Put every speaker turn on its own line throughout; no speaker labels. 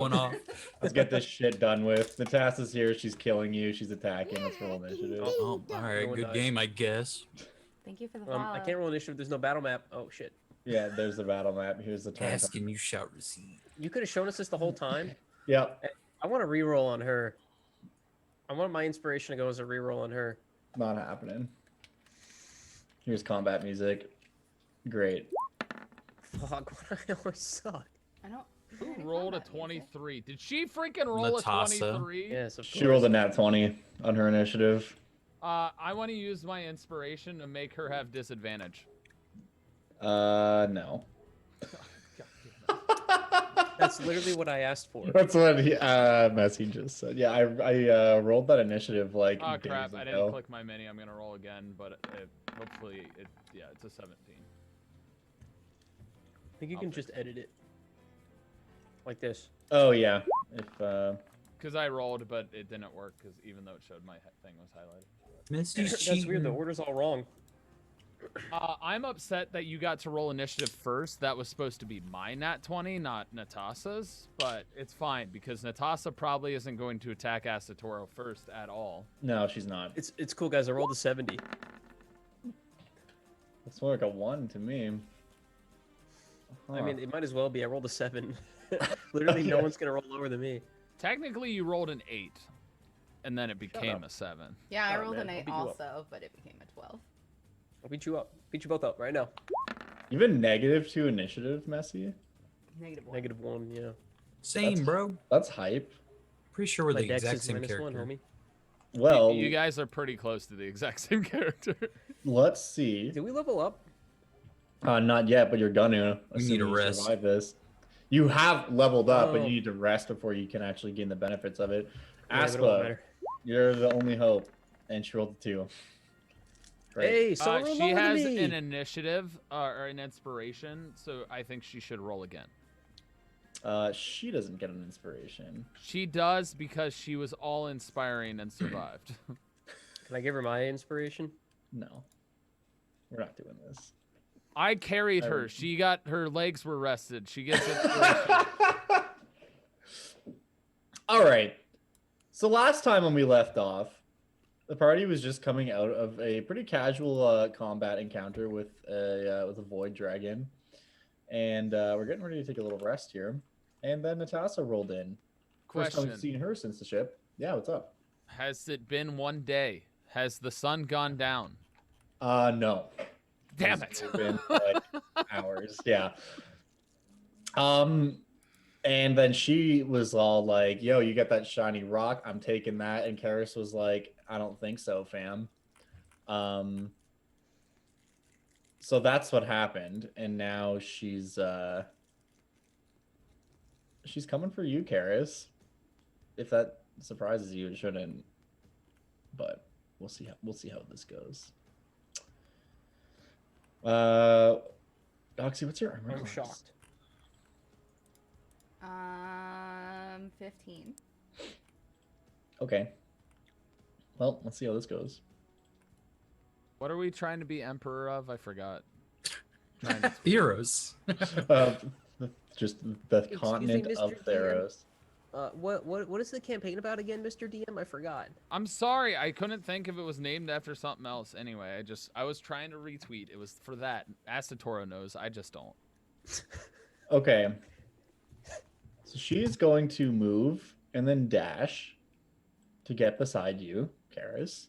going off.
Let's get this shit done with. Natasha's here. She's killing you. She's attacking. Let's roll initiative.
Oh, all right,
one
good
dies.
game, I guess.
Thank you for the follow.
I can't roll initiative. There's no battle map. Oh shit.
Yeah, there's the battle map. Here's the turn.
Ask and you shall receive.
You could have shown us this the whole time.
Yep.
I want to reroll on her. I want my inspiration to go as a reroll on her.
Not happening. Here's combat music. Great.
Fuck, I always suck.
I don't.
Who rolled a 23? Did she freaking roll
Natasha.
a 23?
Yes, of
She
course.
rolled a nat 20 on her initiative.
I want to use my inspiration to make her have disadvantage.
No.
That's literally what I asked for.
That's what Messi just said. Yeah, I rolled that initiative like
Oh
days
crap! I
ago.
didn't click my mini. I'm gonna roll again, but hopefully yeah, it's a 17.
I think you can just edit it. Like this.
Oh yeah. If
Because I rolled, but it didn't work. Because even though it showed my thing was highlighted.
Misty's
That's
cheating.
weird. The order's all wrong.
I'm upset that you got to roll initiative first. That was supposed to be my nat 20, not Natasha's. But it's fine because Natasha probably isn't going to attack Asatoro first at all.
no, she's not.
It's cool, guys. I rolled a 70.
It's more like a 1 to me.
I mean, it might as well be. I rolled a 7. Literally, no one's gonna roll lower than me.
Technically, you rolled an 8, and then it became
up.
a 7.
Yeah, I
Oh,
rolled
man,
an
I'll
8
beat you up.
also, but it became a 12.
I'll beat you up. Beat you both up right now.
Even -2 initiative, Messi.
-1.
-1, yeah.
Same, bro.
That's hype.
Pretty sure we're
My
the
dex
exact
is
same
-1,
character.
homie.
Well,
You guys are pretty close to the exact same character.
let's see.
Did we level up?
Not yet, but you're gonna.
We need a
assuming you
rest.
Survive this. You have leveled up, but
Oh.
you need to rest before you can actually gain the benefits of it.
Yeah, but it won't
Aspa,
matter.
you're the only hope, and she rolled a 2. Great.
Hey, someone rolled
She
lower than
has
me.
an initiative or an inspiration, so I think she should roll again.
She doesn't get an inspiration.
She does because she was all inspiring and survived.
Can I give her my inspiration?
No, we're not doing this.
I carried her. She got her legs were rested. She gets inspiration.
All right. So last time when we left off, the party was just coming out of a pretty casual combat encounter with a void dragon, and we're getting ready to take a little rest here. And then Natasha rolled in. First time we've
Question:
seen her since the ship. Yeah, what's up?
Has it been one day? Has the sun gone down?
No.
Damn
It's
it!
been like hours. Yeah. And then she was all like, "Yo, you got that shiny rock? I'm taking that." And Karis was like, "I don't think so, fam." So that's what happened, and now she's coming for you, Karis. If that surprises you, it shouldn't. But we'll see how this goes. Doxy, what's your armor
I'm
class?
shocked.
15.
Okay. Well, let's see how this goes.
What are we trying to be emperor of? I forgot.
Theros.
Just the
Excuse me,
continent of
Mr. DM.
Theros.
What is the campaign about again, Mr. DM? I forgot.
I'm sorry, I couldn't think if it was named after something else. Anyway, I was trying to retweet. It was for that. Asatoro knows. I just don't.
Okay. So she is going to move and then dash to get beside you, Karis.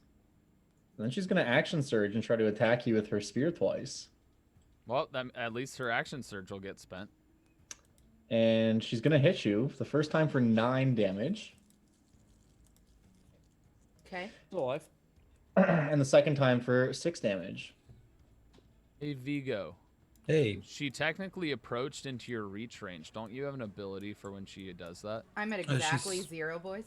And then she's going to action surge and try to attack you with her spear twice.
Well, at least her action surge will get spent.
And she's going to hit you the first time for 9 damage.
Okay.
Still alive.
And the second time for 6 damage.
Hey, Vigo.
Hey,
She technically approached into your reach range. Don't you have an ability for when she does that?
I'm at
she's-
exactly 0, boys.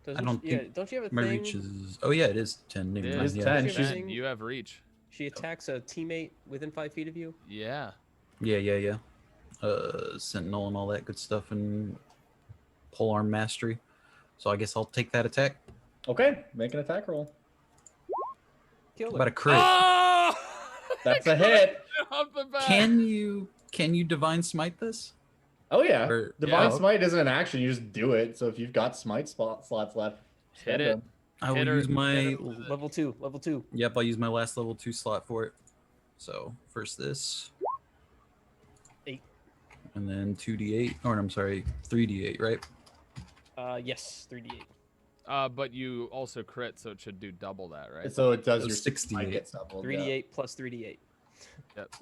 Doesn't
don't
she, yeah,
think
don't you have a
my
thing?
reach is. Oh yeah, it is 10.
It
Never
is
mind,
10.
Yeah.
She's-
Thing?
You have reach.
She attacks a teammate within 5 feet of you.
Yeah.
Yeah. Sentinel and all that good stuff and polearm mastery. So I guess I'll take that attack.
Okay, make an attack roll.
Kill
How
her.
about a crit?
Oh!
That's a hit.
Off the bat.
Can you divine smite this?
Oh yeah,
Or-
Divine
yeah.
Smite isn't an action. You just do it. So if you've got Smite slots left,
Hit
spend
it.
them.
I will
Hit her-
use my.
hit her.
Level 2. Level 2.
Yep, I'll use my last level 2 slot for it. So first this,
8.
and then 2d8, or I'm sorry, 3d8, right?
Yes, 3d8.
But you also crit, so it should do double that, right?
So it does
So
your
68.
Smite gets doubled.
3d8 plus 3d8.
Yep.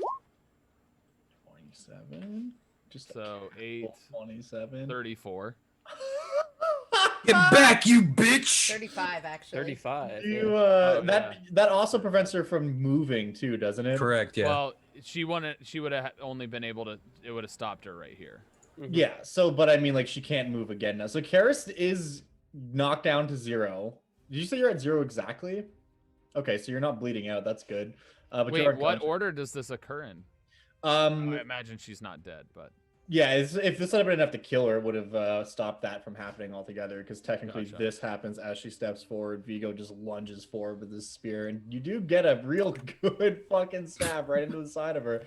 27. Just
So 8,
27.
34.
Get back, you bitch!
35 actually.
35.
You
yeah.
Oh,
that also prevents her from moving too, doesn't it?
Correct, yeah.
Well, she would have only been able to. It would have stopped her right here.
Mhm.
Yeah. So, but I mean, like, she can't move again now. So Karis is knocked down to 0. Did you say you're at 0 exactly? Okay, so you're not bleeding out. That's good. But
Wait,
you're
what
unconscious.
order does this occur in? I imagine she's not dead, but
Yeah, if this had been enough to kill her, it would have stopped that from happening altogether. Because technically,
Gotcha.
this happens as she steps forward. Vigo just lunges forward with his spear, and you do get a real good fucking stab right into the side of her.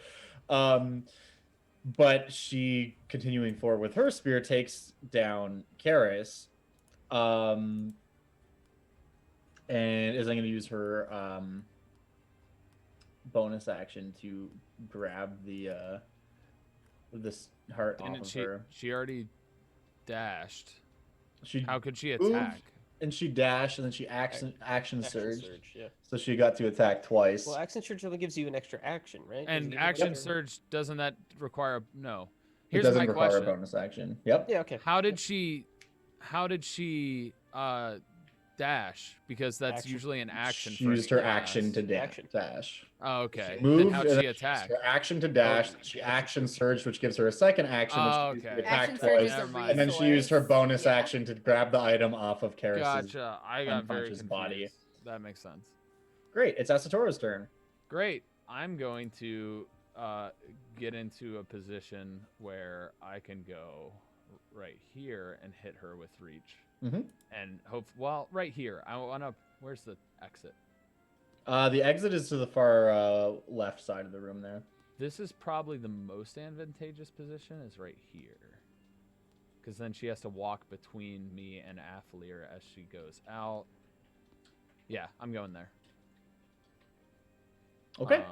But she, continuing forward with her spear, takes down Karis, and is going to use her bonus action to grab the this heart
didn't
off of
she?
her.
She already dashed.
She
How could she
moved,
attack?
and she dashed, and then she action
Action
surge.
yeah.
So she got to attack twice.
Well, action surge only gives you an extra action, right? Does it
And
give you
action
another-
surge doesn't that require no?
it
Here's
doesn't
my
require
question:
a bonus action. Yep.
Yeah. Okay.
How did she dash? Because that's
Action.
usually an action.
She
for
used her
class.
action to
Action.
dash.
Oh, okay.
She moved,
Then how'd
and
she
then used
attack?
her action to dash.
Oh,
She action surged, which gives her a second action. which
Oh,
she used to
okay.
attack
Action surge is
twice.
a
Never mind.
And then she used her
resource.
bonus
Yeah.
action to grab the item off of Karis's.
Gotcha. I got very
unconscious
confused.
body.
That makes sense.
Great. It's Asatoro's turn.
Great. I'm going to get into a position where I can go right here and hit her with reach.
Mhm.
And right here. I want to. Where's the exit?
The exit is to the far left side of the room there.
This is probably the most advantageous position. Is right here. Because then she has to walk between me and Athalier as she goes out. Yeah, I'm going there.
Okay.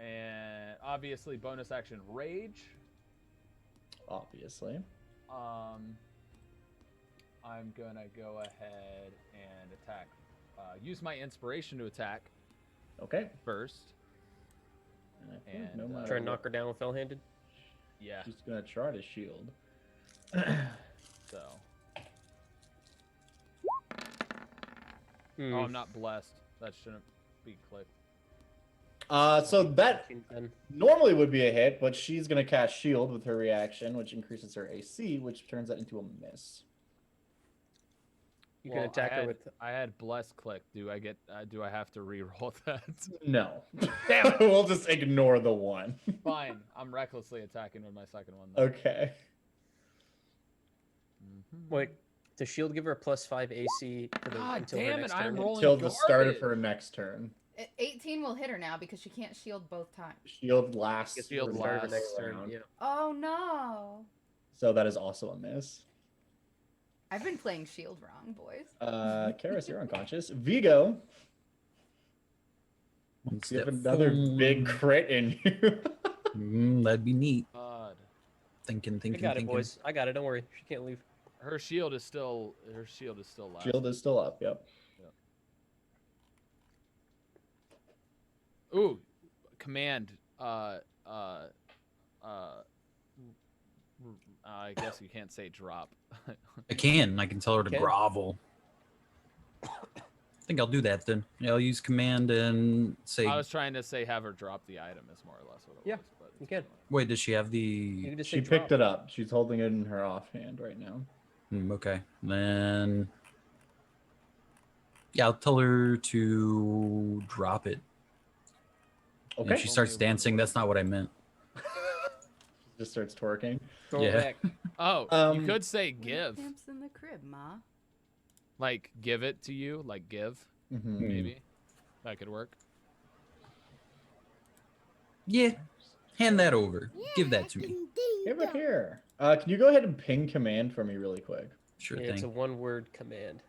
And obviously bonus action rage.
Obviously.
I'm gonna go ahead and attack. Use my inspiration to attack
Okay.
first.
And I think
And,
no matter
Try and knock
what,
her down with fell-handed.
Yeah.
she's gonna try to shield.
So.
Hmm.
Oh, I'm not blessed. That shouldn't be clicked.
So that
10.
normally would be a hit, but she's gonna cast shield with her reaction, which increases her AC, which turns that into a miss.
You can
Well,
attack her with.
I had blessed click. Do I get? Do I have to re-roll that?
No.
Damn it.
We'll just ignore the one.
Fine. I'm recklessly attacking with my second one. Though.
Okay.
Mhm.
Wait, does shield give her a +5 AC for the,
God
until her
damn it,
next
I'm
turn?
rolling
Until the start of
garbage.
her next turn.
18 will hit her now because she can't shield both times.
Shield lasts.
Guess
Shield
for the
start of
rest
the next
of the
turn.
round.
Yeah.
Oh no.
So that is also a miss.
I've been playing shield wrong, boys.
Karis, you're unconscious. Vigo,
One
you
step
have another big
forward.
crit in you.
That'd be neat.
God.
Thinking.
I got it, boys. I got it. Don't worry. She can't leave.
Her shield is still live.
Shield is still up. Yep.
Ooh, command. I guess you can't say drop.
I can. I can tell her to
Okay.
grovel. I think I'll do that then. Yeah, I'll use command and say.
I was trying to say have her drop the item is more or less what it
Yeah,
was. But
you can.
Wait, does she have
You
the?
can just
She
say
picked
drop.
it up. She's holding it in her offhand right now.
Okay, then. Yeah, I'll tell her to drop it. And
Okay.
if she starts dancing, that's not what I meant.
She just starts twerking.
Throw
Yeah.
it back.
Oh, you
Um,
could say give,
Camps in the crib, ma.
like give it to you, like give,
Mhm.
Hmm.
maybe that could work.
Yeah. Hand that over. Give that to me.
Give it here. Can you go ahead and ping command for me really quick?
Sure
Yeah, it's a
thing.
one-word command.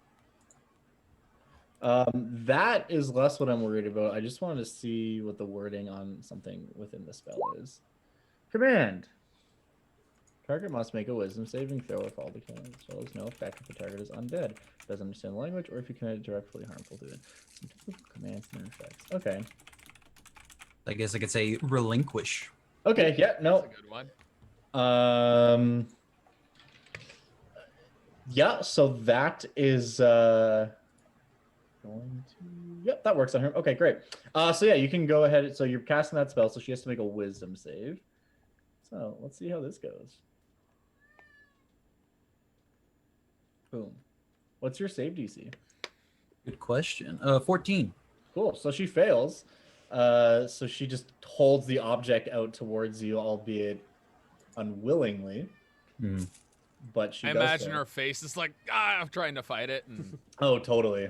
That is less what I'm worried about. I just wanted to see what the wording on something within the spell is. Command. Target must make a wisdom saving throw if all the commands as well as no effect if the target is undead, doesn't understand the language, or if you commit it directly harmful to it. Some typical commands and their effects. Okay.
I guess I could say relinquish.
Okay, yeah, no.
That's a good one.
Yeah, so that is going to, yep, that works on her. Okay, great. So yeah, you can go ahead. So you're casting that spell, so she has to make a wisdom save. So let's see how this goes. Boom. What's your save DC?
Good question. 14.
Cool. So she fails. So she just holds the object out towards you, albeit unwillingly.
Hmm.
But she
I
does
imagine
so.
her face is like, I'm trying to fight it. And
Oh, totally.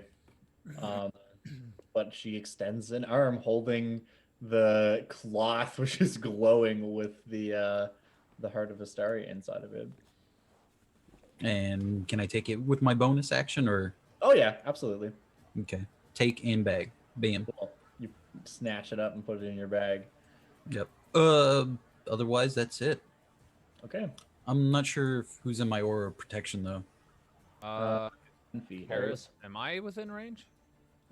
But she extends an arm holding the cloth, which is glowing with the heart of Astari inside of it.
And can I take it with my bonus action or?
Oh yeah, absolutely.
Okay. Take and bag. Bam.
Cool. You snatch it up and put it in your bag.
Yep. Otherwise, that's it.
Okay.
I'm not sure who's in my aura of protection though.
10 feet.
Paris.
am I within range?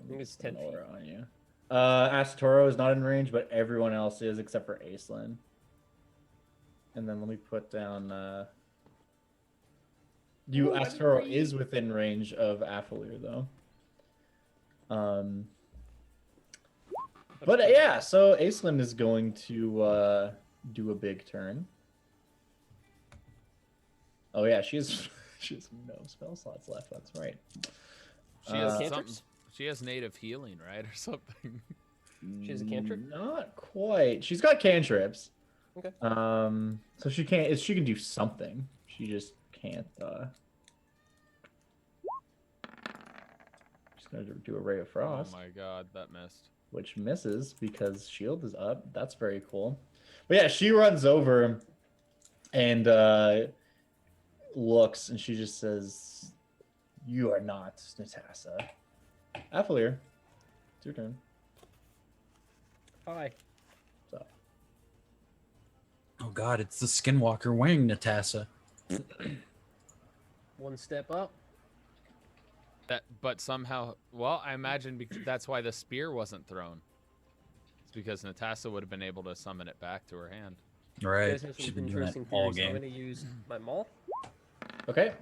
I think it's 10 feet.
Aura on you. Asatoro is not in range, but everyone else is except for Aislinn. And then let me put down. Asatoro is within range of Athalir though. But yeah, so Aislinn is going to do a big turn. Oh yeah, she has no spell slots left. That's right.
She has something.
Cantrips?
She has native healing, right, or something.
She has a cantrip?
Not quite. She's got cantrips.
Okay.
So she can't. She can do something. She just can't. She's gonna do a ray of frost.
Oh my god, that missed.
Which misses because shield is up. That's very cool. But yeah, she runs over and looks, and she just says, "You are not Natassa." Athalir, it's your turn.
Hi.
So
Oh god, it's the skinwalker wearing Natassa.
One step up.
But somehow, well, I imagine that's why the spear wasn't thrown. It's because Natassa would have been able to summon it back to her hand.
You
Right.
guys have
She's
some
been doing that
interesting
all
theories. I'm
game.
going to use my maul.
okay,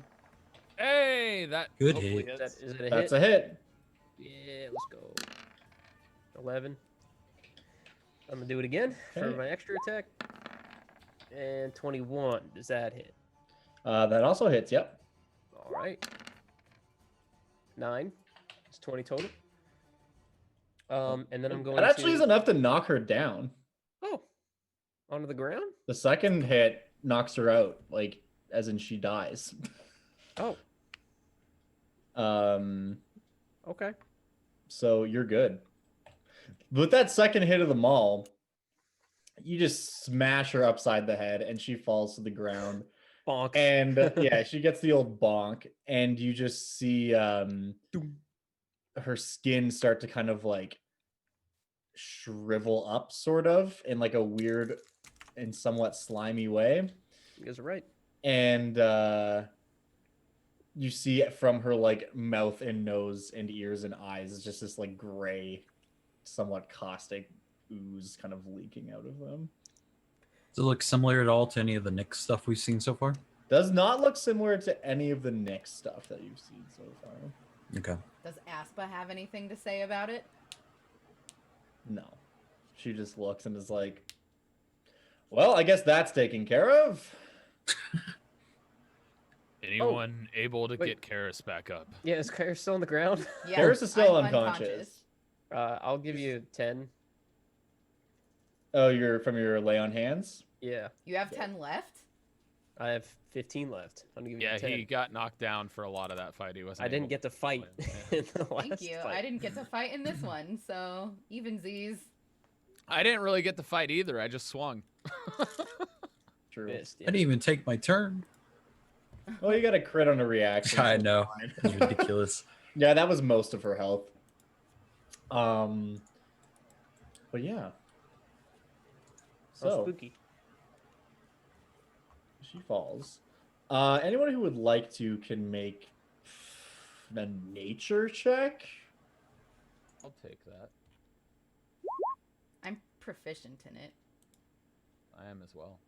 Hey, that
Good
hopefully
hit.
hits.
Is it a
that's
hit?
a hit.
Yeah, let's go. 11. I'm going to do it again for
Okay.
my extra attack. And 21. Does that hit?
That also hits. Yep.
All right. 9. It's 20 total. And then I'm going
That actually
to...
is enough to knock her down.
Oh. Onto the ground?
The second hit knocks her out, like as in she dies.
Oh. Okay.
So you're good. With that second hit of the maul, you just smash her upside the head, and she falls to the ground.
Bonk.
And yeah, she gets the old bonk, and you just see her skin start to kind of like shrivel up, sort of, in like a weird and somewhat slimy way.
You guys are right.
And you see it from her like mouth and nose and ears and eyes. It's just this like gray, somewhat caustic ooze kind of leaking out of them.
Does it look similar at all to any of the Nyx stuff we've seen so far?
Does not look similar to any of the Nyx stuff that you've seen so far.
Okay.
Does Aspa have anything to say about it?
No. She just looks and is like, well, I guess that's taken care of.
Anyone able to
wait.
get Karis back up?
Yeah, is Kyra still on the ground?
Yeah,
Paris is still
I'm
unconscious.
I'll give you 10.
Oh, you're from your lay on hands?
Yeah.
You have 10 left?
I have 15 left. I'm gonna give
Yeah,
you 10.
he got knocked down for a lot of that fight. He wasn't.
I didn't
able
get to fight
play.
in the last
Thank you.
fight.
I didn't get to fight in this one, so even Z's.
I didn't really get the fight either. I just swung.
True.
Missed,
I
yeah.
didn't even take my turn.
Oh, you got a crit on a reaction.
I
so
know.
fine.
That's ridiculous.
Yeah, that was most of her health. But yeah.
Oh,
So
spooky.
she falls. Anyone who would like to can make a nature check.
I'll take that.
I'm proficient in it.
I am as well.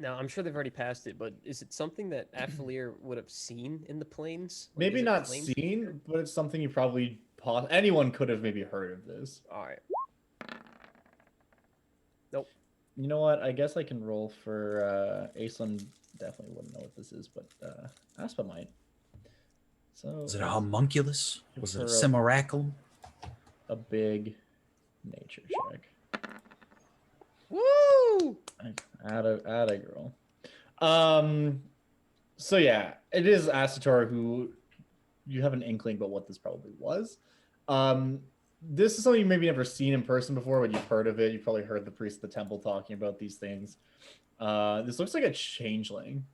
Now, I'm sure they've already passed it, but is it something that Athalir would have seen in the plains? Like,
Maybe
is it
not
plains
seen,
creature?
but it's something you probably anyone could have maybe heard of this.
All right.
You know what? I guess I can roll for Aislinn. Definitely wouldn't know what this is, but Aspa might. So
Was it a homunculus? Was it a
For
simulacrum?
a big nature check?
Woo!
Add a girl. So yeah, it is Asator who you have an inkling about what this probably was. This is something you maybe never seen in person before, but you've heard of it. You've probably heard the priest of the temple talking about these things. This looks like a changeling,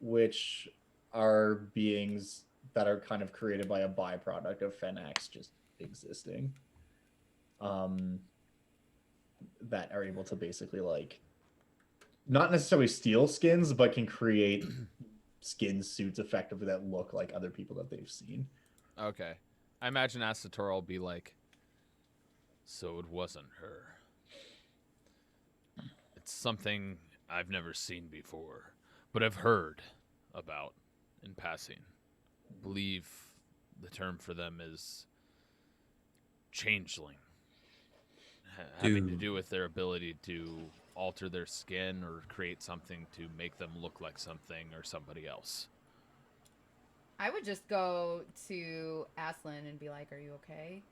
which are beings that are kind of created by a byproduct of Fenax just existing. That are able to basically like not necessarily steal skins, but can create skin suits effectively that look like other people that they've seen.
Okay. I imagine Asator will be like, so it wasn't her. It's something I've never seen before, but I've heard about in passing. I believe the term for them is changeling. Having to
Dude.
do with their ability to alter their skin or create something to make them look like something or somebody else.
I would just go to Aslan and be like, "Are you okay?"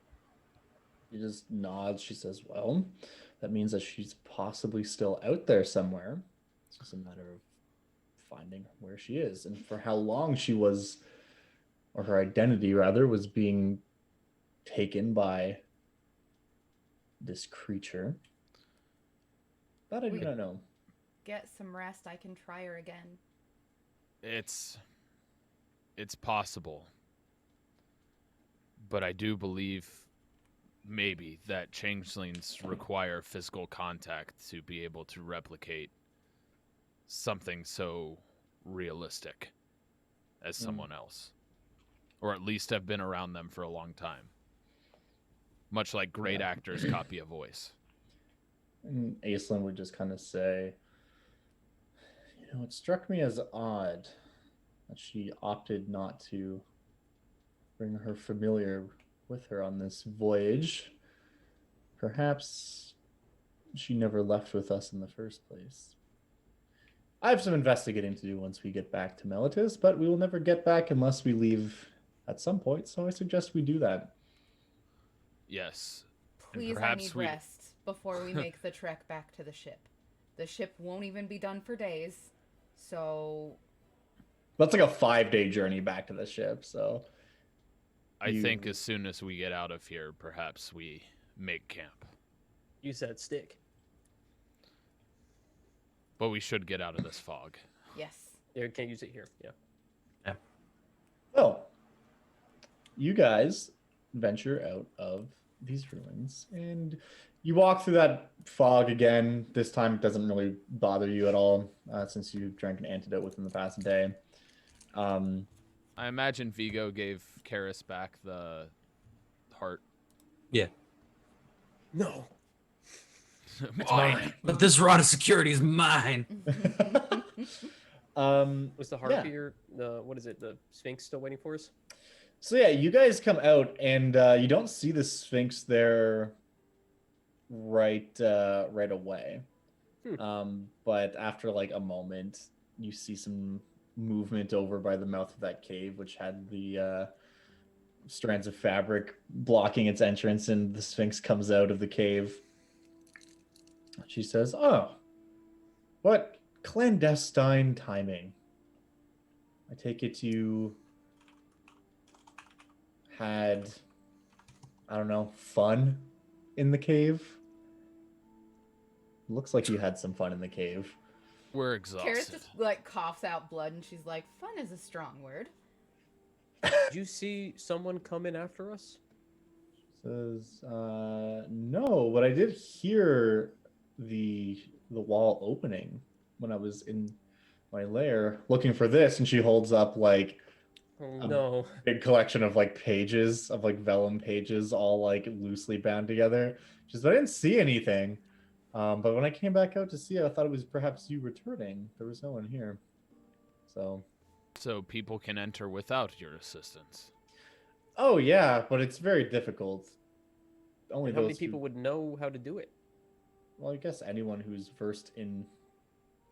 She just nods. She says, well, that means that she's possibly still out there somewhere. It's just a matter of finding where she is and for how long she was, or her identity rather, was being taken by this creature. That I do
Wait.
not know.
Get some rest. I can try her again.
It's possible. But I do believe maybe that changelings require physical contact to be able to replicate something so realistic as someone else. Or at least have been around them for a long time. Much like great
Yeah.
actors copy a voice.
And Aislinn would just kind of say, you know, it struck me as odd that she opted not to bring her familiar with her on this voyage. Perhaps she never left with us in the first place. I have some investigating to do once we get back to Melitus, but we will never get back unless we leave at some point, so I suggest we do that.
Yes.
Please, I
perhaps
need
we-
rest before we make the trek back to the ship. The ship won't even be done for days, so
That's like a 5-day journey back to the ship, so
I
You-
think as soon as we get out of here, perhaps we make camp.
Use that stick.
But we should get out of this fog.
yes.
Yeah, can't use it here. Yeah.
well, you guys venture out of these ruins and you walk through that fog again. This time it doesn't really bother you at all since you drank an antidote within the past day.
I imagine Vigo gave Karis back the heart.
Yeah.
No.
Mine.
But this rod of security is mine.
Was the
Yeah.
harpier what is it? The Sphinx still waiting for us?
So yeah, you guys come out and you don't see the Sphinx there right away. But after like a moment, you see some movement over by the mouth of that cave, which had the strands of fabric blocking its entrance, and the Sphinx comes out of the cave. She says, "Oh, what clandestine timing. I take it you had I don't know, fun in the cave? Looks like you had some fun in the cave.
We're
Karis
exhausted.
just like coughs out blood and she's like, fun is a strong word.
Did you see someone come in after us?
Says, no, but I did hear the wall opening when I was in my lair looking for this, and she holds up like
Oh
a
no.
big collection of like pages of like vellum pages, all like loosely bound together. She says, I didn't see anything, but when I came back out to see it, I thought it was perhaps you returning. There was no one here, so.
So people can enter without your assistance.
Oh yeah, but it's very difficult. Only
And how many
those who-
people would know how to do it?
Well, I guess anyone who's versed in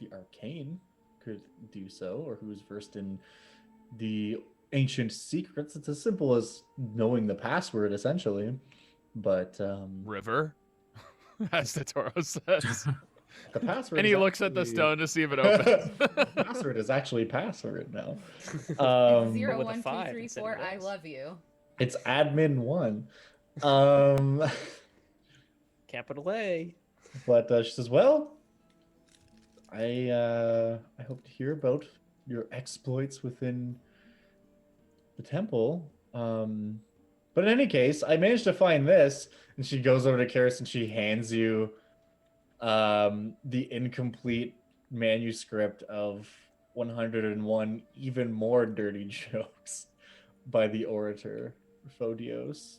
the arcane could do so, or who's versed in the ancient secrets. It's as simple as knowing the password, essentially. But
River? As the Toro says.
the password.
And he
is
looks at the
actually-
stone to see if it opens.
The password is actually password now.
Zero,
with a
1, 2,
five
3,
instead of
4, I
S.
love you.
It's admin1.
Capital A.
But she says, "Well, I hope to hear about your exploits within the temple. But in any case, I managed to find this." And she goes over to Karis and she hands you the incomplete manuscript of 101 even more dirty jokes by the orator Phodios.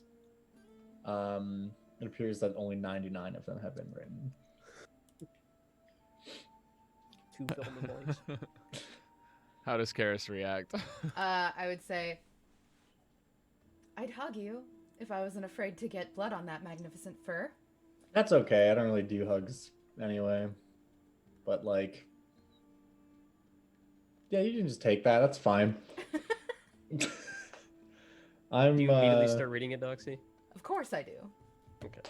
It appears that only 99 of them have been written.
2 fill in the blanks.
How does Karis react?
I would say, I'd hug you if I wasn't afraid to get blood on that magnificent fur.
That's okay. I don't really do hugs anyway. But like, yeah, you can just take that. That's fine. I'm.
Do you immediately start reading it, Doxy?
Of course I do.
Okay.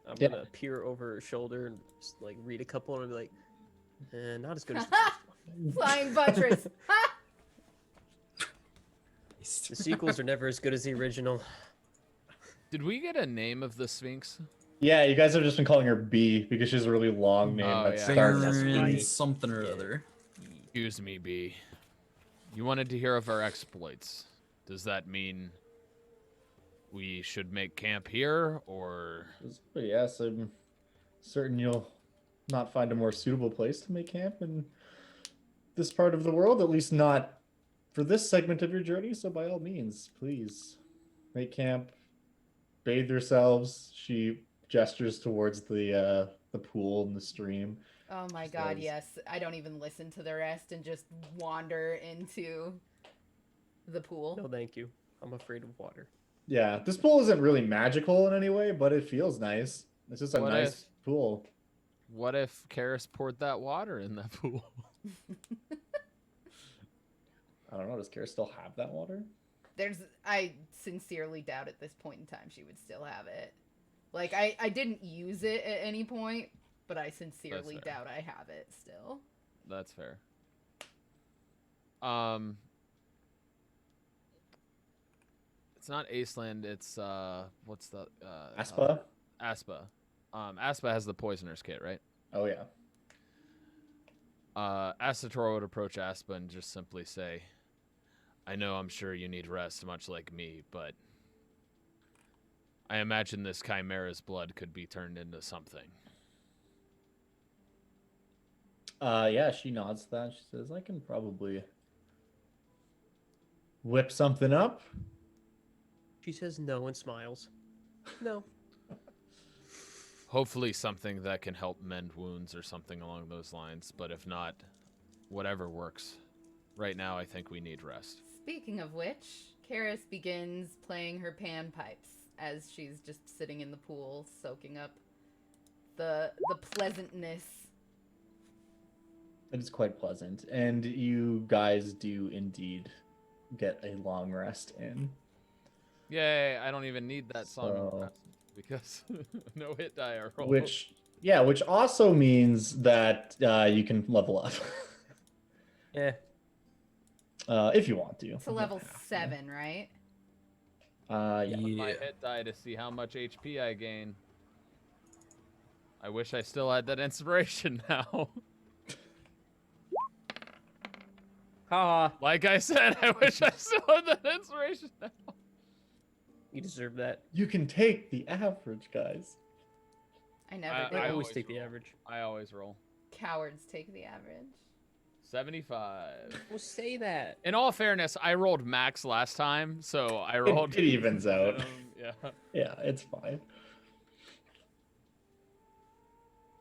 I'm
Yeah.
gonna peer over her shoulder and just like read a couple and I'll be like, not as good as the first one.
Flying buttress. Ha!
The sequels are never as good as the original.
Did we get a name of the Sphinx?
Yeah, you guys have just been calling her B because she has a really long name
Oh,
that
yeah.
starts
That's
with
right.
B.
something or
Yeah.
other.
Excuse me, B. You wanted to hear of our exploits. Does that mean we should make camp here, or...
But yes, I'm certain you'll not find a more suitable place to make camp in this part of the world, at least not for this segment of your journey. So by all means, please make camp, bathe yourselves. She gestures towards the pool and the stream.
Oh my god,
Says-
yes. I don't even listen to the rest and just wander into the pool.
No, thank you. I'm afraid of water.
Yeah, this pool isn't really magical in any way, but it feels nice. It's just a
What
nice pool.
What if Karis poured that water in that pool?
I don't know. Does Kara still have that water?
I sincerely doubt at this point in time she would still have it. Like, I didn't use it at any point, but I sincerely
fair.
doubt I have it still.
That's fair. It's not Aceland, it's what's the
Aspa?
Aspa. Aspa has the poisoner's kit, right?
Oh yeah.
Asatoro would approach Aspa and just simply say, I know I'm sure you need rest, much like me, but I imagine this chimera's blood could be turned into something.
Yeah, she nods to that. She says, I can probably whip something up.
She says no and smiles. No.
Hopefully something that can help mend wounds or something along those lines, but if not, whatever works. Right now, I think we need rest.
Speaking of which, Karis begins playing her panpipes as she's just sitting in the pool, soaking up the pleasantness.
It is quite pleasant. And you guys do indeed get a long rest in.
Yay, I don't even need that song
So-
because no hit die are rolled.
Which also means that you can level up.
Yeah.
If you want to.
To level 7, right?
Yeah.
With my hit die to see how much HP I gain. I wish I still had that inspiration now.
Haha.
Like I said, I wish I still had that inspiration now.
You deserve that.
You can take the average, guys.
I never
I
do.
I always
always
take the
roll.
average.
I always roll.
Cowards take the average.
75.
Well, say that.
In all fairness, I rolled max last time, so I rolled.
It evens out.
Yeah.
Yeah, it's fine.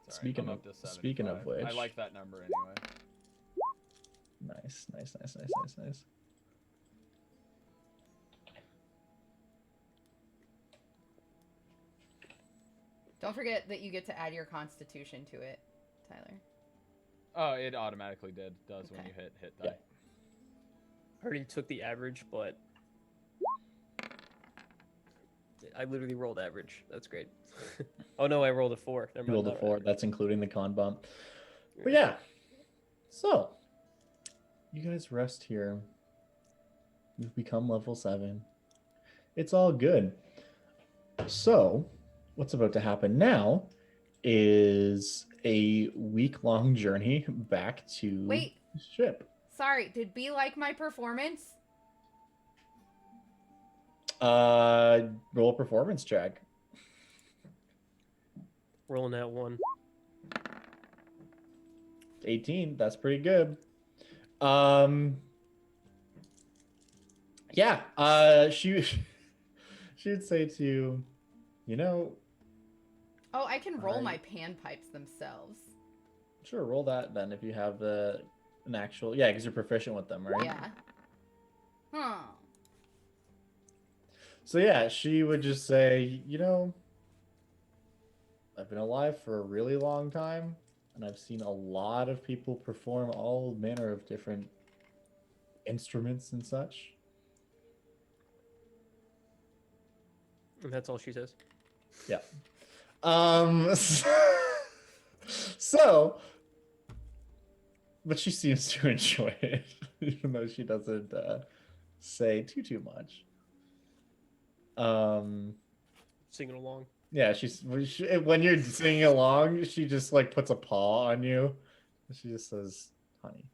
Sorry,
Speaking
I'm
of-
up to
speaking of
75. I
which-
like that number anyway.
Nice.
Don't forget that you get to add your constitution to it, Tyler.
Oh, it automatically does when
Okay.
you hit die.
Yeah.
I already took the average, but I literally rolled average. That's great. Oh no, I rolled a 4. Never
You rolled
mind,
a
not
4.
average.
That's including the con bump. But yeah. So, you guys rest here. You've become level 7. It's all good. So, what's about to happen now is a week-long journey back to
Wait.
the ship.
Sorry, did B like my performance?
Roll a performance check.
Rolling that 1.
18. That's pretty good. Yeah. She would say to you, you know,
Oh, I can roll
I-
my panpipes themselves.
sure, roll that then if you have an actual, yeah, because you're proficient with them, right?
Yeah. Huh.
So yeah, she would just say, you know, I've been alive for a really long time, and I've seen a lot of people perform all manner of different instruments and such.
And that's all she says.
Yeah. So, but she seems to enjoy it, even though she doesn't say too much.
Singing along.
Yeah, when you're singing along, she just like puts a paw on you. She just says, "Honey,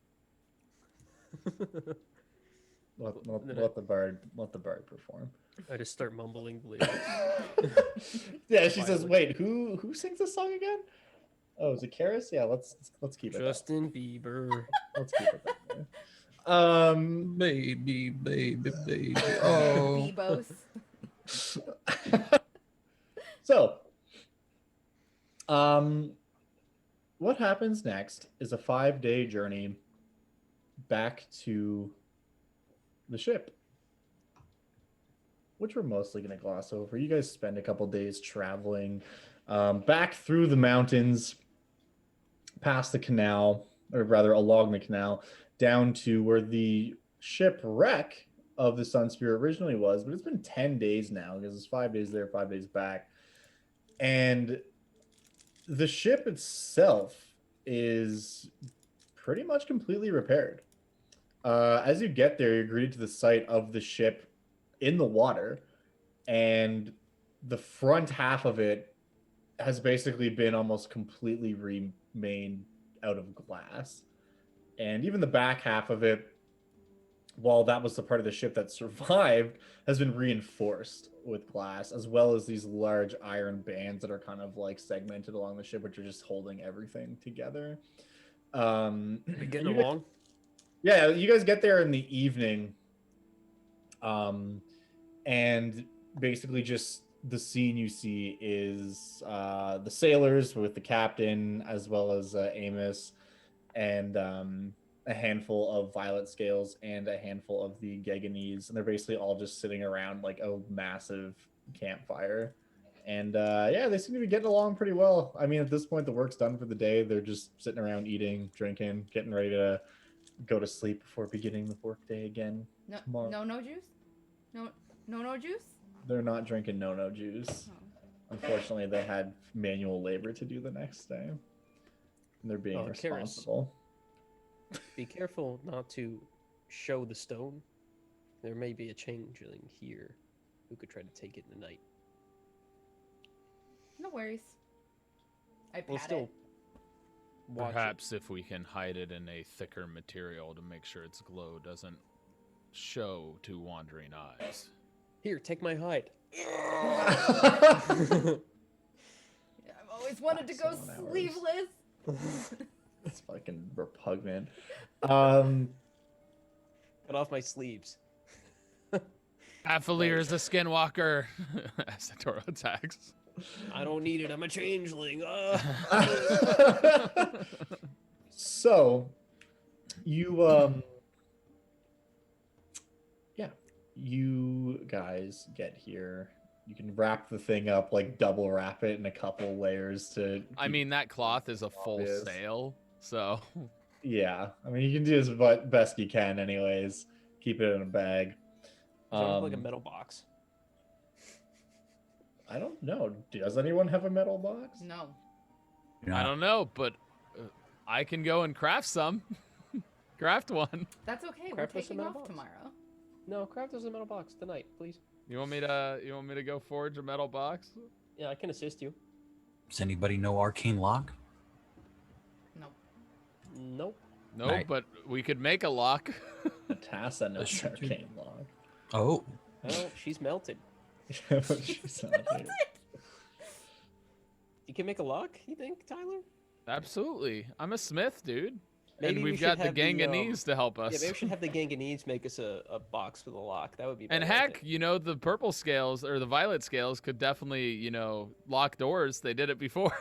let the bird perform."
I just start mumbling the lyrics.
Yeah, she says,
Violent.
"Wait, who sings this song again? Oh, is it Karis? Yeah, let's keep it.
Justin Bieber.
Let's keep it that way.
Baby, baby, baby. Oh.
Bebos.
So, what happens next is a 5-day journey back to the ship, which we're mostly going to gloss over. You guys spend a couple days traveling back through the mountains, past the canal, or rather along the canal, down to where the shipwreck of the Sun Spirit originally was. But it's been 10 days now because it's 5 days there, 5 days back. And the ship itself is pretty much completely repaired. As you get there, you're greeted to the sight of the ship in the water, and the front half of it has basically been almost completely remade out of glass. And even the back half of it, while that was the part of the ship that survived, has been reinforced with glass, as well as these large iron bands that are kind of like segmented along the ship, which are just holding everything together.
We getting
you guys-
along?
Yeah, you guys get there in the evening. And basically just the scene you see is the sailors with the captain, as well as Amos, and a handful of violet scales and a handful of the Geganese, and they're basically all just sitting around like a massive campfire. And yeah, they seem to be getting along pretty well. I mean, at this point, the work's done for the day. They're just sitting around eating, drinking, getting ready to go to sleep before beginning the workday again tomorrow.
No juice? No juice?
They're not drinking no juice.
Oh.
Unfortunately, they had manual labor to do the next day. And they're being
Oh, Karis.
responsible.
Be careful not to show the stone. There may be a changeling here. who could try to take it in the night.
No worries. I
We'll
pat
still
it.
watch it.
Perhaps if we can hide it in a thicker material to make sure its glow doesn't show to wandering eyes.
Here, take my hide.
I've always wanted to go
7 hours.
sleeveless.
It's fucking repugnant.
Cut off my sleeves.
Athalir is a skinwalker. As the Toro attacks.
I don't need it. I'm a changeling.
So, you you guys get here. You can wrap the thing up, like double wrap it in a couple layers to.
I
keep-
mean, that cloth is a full
Obvious.
sail, so
yeah. I mean, you can do as best you can, anyways. Keep it in a bag.
Like a metal box.
I don't know. Does anyone have a metal box?
No.
I don't know, but I can go and craft some. Craft one.
That's okay.
Craft
We're
us a
taking
metal
off
box.
tomorrow.
No, craft us a metal box tonight, please.
You want me to go forge a metal box?
Yeah, I can assist you.
Does anybody know arcane lock?
Nope.
Nope.
No,
Right.
but we could make a lock.
Tassa knows
Should you-
arcane log.
Oh,
Well, she's melted.
But she's not here.
You can make a lock, you think, Tyler?
Absolutely. I'm a smith, dude.
Maybe
and
we
we've
should
got the
have the,
Ganganese to help
Yeah,
us.
maybe we should have the Ganganese make us a box with a lock. That would be
And
better, I
heck,
think.
you know, the purple scales or the violet scales could definitely, you know, lock doors. They did it before.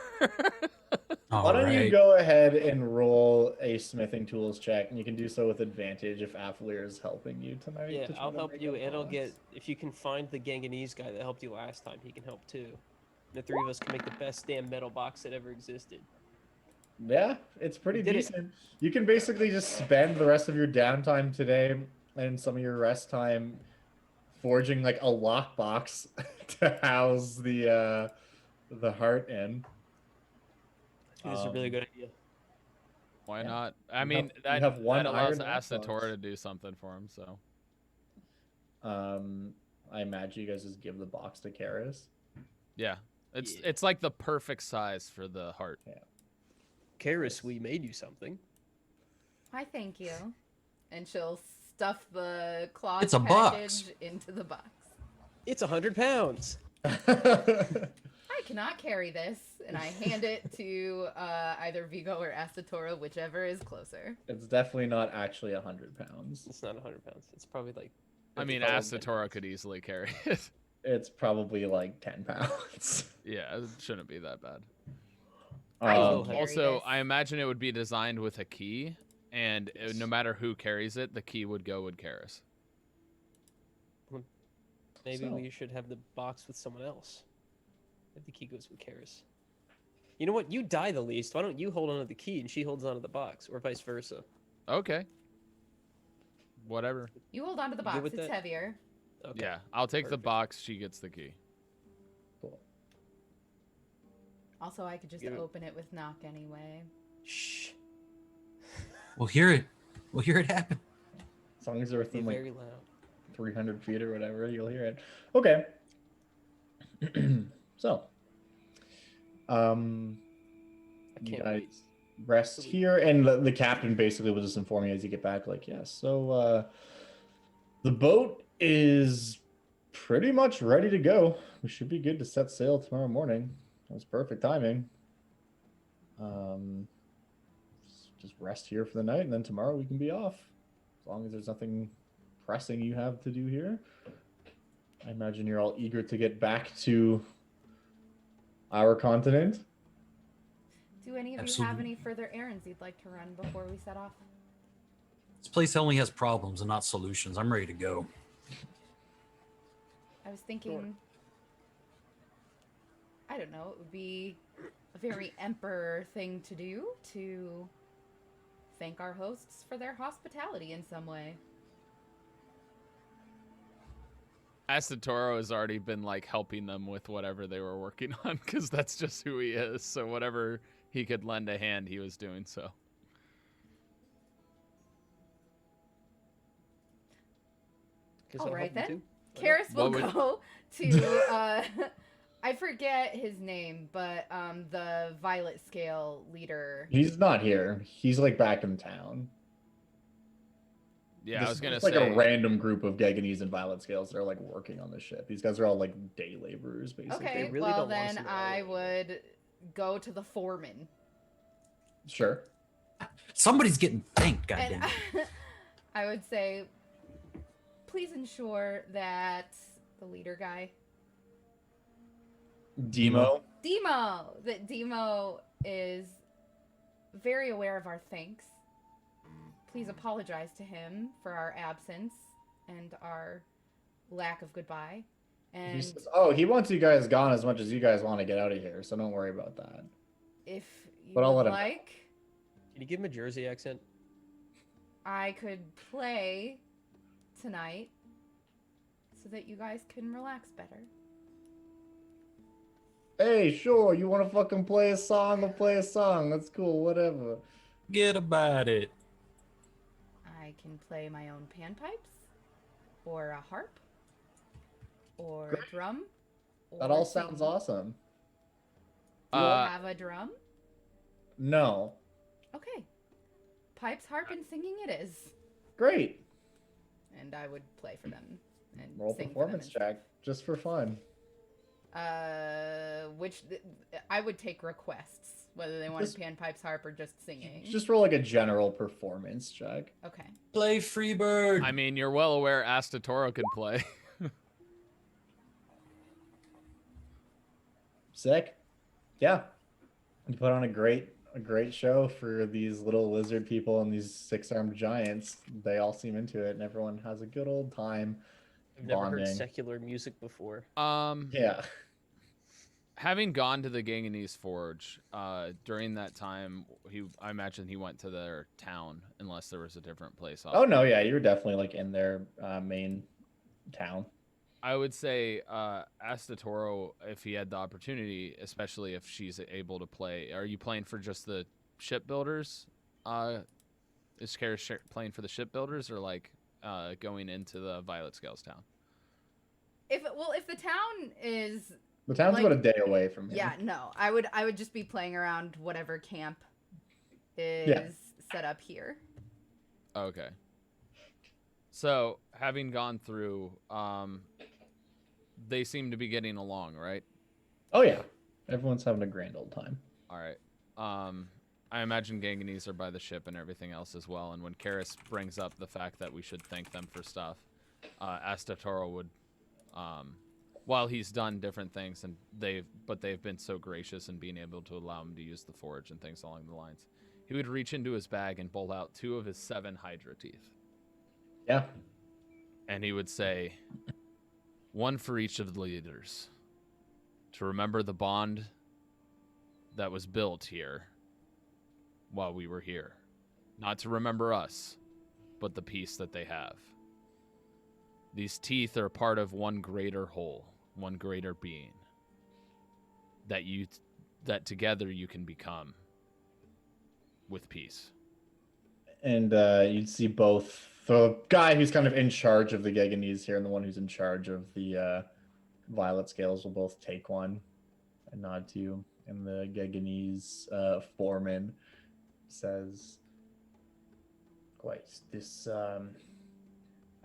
all
Why don't you
right.
go ahead and roll a smithing tools check, and you can do so with advantage if Athalir is helping you tonight.
Yeah,
to try
I'll
to
help
make
you,
a
and I'll
box.
get, if you can find the Ganganese guy that helped you last time, he can help too. The three of us can make the best damn metal box that ever existed.
Yeah, it's pretty
We did it.
decent. You can basically just spend the rest of your downtime today and some of your rest time forging like a lockbox to house the heart in.
I think this is a really good idea.
Why
Yeah.
not? I
You
mean,
have- you
that,
have one
that allows
iron lockbox.
Asatora to do something for him, so.
I imagine you guys just give the box to Karis.
Yeah. It's
Yeah.
it's like the perfect size for the heart.
Karis, we made you something.
Why, thank you. And she'll stuff the cloth
It's a
package
box.
into the box.
It's 100 pounds.
I cannot carry this, and I hand it to either Vigo or Asatora, whichever is closer.
It's definitely not actually 100 pounds.
It's not 100 pounds. It's probably like.
I mean,
probably 10
Asatora
pounds.
could easily carry it.
It's probably like 10 pounds.
Yeah, it shouldn't be that bad.
I will
Um,
carry
Also,
this.
I imagine it would be designed with a key, and no matter who carries it, the key would go with Karis.
Maybe
So.
we should have the box with someone else. If the key goes with Karis. You know what? You die the least. Why don't you hold on to the key and she holds on to the box, or vice versa?
Okay. Whatever.
You hold on to the
You good
box,
with
it's
that?
heavier.
Okay.
Yeah, I'll take the
Perfect.
box. She gets the key.
Cool.
Also, I could just
Give it-
open it with knock anyway.
Shh.
We'll hear it. We'll hear it happen.
As long as they're
Be
within like
very loud.
300 feet or whatever, you'll hear it. Okay. So,
I
you
can't
guys
wait.
rest here, and the captain basically will just inform you as you get back, like, yes, so the boat is pretty much ready to go. We should be good to set sail tomorrow morning. That's perfect timing. Just rest here for the night, and then tomorrow we can be off. As long as there's nothing pressing you have to do here. I imagine you're all eager to get back to our continent.
Do any of you have
Absolutely.
any further errands you'd like to run before we set off?
This place only has problems and not solutions. I'm ready to go.
I was thinking, I don't know, it would be a very emperor thing to do to thank our hosts for their hospitality in some way.
Asatora has already been like helping them with whatever they were working on because that's just who he is. So whatever he could lend a hand, he was doing so.
Guess
All
I'll
right
help you
then.
too.
Karis will
What would-
go to I forget his name, but the Violet Scale leader.
He's not here. He's like back in town.
Yeah,
This
I was
is
gonna
just like
say.
a random group of Geganese and Violet Scales that are like working on the ship. These guys are all like day laborers, basically.
Okay,
really
well
don't want us
then
to know
I
anything.
would go to the foreman.
Sure.
Somebody's getting thanked,
And
goddamn.
I would say, please ensure that the leader guy,
Demo.
that Demo is very aware of our thanks. Please apologize to him for our absence and our lack of goodbye.
He
And
says, "Oh, he wants you guys gone as much as you guys want to get out of here, so don't worry about that."
if you
But I'll
would
let him know.
like,
Can you give him a Jersey accent?
I could play tonight so that you guys can relax better.
Hey, sure, you want to fucking play a song? We'll play a song. That's cool, whatever.
Get about it.
I can play my own panpipes, or a harp, or
Great.
a drum.
That
or
all sounds
sing.
awesome.
Do you
Uh,
have a drum?
No.
Okay. Pipes, harp, and singing it is.
Great.
And I would play for them and
Roll
sing
performance
for them.
check, just for fun.
I would take requests, whether they wanted
Just-
panpipes, harp, or just singing.
Just roll like a general performance check.
Okay.
Play Freebird.
I mean, you're well aware Astatoro can play.
Sick. Yeah. You put on a great show for these little lizard people and these six-armed giants. They all seem into it, and everyone has a good old time.
I've never heard
Bonding.
secular music before.
Yeah.
Having gone to the Ganganese Forge, during that time, I imagine he went to their town, unless there was a different place.
Oh no, yeah, you were definitely like in their main town.
I would say Astatoro, if he had the opportunity, especially if she's able to play. Are you playing for just the shipbuilders? Is Karis playing for the shipbuilders, or like going into the Violet Scales town?
If the town is
The town's
Like-
about a day away from here.
yeah, no, I would just be playing around whatever camp is set up here.
Okay. So, having gone through, they seem to be getting along, right?
Oh yeah. Everyone's having a grand old time.
All right. I imagine Ganganese are by the ship and everything else as well. And when Karis brings up the fact that we should thank them for stuff, Astatoro would, while he's done different things and they've been so gracious in being able to allow him to use the forge and things along the lines, he would reach into his bag and pull out 2 of his 7 Hydra teeth.
Yeah.
And he would say, 1 for each of the leaders, to remember the bond that was built here while we were here. Not to remember us, but the peace that they have. These teeth are part of one greater whole, one greater being. That together you can become with peace.
And you'd see both the guy who's kind of in charge of the Geganese here and the one who's in charge of the Violet Scales will both take one and nod to you. And the Geganese foreman says, "Quite this, I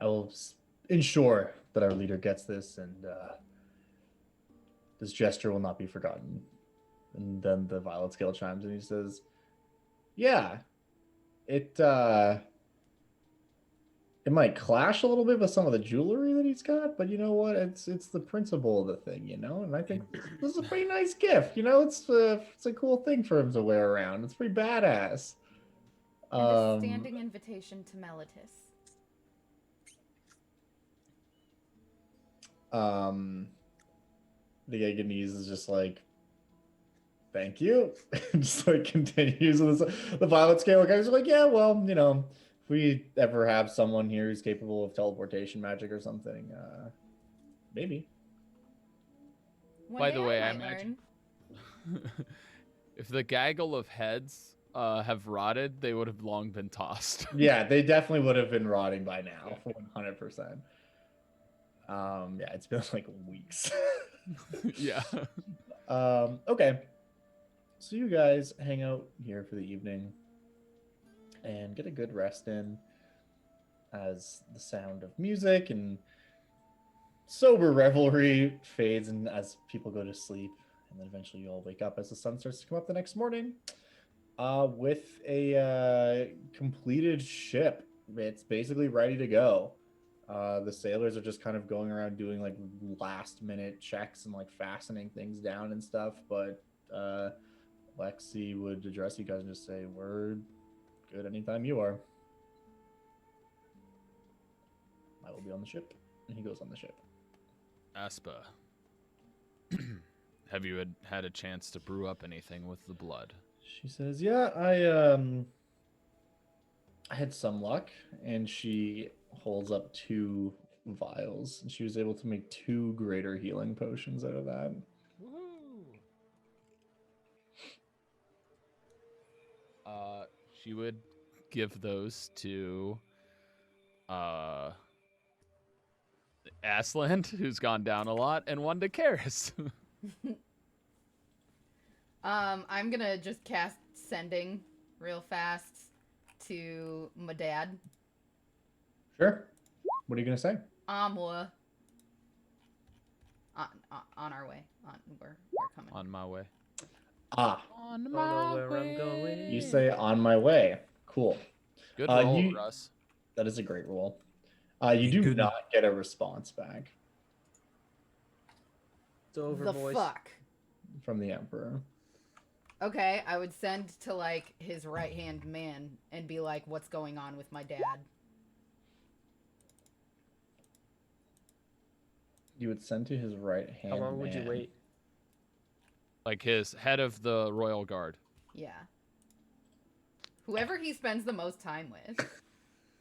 will ensure that our leader gets this, and this gesture will not be forgotten." And then the Violet Scale chimes and he says, "Yeah, it might clash a little bit with some of the jewelry that he's got, but you know what? It's the principle of the thing, you know. And I think this is a pretty nice gift. You know, it's a cool thing for him to wear around. It's pretty badass."
And a standing invitation to Melitus.
The Geganese is just like, "Thank you." Just like continues with this. The Violet Scale guys are like, "Yeah, well, you know, if we ever have someone here who's capable of teleportation magic or something, maybe."
One
By
day
the way, I
might
imagine-
learn.
If the gaggle of heads have rotted, they would have long been tossed.
Yeah, they definitely would have been rotting by now, 100%. Yeah, it's been like weeks.
Yeah.
Okay. So you guys hang out here for the evening and get a good rest in as the sound of music and sober revelry fades and as people go to sleep. And then eventually you all wake up as the sun starts to come up the next morning with a completed ship. It's basically ready to go. The sailors are just kind of going around doing like last minute checks and like fastening things down and stuff. But Lexi would address you guys and just say, "We're good anytime you are. I will be on the ship." And he goes on the ship.
Aspa, have you had a chance to brew up anything with the blood?
She says, "Yeah, I had some luck," and she holds up 2 vials, and she was able to make 2 greater healing potions out of that.
Woohoo! She would give those to Asland, who's gone down a lot, and one to Karis.
I'm gonna just cast sending real fast to my dad.
Sure. What are you gonna say?
Amwa. On our way. We're coming.
On my way.
Ah,
On
Don't know where I'm going.
you say "on my way." Cool.
Good roll,
you-
Russ.
That is a great roll. You do
Good.
not get a response back
It's over,
The
boys.
fuck.
from the Emperor.
Okay, I would send to like his right hand man and be like, "What's going on with my dad?"
You would send to his right hand.
How long would you wait?
Like his head of the royal guard.
Yeah. Whoever he spends the most time with.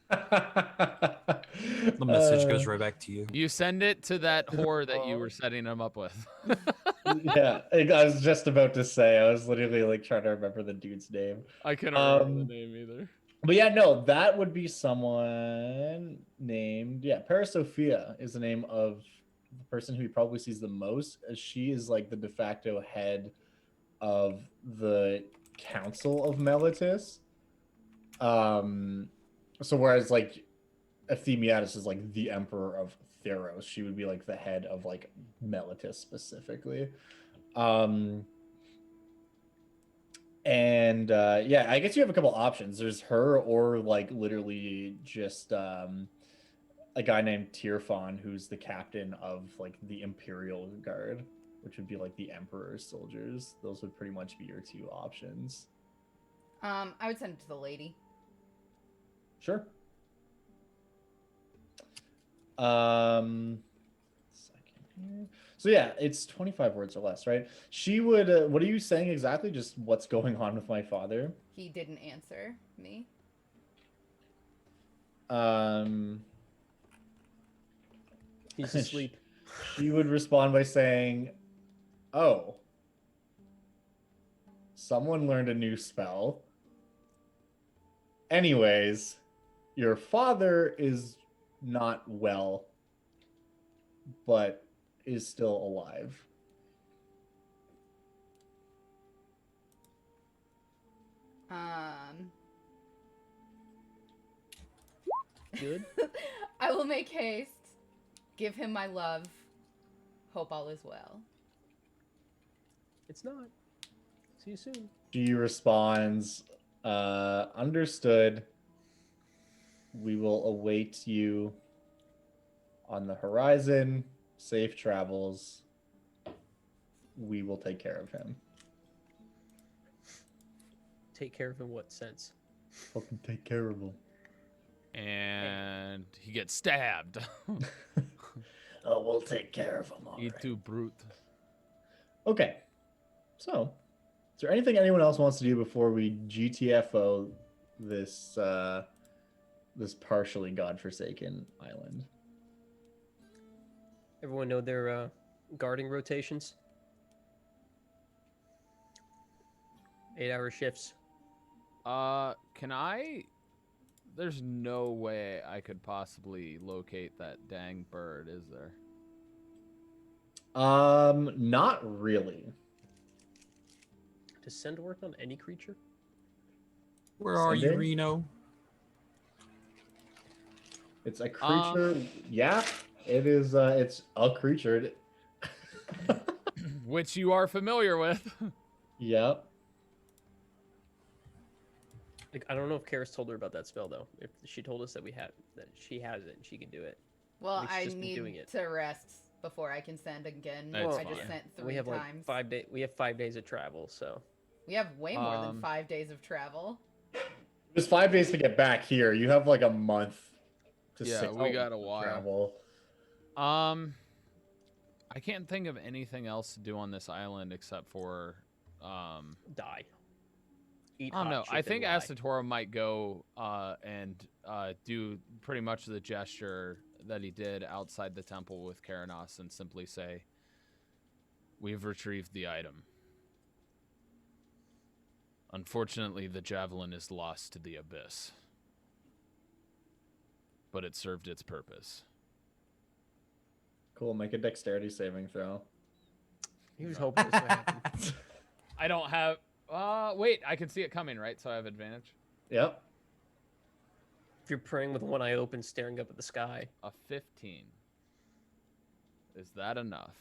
The message goes right back to you.
You send it to that whore that you were setting him up with.
Yeah, I was just about to say. I was literally like trying to remember the dude's name.
I couldn't remember the name either.
But yeah, no, that would be someone named Parasophia is the name of the person who he probably sees the most, as she is like the de facto head of the Council of Meletis. So whereas like Ephemiatus is like the Emperor of Theros, she would be like the head of like Meletis specifically. And yeah, I guess you have a couple options. There's her, or like literally just a guy named Tirfan, who's the captain of like the Imperial Guard, which would be like the Emperor's soldiers. Those would pretty much be your 2 options.
I would send it to the lady.
Sure. Second here. So yeah, it's 25 words or less, right? She would. What are you saying exactly? Just what's going on with my father?
He didn't answer me.
He's asleep.
She would respond by saying, "Oh, someone learned a new spell. Anyways, your father is not well, but is still alive."
Good.
I will make haste. Give him my love. Hope all is well.
It's not. See you soon.
She responds, "Understood. We will await you on the horizon. Safe travels. We will take care of him."
Take care of in what sense?
Fucking take care of him.
And he gets stabbed.
Oh, we'll take care of him. All
You
right.
too brute.
Okay. So, is there anything anyone else wants to do before we GTFO this this partially godforsaken island?
Everyone know their guarding rotations? 8-hour shifts.
Can I There's no way I could possibly locate that dang bird, is there?
Not really.
Does send work on any creature?
Where are you,
Sending?
Reno?
It's a creature. Yeah, it is. It's a creature.
Which you are familiar with.
Yep.
Like, I don't know if Karis told her about that spell though. If she told us that she has it and she can do it.
Well,
Like, she's
I
just been doing
need
it.
to rest before I can send again.
That's
I just
fine.
sent 3
we have
times.
like 5 days. We have 5 days of travel, so
We have way more than
Um,
5 days of travel.
There's 5 days to get back here. You have like a month to
Yeah,
6
we
months
got a
to
while.
travel.
I can't think of anything else to do on this island except for
die. Eat
I don't
hot
know.
chip
I
and
think
lie.
Asatoro might go and do pretty much the gesture that he did outside the temple with Karanos and simply say, "We've retrieved the item. Unfortunately, the javelin is lost to the abyss. But it served its purpose."
Cool. Make a dexterity saving throw.
He was hoping this would happen.
I don't have... wait, I can see it coming, right? So I have advantage.
Yep.
If you're praying with one eye open, staring up at the sky.
A 15. Is that enough?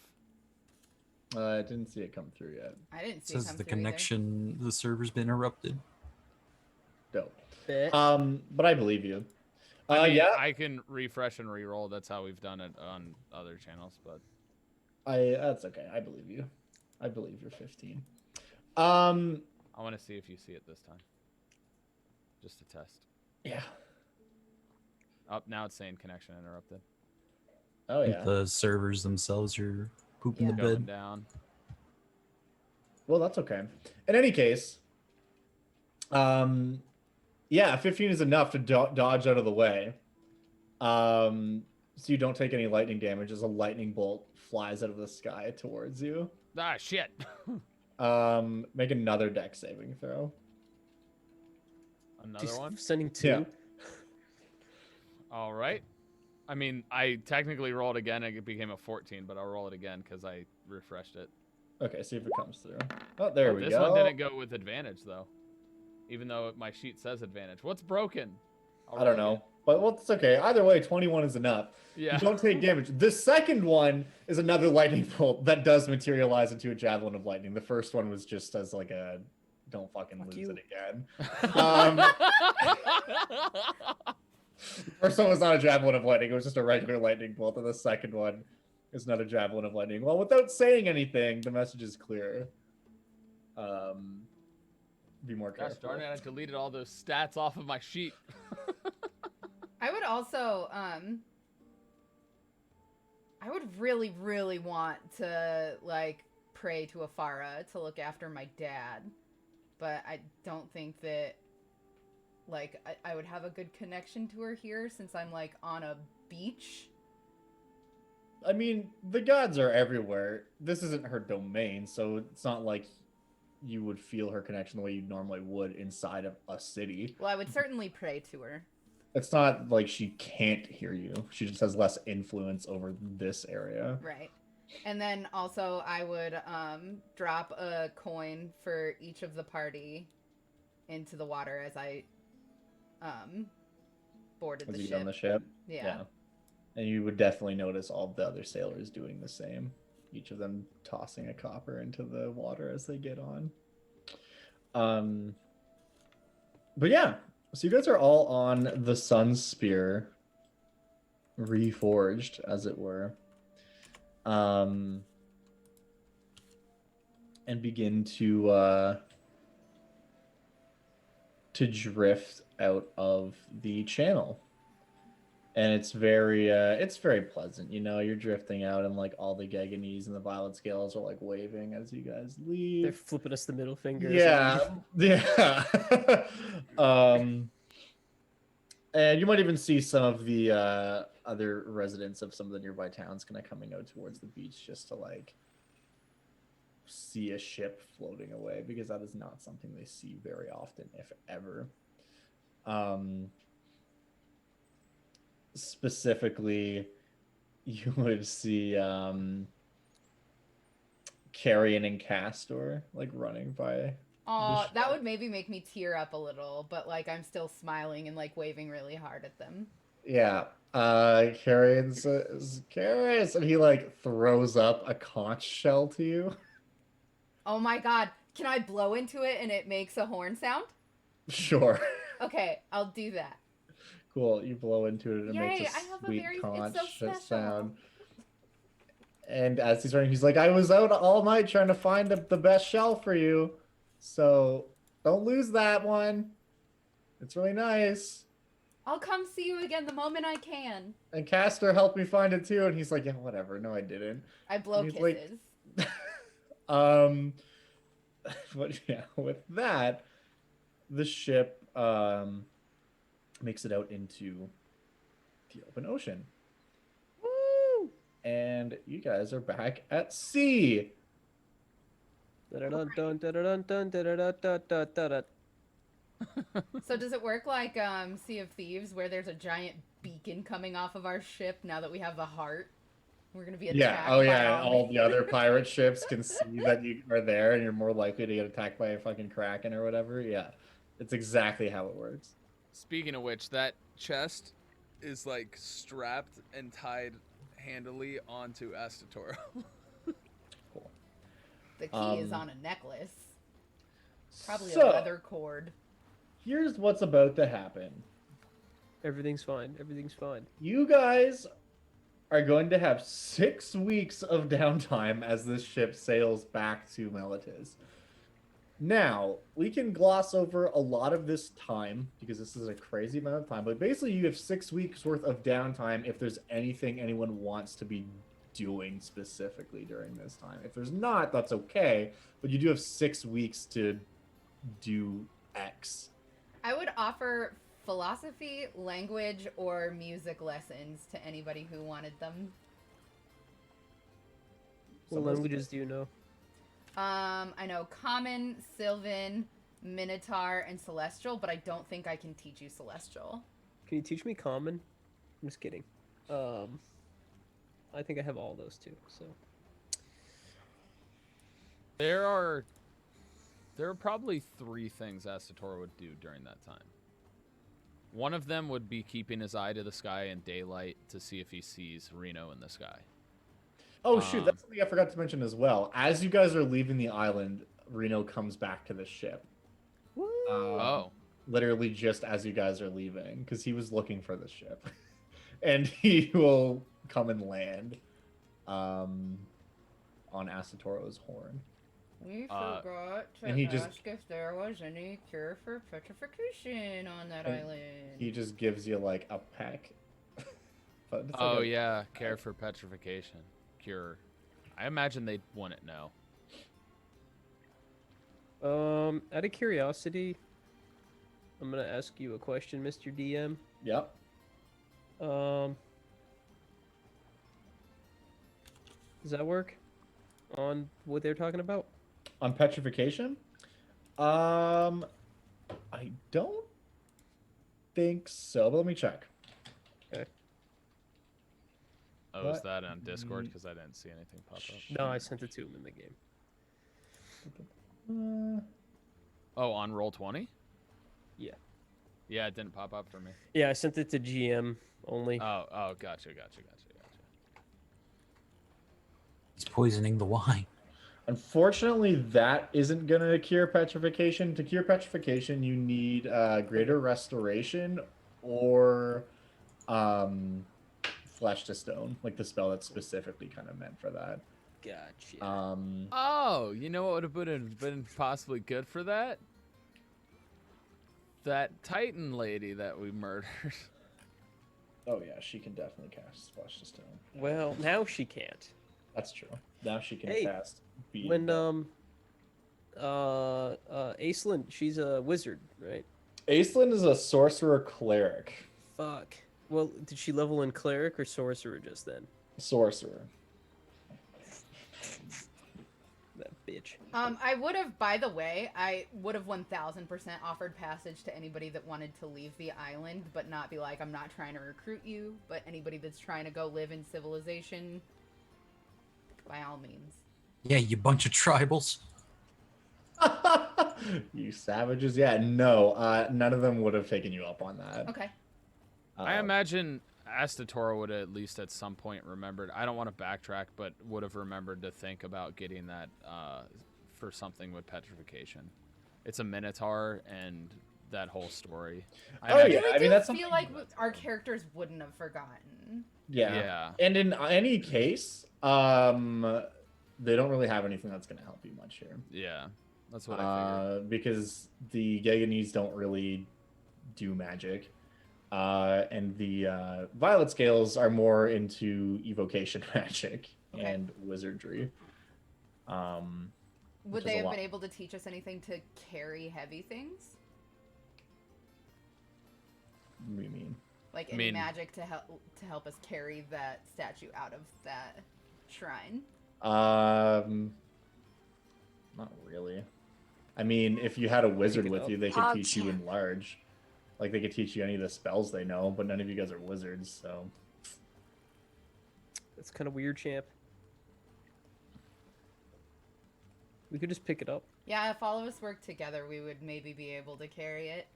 I didn't see it come through yet.
I didn't
It
see it
says
come
the
through either.
connection, the server's been interrupted.
Dope.
Bet.
But I believe you.
I mean,
Yeah.
I can refresh and re-roll. That's how we've done it on other channels, but...
That's okay. I believe you. I believe you're 15.
I want to see if you see it this time. Just to test.
Yeah.
Up now it's saying connection interrupted.
Oh
I think
yeah.
the servers themselves are pooping
Yeah.
the
Going
bed.
down.
Well, that's okay. In any case, yeah, 15 is enough to dodge out of the way. So you don't take any lightning damage as a lightning bolt flies out of the sky towards you.
Ah, shit.
Make another dex saving throw.
Another one?
Sending 2.
Yeah.
All right. I mean, I technically rolled again. It became a 14, but I'll roll it again because I refreshed it.
Okay, see if it comes through. Oh, there we
This
go.
one didn't go with advantage, though. Even though my sheet says advantage. What's broken? I'll
I don't
roll
know. But well, it's okay. Either way, 21 is enough.
Yeah.
You don't take damage. The second one is another lightning bolt that does materialize into a javelin of lightning. The first one was just as like a don't fucking
Fuck
lose
you.
it again.
again.
The first one was not a javelin of lightning. It was just a regular lightning bolt. And the second one is another javelin of lightning. Well, without saying anything, the message is clear. Be more
Gosh
careful.
darn it, I deleted all those stats off of my sheet.
I would also, I would really, really want to, like, pray to Afara to look after my dad. But I don't think that, like, I would have a good connection to her here since I'm, like, on a beach.
I mean, the gods are everywhere. This isn't her domain, so it's not like you would feel her connection the way you normally would inside of a city.
Well, I would certainly pray to her.
It's not like she can't hear you. She just has less influence over this area.
Right. And then also I would drop a coin for each of the party into the water as I boarded
As
the
you
ship.
on the ship.
Yeah.
And you would definitely notice all the other sailors doing the same. Each of them tossing a copper into the water as they get on. But yeah, so you guys are all on the Sun Spear, reforged, as it were, and begin to drift out of the channel. And it's very pleasant, you know. You're drifting out, and like all the Gaganese and the Violet Scales are like waving as you guys leave.
They're flipping us the middle finger.
Yeah, yeah. And you might even see some of the other residents of some of the nearby towns kind of coming out towards the beach just to like see a ship floating away, because that is not something they see very often, if ever. specifically, you would see Carrion and Castor like running by.
Oh,
ship.
that would maybe make me tear up a little, but like I'm still smiling and like waving really hard at them.
Yeah. Carrion says, Karis, and he like throws up a conch shell to you.
Oh my god, can I blow into it and it makes a horn sound?
Sure.
Okay, I'll do that.
Cool. You blow into it and it
Yay,
makes a
I have a
sweet
very- it's
conch
so special.
sound. And as he's running, he's like, I was out all night trying to find the best shell for you. So don't lose that one. It's really nice.
I'll come see you again the moment I can.
And Castor helped me find it too. And he's like, yeah, whatever. No, I didn't.
I blow
He's
kisses.
like- But yeah, with that, the ship makes it out into the open ocean. Woo! And you guys are back at sea.
Dun-dun-dun, dun-dun-dun, dun-dun-dun-dun-dun-dun.
So does it work like Sea of Thieves, where there's a giant beacon coming off of our ship now that we have the heart? We're gonna be attacked.
Yeah. Oh
by
yeah. And all
all
the other pirate ships can see that you are there, and you're more likely to get attacked by a fucking kraken or whatever. Yeah, it's exactly how it works.
Speaking of which, that chest is like strapped and tied handily onto Astatoro.
Cool.
The key is
Um,
on a necklace, probably
So
a leather cord.
here's what's about to happen.
Everything's fine. Everything's fine.
You guys are going to have 6 weeks of downtime as this ship sails back to Melitus. Now, we can gloss over a lot of this time because this is a crazy amount of time, but basically you have 6 weeks worth of downtime if there's anything anyone wants to be doing specifically during this time. If there's not, that's okay, but you do have 6 weeks to do X.
I would offer philosophy, language, or music lessons to anybody who wanted them.
What
Some of us-
languages do you know?
I know Common, Sylvan, Minotaur, and Celestial, but I don't think I can teach you Celestial.
Can you teach me common? I'm just kidding. I think I have all those too. So
There are probably 3 things Astatoro would do during that time. One of them would be keeping his eye to the sky in daylight to see if he sees Reno in the sky.
Oh shoot, that's something I forgot to mention as well. As you guys are leaving the island, Reno comes back to the ship.
Oh.
Literally just as you guys are leaving, because he was looking for the ship. And he will come and land on Asatoro's horn.
We forgot to
and he just-
ask if there was any cure for petrification on that
And
island.
He just gives you like a peck. But it's like
Oh
a-
yeah, care for petrification. Cure. I imagine they wouldn't know.
out of curiosity, I'm gonna ask you a question, Mr. DM.
Yep.
Does that work on what they're talking about?
On petrification? I don't think so, but let me check.
Oh, is
What?
that on Discord? Because I didn't see anything pop up.
No, I sent it to him in the game.
Oh, on Roll20?
Yeah.
Yeah, it didn't pop up for me.
Yeah, I sent it to GM only.
Oh, gotcha.
He's poisoning the wine.
Unfortunately, that isn't going to cure petrification. To cure petrification, you need greater restoration or flesh to stone, like the spell that's specifically kind of meant for that.
Gotcha.
Oh, you know what would have been possibly good for that? That Titan lady that we murdered.
Oh yeah, she can definitely cast flesh to stone.
Well, now she can't.
That's true. Now she can
Hey,
cast. Beam.
When Aislinn, she's a wizard, right?
Aislinn is a sorcerer cleric.
Fuck. Well, did she level in cleric or sorcerer just then?
Sorcerer.
That bitch.
I would have, by the way, I would have 1000% offered passage to anybody that wanted to leave the island, but not be like, I'm not trying to recruit you, but anybody that's trying to go live in civilization, by all means.
Yeah, you bunch of tribals.
You savages. Yeah, no, none of them would have taken you up on that.
Okay.
I imagine Astatora would have at least at some point remembered. I don't want to backtrack, but would have remembered to think about getting that for something with petrification. It's a Minotaur and that whole story.
Oh,
I
yeah,
really
I mean,
do
that's
feel
something
like
that's
our
fun.
characters wouldn't have forgotten.
Yeah.
Yeah.
And in any case, they don't really have anything that's going to help you much here.
Yeah. That's what I figured.
Because the Geganese don't really do magic. And the Violet Scales are more into evocation magic
Okay.
and wizardry.
Would
Which is
they
a
have
lot.
been able to teach us anything to carry heavy things?
What do you mean?
Like
I
any
mean-
magic to help us carry that statue out of that shrine?
Not really. I mean, if you had a wizard
Pick it
with
up.
you, they could teach you in large. Like, they could teach you any of the spells they know, but none of you guys are wizards, so...
That's kind of weird, champ. We could just pick it up.
Yeah, if all of us worked together, we would maybe be able to carry it.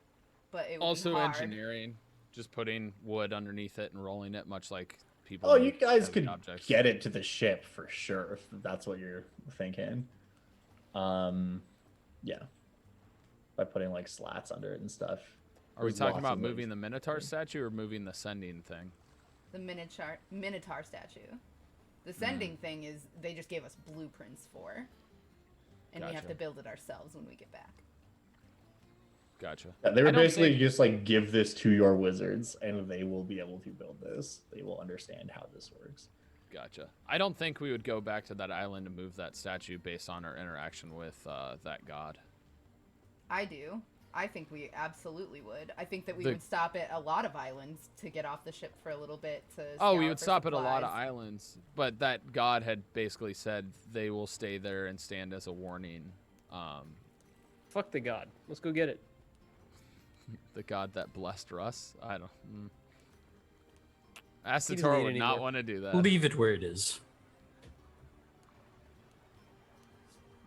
But it would
Also
be hard.
engineering, just putting wood underneath it and rolling it, much like people.
Oh, you
make
guys
heavy
could
objects.
get it to the ship for sure, if that's what you're thinking. Yeah. By putting, like, slats under it and stuff.
Are we
There's
talking
lots
about
of ways.
moving the Minotaur statue or moving the sending thing?
The Minotaur statue. The
Hmm.
sending thing is they just gave us blueprints for. And we have
Gotcha.
to build it ourselves when we get back.
Gotcha.
Yeah, they were
I don't
basically
think-
just like, give this to your wizards, and they will be able to build this. They will understand how this works.
Gotcha. I don't think we would go back to that island and move that statue based on our interaction with that god.
I do. I think we absolutely would. I think that we
The-
would stop at a lot of islands to get off the ship for a little bit to
Oh, we
scour
would
for
stop at a lot of
supplies.
islands, but that god had basically said they will stay there and stand as a warning.
Fuck the god. Let's go get it.
The god that blessed Russ. I don't.
doesn't
Astatora
need
would
any
not
more.
want to do that.
Leave it where it is.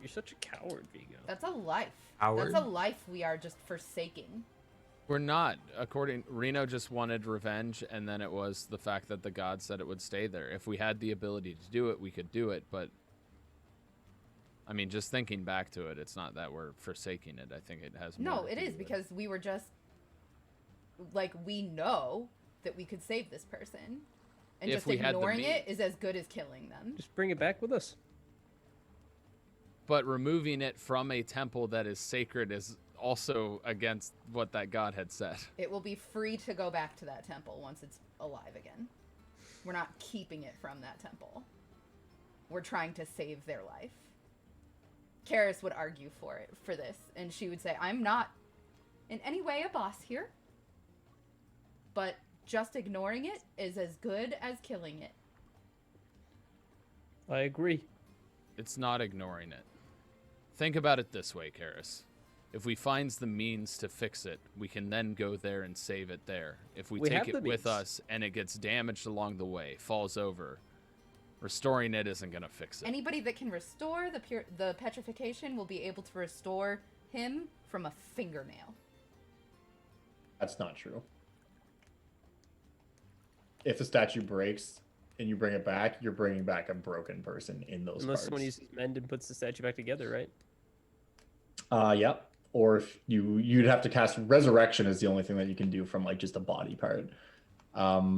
You're such a coward, Vigo.
That's a life.
Howard?
That's a life we are just forsaking.
We're not. According Reno just wanted revenge, and then it was the fact that the god said it would stay there. If we had the ability to do it, we could do it. But I mean, just thinking back to it, it's not that we're forsaking it. I think it has. More
No,
to
it
do
is
with-
because we were just like we know that we could save this person, and
If
just
we had the
ignoring it
means.
is as good as killing them.
Just bring it back with us.
But removing it from a temple that is sacred is also against what that god had said.
It will be free to go back to that temple once it's alive again. We're not keeping it from that temple. We're trying to save their life. Karis would argue for this, and she would say, I'm not in any way a boss here, but just ignoring it is as good as killing it.
I agree.
It's not ignoring it. Think about it this way, Karis. If we finds the means to fix it, we can then go there and save it there. If we
We
take
have
it
the
with
means.
us and it gets damaged along the way, falls over, restoring it isn't going to fix it.
Anybody that can restore the petrification will be able to restore him from a fingernail.
That's not true. If the statue breaks and you bring it back, you're bringing back a broken person in those
Unless
parts.
someone uses mend and puts the statue back together, right?
Yep. Or if you'd have to cast resurrection is the only thing that you can do from like just a body part.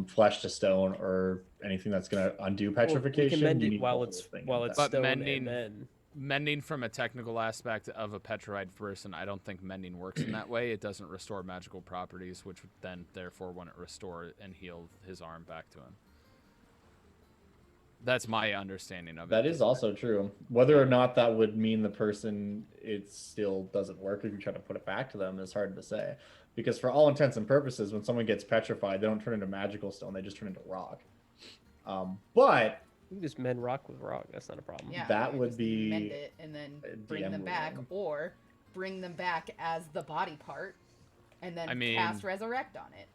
Flesh to stone or anything that's gonna undo
Well,
petrification.
we can mend
you
it
need
while
the
it's
whole thing
while
in
it's
that.
But
stone
mending-
and then
Mending from a technical aspect of a petrified person, I don't think mending works in that way. It doesn't restore magical properties, which would then therefore wouldn't restore and heal his arm back to him. That's my understanding of it.
That is also true. Whether or not that would mean the person it still doesn't work if you try to put it back to them is hard to say. Because for all intents and purposes, when someone gets petrified, they don't turn into magical stone, they just turn into rock. But
You can just mend rock with rock. That's not a problem.
Yeah,
That
you
would
just
be
mend it and then
a
bring
DM
them back,
ruling.
or bring them back as the body part, and then
I mean-
cast resurrect on it.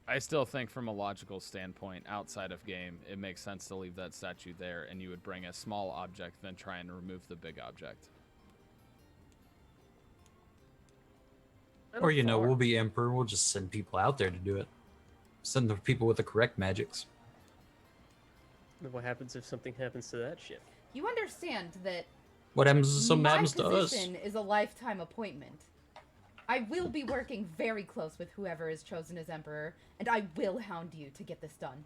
I still think from a logical standpoint, outside of game, it makes sense to leave that statue there, and you would bring a small object, then try and remove the big object.
Or, you know, we'll be Emperor. We'll just send people out there to do it. Send the people with the correct magics.
Then what happens if something happens to that ship?
You understand that
What happens if something
my
happens to us?
position is a lifetime appointment. I will be working very close with whoever is chosen as Emperor, and I will hound you to get this done.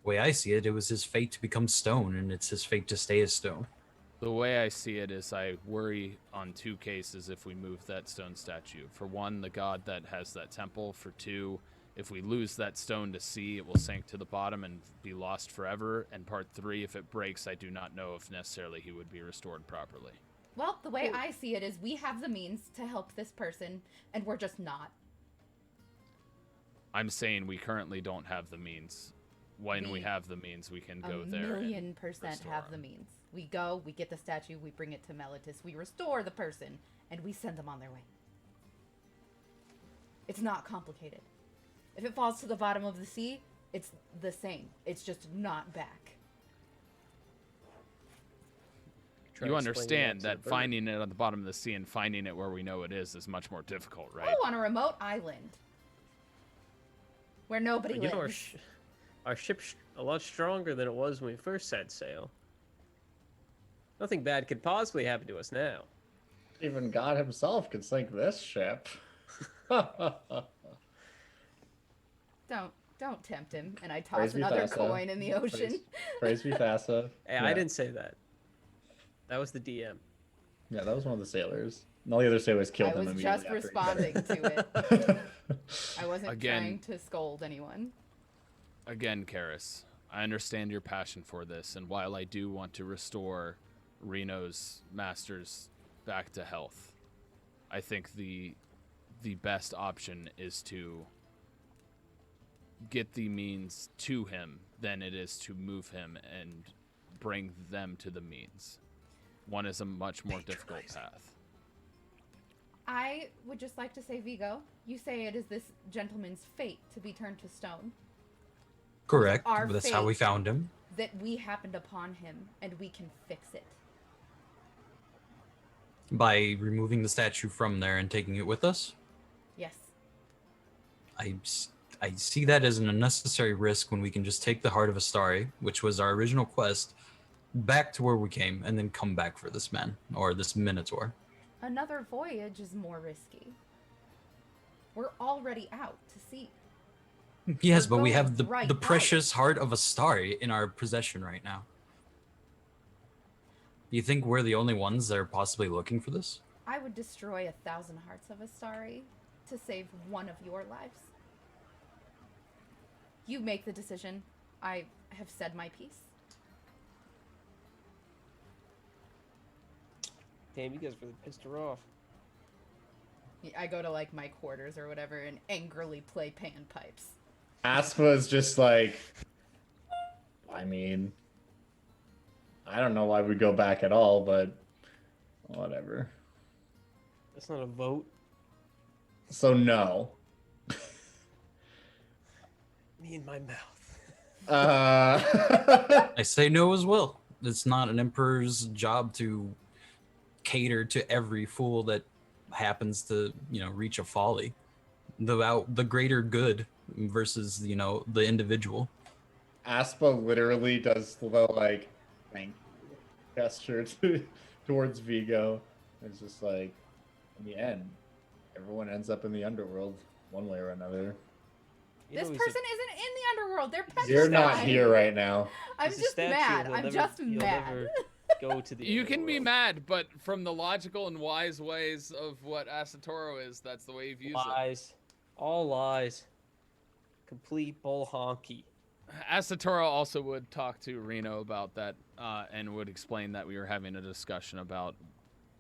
The way I see it, it was his fate to become stone, and it's his fate to stay as stone.
The way I see it is I worry on two cases if we move that stone statue. For one, the god that has that temple. For two, if we lose that stone to sea, it will sink to the bottom and be lost forever. And part three, if it breaks, I do not know if necessarily he would be restored properly.
Well, the way I see it is we have the means to help this person, and we're just not.
I'm saying we currently don't have the means. When we
We
have the means, we can go
A
there.
million %
restore
have the
him.
means. We go, we get the statue, we bring it to Melitus, we restore the person, and we send them on their way. It's not complicated. If it falls to the bottom of the sea, it's the same. It's just not back.
Try
You
explaining
understand
to the
that
bird.
finding it on the bottom of the sea and finding it where we know it is much more difficult, right?
Oh, on a remote island. Where nobody
You
lives.
know, our ship's a lot stronger than it was when we first set sail. Nothing bad could possibly happen to us now.
Even God himself could sink this ship.
Don't tempt him. And I
Praise
toss
be
another
Thassa.
coin in the ocean.
Praise be Thassa.
Hey, I didn't say that. That was the DM.
Yeah, that was one of the sailors. And all the other sailors killed
I
him
was
immediately
just
after he
responding
said
to it.
it.
I wasn't
Again-
trying to scold anyone.
Again, Karis, I understand your passion for this, and while I do want to restore Reno's masters back to health, I think the best option is to get the means to him than it is to move him and bring them to the means. One is a much more difficult path.
I would just like to say, Vigo, you say it is this gentleman's fate to be turned to stone.
Correct.
Our
That's how we
fate.
found him.
That we happened upon him, and we can fix it.
By removing the statue from there and taking it with us.
Yes.
I see that as an unnecessary risk when we can just take the Heart of Astari, which was our original quest, back to where we came, and then come back for this man, or this Minotaur.
Another voyage is more risky. We're already out to sea.
Yes,
We're
but we
going
have the
right
the
by
precious Heart of Astari in our possession right now. Do you think we're the only ones that are possibly looking for this?
I would destroy 1,000 hearts of Astari to save one of your lives. You make the decision. I have said my piece.
Damn, you guys really pissed her off.
I go to like my quarters or whatever and angrily play panpipes.
Aspa is just like, I mean, I don't know why we go back at all, but whatever.
That's not a vote.
So no.
Me in my mouth.
I say no as well. It's not an emperor's job to cater to every fool that happens to, reach a folly. The greater good versus, the individual.
Aspa literally does the like thank you gesture towards Vigo. It's just like, in the end, everyone ends up in the underworld one way or another.
You
This
know
person isn't in the underworld. They're petrified.
You're not here right now.
I'm
he's a
just
statue,
mad.
he'll
I'm
never-
just
he'll
mad.
never go to the
You can be
underworld.
mad, but from the logical and wise ways of what Asatoro is, that's the way you've used it.
Lies. All lies. Complete bull honky.
Asatoro also would talk to Reno about that and would explain that we were having a discussion about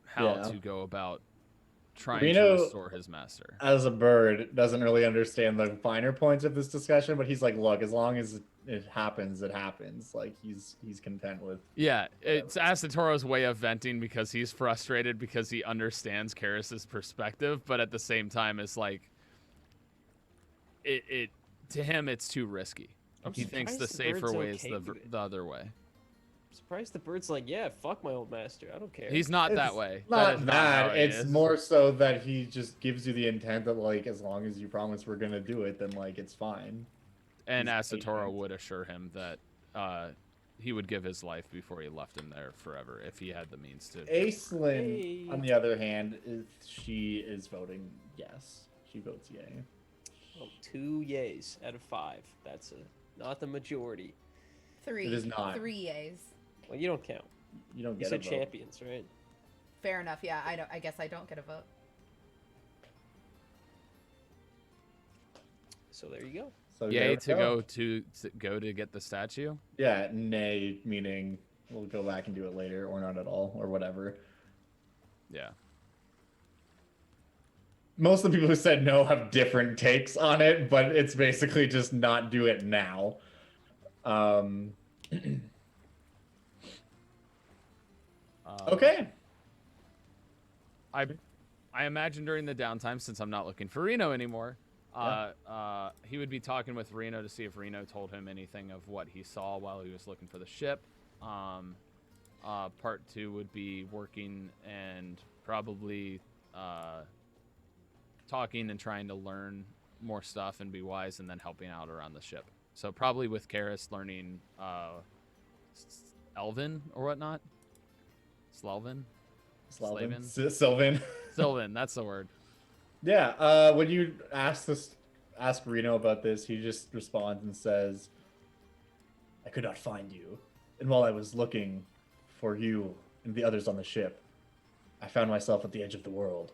how
Yeah.
to go about trying
Reno-
to restore his master.
As a bird, doesn't really understand the finer points of this discussion, but he's like, look, as long as it happens, it happens. Like he's content with.
Yeah, it's Asatoro's way of venting because he's frustrated because he understands Karis's perspective, but at the same time, it's like it to him it's too risky. He thinks the
surprised the
safer
bird's
way is
okay with it.
the other way.
I'm surprised the bird's like, yeah, fuck my old master. I don't care.
He's not that
It's
way.
Not
is
that.
how he
It's
is.
more so that he just gives you the intent that like, as long as you promise we're gonna do it, then like it's fine.
And
he's
Asatoro
patient.
would assure him that he would give his life before he left him there forever if he had the means to.
Aislinn,
Hey.
on the other hand, she is voting yes. She votes yay.
Oh, 2 yays out of 5. That's not the majority.
3.
It is not.
3 yays.
Well, you don't count.
You don't
You
get a
said
vote.
champions, right?
Fair enough. Yeah, I guess I don't get a vote.
So there you go.
So there
Yay
we
to go to get the statue.
Yeah, nay, meaning we'll go back and do it later, or not at all, or whatever.
Yeah.
Most of the people who said no have different takes on it, but it's basically just not do it now. Okay.
I imagine during the downtime, since I'm not looking for Reno anymore, he would be talking with Reno to see if Reno told him anything of what he saw while he was looking for the ship. Part 2 would be working and probably talking and trying to learn more stuff and be wise, and then helping out around the ship. So probably with Karis learning Elven or whatnot. Slavin? Slavin?
Sylvan.
Sylvan, that's the word.
Yeah, when you ask Reno about this, he just responds and says, I could not find you. And while I was looking for you and the others on the ship, I found myself at the edge of the world.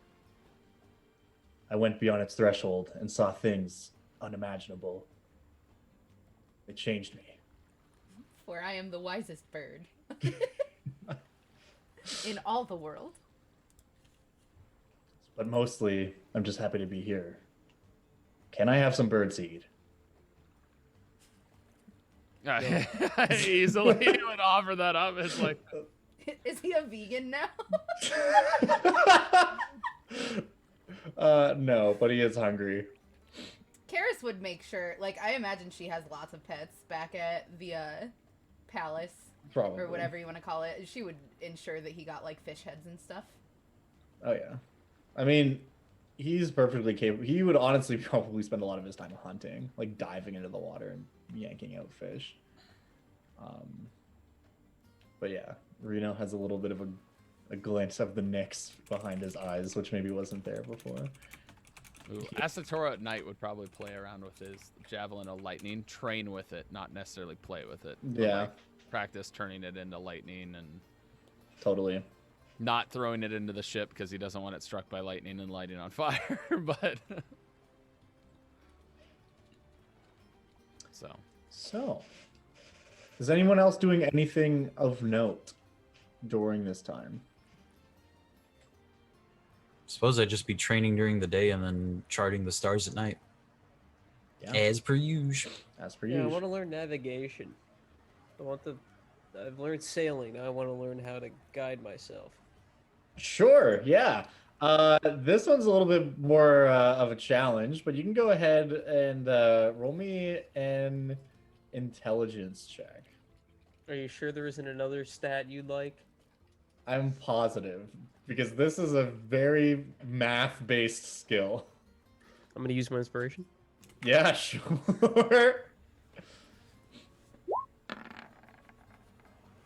I went beyond its threshold and saw things unimaginable. It changed me.
For I am the wisest bird in all the world.
But mostly, I'm just happy to be here. Can I have some birdseed?
Easily he would offer that up. It's like,
Is he a vegan now?
No, but he is hungry.
Karis would make sure, like, I imagine she has lots of pets back at the palace
Probably.
or whatever you want to call it. She would ensure that he got like fish heads and stuff.
Oh yeah, I mean, he's perfectly capable. He would honestly probably spend a lot of his time hunting, like diving into the water and yanking out fish. But yeah, Reno has a little bit of a glint of the Nyx behind his eyes, which maybe wasn't there before.
ooh, Asatoro at night would probably play around with his javelin of lightning, train with it, not necessarily play with it. But,
Yeah.
like, practice turning it into lightning and
Totally.
not throwing it into the ship because he doesn't want it struck by lightning and lighting on fire. But
So, is anyone else doing anything of note during this time?
Suppose I'd just be training during the day and then charting the stars at night.
Yeah.
As per usual.
As per
Yeah, I
usual.
want to learn navigation. I've learned sailing. Now I want to learn how to guide myself.
Sure, yeah. This one's a little bit more of a challenge, but you can go ahead and roll me an intelligence check.
Are you sure there isn't another stat you'd like?
I'm positive, because this is a very math-based skill.
I'm gonna use my inspiration.
Yeah, sure.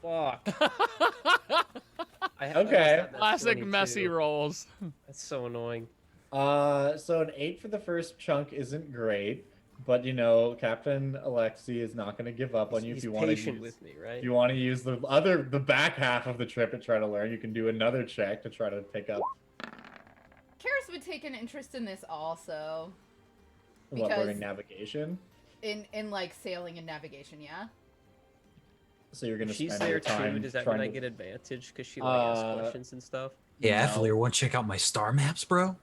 Fuck.
Okay.
classic messy rolls.
That's so annoying.
So an 8 for the first chunk isn't great, but you know, Captain Alexi is not going to give up on you if
He's
you want to
patient
use.
with me, right?
If you want to use the back half of the trip to try to learn, you can do another check to try to pick up
Karis would take an interest in this also.
what
Because-
learning navigation.
In like sailing and navigation, yeah?
So you're going to
She's
spend
there
your time
too. Does that
trying
mean I
to-
get advantage because she like asks
Uh,
questions and stuff?
Yeah,
No.
Athalir, want to check out my star maps, bro?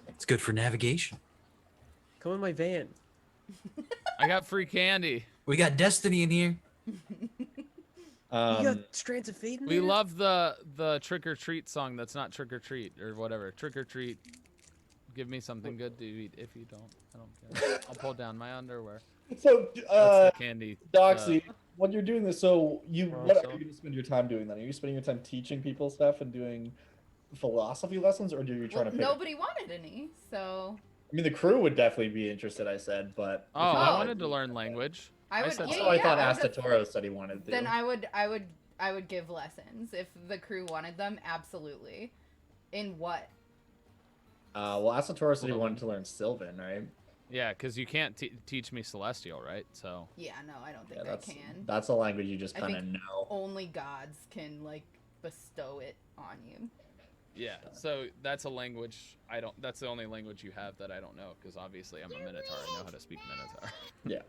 It's good for navigation.
Come in my van.
I got free candy.
We got Destiny in here.
You got Strands of Fate in
We
there?
love the trick or treat song that's not trick or treat or whatever. Trick or treat. Give me something good to eat. If you don't, I don't care. I'll pull down my underwear.
So,
That's the candy.
Doxy, when you're doing this, so what are
Awesome.
you going to spend your time doing then? Are you spending your time teaching people stuff and doing philosophy lessons, or are you trying
Well,
to pick?
nobody wanted any, so
I mean, the crew would definitely be interested, I said, but...
Oh, I
Oh.
wanted to learn language.
I would.
said
Yeah,
so.
Oh, I
yeah,
thought
I would-
Astatoro said he wanted to.
Then I would give lessons if the crew wanted them. Absolutely. In what?
Well, Astatoro said he wanted to learn Sylvan, right?
Yeah, because you can't teach me Celestial, right? So.
Yeah, no, I don't think
Yeah,
I
that's
can.
that's a language you just
I
kind of
think-
know.
Only gods can like bestow it on you.
Yeah, so that's a language I don't. That's the only language you have that I don't know, because obviously I'm a Minotaur. I know how to speak Minotaur.
Yeah.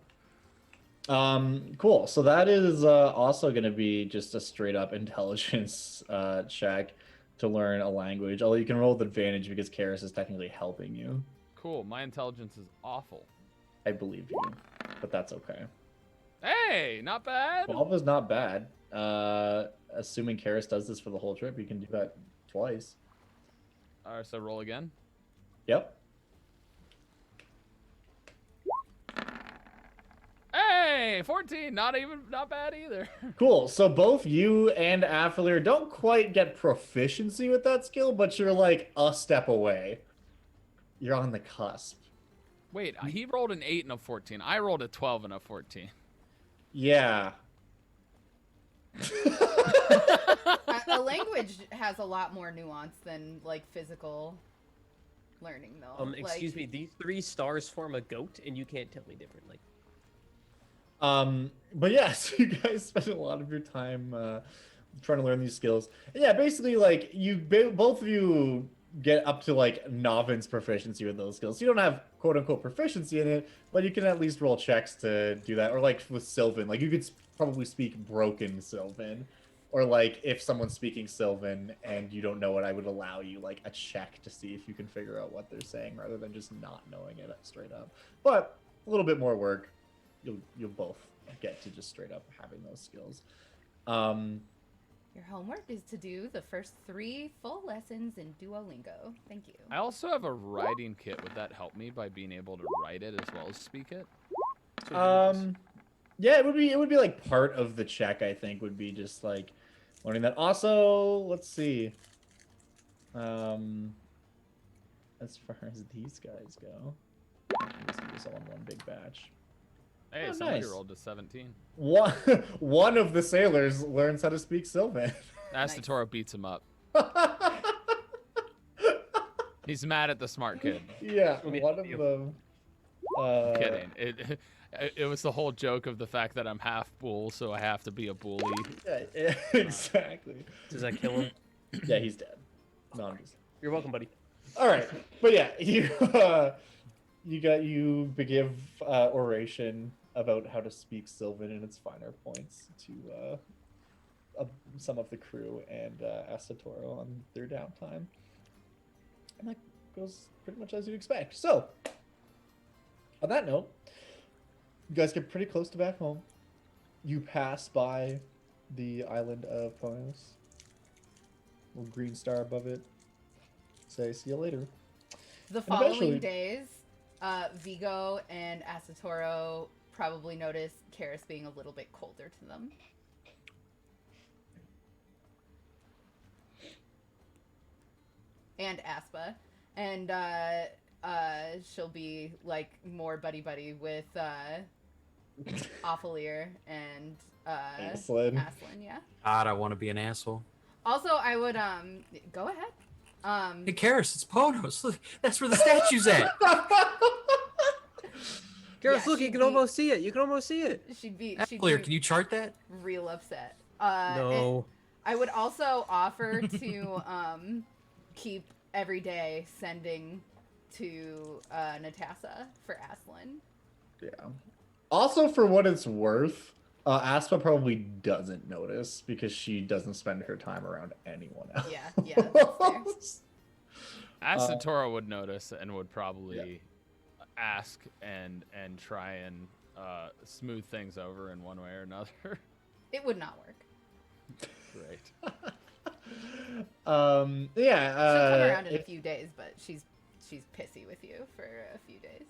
Cool. So that is also going to be just a straight up intelligence check to learn a language. Although you can roll with advantage because Karis is technically helping you.
Cool. My intelligence is awful.
I believe you, but that's okay.
Hey, not bad.
12 is not bad. Assuming Karis does this for the whole trip, you can do that twice.
All right, so roll again.
Yep.
Hey, 14. Not bad either.
Cool. So both you and Athalir don't quite get proficiency with that skill, but you're like a step away. You're on the cusp.
Wait, he rolled an 8 and a 14. I rolled a 12 and a 14.
Yeah.
A language has a lot more nuance than like physical learning, though.
Excuse me. These 3 stars form a goat, and you can't tell me differently.
But yeah, so you guys spend a lot of your time trying to learn these skills. And yeah, basically, like both of you get up to like novice proficiency with those skills. You don't have quote unquote proficiency in it, but you can at least roll checks to do that. Or like with Sylvan, like you could probably speak broken Sylvan. Or like if someone's speaking Sylvan and you don't know it, I would allow you like a check to see if you can figure out what they're saying rather than just not knowing it straight up. But a little bit more work. You'll both get to just straight up having those skills.
Your homework is to do the first 3 full lessons in Duolingo. Thank you.
I also have a writing kit. Would that help me by being able to write it as well as speak it?
Yeah, it would be like part of the check, I think, would be just like learning that. Also, let's see. As far as these guys go, let's do this all in one big batch.
Hey,
Oh,
somebody
nice.
rolled a 17.
One of the sailors learns how to speak Sylvan.
Astatoro beats him up. He's mad at the smart kid.
Yeah,
Yeah.
one of them.
Kidding. It was the whole joke of the fact that I'm half bull, so I have to be a bully.
Yeah, exactly.
Does that kill him?
Yeah, he's dead. No, I'm just.
You're welcome, buddy.
All right, but yeah, you begin oration about how to speak Sylvan and its finer points to some of the crew and Astatoro on their downtime, and that goes pretty much as you'd expect. So, on that note, you guys get pretty close to back home. You pass by the island of Ponos. Little green star above it. Say, see you later.
The
And
following
eventually-
days, Vigo and Astatoro probably noticed Karis being a little bit colder to them. And Aspa. And she'll be like more buddy with Athalir and
Aslan.
Aslan, yeah.
God, I want to be an asshole.
Also, I would go ahead.
Hey, Karis, it's Ponos. Look, that's where the statue's at.
Gareth, look, you
she'd
can
be-
almost see it. You can almost see it.
She'd be
Athalir, can you chart that?
real upset.
No.
I would also offer to keep every day sending to Natasa for Aslan.
Yeah. Also, for what it's worth, Aspa probably doesn't notice because she doesn't spend her time around anyone else.
Yeah, that's fair.
Asatora would notice and would probably ask and try and smooth things over in one way or another.
It would not work.
Great.
Yeah.
She'll come around in a few days, but she's pissy with you for a few days.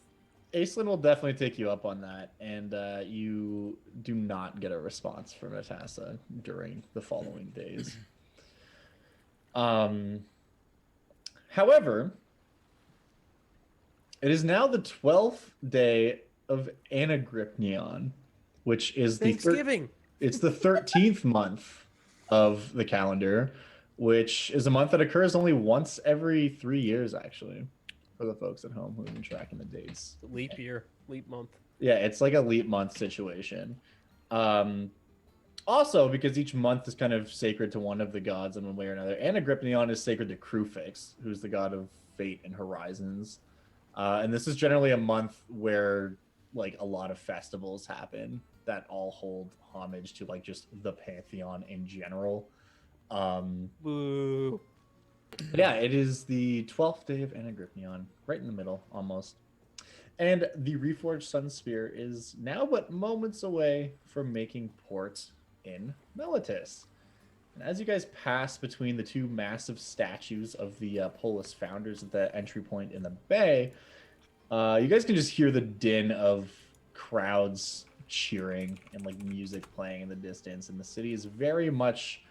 Aislinn will definitely take you up on that, and you do not get a response from Natasa during the following days. However, it is now the 12th day of Anagrypnion, which is
Thanksgiving.
It's the 13th month of the calendar, which is a month that occurs only once every 3 years, actually, for the folks at home who've been tracking the dates.
Leap year, leap month.
Yeah, it's like a leap month situation. Also, because each month is kind of sacred to one of the gods in one way or another. Anagrypnion is sacred to Crufix, who's the god of fate and horizons. And this is generally a month where like a lot of festivals happen that all hold homage to like just the pantheon in general.
Boo.
Yeah, it is the 12th day of Anagrypnion, right in the middle almost. And the Reforged Sun Spear is now but moments away from making port in Melitus. And as you guys pass between the two massive statues of the Polis founders at the entry point in the bay, you guys can just hear the din of crowds cheering and like music playing in the distance. And the city is very much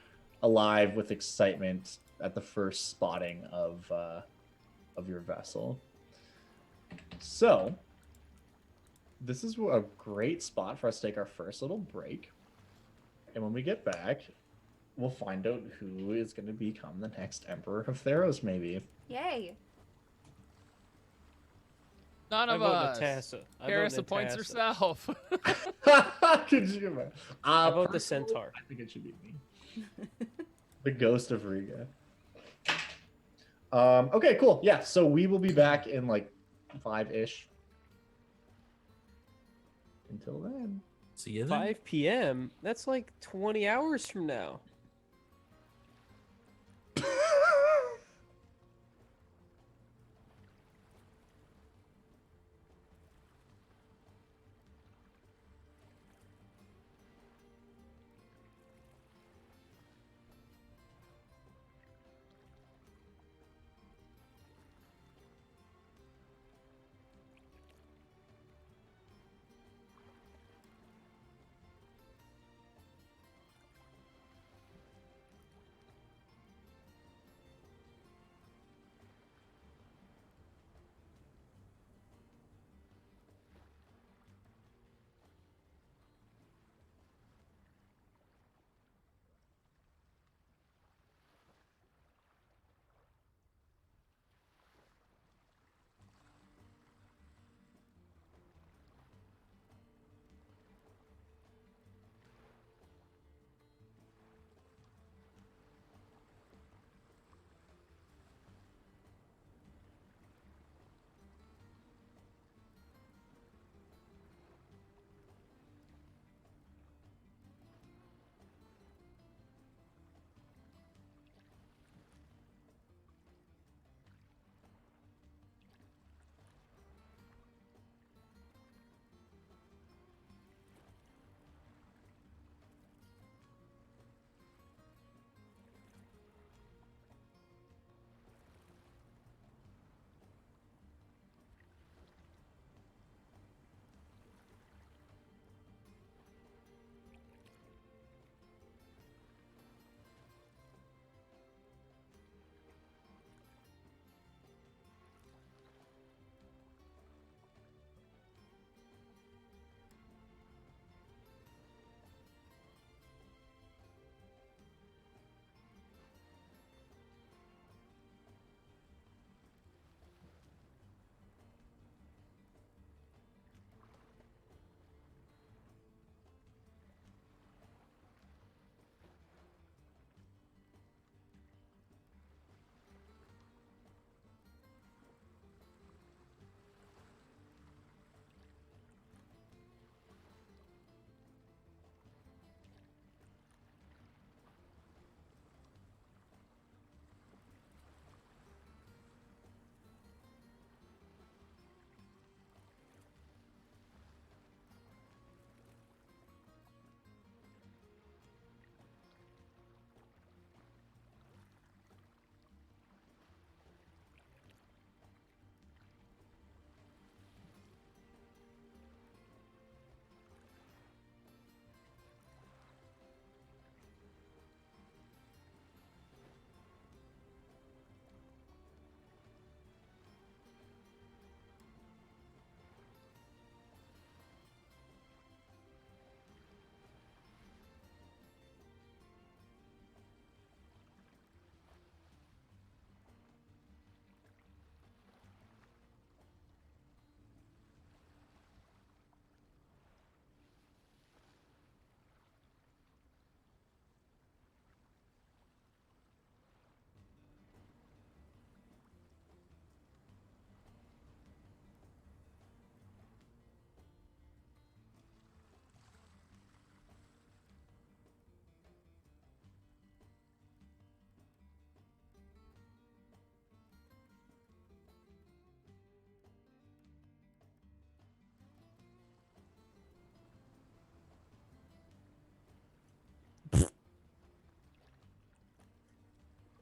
alive with excitement at the first spotting of your vessel. So, this is a great spot for us to take our first little break. And when we get back, we'll find out who is going to become the next Emperor of Theros, maybe.
Yay!
None of
I vote
us.
Natasa. I vote
Karis appoints
Natasa.
herself.
Could you imagine?
I vote the
Personally,
Centaur.
I think it should be me. The Ghost of Riga. Okay, cool. Yeah, so we will be back in like 5-ish. Until then.
See you then.
5 p.m. That's like 20 hours from now.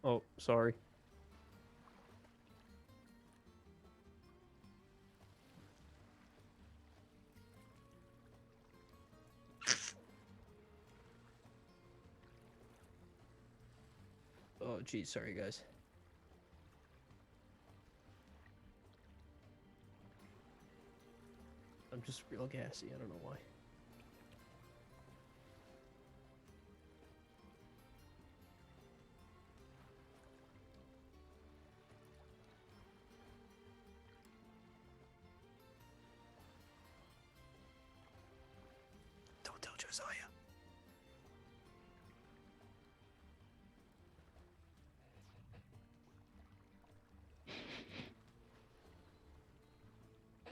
Oh, sorry. Oh, geez, sorry, guys. I'm just real gassy. I don't know why. Don't tell Josiah.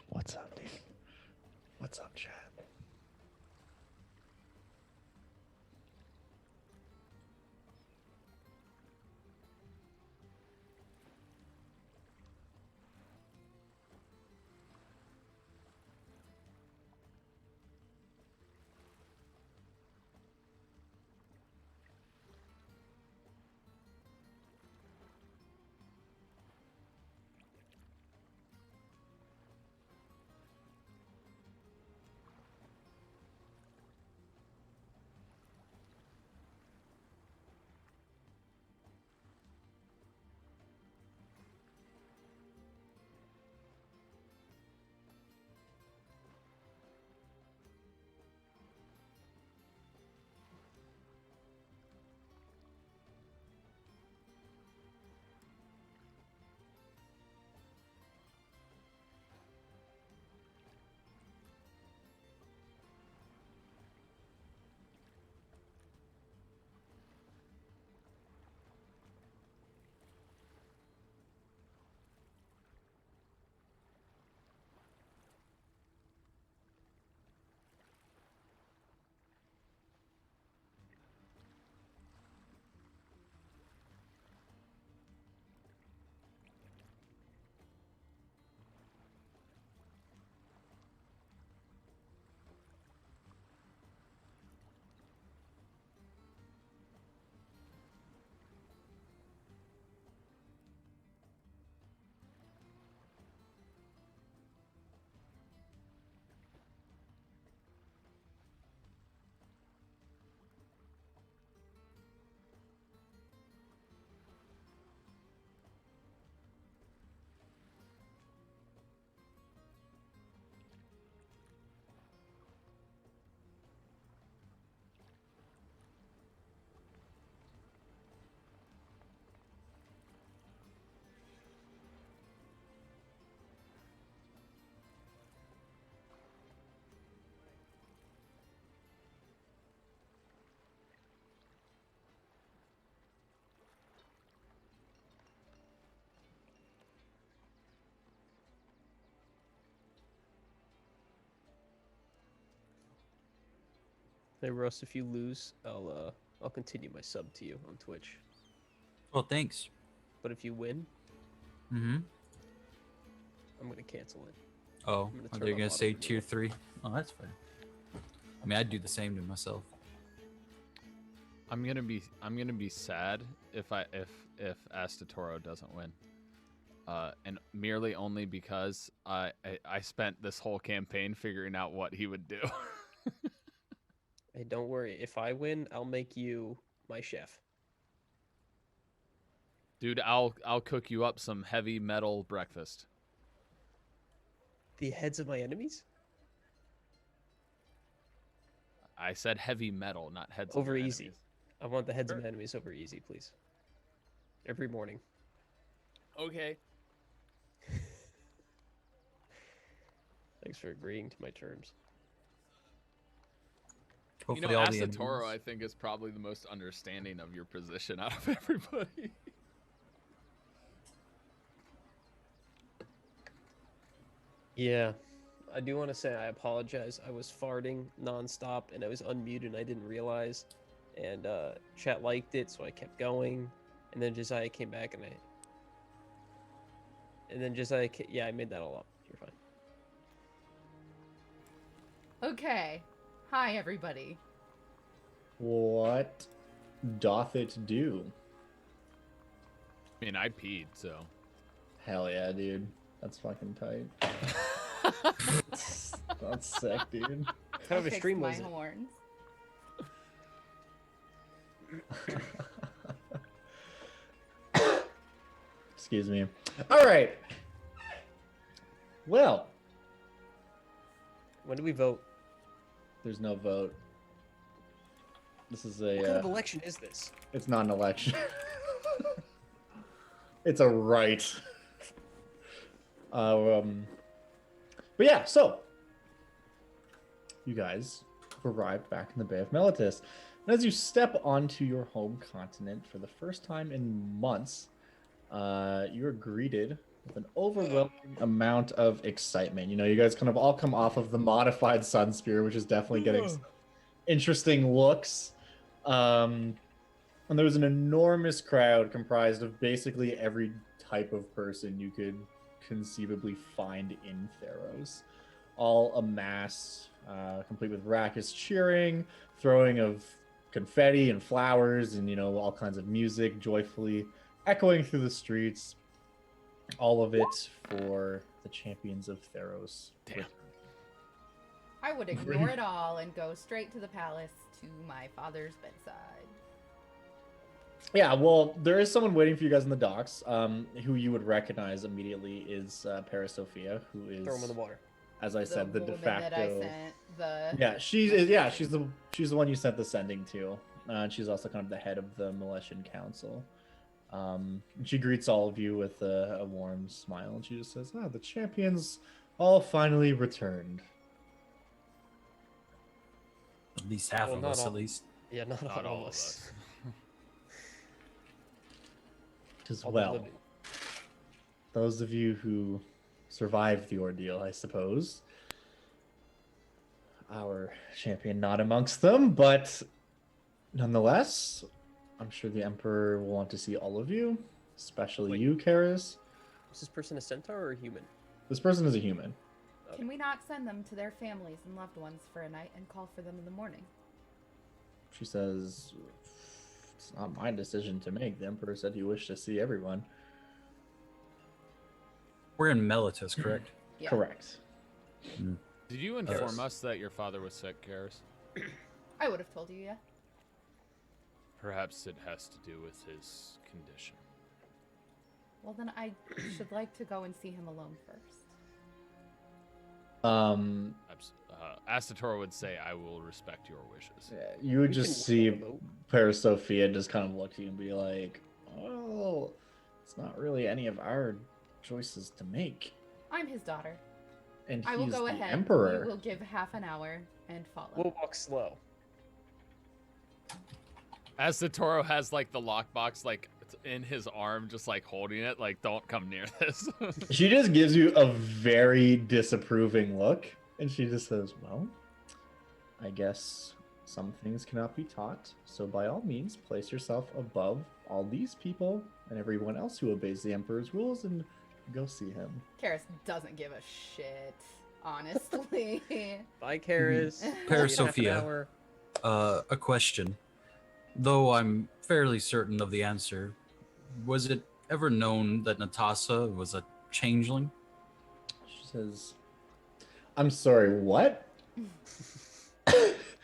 What's up, dude? What's up, chat?
Hey, Russ, if you lose, I'll continue my sub to you on Twitch.
Well, thanks.
But if you win,
Mm-hmm.
I'm gonna cancel it.
Oh,
I'm gonna
are
turn
they
off
gonna say
auto-renewal.
tier 3? Oh, that's fair. I mean, I'd do the same to myself.
I'm gonna be sad if Astatoro doesn't win. And merely only because I spent this whole campaign figuring out what he would do.
Hey, don't worry. If I win, I'll make you my chef.
Dude, I'll cook you up some heavy metal breakfast.
The heads of my enemies?
I said heavy metal, not heads
Over
of your
easy.
enemies.
I want the heads of
Sure.
my enemies over easy, please. Every morning.
Okay.
Thanks for agreeing to my terms.
Hopefully,
you know,
all the
Astatoro,
enemies.
I think, is probably the most understanding of your position out of everybody.
Yeah. I do want to say I apologize. I was farting nonstop and I was unmuted and I didn't realize. And chat liked it, so I kept going. And then Josiah came back and yeah, I made that all up. You're fine.
Okay. Hi, everybody.
What doth it do?
I mean, I peed, so.
Hell yeah, dude. That's fucking tight. That's sick, dude.
What kind of a
Fix
stream
my
was it?
horns.
Excuse me. All right. Well,
When do we vote?
there's no vote. This is
What kind
a.
of election is this?
It's not an election. It's a right. But yeah, so you guys have arrived back in the Bay of Meletis. And as you step onto your home continent for the first time in months, you're greeted with an overwhelming amount of excitement. You know, you guys kind of all come off of the modified Sun Spear, which is definitely getting some interesting looks. And there was an enormous crowd comprised of basically every type of person you could conceivably find in Theros, all amassed, complete with raucous cheering, throwing of confetti and flowers, and all kinds of music joyfully echoing through the streets. All of it for the champions of Theros.
Damn.
I would ignore it all and go straight to the palace to my father's bedside.
Yeah, well, there is someone waiting for you guys in the docks, who you would recognize immediately is Paris Sophia, who is,
Throw him in the water.
as I said, the de
woman that I
facto.
sent the
Yeah, she's the one you sent the sending to. And she's also kind of the head of the Milesian Council. She greets all of you with a warm smile, and she just says, the champions all finally returned.
At least half
Well,
of
not
us,
all.
at least.
Yeah, not,
Not
all
all
of
of
us.
us.
As
All the
well,
living.
those of you who survived the ordeal, I suppose. Our champion not amongst them, but nonetheless, I'm sure the Emperor will want to see all of you, especially
Wait.
you, Karis.
Is this person a centaur or a human?
This person is a human.
Can we not send them to their families and loved ones for a night and call for them in the morning?
She says, it's not my decision to make. The Emperor said he wished to see everyone.
We're in Meletis, correct?
Yeah.
Correct.
Did you inform
Yes.
us that your father was sick, Karis?
I would have told you, yeah.
Perhaps it has to do with his condition.
Well, then I should like to go and see him alone first.
Astator would say, I will respect your wishes.
You would
We
just
can
see
wait on a vote.
Paris Sophia just kind of look at you and be like, well, it's not really any of our choices to make.
I'm his daughter.
And
I will
he's
go
the
ahead.
Emperor.
We will give half an hour and follow.
We'll walk slow.
Astator has like the lockbox like in his arm, just like holding it, like don't come near this.
She just gives you a very disapproving look, and she just says, well, I guess some things cannot be taught, so by all means, place yourself above all these people and everyone else who obeys the Emperor's rules and go see him.
Karis doesn't give a shit, honestly.
Bye, Karis.
Paris
Half an
Sophia.
hour.
A question. Though I'm fairly certain of the answer, was it ever known that Natasha was a changeling?
She says, I'm sorry, what?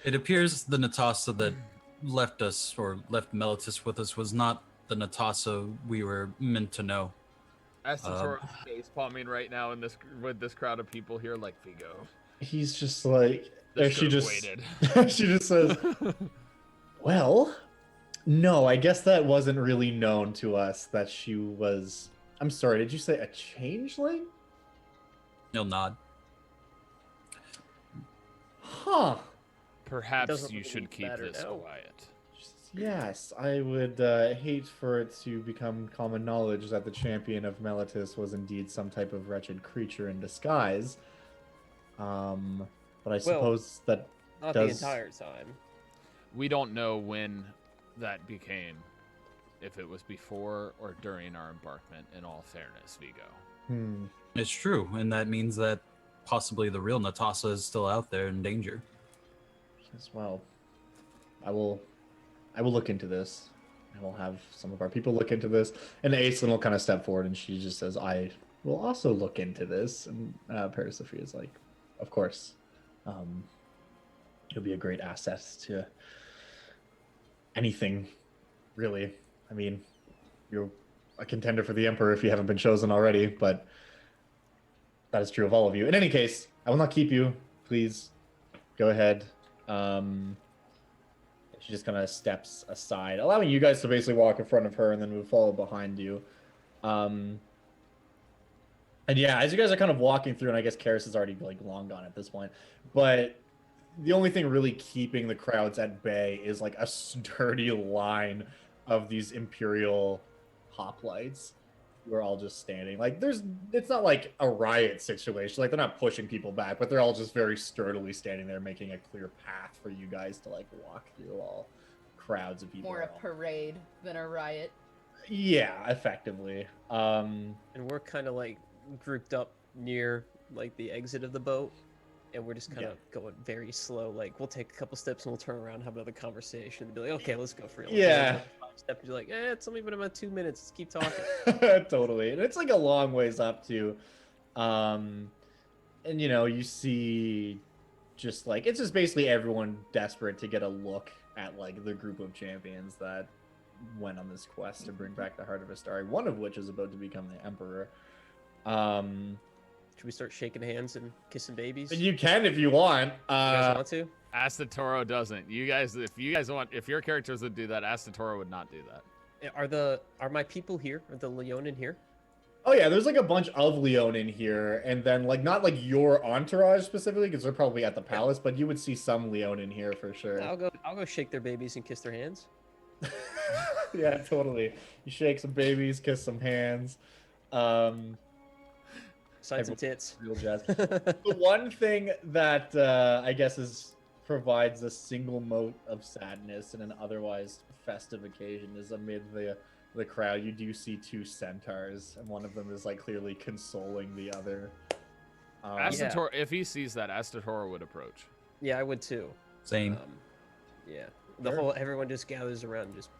It appears the Natasha that left us or left Meletis with us was not the Natasha we were meant to know.
Astator is face palming right now in this with this crowd of people here, like Vigo.
He's just like,
This
she
should've
just,
waited.
she just says, well, no, I guess that wasn't really known to us that she was. I'm sorry, did you say a changeling?
He'll nod.
Huh.
Perhaps
doesn't
you
look
should
any
keep
better
this
now.
quiet.
She says, yes, I would hate for it to become common knowledge that the champion of Meletis was indeed some type of wretched creature in disguise. But I suppose that
Not
does-
the entire time.
We don't know when that became, if it was before or during our embarkment, in all fairness, Vigo.
It's true, and that means that possibly the real Natasha is still out there in danger.
As well, I will look into this. and we'll have some of our people look into this. And Aislinn will kind of step forward, and she just says, "I will also look into this." And Parasophia is like, "Of course, you'll be a great asset to anything, really. I mean, you're a contender for the Emperor if you haven't been chosen already, but that is true of all of you. In any case, I will not keep you. Please go ahead." She just kind of steps aside, allowing you guys to basically walk in front of her, and then we'll follow behind you. And yeah, as you guys are kind of walking through, and I guess Karis is already like long gone at this point, but the only thing really keeping the crowds at bay is like a sturdy line of these Imperial hoplites who are all just standing. Like it's not like a riot situation. Like they're not pushing people back, but they're all just very sturdily standing there, making a clear path for you guys to like walk through all crowds of people.
More a parade than a riot.
Yeah, effectively.
And we're kind of like grouped up near like the exit of the boat, and we're just kind of going very slow. Like we'll take a couple steps and we'll turn around, have another conversation, and be like, "Okay, let's go for real."
Yeah.
Like, 5 steps, you're like, it's only been about 2 minutes. Let's keep talking.
Totally. And it's like a long ways up too. And you know, you see just like it's just basically everyone desperate to get a look at like the group of champions that went on this quest to bring back the Heart of Astari, one of which is about to become the Emperor.
Should we start shaking hands and kissing babies?
You can if you want.
You guys want to?
Asatoro doesn't. If your characters would do that, Asatoro would not do that.
Are my people here? Are the Leonin here?
Oh yeah, there's like a bunch of Leon in here, and then like not like your entourage specifically, because they're probably at the palace, but you would see some Leon in here for sure.
I'll go shake their babies and kiss their hands.
Yeah, totally. You shake some babies, kiss some hands.
Sign some tits.
Real jazz. The one thing that I guess provides a single mote of sadness in an otherwise festive occasion is amid the crowd, you do see 2 centaurs, and one of them is like clearly consoling the other.
Asatoro, if he sees that, Asatoro would approach.
Yeah, I would too.
Same.
Yeah.
Sure.
Everyone just gathers around and just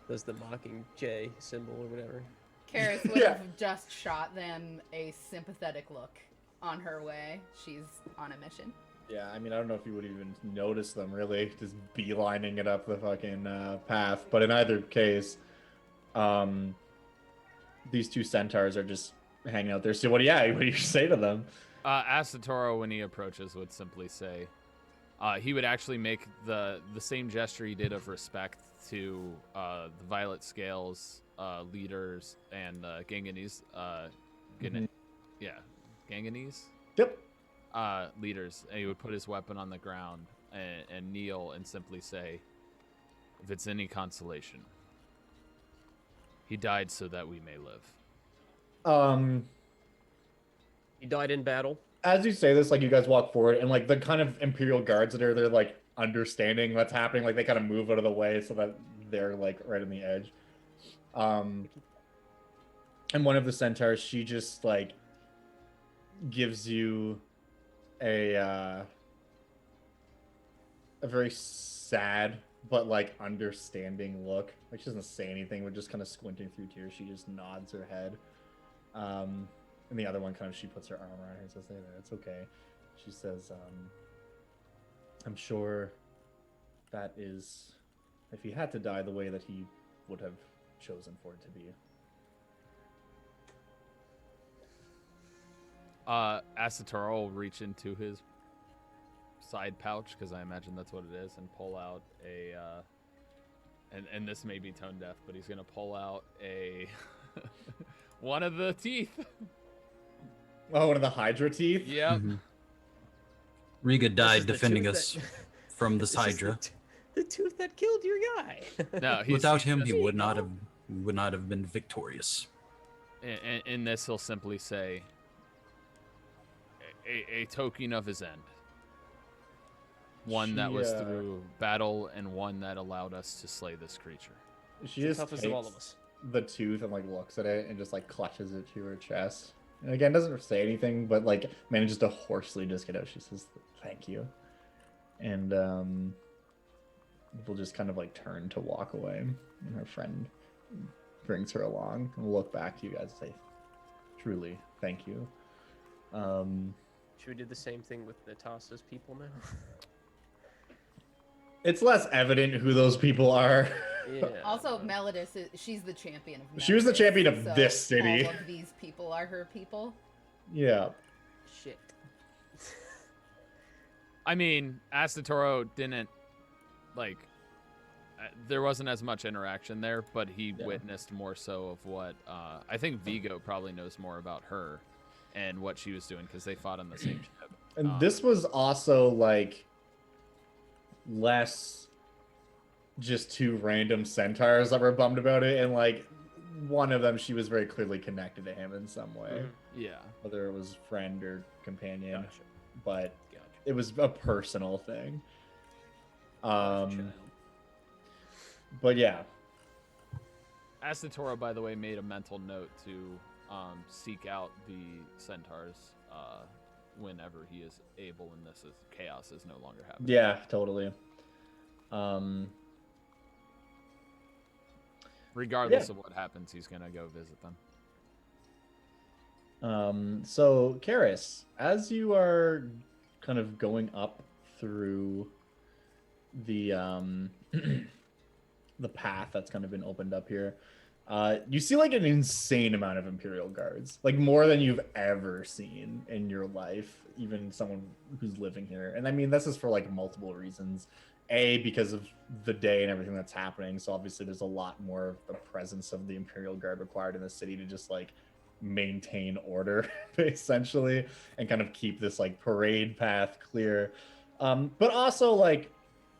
does the mocking J symbol or whatever.
Karis would have just shot them a sympathetic look on her way. She's on a mission.
Yeah, I mean, I don't know if you would even notice them really, just beelining it up the fucking path. But in either case, these 2 centaurs are just hanging out there. So what do you say to them?
Asatoro, when he approaches, would simply say, he would actually make the same gesture he did of respect to the Violet Scales leaders and Ganganese. Ganganese?
Yep.
Leaders. And he would put his weapon on the ground and kneel and simply say, if it's any consolation, he died so that we may live.
He died in battle.
As you say this, like you guys walk forward, and like the kind of Imperial guards that are there, like understanding what's happening, like they kind of move out of the way so that they're like right on the edge. And one of the centaurs, she just like gives you a very sad but like understanding look. Like she doesn't say anything, but just kind of squinting through tears, she just nods her head. And the other one kind of, she puts her arm around her and says, "Hey there, it's okay." She says, "I'm sure that is, if he had to die, the way that he would have chosen for it to be."
Asatoro will reach into his side pouch, because I imagine that's what it is, and pull out a, and this may be tone deaf, but he's going to pull out a, one of the teeth.
Oh, one of the Hydra teeth?
Yep.
Mhm. Riga died defending us from this Hydra.
The tooth that killed your guy.
No,
Without him, he would not have been victorious.
In this, he'll simply say, a token of his end. One that was through battle, and one that allowed us to slay this creature.
She just
toughest of all of us.
the tooth and like looks at it and just like clutches it to her chest. And again, doesn't say anything, but like manages to hoarsely just get out. She says, "Thank you." And will just kind of like turn to walk away, and her friend brings her along and will look back to you guys and say, truly, thank you.
Should we do the same thing with Natasha's people now?
It's less evident who those people are.
Yeah.
Also, Melodis, she's the champion of
She was the
Melodis,
champion of
so
this city.
All of these people are her people.
Yeah.
Shit.
I mean, Asatoro didn't like. There wasn't as much interaction there, but he witnessed more so of what I think Vigo probably knows more about her and what she was doing because they fought on the same ship.
And this was also like less just two random centaurs that were bummed about it, and like one of them, she was very clearly connected to him in some way,
Yeah.
whether it was friend or companion.
Gotcha.
But
Gotcha.
it was a personal thing. But yeah,
Asatoro, by the way, made a mental note to seek out the centaurs whenever he is able, and this is chaos is no longer happening.
yeah, totally.
Regardless of what happens, he's gonna go visit them.
So Karis, as you are kind of going up through the the path that's kind of been opened up here, you see like an insane amount of Imperial guards, like more than you've ever seen in your life, even someone who's living here. And I mean, this is for like multiple reasons. A, because of the day and everything that's happening. So obviously there's a lot more of the presence of the Imperial Guard required in the city to just like maintain order essentially, and kind of keep this like parade path clear. But also like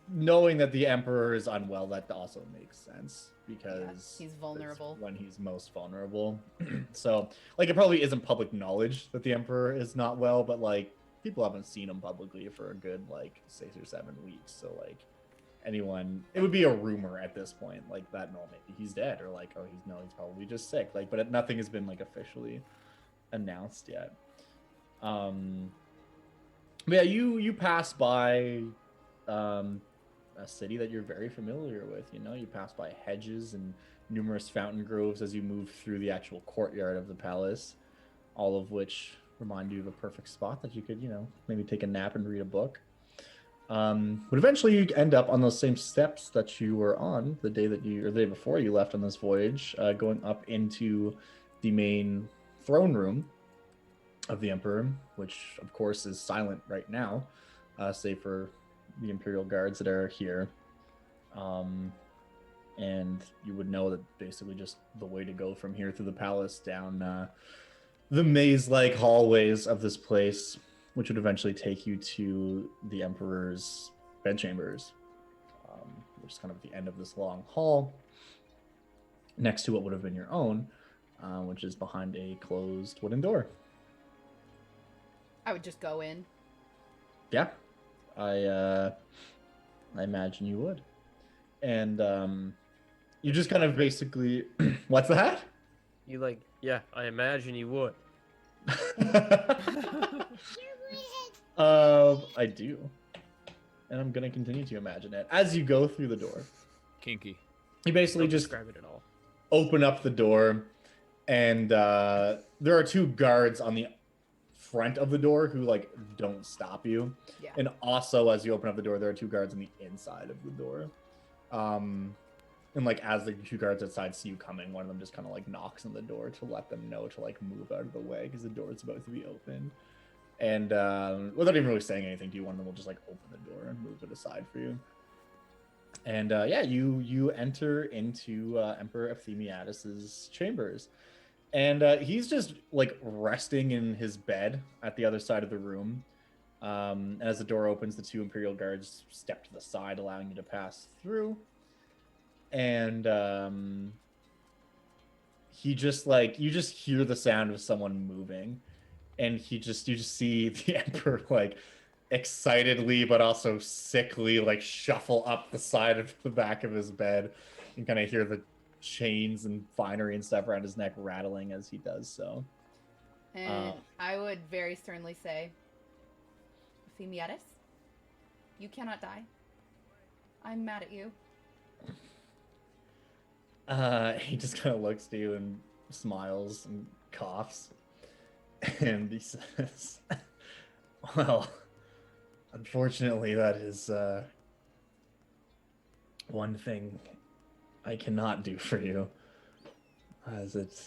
knowing that the Emperor is unwell, that also makes sense because
he's vulnerable
when he's most vulnerable. So like it probably isn't public knowledge that the Emperor is not well, but like people haven't seen him publicly for a good like 6 or 7 weeks. So like anyone, it would be a rumor at this point, like that, no, maybe he's dead, or like, oh, he's probably just sick. Like, but nothing has been like officially announced yet. But yeah, you pass by a city that you're very familiar with. You know, you pass by hedges and numerous fountain groves as you move through the actual courtyard of the palace, all of which remind you of a perfect spot that you could, you know, maybe take a nap and read a book. But eventually you end up on those same steps that you were on the day that you, or the day before you left on this voyage, going up into the main throne room of the Emperor, which of course is silent right now, save for the Imperial guards that are here. And you would know that basically just the way to go from here through the palace down the maze-like hallways of this place, which would eventually take you to the Emperor's bedchambers, which is kind of the end of this long hall, next to what would have been your own, which is behind a closed wooden door.
I would just go in.
Yeah, I imagine you would. And you just kind of basically... What's that?
You like, yeah, I imagine you would.
I do. And I'm going to continue to imagine it. As you go through the door,
Kinky.
you basically
Don't
just
describe it at all.
open up the door, and there are 2 guards on the front of the door who like don't stop you.
Yeah.
And also as you open up the door, there are 2 guards on the inside of the door. And like as the 2 guards outside see you coming, one of them just kind of like knocks on the door to let them know to like move out of the way because the door is about to be opened. And without even really saying anything to you, one of them will just like open the door and move it aside for you. And yeah, you enter into Emperor Ephthemiadis's chambers, and he's just like resting in his bed at the other side of the room. And as the door opens, the 2 Imperial guards step to the side, allowing you to pass through. And he just like, you just hear the sound of someone moving, and you just see the Emperor like excitedly but also sickly like shuffle up the side of the back of his bed, and kind of hear the chains and finery and stuff around his neck rattling as he does so.
And I would very sternly say, Ephthemiadis, you cannot die. I'm mad at you.
He just kind of looks to you and smiles and coughs. And he says, well, unfortunately, that is one thing I cannot do for you, as it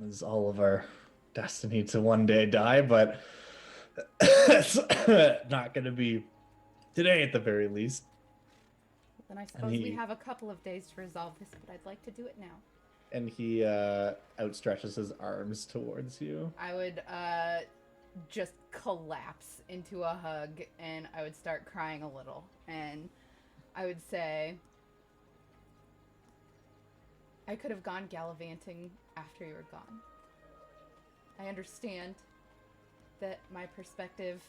is all of our destiny to one day die, but it's not going to be today at the very least.
Then I suppose we have a couple of days to resolve this, but I'd like to do it now.
And he outstretches his arms towards you.
I would just collapse into a hug, and I would start crying a little. And I would say, I could have gone gallivanting after you were gone. I understand that my perspective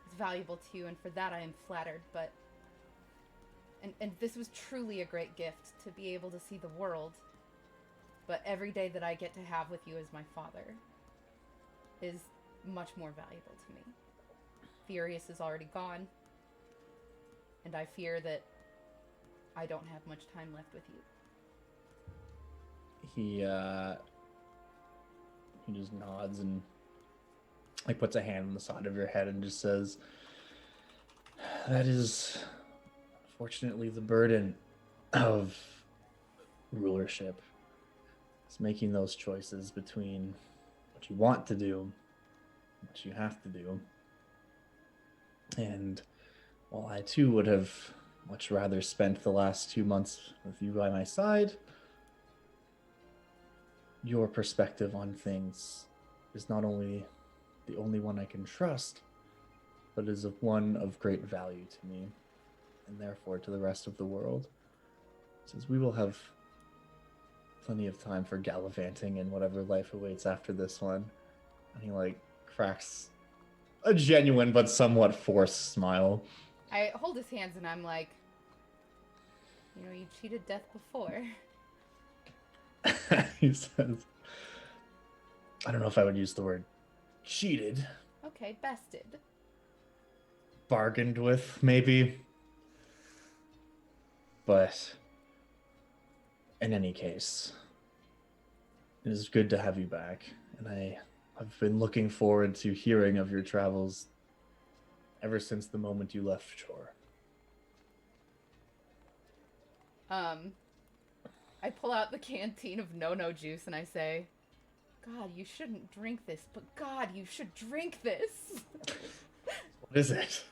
is valuable to you, and for that I am flattered, but... And this was truly a great gift, to be able to see the world. But every day that I get to have with you as my father is much more valuable to me. Furious is already gone, and I fear that I don't have much time left with you.
He just nods and like puts a hand on the side of your head and just says, that is fortunately the burden of rulership. It's making those choices between what you want to do, what you have to do. And while I too would have much rather spent the last 2 months with you by my side, your perspective on things is not only the only one I can trust, but is one of great value to me, and therefore to the rest of the world. Since we will have plenty of time for gallivanting and whatever life awaits after this one. And he like cracks a genuine but somewhat forced smile.
I hold his hands and I'm like, you know, you cheated death before.
He says, I don't know if I would use the word cheated.
Okay, bested.
Bargained with, maybe. But in any case, it is good to have you back, and I've been looking forward to hearing of your travels ever since the moment you left shore.
I pull out the canteen of no juice and I say, God, you shouldn't drink this, but God, you should drink this.
What is it?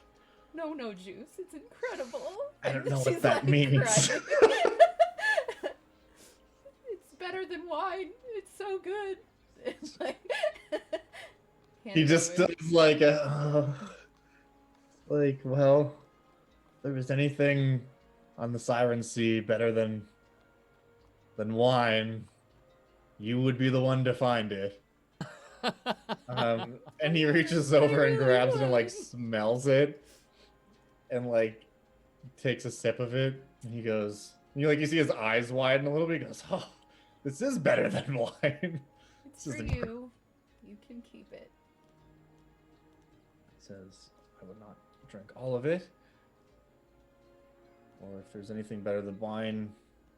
No juice. It's incredible.
I don't know
She's
what that
like
means.
crying. It's better than wine. It's so good. It's like
He just does like like, well, if there was anything on the Siren Sea better than wine, you would be the one to find it. And he reaches over and grabs it and like smells it and like takes a sip of it, and he goes, you see his eyes widen a little bit. He goes, oh, this is better than wine.
It's for you. You can keep it.
He says, I would not drink all of it. Or if there's anything better than wine,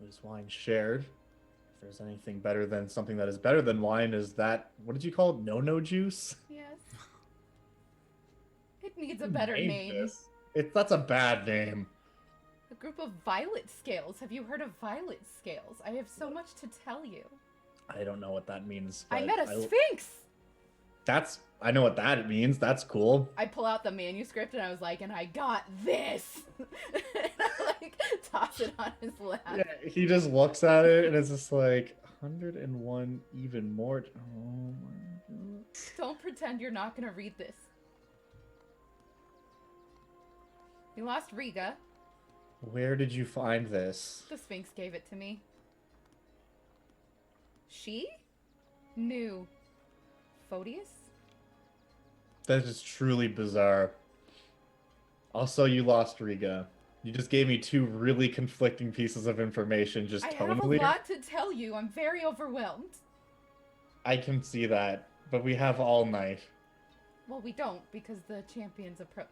is wine shared. If there's anything better than something that is better than wine, is that, what did you call it? No juice?
Yes. It needs a better name.
That's a bad name.
A group of violet scales. Have you heard of violet scales? I have so much to tell you.
I don't know what that means.
I met a sphinx!
I know what that means. That's cool.
I pull out the manuscript and I was like, and I got this! And I like toss it on his lap.
Yeah, he just looks at it and it's just like, 101 even more. Oh my god.
Don't pretend you're not gonna read this. We lost Riga.
Where did you find this?
The Sphinx gave it to me. She knew Photius?
That is truly bizarre. Also, you lost Riga. You just gave me two really conflicting pieces of information just
I
tonally.
have a lot to tell you. I'm very overwhelmed.
I can see that, but we have all night.
Well, we don't, because the champions approach.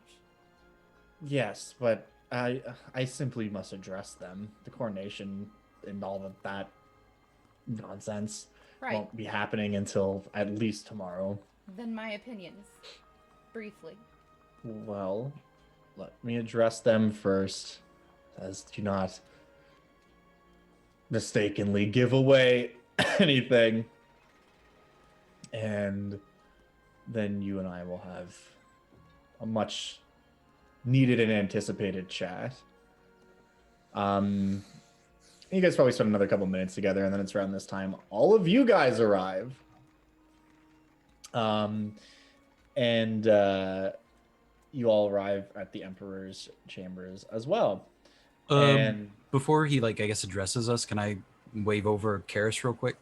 Yes, but I simply must address them. The coronation and all of that nonsense
Right.
won't be happening until at least tomorrow.
Then my opinions, briefly.
Well, let me address them first, as do not mistakenly give away anything. And then you and I will have a much needed and anticipated chat. You guys probably spend another couple minutes together, and then it's around this time all of you guys arrive. And you all arrive at the Emperor's chambers as well. And
Before he, like, I guess, addresses us, can I wave over Karis real quick?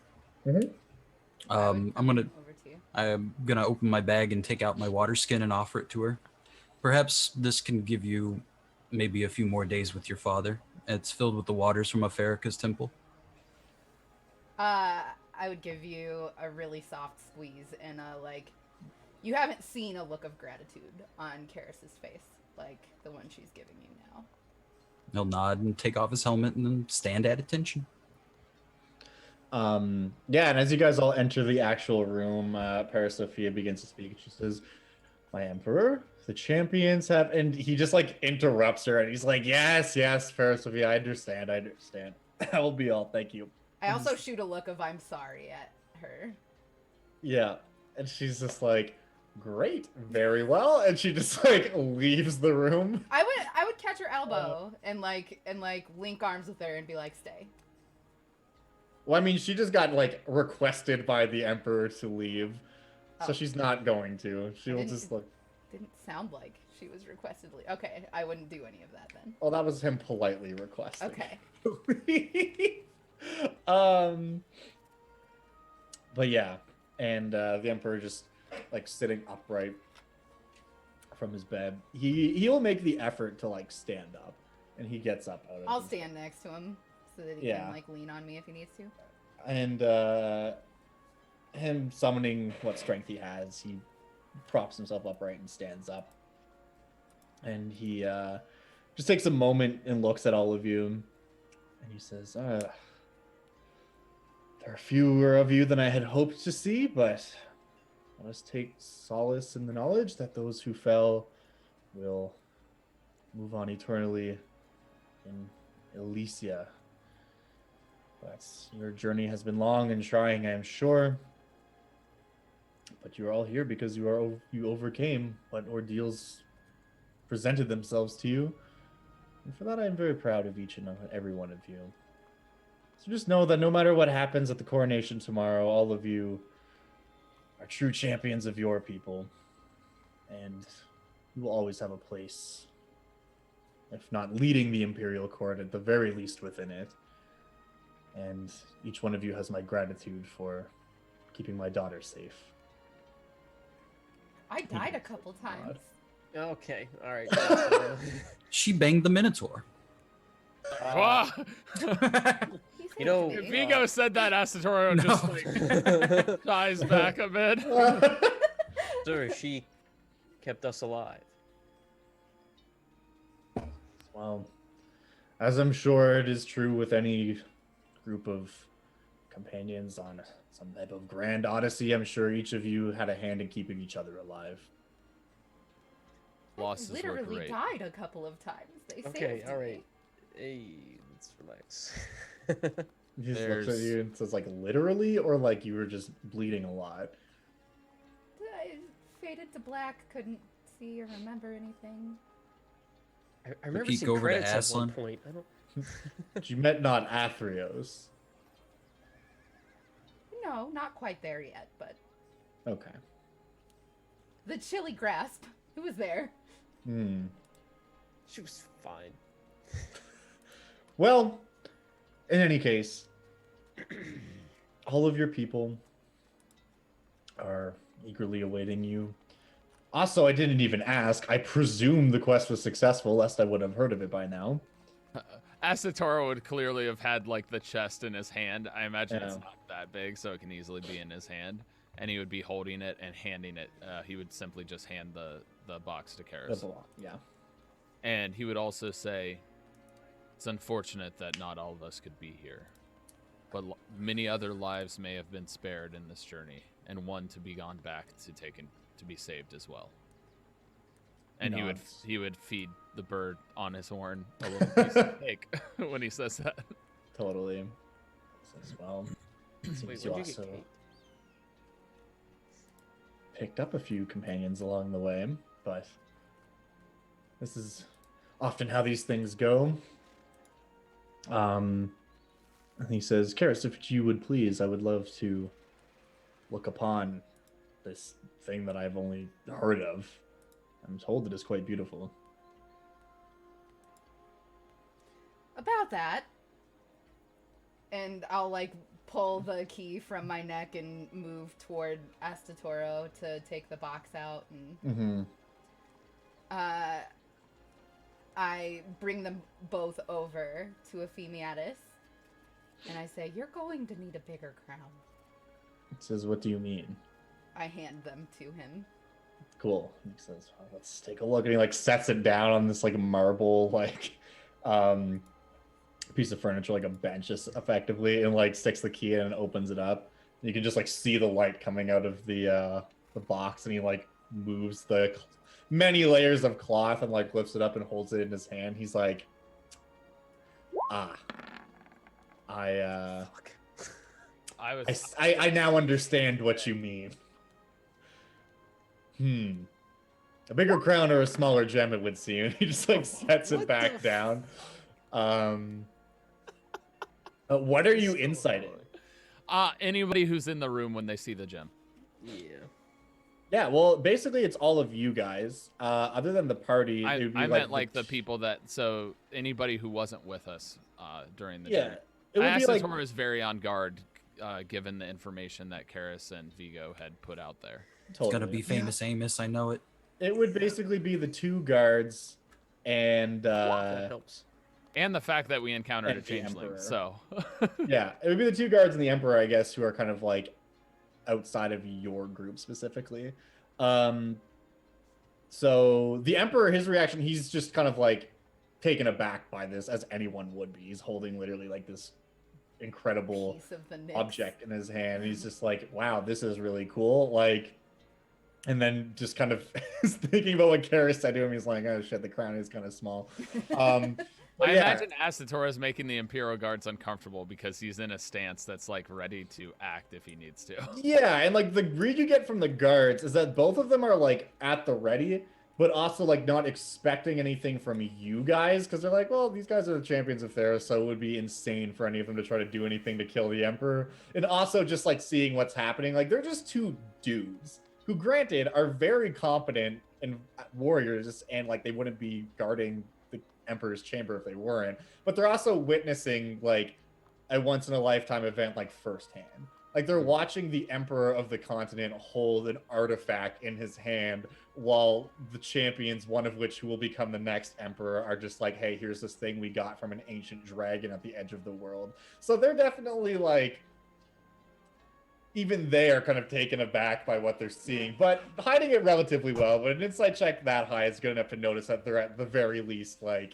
I'm gonna open my bag and take out my water skin and offer it to her. Perhaps this can give you maybe a few more days with your father. It's filled with the waters from Afarika's temple.
I would give you a really soft squeeze and you haven't seen a look of gratitude on Karis's face like the one she's giving you now.
He'll nod and take off his helmet and then stand at attention.
Yeah, and as you guys all enter the actual room, Parasophia begins to speak. She says, "My Emperor, the champions have," and he just like interrupts her, and he's like, "Yes, Parasophia, I understand. That will be all. Thank you."
I also shoot a look of I'm sorry at her.
Yeah, and she's just like, "Great, very well," and she just like leaves the room.
I would catch her elbow and link arms with her and be like, "Stay."
Well, I mean, she just got like requested by the Emperor to leave, so she's not going to. She will just look.
Didn't sound like she was requested to leave. Okay, I wouldn't do any of that then.
Oh, that was him politely requesting.
Okay.
But yeah, and the Emperor just like sitting upright from his bed. He'll make the effort to like stand up, and he gets up out of.
I'll stand next to him so that he can like lean on me if he needs to.
And him summoning what strength he has, he props himself upright and stands up. And he just takes a moment and looks at all of you, and he says, "There are fewer of you than I had hoped to see, but let us take solace in the knowledge that those who fell will move on eternally in Elysia. But your journey has been long and trying, I am sure. But you are all here because you overcame what ordeals presented themselves to you. And for that, I am very proud of each and every one of you. So just know that no matter what happens at the coronation tomorrow, all of you are true champions of your people. And you will always have a place, if not leading the Imperial Court, at the very least within it. And each one of you has my gratitude for keeping my daughter safe."
I died a couple times.
Okay, all right.
She banged the Minotaur.
Wow.
You know,
If Vigo said that, Asatoro just like dies back a bit.
Sir, she kept us alive.
Well, as I'm sure it is true with any group of companions on some type of grand odyssey, I'm sure each of you had a hand in keeping each other alive.
Losses were
literally
great.
died a couple of times. They
Okay,
saved
all
me.
right. Hey, let's relax.
He just looks at
There's-
you and says, like, literally, or like you were just bleeding a lot?
I faded to black, couldn't see or remember anything.
I remember
peek
seeing
over to
credits at one
Aslan.
point. I don't.
But you met not Athreos.
No, not quite there yet, but
Okay.
the chilly grasp. Who was there?
She was fine.
Well, in any case, all of your people are eagerly awaiting you. Also, I didn't even ask. I presume the quest was successful, lest I would have heard of it by now.
Asatoro would clearly have had like the chest in his hand. I imagine it's
Yeah.
not that big, so it can easily be in his hand. And he would be holding it and handing it. He would simply just hand the box to Karis.
That's a lot, yeah.
And he would also say, it's unfortunate that not all of us could be here, but many other lives may have been spared in this journey, and one to be gone back to be saved as well. And he would feed the bird on his horn a little piece of cake when he says that.
Totally. As well.
Wait,
Seems
where'd
you
you
also
get cake?
picked up a few companions along the way, but this is often how these things go. And he says, Karis, if you would please, I would love to look upon this thing that I've only heard of. I'm told it is quite beautiful.
About that, and I'll like pull the key from my neck and move toward Astatoro to take the box out, and I bring them both over to Ephemiatus, and I say, "You're going to need a bigger crown."
It says, what do you mean?
I hand them to him.
Cool. He says, well, let's take a look. And he like sets it down on this like marble, like piece of furniture, like a bench effectively, and like sticks the key in and opens it up. And you can just like see the light coming out of the box, and he like moves the many layers of cloth and like lifts it up and holds it in his hand. He's like, I now understand what you mean. A bigger crown or a smaller gem, it would seem. He just like sets it back down. What are you inciting?
Anybody who's in the room when they see the gem.
Yeah, well, basically it's all of you guys. Other than the party,
I
it would be
meant like the people that, so anybody who wasn't with us during the journey.
It would be like
Astator is very on guard given the information that Karis and Vigo had put out there.
totally.
It's gonna be famous Amos, I know it.
It would basically be the two guards and
That helps.
And the fact that we encountered
And
a
the
changeling,
Emperor.
so.
yeah, it would be the two guards and the Emperor, I guess, who are kind of like outside of your group specifically. So the Emperor, his reaction, he's just kind of like taken aback by this, as anyone would be. He's holding literally like this incredible
Piece of the Nyx.
object in his hand. He's just like, wow, this is really cool. Like, and then just kind of thinking about what Karis said to him. He's like, oh shit, the crown is kind of small. But
I
yeah.
imagine Astator is making the Imperial Guards uncomfortable because he's in a stance that's like ready to act if he needs to.
Yeah, and like the read you get from the guards is that both of them are like at the ready, but also like not expecting anything from you guys, because they're like, well, these guys are the champions of Theros, so it would be insane for any of them to try to do anything to kill the Emperor. And also just like seeing what's happening, like they're just two dudes who, granted, are very competent and warriors, and like they wouldn't be guarding the Emperor's chamber if they weren't, but they're also witnessing like a once in a lifetime event like firsthand. Like they're watching the Emperor of the continent hold an artifact in his hand while the champions, one of which who will become the next Emperor, are just like, hey, here's this thing we got from an ancient dragon at the edge of the world. So they're definitely like, even they are kind of taken aback by what they're seeing, but hiding it relatively well. But an insight check that high is good enough to notice that they're at the very least like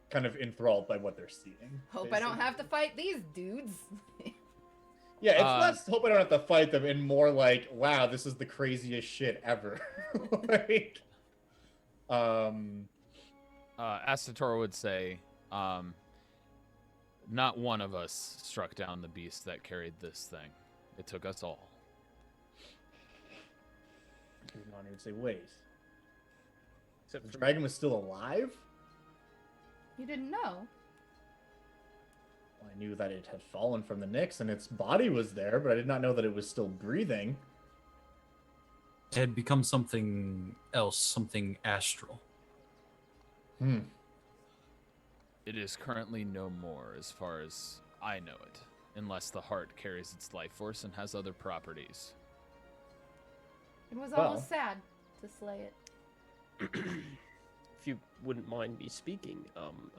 kind of enthralled by what they're seeing.
Hope I don't have to fight these dudes.
Yeah, it's less hope I don't have to fight them and more like, wow, this is the craziest shit ever. Like,
Astator would say, not one of us struck down the beast that carried this thing. It took us all.
Ronnie would say, wait,
Except
the
for
dragon was still alive?
You didn't know?
Well, I knew that it had fallen from the Nyx and its body was there, but I did not know that it was still breathing.
It had become something else, something astral.
It is currently no more as far as I know it, unless the heart carries its life force and has other properties.
It was
Well.
almost sad to slay it.
if you wouldn't mind me speaking,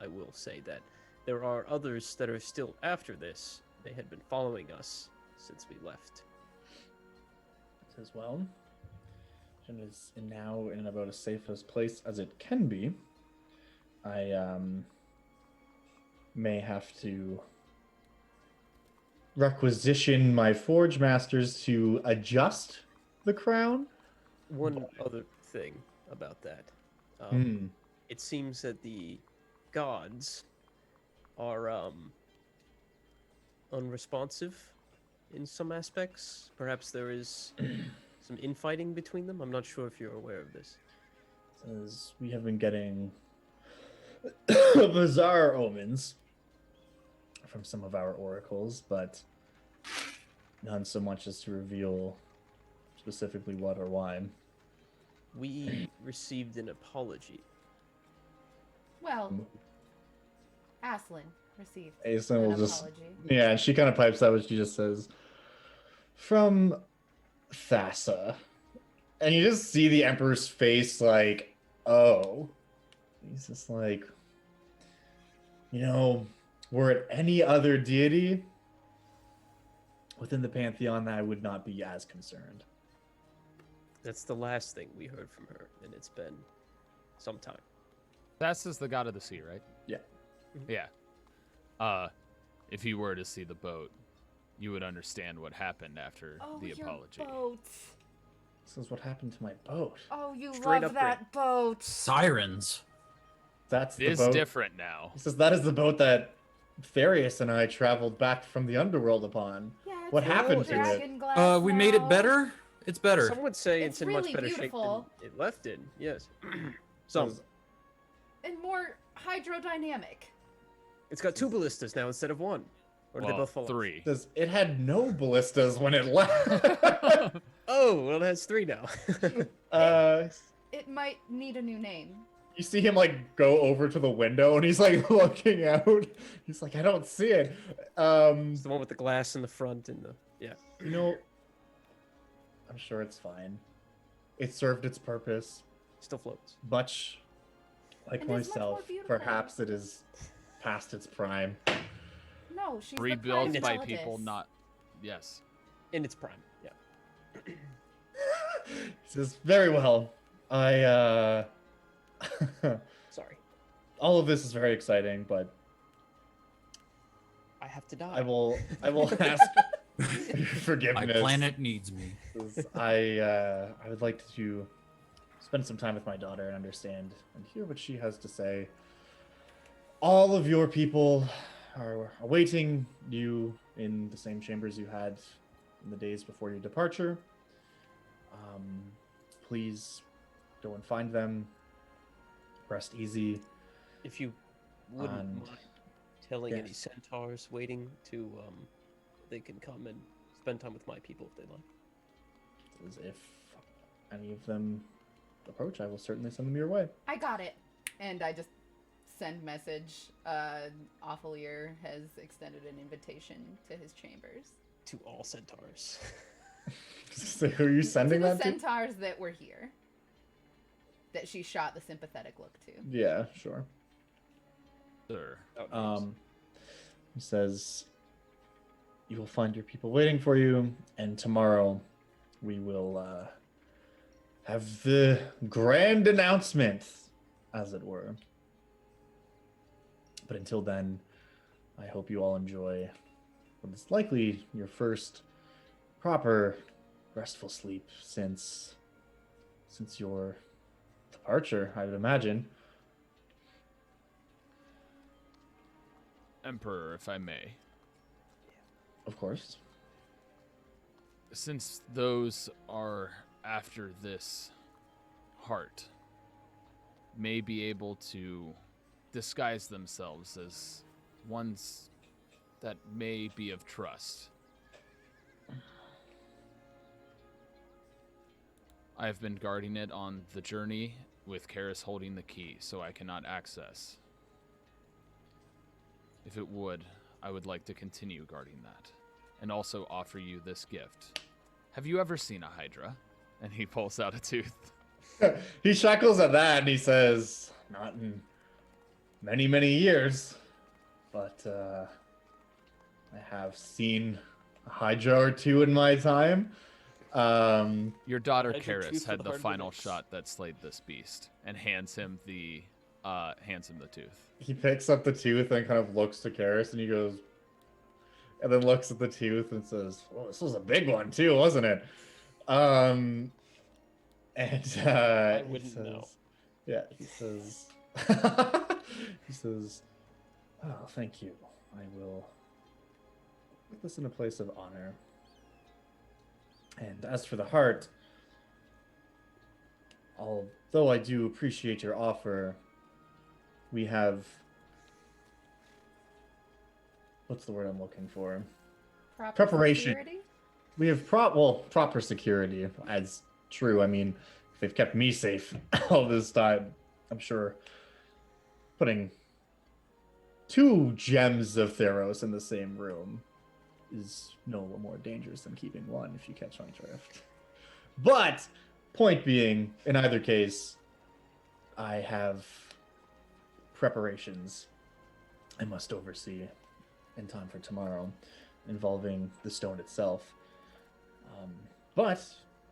I will say that there are others that are still after this. They had been following us since we left.
It says, well, it is now in about as safe a place as it can be. I may have to requisition my forge masters to adjust the crown.
One other thing about that.
Hmm.
It seems that the gods are unresponsive in some aspects. Perhaps there is some infighting between them. I'm not sure if you're aware of this.
Says we have been getting bizarre omens from some of our oracles, but none so much as to reveal specifically what or why.
We received an apology.
Well, Aslan received
Aislinn will
an
just
apology.
yeah, and she kind of pipes out what she just says from Thassa, and you just see the Emperor's face like, oh, he's just like, were it any other deity within the pantheon, I would not be as concerned.
That's the last thing we heard from her, and it's been some time.
That's the god of the sea, right?
Yeah.
Yeah. If you were to see the boat, you would understand what happened after the
your
apology.
boat.
This is what happened to my boat.
Oh, you
Straight
love
upgrade.
that boat.
Sirens.
That's
It
the
is
boat.
different now.
He says that is the boat that Theros and I traveled back from the underworld upon.
Yeah, it's
What
full of
happened to it?
dragon glass
We made it
now.
better. It's better.
Some would say
It's
it's, in much
really
better
beautiful.
shape than it left in. Yes. Some.
Says,
And more hydrodynamic.
It's got 2 ballistas now instead of 1. Or did they
Well,
both fall off?
3.
says it had no ballistas when it left.
Oh, well, it has 3 now.
It might need a new name.
You see him like go over to the window and he's like looking out. He's like, I don't see it.
It's the one with the glass in the front and the yeah.
I'm sure it's fine. It served its purpose.
Still floats.
Much like
And it's much more
myself,
beautiful.
perhaps it is past its prime.
No, she's
Rebuilt
the
by
prime
people
Melodis.
not. Yes.
In its prime. Yeah.
He says, very well. I
Sorry.
all of this is very exciting, but
I have to die.
I will ask for
My
forgiveness.
planet needs me.
I would like to spend some time with my daughter and understand and hear what she has to say. All of your people are awaiting you in the same chambers you had in the days before your departure. Please go and find them. Rest easy.
If you wouldn't
And-
mind telling any
yes.
centaurs waiting to they can come and spend time with my people if they like.
As if any of them approach, I will certainly send them your way.
I got it. And I just send message. Awful Ear has extended an invitation to his chambers.
To all centaurs.
So who are you sending
to the
that to?
centaurs that were here. That she shot the sympathetic look to.
Yeah, sure.
Sir.
He says, you will find your people waiting for you, and tomorrow we will have the grand announcement, as it were. But until then, I hope you all enjoy what is likely your first proper restful sleep since your departure, I would imagine.
Emperor, if I may.
Of course.
Since those are after this heart may be able to disguise themselves as ones that may be of trust. I have been guarding it on the journey with Karis holding the key, so I cannot access. If it would, I would like to continue guarding that, and also offer you this gift. Have you ever seen a Hydra? And he pulls out a tooth.
He chuckles at that and he says, not in many, many years, but I have seen a Hydra or two in my time.
Your daughter
Hydra
Karis
tooth
had
with
the
hard
final
limits.
shot that slayed this beast, and hands him the hands him the tooth.
He picks up the tooth and kind of looks to Karis, and he goes, and then looks at the tooth and says, "Well, this was a big one too, wasn't it?" And
I
he
wouldn't
says,
know.
"Yeah," he says, he says, "Oh, thank you. I will put this in a place of honor. And as for the heart, although I do appreciate your offer, we have, what's the word I'm looking for?
Proper
Preparation.
security?
We have proper security, as true. I mean, if they've kept me safe all this time, I'm sure putting 2 gems of Theros in the same room is no more dangerous than keeping one, if you catch my drift. But point being, in either case, I have preparations I must oversee in time for tomorrow, involving the stone itself. But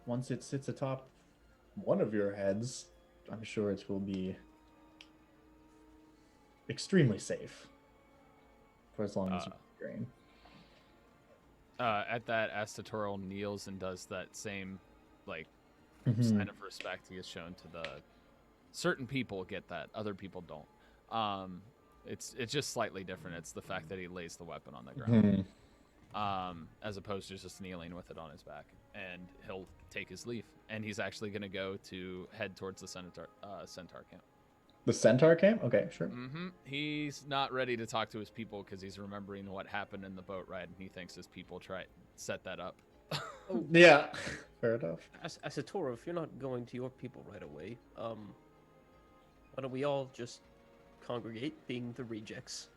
once it sits atop one of your heads, I'm sure it will be extremely safe for as long as you grain.
At that, Astatorial kneels and does that same, like,
Mhm.
sign of respect he has shown to the certain people get that, other people don't. It's just slightly different. It's the fact that he lays the weapon on the ground, as opposed to just kneeling with it on his back, and he'll take his leave. And he's actually going to go to head towards the centaur camp.
The centaur camp? Okay, sure.
He's not ready to talk to his people because he's remembering what happened in the boat ride, and he thinks his people set that up.
Yeah, fair enough.
As a Toro, if you're not going to your people right away, why don't we all just congregate, being the rejects?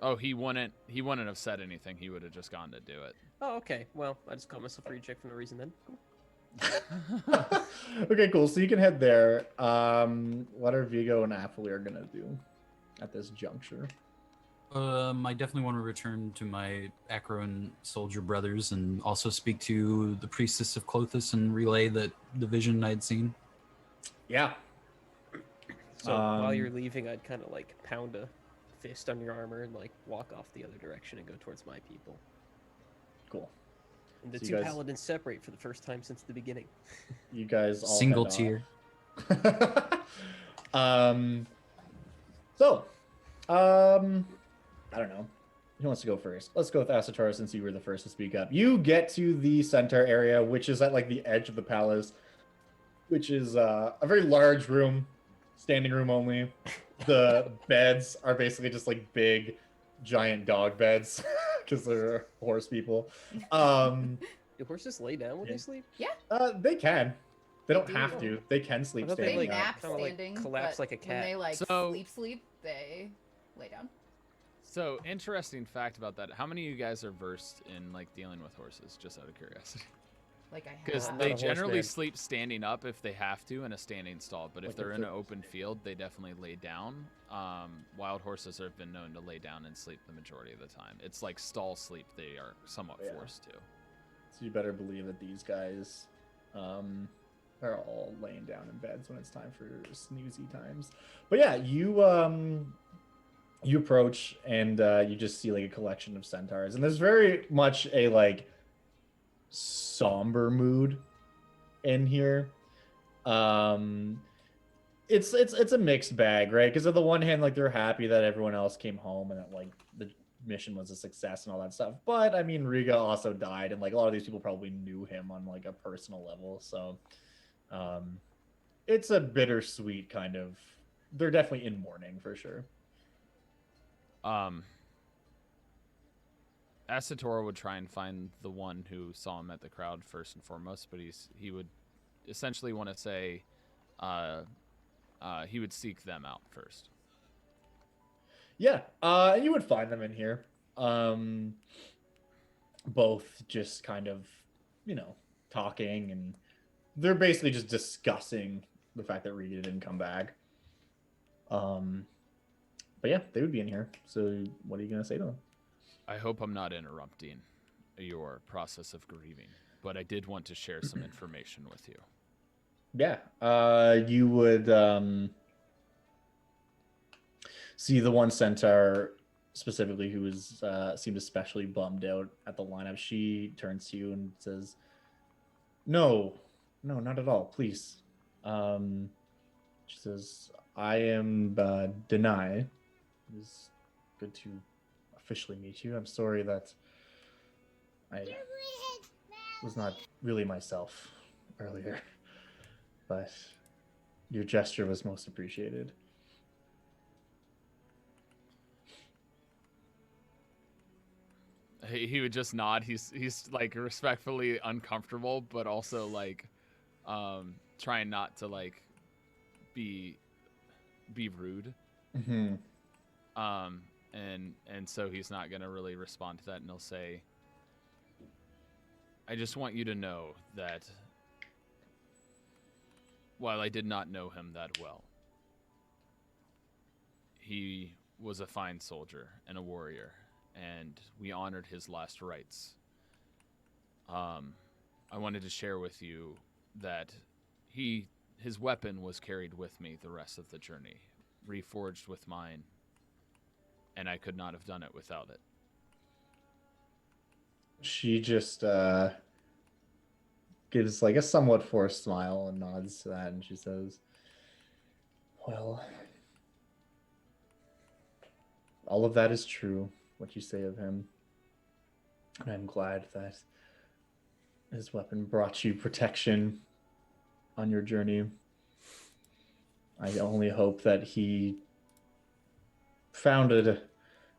Oh, he wouldn't have said anything. He would have just gone to do it.
Oh, okay. Well, I just call myself a reject for no reason then. Cool.
Okay, cool. So you can head there. What are Vigo and Aphalie gonna do at this juncture?
I definitely want to return to my Acroan soldier brothers and also speak to the priestess of Clothis and relay the vision I'd seen.
Yeah.
So while you're leaving, I'd kind of like pound a fist on your armor and like walk off the other direction and go towards my people.
Cool.
And the
So you
two
guys-
paladins separate for the first time since the beginning.
You guys all
Single
head off.
tier.
I don't know. Who wants to go first? Let's go with Asatora since you were the first to speak up. You get to the center area, which is at like the edge of the palace, which is a very large room, standing room only. The beds are basically just like big, giant dog beds because they're horse people.
Do horses lay down when they sleep?
They can. They don't
Do
have
you?
to. They can sleep
I thought they,
standing
They
like,
up.
nap
kinda, like,
standing,
collapse
but
like a
when
cat.
they like
So-
sleep, they lay down.
So, interesting fact about that. How many of you guys are versed in like dealing with horses, just out of curiosity?
Like I have.
Because
not
they
a
generally
horseman.
sleep standing up if they have to in a standing stall, but if
Like
they're
if
in an
they're-
open field, they definitely lay down. Wild horses have been known to lay down and sleep the majority of the time. It's like stall sleep they are somewhat
Yeah.
forced to.
So you better believe that these guys are all laying down in beds when it's time for snoozy times. But yeah, you approach and you just see like a collection of centaurs, and there's very much a like somber mood in here. It's a mixed bag, right? Because on the one hand, like they're happy that everyone else came home and that like the mission was a success and all that stuff. But I mean, Riga also died, and like a lot of these people probably knew him on like a personal level. So it's a bittersweet kind of. They're definitely in mourning for sure.
Asatora would try and find the one who saw him at the crowd first and foremost, but he would essentially want to say he would seek them out first.
Yeah, you would find them in here. Both just kind of, talking, and they're basically just discussing the fact that Riga didn't come back. But yeah, they would be in here. So what are you gonna say to them?
I hope I'm not interrupting your process of grieving, but I did want to share some information with you.
Yeah, you would see the one centaur specifically who was seemed especially bummed out at the lineup. She turns to you and says, no, not at all, please. She says, I am Denai. It is good to officially meet you. I'm sorry that I was not really myself earlier, but your gesture was most appreciated.
He would just nod. He's like respectfully uncomfortable, but also like trying not to like be rude.
Mm-hmm.
And so he's not gonna really respond to that, and he'll say, I just want you to know that while I did not know him that well, he was a fine soldier and a warrior, and we honored his last rites. I wanted to share with you that his weapon was carried with me the rest of the journey, reforged with mine, and I could not have done it without it.
She just gives like a somewhat forced smile and nods to that, and she says, well, all of that is true, what you say of him. And I'm glad that his weapon brought you protection on your journey. I only hope that he found a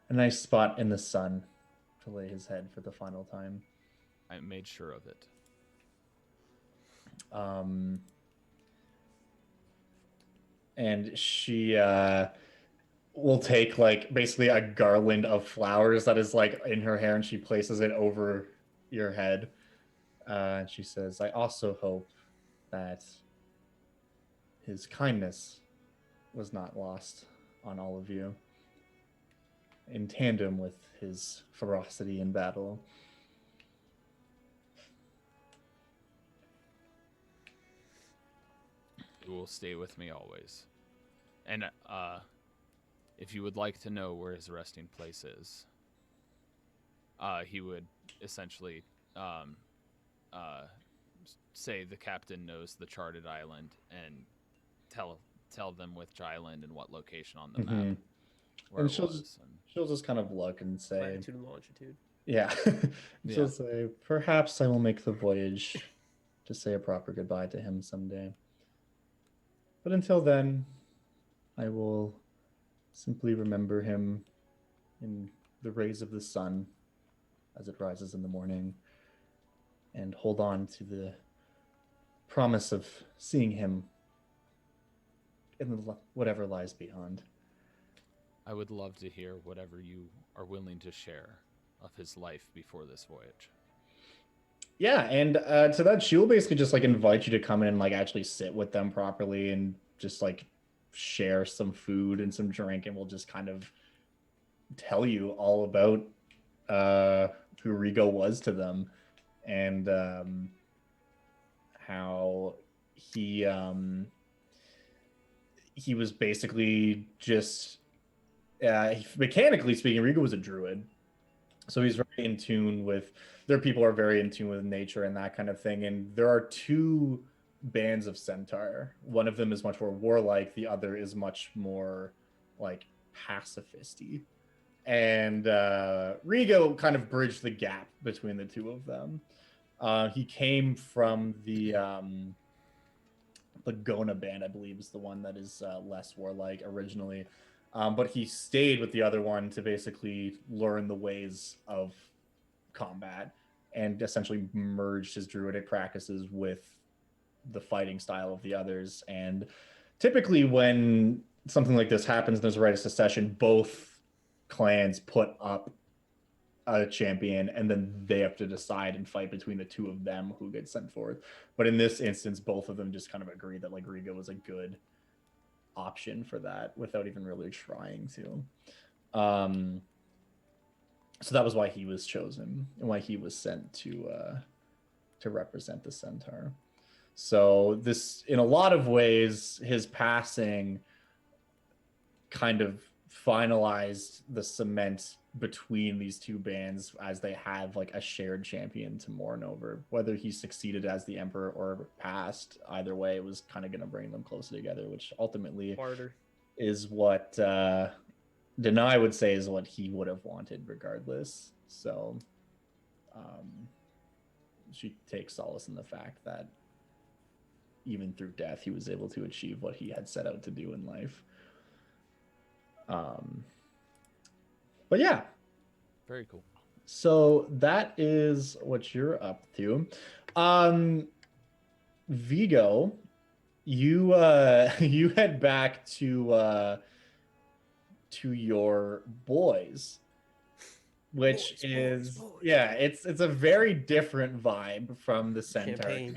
nice spot in the sun to lay his head for the final time.
I made sure of it.
And she will take like basically a garland of flowers that is like in her hair, and she places it over your head. And she says, I also hope that his kindness was not lost on all of you, in tandem with his ferocity in battle.
It will stay with me always. And if you would like to know where his resting place is, he would essentially say the captain knows the charted island, and tell them which island and what location on the map where
And
it
she'll
was.
she'll just kind of look and say,
Latitude and longitude.
yeah.
Yeah.
She'll say, perhaps I will make the voyage to say a proper goodbye to him someday. But until then, I will simply remember him in the rays of the sun as it rises in the morning, and hold on to the promise of seeing him in whatever lies beyond.
I would love to hear whatever you are willing to share of his life before this voyage.
Yeah, and to that, she will basically just like invite you to come in and like actually sit with them properly and just like share some food and some drink, and we'll just kind of tell you all about who Rigo was to them, and how he was basically just mechanically speaking, Rigo was a druid. So he's very in tune with, their people are very in tune with nature and that kind of thing. And there are two bands of centaur. One of them is much more warlike. The other is much more like pacifisty. And Rigo kind of bridged the gap between the two of them. He came from the Gona band, I believe, is the one that is less warlike originally. But he stayed with the other one to basically learn the ways of combat and essentially merged his druidic practices with the fighting style of the others. And typically when something like this happens, there's a rite of succession, both clans put up a champion, and then they have to decide and fight between the two of them who gets sent forth. But in this instance, both of them just kind of agreed that like Rigo was a good option for that without even really trying to. So that was why he was chosen and why he was sent to represent the centaur. So this, in a lot of ways, his passing kind of finalized the cement between these two bands as they have like a shared champion to mourn over. Whether he succeeded as the emperor or passed, either way, it was kind of going to bring them closer together, which ultimately is what Denai would say is what he would have wanted regardless. So she takes solace in the fact that even through death, he was able to achieve what he had set out to do in life. But yeah,
very cool.
So that is what you're up to. Vigo, you you head back to your boys, which is yeah, it's a very different vibe from the Centaur.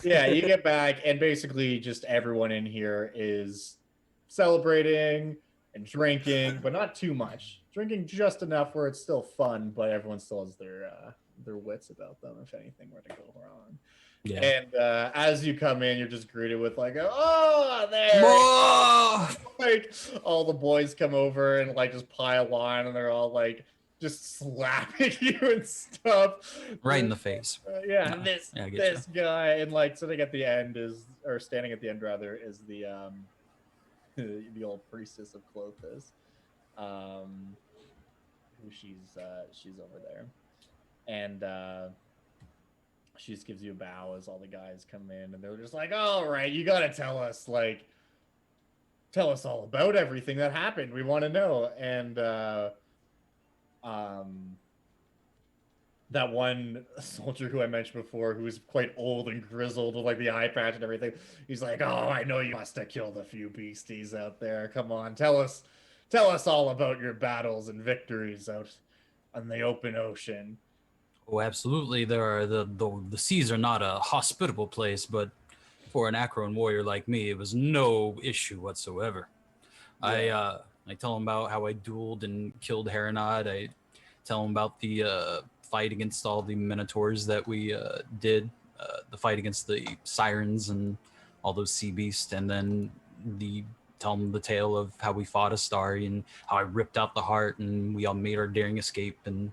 Yeah, you get back and basically just everyone in here is celebrating and drinking, but not too much. Drinking just enough where it's still fun, but everyone still has their wits about them if anything were to go wrong. Yeah. And as you come in, you're just greeted with like, oh, there! Like all the boys come over and like just pile on, and they're all like just slapping you and stuff.
Right in the face.
Yeah, no, this guy, and like sitting at the end or standing at the end rather, is the old priestess of Clothis, who she's over there, and she just gives you a bow as all the guys come in, and they're just like, all right, you gotta tell us all about everything that happened. We want to know. And that one soldier who I mentioned before, who was quite old and grizzled with like the eye patch and everything, he's like, oh, I know you must have killed a few beasties out there. Come on, tell us all about your battles and victories out on the open ocean.
Oh, absolutely. There are the seas are not a hospitable place, but for an Acroan warrior like me, it was no issue whatsoever. Yeah. I tell him about how I dueled and killed Heronod. I tell him about the fight against all the Minotaurs that we did, the fight against the Sirens and all those sea beasts, and then tell him the tale of how we fought Astari and how I ripped out the heart and we all made our daring escape. And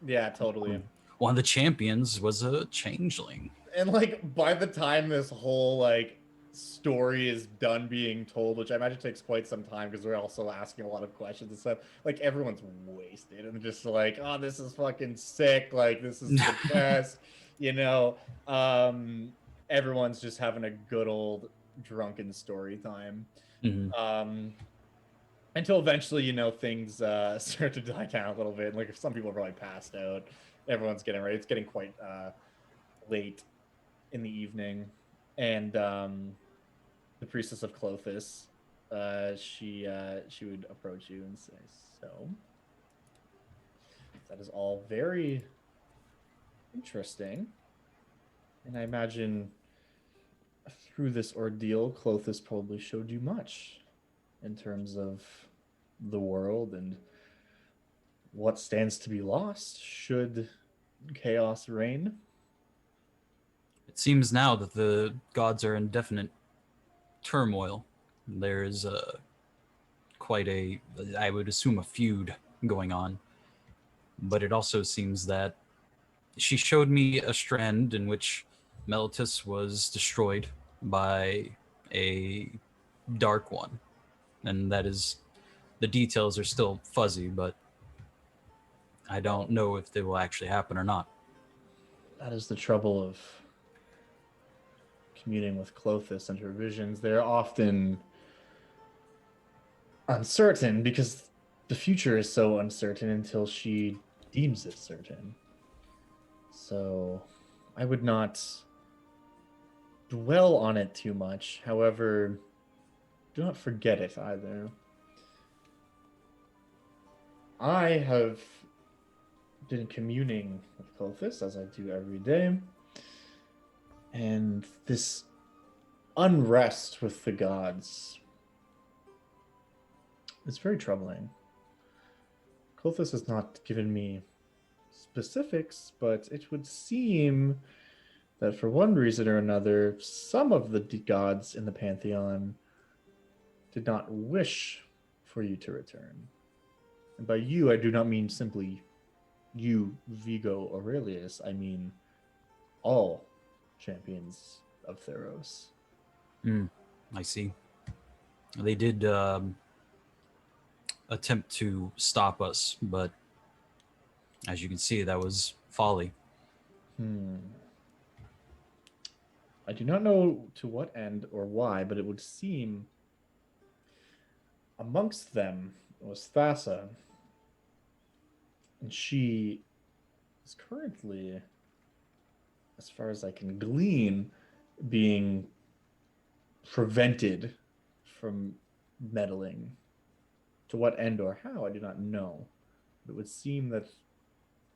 yeah, totally.
One of the champions was a changeling.
And like by the time this whole like story is done being told, which I imagine takes quite some time because we're also asking a lot of questions and stuff, like everyone's wasted and just like, oh, this is fucking sick, like this is the best, you know. Everyone's just having a good old drunken story time. Mm-hmm. Until eventually, you know, things start to die down a little bit. Like if some people are probably passed out, everyone's getting ready. It's getting quite late in the evening, and the priestess of Clothis, she would approach you and say, so that is all very interesting, and I imagine through this ordeal Clothis probably showed you much in terms of the world and what stands to be lost should chaos reign.
It seems now that the gods are in definite turmoil. There is quite a, I would assume, a feud going on. But it also seems that she showed me a strand in which Meletus was destroyed by a dark one. And that is, the details are still fuzzy, but I don't know if they will actually happen or not.
That is the trouble of communing with Clothis and her visions. They're often uncertain because the future is so uncertain until she deems it certain. So I would not dwell on it too much. However, do not forget it either. I have been communing with Clothis as I do every day. And this unrest with the gods is very troubling. Clothis has not given me specifics, but it would seem that for one reason or another, some of the gods in the Pantheon did not wish for you to return. And by you, I do not mean simply you, Vigo Aurelius. I mean all champions of Theros.
I see. They did attempt to stop us, but as you can see, that was folly.
I do not know to what end or why, but it would seem amongst them was Thassa. And she is currently, as far as I can glean, being prevented from meddling. To what end or how, I do not know. But it would seem that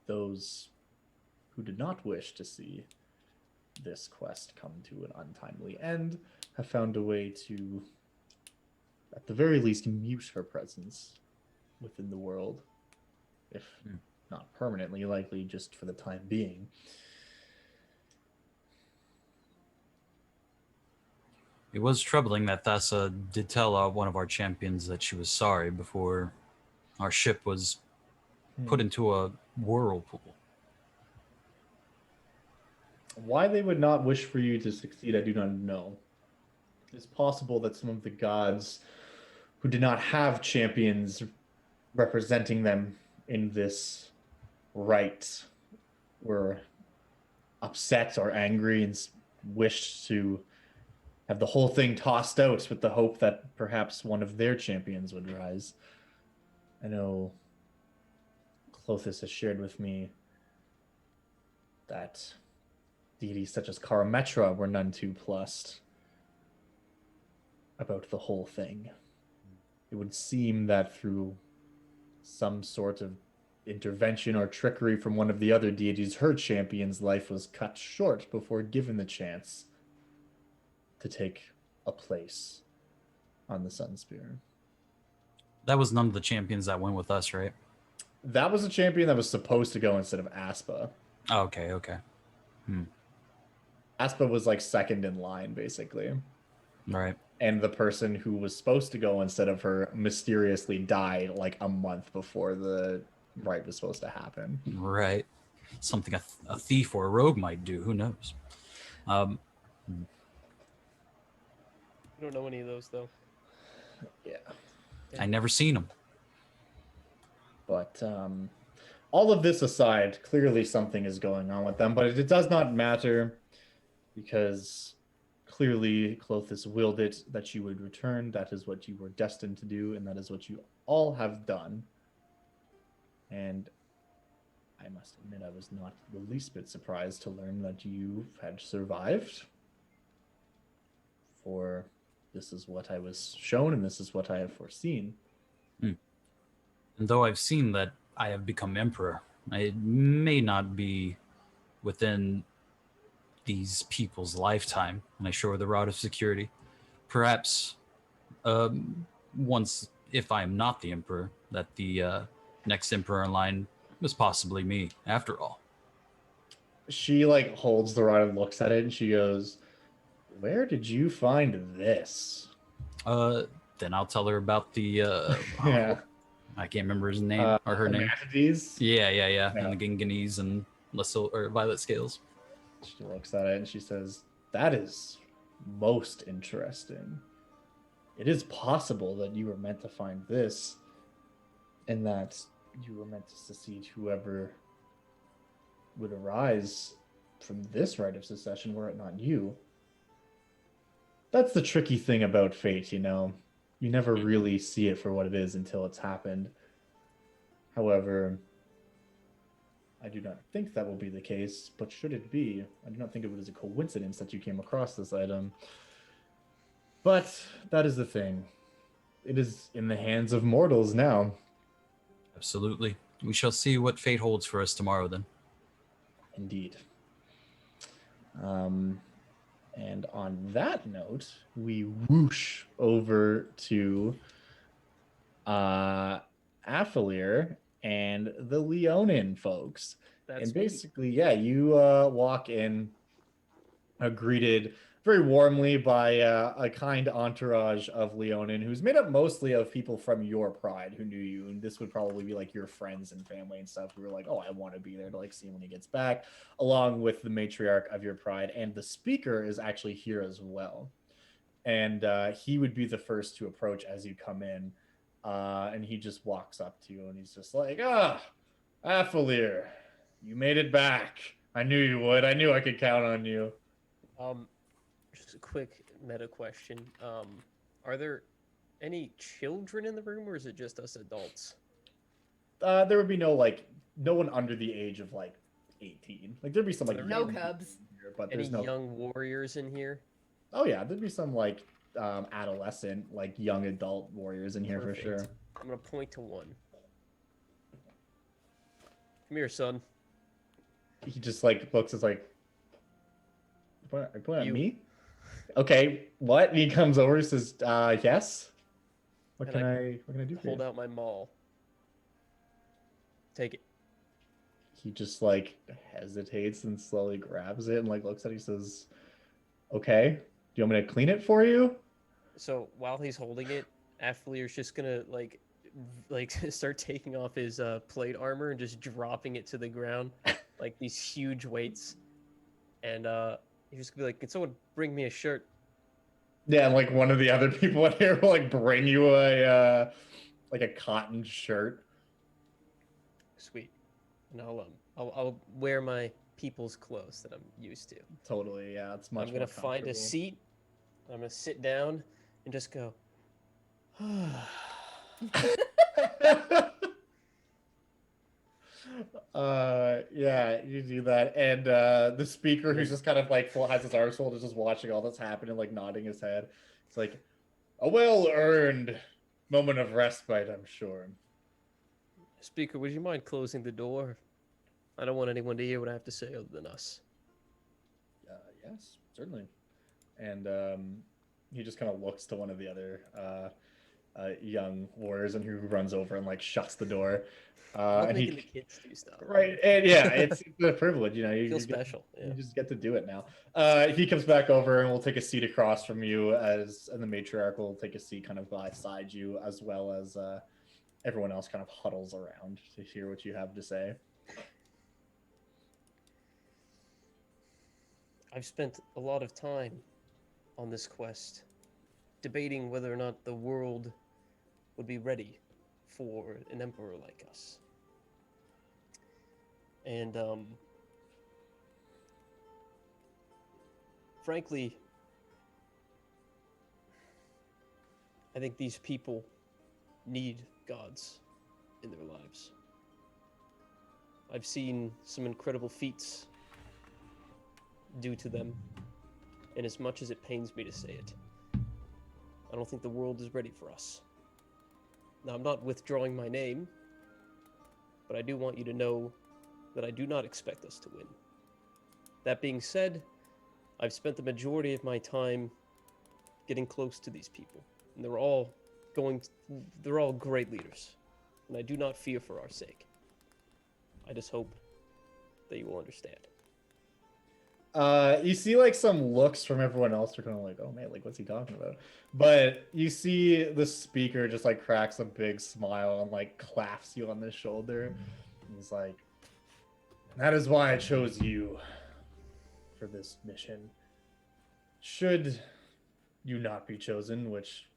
those who did not wish to see this quest come to an untimely end have found a way to, at the very least, mute her presence within the world, if not permanently, likely just for the time being.
It was troubling that Thassa did tell one of our champions that she was sorry before our ship was put into a whirlpool.
Why they would not wish for you to succeed, I do not know. It's possible that some of the gods who did not have champions representing them in this rite were upset or angry and wished to have the whole thing tossed out with the hope that perhaps one of their champions would rise. I know Clothis has shared with me that deities such as Karametra were none too plussed about the whole thing. It would seem that through some sort of intervention or trickery from one of the other deities, her champion's life was cut short before given the chance to take a place on the Sun Spear.
That was none of the champions that went with us, right?
That was a champion that was supposed to go instead of Aspa.
Oh, okay.
Aspa was like second in line, basically.
Right.
And the person who was supposed to go instead of her mysteriously died like a month before the rite was supposed to happen.
Right. Something a thief or a rogue might do. Who knows?
I don't know any of those though.
Yeah.
I never seen them.
But all of this aside, clearly something is going on with them, but it does not matter because clearly Clothis willed it that you would return. That is what you were destined to do, and that is what you all have done. And I must admit, I was not the least bit surprised to learn that you had survived. For this is what I was shown, and this is what I have foreseen.
And though I've seen that I have become emperor, it may not be within these people's lifetime, and I show her the rod of security. Perhaps once, if I am not the emperor, that the next emperor in line was possibly me, after all.
She like holds the rod and looks at it, and she goes, "Where did you find this?"
Then I'll tell her about the
Yeah.
I can't remember his name or her name.
Manatees?
Yeah,
Yeah.
and the Ginganese and violet scales.
She looks at it and she says, "That is most interesting. It is possible that you were meant to find this, and that you were meant to succeed whoever would arise from this rite of succession were it not you. That's the tricky thing about fate, you know. You never really see it for what it is until it's happened. However, I do not think that will be the case, but should it be, I do not think of it as a coincidence that you came across this item. But that is the thing. It is in the hands of mortals now."
Absolutely. We shall see what fate holds for us tomorrow then.
Indeed. And on that note, we whoosh over to Athalir and the Leonin folks.
That's
And
me.
basically, yeah, you walk in, greeted very warmly by a kind entourage of Leonin, who's made up mostly of people from your pride who knew you, and this would probably be like your friends and family and stuff who were like, oh, I want to be there to like see him when he gets back, along with the matriarch of your pride, and the speaker is actually here as well, and he would be the first to approach as you come in, and he just walks up to you and he's just like, Athalir, you made it back. I knew you would. I knew I could count on you.
Just a quick meta question. Are there any children in the room, or is it just us adults?
There would be no one under the age of like 18. Like there'd be some like
No cubs.
Here, but
Any
there's no
young warriors in here?
Oh yeah, there'd be some like adolescent, like young adult warriors in here
Perfect.
for sure.
I'm gonna point to one. Come here, son.
He just like looks as like, point at
You.
me. Okay, what? And he comes over and says, yes. What can I do for
Hold
you?
out my maul. Take it.
He just like hesitates and slowly grabs it and like looks at it. He says, okay, do you want me to clean it for you?
So while he's holding it, Athalir's just gonna like start taking off his plate armor and just dropping it to the ground, like these huge weights. And he's just gonna be like, "Can someone bring me a shirt?"
Yeah, and like one of the other people in here will like bring you a like a cotton shirt.
Sweet. And I'll wear my people's clothes that I'm used to.
Totally, yeah, it's much.
I'm gonna
more
find a
comfortable.
seat. I'm gonna sit down and just go.
Yeah, you do that, and the speaker, who's just kind of like has his arms folded, is just watching all that's happening, like nodding his head. It's like a well-earned moment of respite, I'm sure.
Speaker, would you mind closing the door? I don't want anyone to hear what I have to say other than us.
Yes, certainly. And he just kind of looks to one of the other young warriors, and who runs over and like shuts the door.
I'm
And
making the kids do stuff.
right, and yeah, it's a privilege, you know.
Feel
You
special.
you just get to do it now. He comes back over and will take a seat across from you, and the matriarch will take a seat kind of beside you, as well as everyone else kind of huddles around to hear what you have to say.
I've spent a lot of time on this quest, debating whether or not the world would be ready for an emperor like us. And frankly, I think these people need gods in their lives. I've seen some incredible feats due to them, and as much as it pains me to say it, I don't think the world is ready for us. Now, I'm not withdrawing my name, but I do want you to know that I do not expect us to win. That being said, I've spent the majority of my time getting close to these people, and they're all great leaders, and I do not fear for our sake. I just hope that you will understand.
You see like some looks from everyone else are kind of like, oh man, like what's he talking about? But you see the speaker just like cracks a big smile and like claps you on the shoulder. And he's like, that is why I chose you for this mission. Should you not be chosen, which,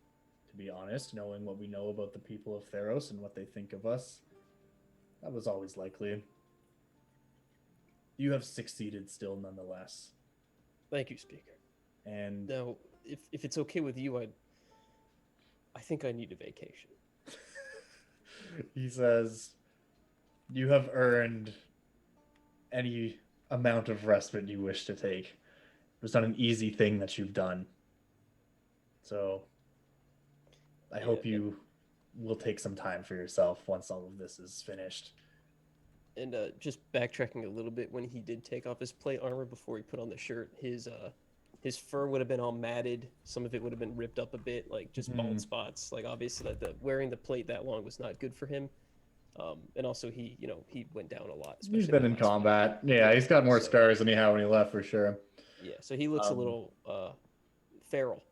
to be honest, knowing what we know about the people of Theros and what they think of us, that was always likely. You have succeeded still, nonetheless.
Thank you, Speaker.
And
Now, if it's okay with you, I think I need a vacation.
he says, you have earned any amount of respite you wish to take. It was not an easy thing that you've done. So I hope you will take some time for yourself once all of this is finished.
And just backtracking a little bit, when he did take off his plate armor before he put on the shirt, his fur would have been all matted. Some of it would have been ripped up a bit, like just bald spots. Like obviously, like wearing the plate that long was not good for him. And also he went down a lot.
He's
especially
been
the
in
last fight.
combat. Yeah, he's got more
So-
scars than he had when he left for sure.
Yeah, so he looks a little feral,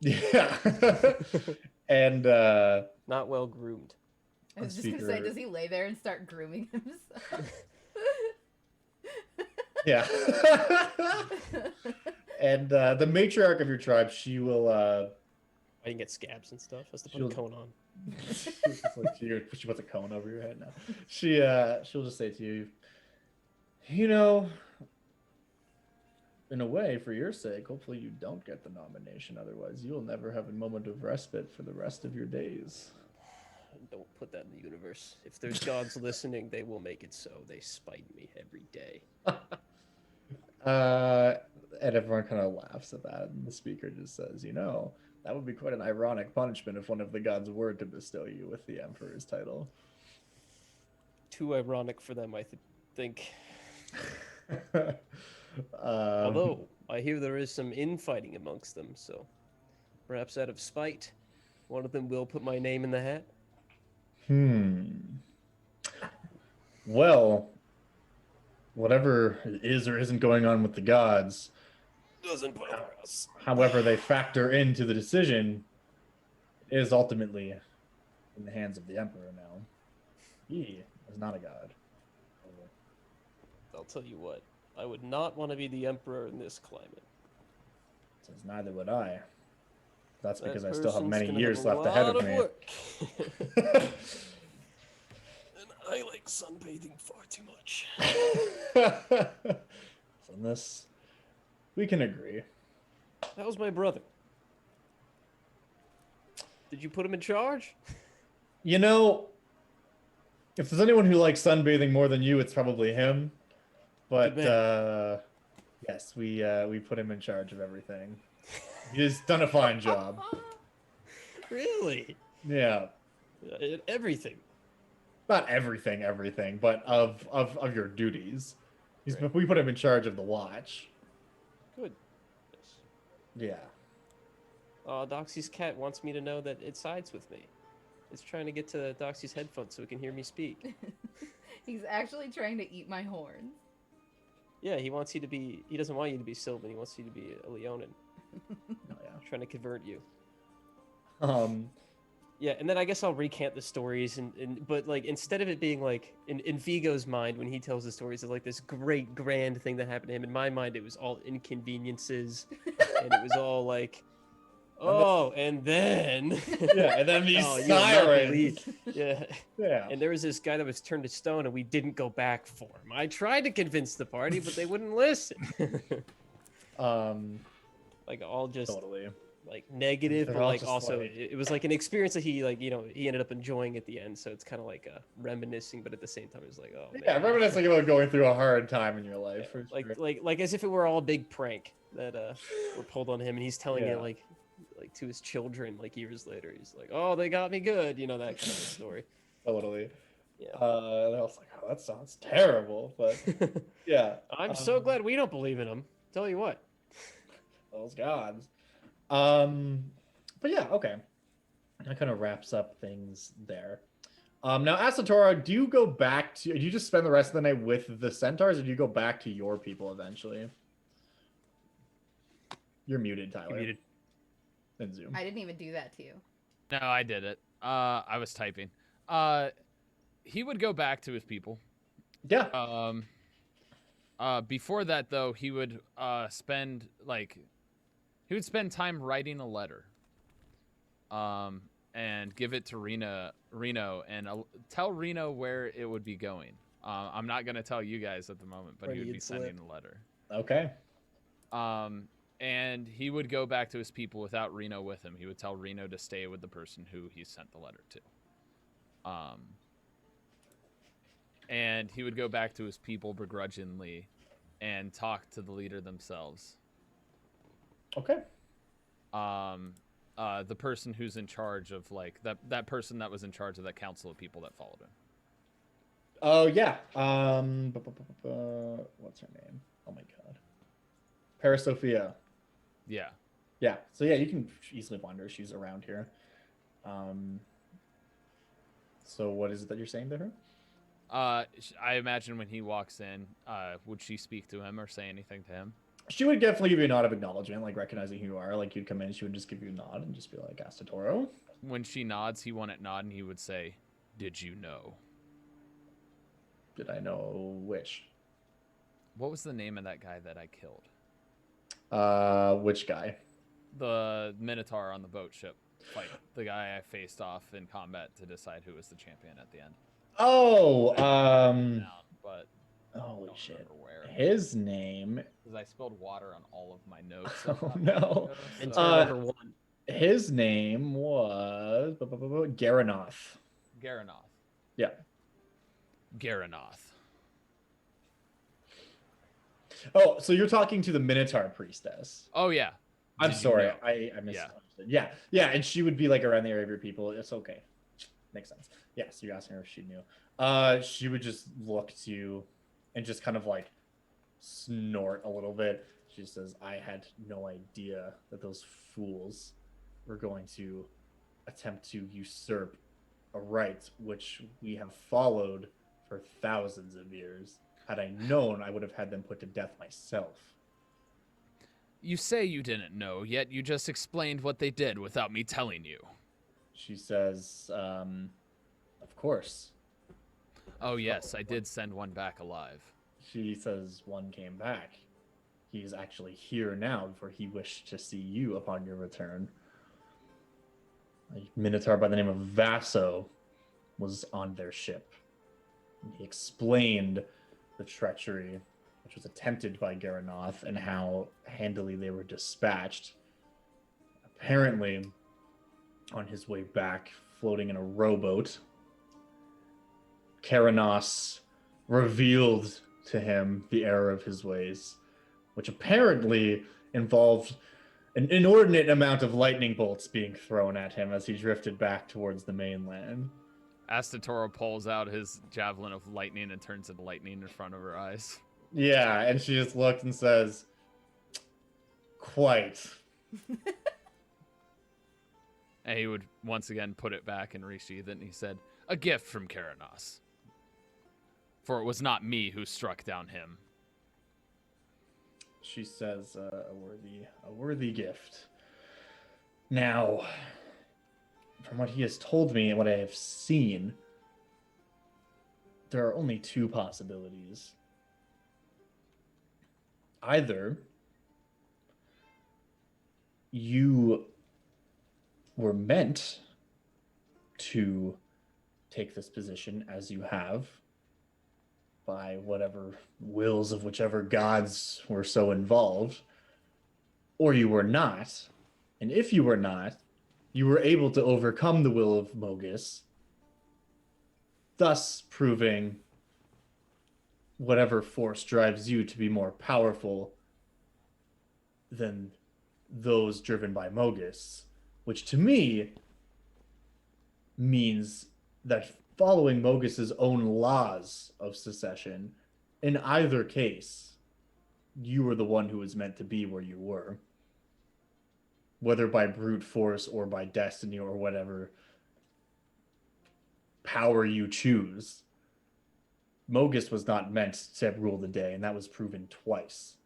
Yeah. And
not well groomed.
I was just gonna say, does he lay there and start grooming himself?
yeah. And the matriarch of your tribe, she will
I can get scabs and stuff. Has to put
She'll-
a cone on.
she puts a cone over your head now. She'll just say to you, you know, in a way, for your sake, hopefully you don't get the nomination. Otherwise, you'll never have a moment of respite for the rest of your days.
Don't put that in the universe. If there's gods listening, they will make it so. They spite me every day.
And everyone kind of laughs at that. And the speaker just says, you know, that would be quite an ironic punishment if one of the gods were to bestow you with the emperor's title.
Too ironic for them, I think.
Um,
Although, I hear there is some infighting amongst them, so perhaps out of spite, one of them will put my name in the hat.
Well, whatever is or isn't going on with the gods,
Doesn't bother us.
however they factor into the decision, is ultimately in the hands of the emperor now. He is not a god.
I'll tell you what, I would not want to be the emperor in this climate.
Says neither would I. That's because
That
I still have
person's
many
gonna
years
have a
left ahead
lot
of me.
work. And I like sunbathing far too much.
So in this, we can agree.
That was my brother. Did you put him in charge?
You know, if there's anyone who likes sunbathing more than you, it's probably him. But
Good
yes, we put him in charge of everything. He's done a fine job.
Really?
Yeah,
Everything.
not everything, but of your duties.
Right.
We put him in charge of the watch.
Good. Yes.
Yeah.
Doxy's cat wants me to know that it sides with me. It's trying to get to Doxy's headphones so it can hear me speak.
He's actually trying to eat my horns.
Yeah, he wants you to be. He doesn't want you to be Sylvan. He wants you to be a Leonin.
Oh, yeah.
Trying to convert you.
Um,
Yeah, and then I guess I'll recant the stories, but like instead of it being like in Vigo's mind when he tells the stories of like this great grand thing that happened to him, in my mind it was all inconveniences, and it was all like, oh, and then
yeah, and then these
Oh, you will not
sirens.
believe- yeah,
Yeah.
and there was this guy that was turned to stone, and we didn't go back for him. I tried to convince the party, but they wouldn't listen. Like all just
Totally.
like negative,
They're
but
all
like
just
also
like-
it was like an experience that he like he ended up enjoying at the end. So it's kind of like reminiscing, but at the same time it's like, oh man.
Yeah, reminiscing about going through a hard time in your life. For
like
sure.
like as if it were all a big prank that were pulled on him, and he's telling
Yeah.
it like to his children like years later. He's like, oh, they got me good, you know, that kind of a story.
Totally.
Yeah.
And I was like, oh, that sounds terrible, but yeah.
I'm so glad we don't believe in him. Tell you what.
Those gods. But yeah, okay. That kind of wraps up things there. Now, Asatora, do you go back to? Do you just spend the rest of the night with the centaurs, or do you go back to your people eventually? You're muted, Tyler.
You're muted.
In Zoom.
I didn't even do that to you.
No, I did it. I was typing. He would go back to his people.
Yeah.
Before that, though, he would spend time writing a letter. And give it to Reno, and tell Reno where it would be going. I'm not gonna tell you guys at the moment, but he would be sending the letter.
Okay.
And he would go back to his people without Reno with him. He would tell Reno to stay with the person who he sent the letter to. And he would go back to his people begrudgingly and talk to the leader themselves.
Okay.
The person who's in charge of like that person that was in charge of that council of people that followed him.
Oh yeah. What's her name? Oh my god. Parasophia.
Yeah.
Yeah. So yeah, you can easily find her. She's around here. So what is it that you're saying to her?
I imagine when he walks in, would she speak to him or say anything to him?
She would definitely give you a nod of acknowledgement, like recognizing who you are. Like you'd come in, she would just give you a nod and just be like, Asatoro.
When she nods, he wouldn't nod, and he would say, "Did you know?"
Did I know which?
What was the name of that guy that I killed?
Which guy?
The Minotaur on the boat ship fight. The guy I faced off in combat to decide who was the champion at the end.
Oh,
But
holy
don't
shit.
remember where.
His name.
Because I spilled water on all of my notes.
Oh no.
And
So,
turn number 1.
His name was Garanoth.
Garanoth.
Yeah.
Garanoth.
Oh, so you're talking to the Minotaur priestess.
Oh yeah.
I'm
Did you
sorry,
know?
I misunderstood. Yeah, and she would be like around the area of your people. It's okay. Makes sense. Yeah, so you're asking her if she knew. She would just look to you and just kind of like snort a little bit. She says, I had no idea that those fools were going to attempt to usurp a right which we have followed for thousands of years. Had I known, I would have had them put to death myself.
You say you didn't know, yet you just explained what they did without me telling you.
She says, of course.
Oh yes, I did send one back alive.
She says one came back. He's actually here now, for he wished to see you upon your return. A Minotaur by the name of Vaso was on their ship. He explained the treachery which was attempted by Garanoth and how handily they were dispatched. Apparently, on his way back, floating in a rowboat, Karanos revealed to him the error of his ways, which apparently involved an inordinate amount of lightning bolts being thrown at him as he drifted back towards the mainland.
Asatoro pulls out his javelin of lightning and turns it lightning in front of her eyes.
Yeah, and she just looked and says, quite.
And he would once again put it back and resheath it, and he said, "A gift from Karanos. For it was not me who struck down him."
She says, a worthy gift. Now, from what he has told me and what I have seen, there are only two possibilities. Either you were meant to take this position as you have by whatever wills of whichever gods were so involved, or you were not. And if you were not, you were able to overcome the will of Mogus, thus proving whatever force drives you to be more powerful than those driven by Mogus, which to me means that following Mogus's own laws of secession, in either case, you were the one who was meant to be where you were. Whether by brute force or by destiny or whatever power you choose, Mogus was not meant to rule the day, and that was proven twice.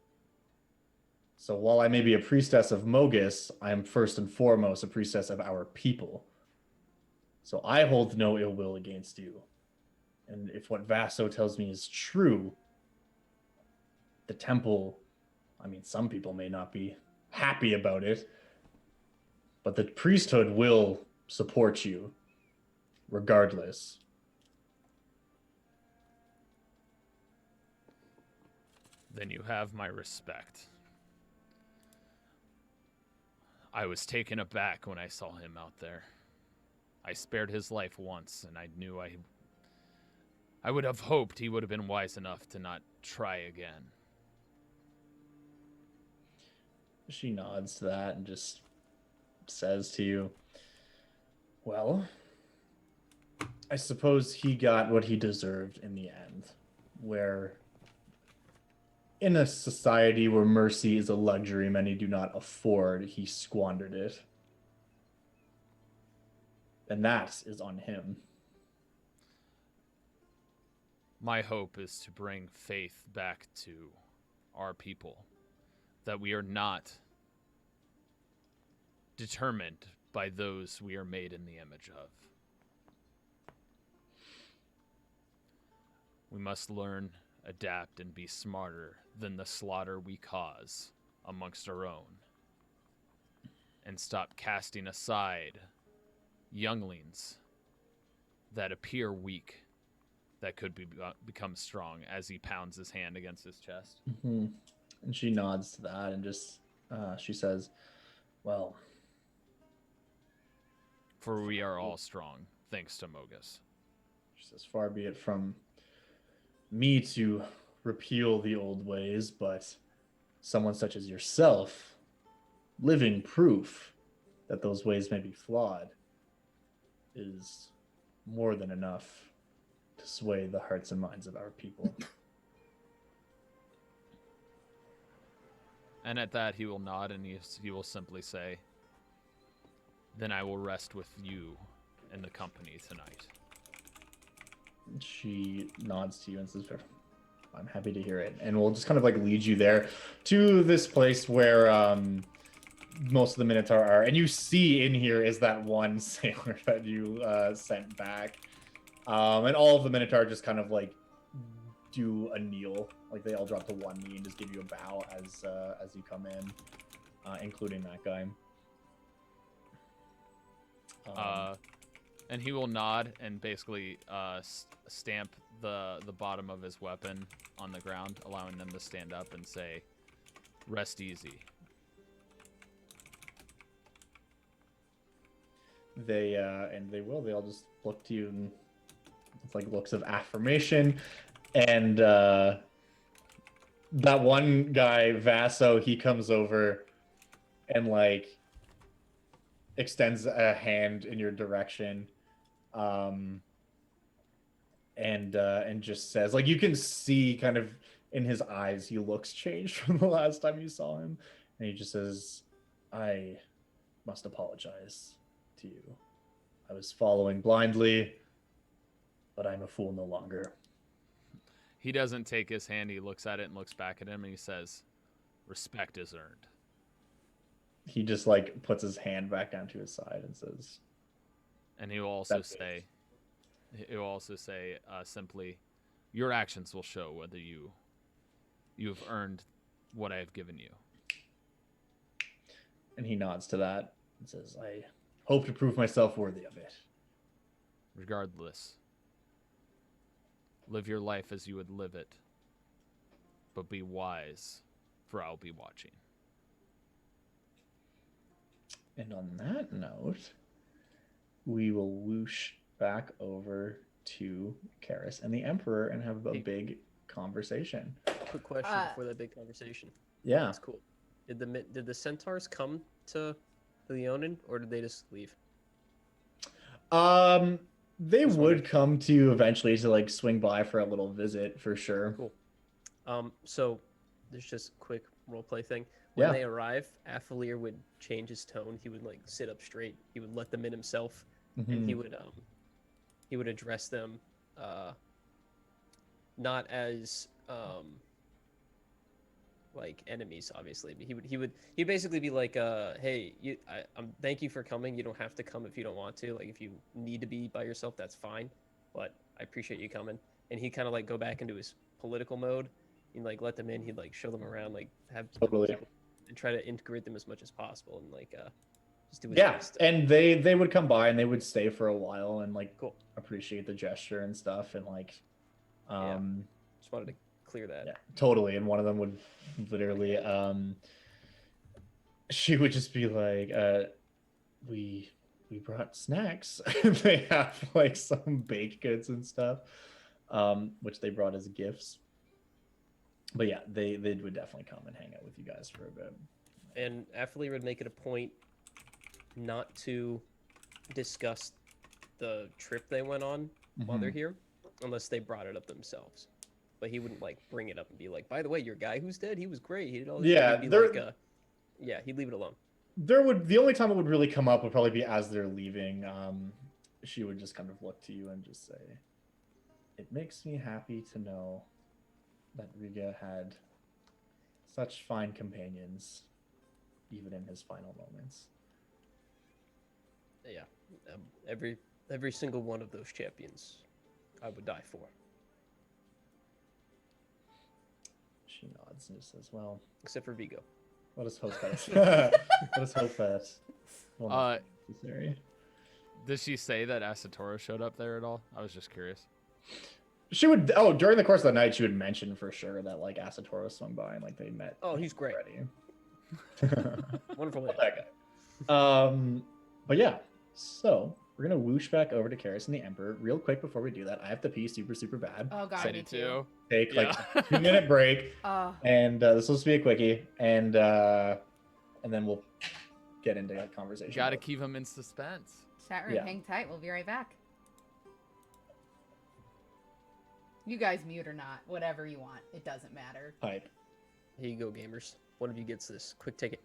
So while I may be a priestess of Mogus, I am first and foremost a priestess of our people. So I hold no ill will against you. And if what Vaso tells me is true, the temple, I mean, some people may not be happy about it, but the priesthood will support you regardless.
Then you have my respect. I was taken aback when I saw him out there. I spared his life once, and I knew I would have hoped he would have been wise enough to not try again.
She nods to that and just says to you, well, I suppose he got what he deserved in the end, where in a society where mercy is a luxury many do not afford, he squandered it. And that is on him.
My hope is to bring faith back to our people, that we are not determined by those we are made in the image of. We must learn, adapt, and be smarter than the slaughter we cause amongst our own, and stop casting aside younglings that appear weak that could become strong, as he pounds his hand against his chest.
Mm-hmm. And she nods to that and just she says, well,
for we are all strong, thanks to Mogus.
she says, far be it from me to repeal the old ways, but someone such as yourself, living proof that those ways may be flawed, is more than enough to sway the hearts and minds of our people.
And at that, he will nod and he will simply say, then I will rest with you in the company tonight.
She nods to you and says, I'm happy to hear it. And we'll just kind of like lead you there to this place where most of the Minotaur are. And you see in here is that one sailor that you sent back. And all of the Minotaur just kind of like do a kneel. Like they all drop to one knee and just give you a bow as you come in, including that guy.
And he will nod and basically stamp the bottom of his weapon on the ground, allowing them to stand up and say, rest easy.
They will. They all just look to you and it's like looks of affirmation. And that one guy, Vaso, he comes over and like extends a hand in your direction, and just says, like, you can see kind of in his eyes he looks changed from the last time you saw him, and he just says, I must apologize to you. I was following blindly, but I'm a fool no longer.
He doesn't take his hand. He looks at it and looks back at him, and he says, respect is earned.
He just like puts his hand back down to his side and says,
and he will also say simply, your actions will show whether you have earned what I have given you.
And he nods to that and says, I hope to prove myself worthy of it.
Regardless, live your life as you would live it, but be wise, for I'll be watching.
And on that note, we will whoosh back over to Karis and the Emperor and have a big conversation.
Quick question before that big conversation.
Yeah.
That's cool. Did the centaurs come to Leonin, or did they just leave?
They would come to eventually to like swing by for a little visit for sure.
Cool. So there's just a quick roleplay thing. When they arrive, Athalir would change his tone. He would like sit up straight. He would let them in himself, and he would address them, not as like enemies, obviously. But he'd basically be like, hey, thank you for coming. You don't have to come if you don't want to. Like if you need to be by yourself, that's fine. But I appreciate you coming. And he'd kind of like go back into his political mode. He'd like let them in. He'd like show them around, like have people, and try to integrate them as much as possible, and like just do his best.
And they would come by and they would stay for a while and like appreciate the gesture and stuff, and like
just wanted to clear that.
Yeah, totally. And one of them would literally she would just be like, we brought snacks. They have like some baked goods and stuff, which they brought as gifts. But yeah, they would definitely come and hang out with you guys for a bit.
And Athalir would make it a point not to discuss the trip they went on while they're here, unless they brought it up themselves. But he wouldn't like bring it up and be like, by the way, your guy who's dead, he was great. He did all this.
Yeah,
he'd be like, he'd leave it alone.
The only time it would really come up would probably be as they're leaving. She would just kind of look to you and just say, it makes me happy to know that Riga had Such fine companions, even in his final moments.
Yeah, every single one of those champions, I would die for.
She nods and just says, "Well,
Except for Vigo.
let us hope that. Let us hope that. Will not be necessary."
Did she say that Asatoro showed up there at all? I was just curious.
She would. Oh, during the course of the night, she would mention for sure that like Asatoro swung by and like they met.
Oh, he's great.
Already.
Wonderful.
Love that guy. But yeah, so we're gonna whoosh back over to Karis and the Emperor real quick. Before we do that, I have to pee super bad.
Oh god,
Said
me
it
too.
Take like
Yeah.
a 2-minute break,
Oh,
and this will just be a quickie, and then we'll get into that conversation.
Gotta keep him in suspense.
chat room,
Yeah.
hang tight. We'll be right back. You guys mute or not, whatever you want. It doesn't matter.
Pipe.
Here you go, gamers. One of you gets this. Quick ticket.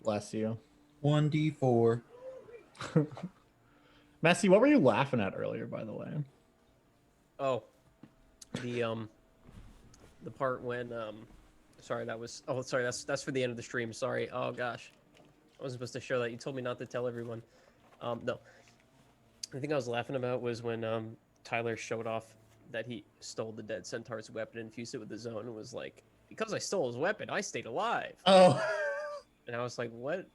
Bless you.
1d4.
Messi, what were you laughing at earlier, by the way?
Oh, the part when sorry, that was sorry, that's for the end of the stream. Sorry. Oh gosh, I wasn't supposed to show that. You told me not to tell everyone. No, the thing I was laughing about was when Tyler showed off that he stole the dead centaur's weapon and infused it with his own, and was like, because I stole his weapon, I stayed alive.
Oh.
And I was like, what?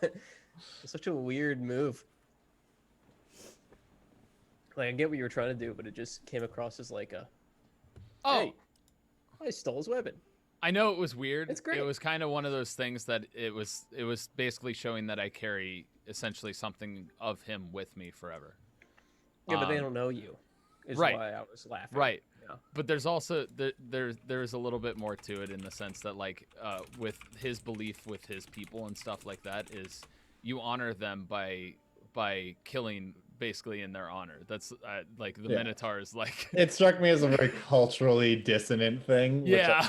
It's such a weird move. Like, I get what you were trying to do, but it just came across as like a,
Oh,
hey, I stole his weapon.
I know it was weird.
It's great.
It was kind of one of those things that it was basically showing that I carry essentially something of him with me forever.
Yeah, but they don't know you. Is
right.
why I was laughing.
Right.
Yeah.
But there's also there's a little bit more to it in the sense that like with his belief with his people and stuff like that is you honor them by killing basically in their honor. That's like the Minotaur is like
It struck me as a very culturally dissonant thing. Which
yeah.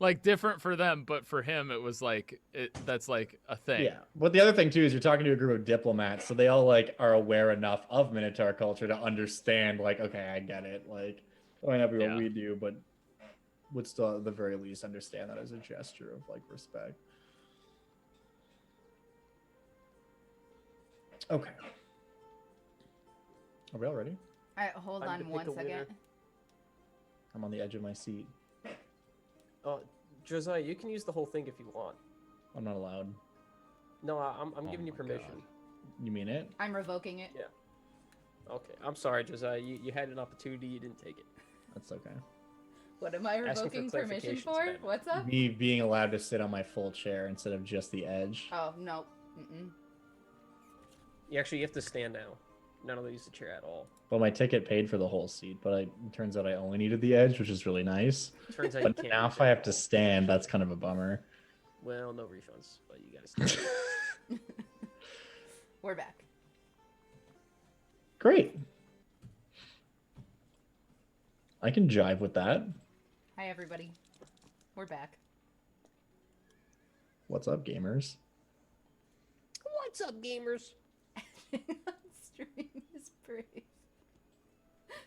Like different for them, but for him it was like that's like a thing.
Yeah. But the other thing too is you're talking to a group of diplomats, so they all like are aware enough of Minotaur culture to understand like, okay, I get it. Like, it might not be what we do, but would still at the very least understand that as a gesture of like respect. Okay. Are we all ready?
All right, hold
Time
on
to pick
one
a
second.
winner.
I'm on the edge of my seat.
Josiah, you can use the whole thing if you want.
I'm not allowed.
No, I'm giving you
my
permission.
God. You mean it?
I'm revoking it.
Yeah. Okay, I'm sorry, Josiah. You had an opportunity, you didn't take it.
That's okay.
What am I
Asking for
revoking permission
clarification's
for?
bad.
What's up?
Me being allowed to sit on my full chair instead of just the edge.
Oh, no. Mm-mm.
You have to stand now. Not only use the chair at all.
Well, my ticket paid for the whole seat, but it turns out I only needed the edge, which is really nice.
Turns out you
But
can't.
now
use
if I
it.
have to stand, that's kind of a bummer.
Well, no refunds, but you gotta stand.
We're back.
Great. I can jive with that.
Hi, everybody. We're back.
What's up, gamers?
What's up, gamers?
Stream is brave.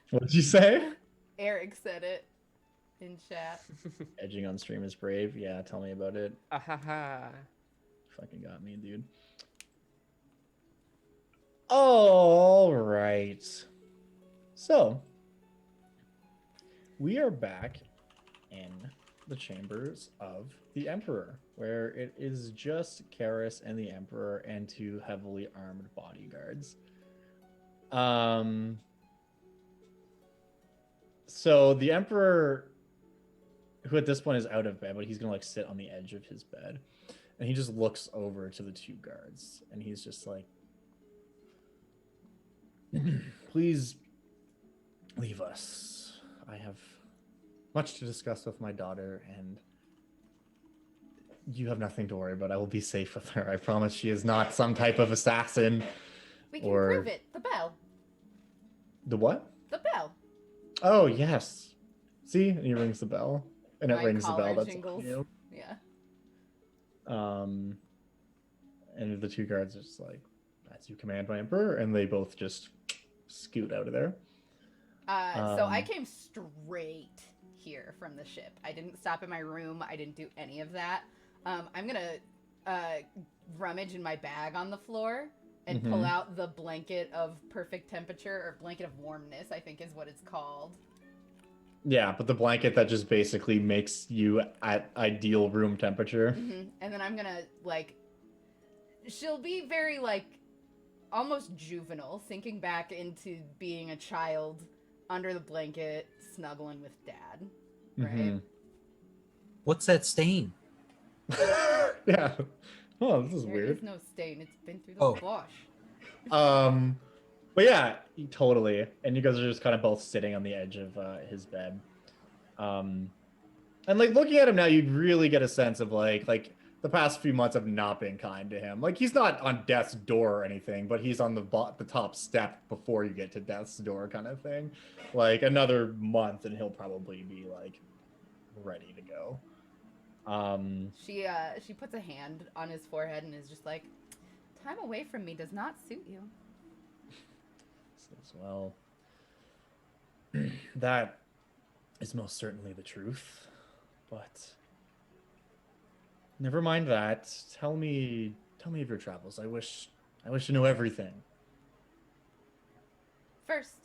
What did you say?
Eric said it in chat.
Edging on stream is brave. Yeah, tell me about it.
Ahaha.
Fucking got me, dude. All right. So, we are back in the chambers of the Emperor, where it is just Karis and the Emperor and two heavily armed bodyguards. So the Emperor, who at this point is out of bed, but he's gonna like sit on the edge of his bed, and he just looks over to the two guards, and he's just like, "Please leave us. I have much to discuss with my daughter, and you have nothing to worry about. I will be safe with her. I promise she is not some type of assassin."
We can
Or-
prove it. The bell.
The what?
The bell.
Oh, yes. See? And he rings the bell. And it
My
rings the bell.
collar
That's
jingles.
you.
Yeah.
And the two guards are just like, "As you command, my emperor," and they both just scoot out of there.
So I came straight here from the ship. I didn't stop in my room. I didn't do any of that. I'm gonna rummage in my bag on the floor and pull out the blanket of perfect temperature, or blanket of warmness, I think is what it's called.
Yeah, but the blanket that just basically makes you at ideal room temperature.
And then I'm gonna, like, she'll be very, like, almost juvenile, sinking back into being a child under the blanket, snuggling with dad, right?
What's that stain?
Yeah. Oh, this is
There
weird.
is no stain. It's been through the
Oh.
wash.
But yeah, totally. And you guys are just kind of both sitting on the edge of his bed. And like looking at him now, you'd really get a sense of like the past few months have not been kind to him. Like he's not on death's door or anything, but he's on the top step before you get to death's door, kind of thing. Like another month, and he'll probably be like ready to go.
She puts a hand on his forehead and is just like, "Time away from me does not suit you."
Says, "Well, that is most certainly the truth, but never mind that. Tell me of your travels. I wish to know everything."
First,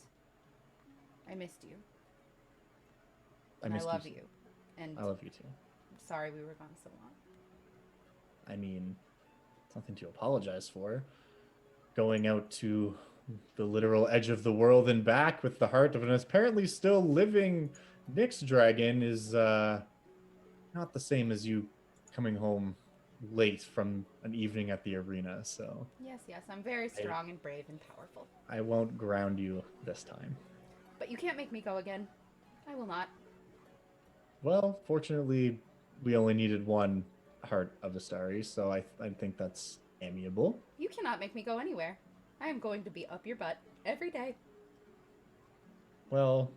I missed you. And I
missed
love
too.
you. And
I love you too.
I'm sorry we were gone so long.
I mean, it's nothing to apologize for. Going out to the literal edge of the world and back with the heart of an apparently still living Nyx dragon is not the same as you coming home late from an evening at the arena, so
Yes, I'm very strong and brave and powerful.
I won't ground you this time.
But you can't make me go again. I will not.
Well, fortunately, we only needed one Heart of the Starry, so I think that's amiable.
You cannot make me go anywhere. I am going to be up your butt every day.
Well,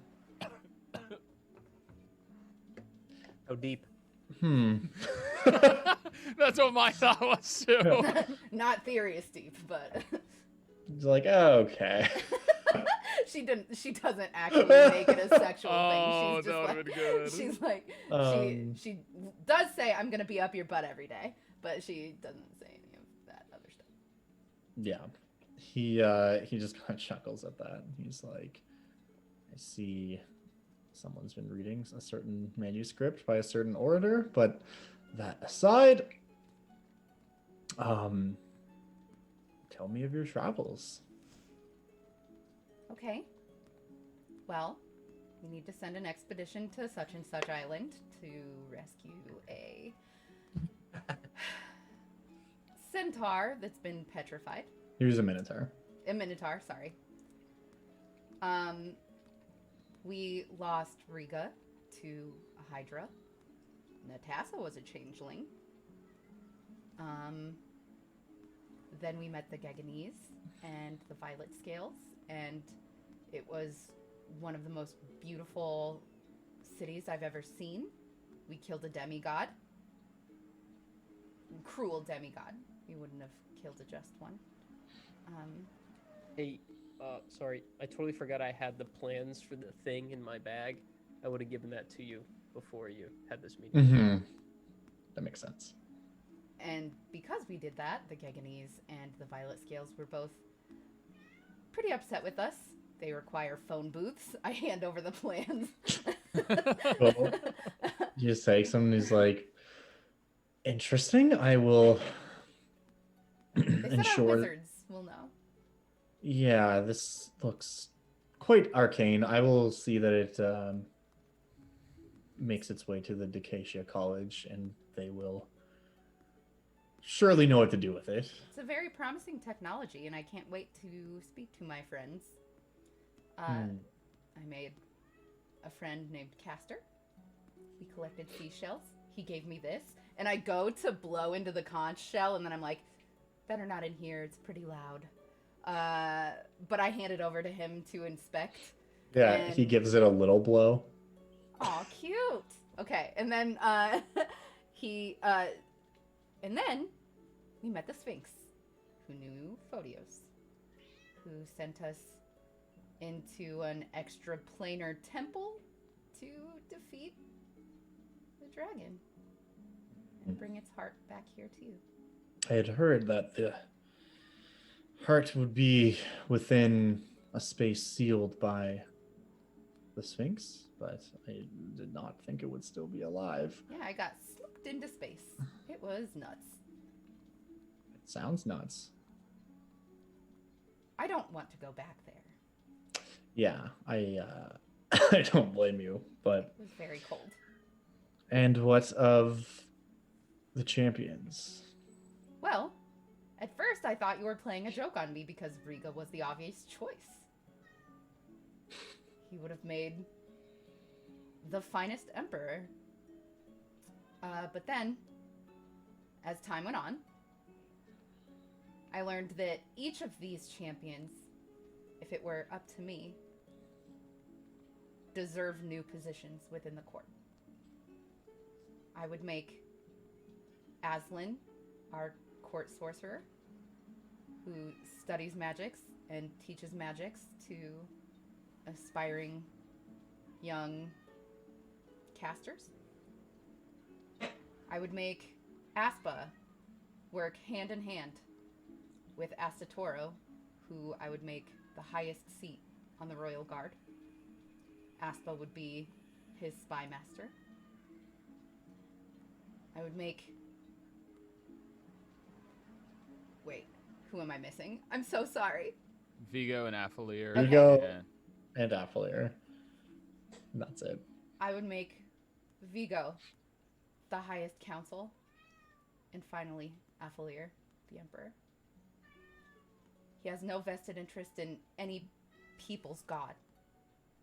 How deep?
That's what my thought was too.
Not Theros deep, but
It's like, okay.
she doesn't actually make it a sexual
Oh,
thing. She's just
that
like,
would've been good.
she's like,
Um,
she does say I'm gonna be up your butt every day, but she doesn't say any of that other stuff.
Yeah. He just kind of chuckles at that. He's like, "I see someone's been reading a certain manuscript by a certain orator, but that aside, tell me of your travels."
Okay. Well, we need to send an expedition to such and such island to rescue a centaur that's been petrified.
He was a minotaur.
A minotaur, sorry. We lost Riga to a hydra. Natassa was a changeling. Then we met the Geganese and the Violet Scales, and it was one of the most beautiful cities I've ever seen. We killed a demigod. Cruel demigod. We wouldn't have killed a just one.
Hey, sorry, I totally forgot I had the plans for the thing in my bag. I would have given that to you before you had this meeting.
Mm-hmm. That makes sense.
And because we did that, the Geganese and the Violet Scales were both pretty upset with us. They require phone booths. I hand over the plans.
Well, you just take someone who's like, interesting. I will
They said our
ensure.
wizards will know.
Yeah, this looks quite arcane. I will see that it makes its way to the Decacia College, and they will surely know what to do with it.
It's a very promising technology, and I can't wait to speak to my friends. I made a friend named Castor. He collected seashells. He gave me this, and I go to blow into the conch shell, and then I'm like, better not in here. It's pretty loud. But I hand it over to him to inspect.
Yeah,
and...
he gives it a little blow.
Aw, cute. Okay, and then and then we met the Sphinx, who knew Photios, who sent us into an extraplanar temple to defeat the dragon and bring its heart back here to you.
I had heard that the heart would be within a space sealed by the Sphinx, but I did not think it would still be alive.
Yeah, I got slipped into space. It was nuts.
It sounds nuts.
I don't want to go back there.
Yeah, I I don't blame you, but
It was very cold.
and what of the champions?
Well, at first I thought you were playing a joke on me because Riga was the obvious choice. He would have made the finest emperor. But then, as time went on, I learned that each of these champions, if it were up to me, deserve new positions within the court. I would make Aslan our court sorcerer, who studies magics and teaches magics to aspiring young casters. I would make Aspa work hand in hand with Astatoro, who I would make the highest seat on the Royal Guard. Aspa would be his spy master. I would make... Wait, who am I missing? I'm so sorry.
Vigo and Aphelier.
Vigo
Yeah.
and Aphelier. That's it.
I would make Vigo the highest council. And finally, Aphelier, the emperor. He has no vested interest in any people's god,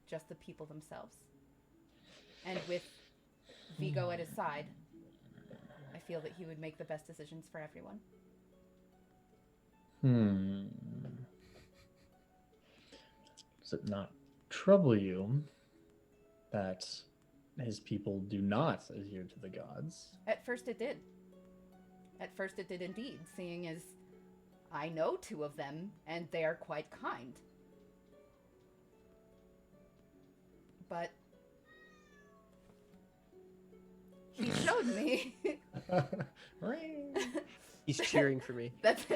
just the people themselves. And with Vigo at his side, I feel that he would make the best decisions for everyone.
Does it not trouble you that his people do not adhere to the gods?
At first it did. At first it did indeed, seeing as I know two of them, and they are quite kind. But he showed me.
He's cheering for me.
That's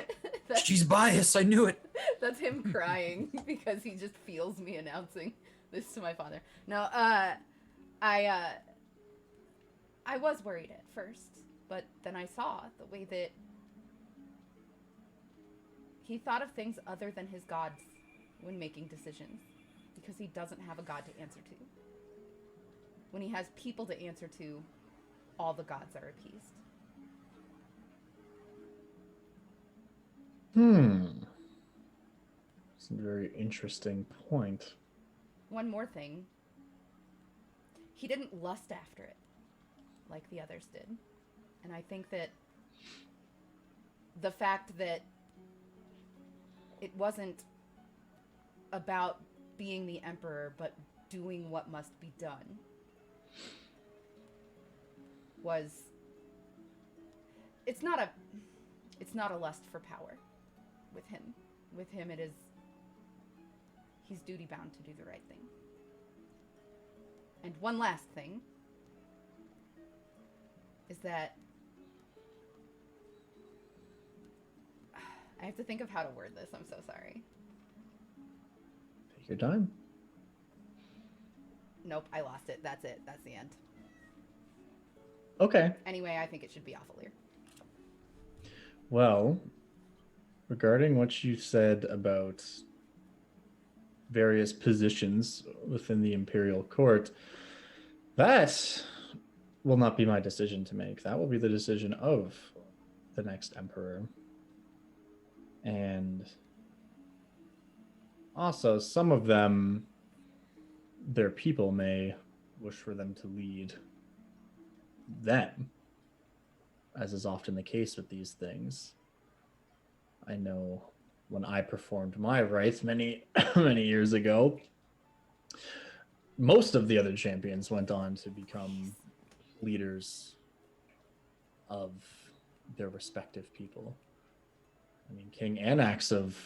She's biased. I knew it.
That's him crying because he just feels me announcing this to my father. No, I was worried at first, but then I saw the way that he thought of things other than his gods when making decisions, because he doesn't have a god to answer to. When he has people to answer to, all the gods are appeased.
It's a very interesting point.
One more thing. He didn't lust after it like the others did. And I think that the fact that it wasn't about being the emperor, but doing what must be done was... It's not a lust for power with him. With him it is... He's duty bound to do the right thing. And one last thing is that I have to think of how to word this. I'm so sorry.
Take your time.
Nope, I lost it. That's it. That's the end.
Okay.
Anyway, I think it should be Awfulier.
Well, regarding what you said about various positions within the imperial court, that will not be my decision to make. That will be the decision of the next emperor. And also, some of them, their people may wish for them to lead them, as is often the case with these things. I know when I performed my rites many years ago, most of the other champions went on to become leaders of their respective people. I mean, King Anax of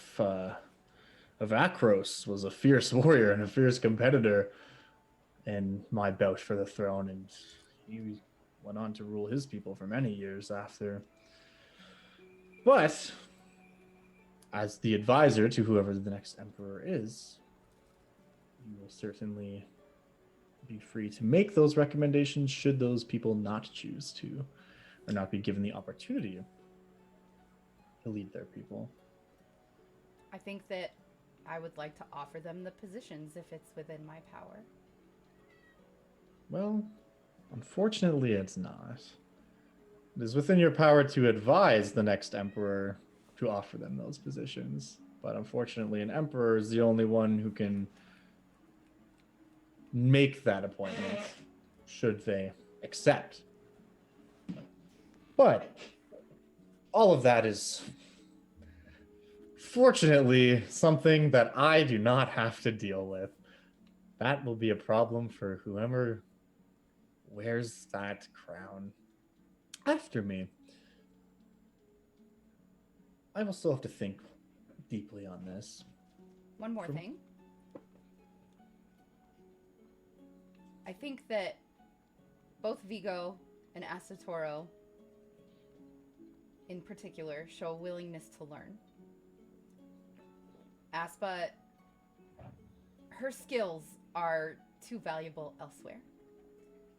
Akros was a fierce warrior and a fierce competitor in my bout for the throne, and he went on to rule his people for many years after. But as the advisor to whoever the next emperor is, you will certainly be free to make those recommendations should those people not choose to, or not be given the opportunity to lead their people.
I think that I would like to offer them the positions if it's within my power.
Well, unfortunately, it's not. It is within your power to advise the next emperor to offer them those positions. But unfortunately, an emperor is the only one who can make that appointment, should they accept. But all of that is fortunately something that I do not have to deal with. That will be a problem for whoever wears that crown after me. I will still have to think deeply on this.
One more thing. I think that both Vigo and Asatoro in particular show a willingness to learn. Aspa, her skills are too valuable elsewhere.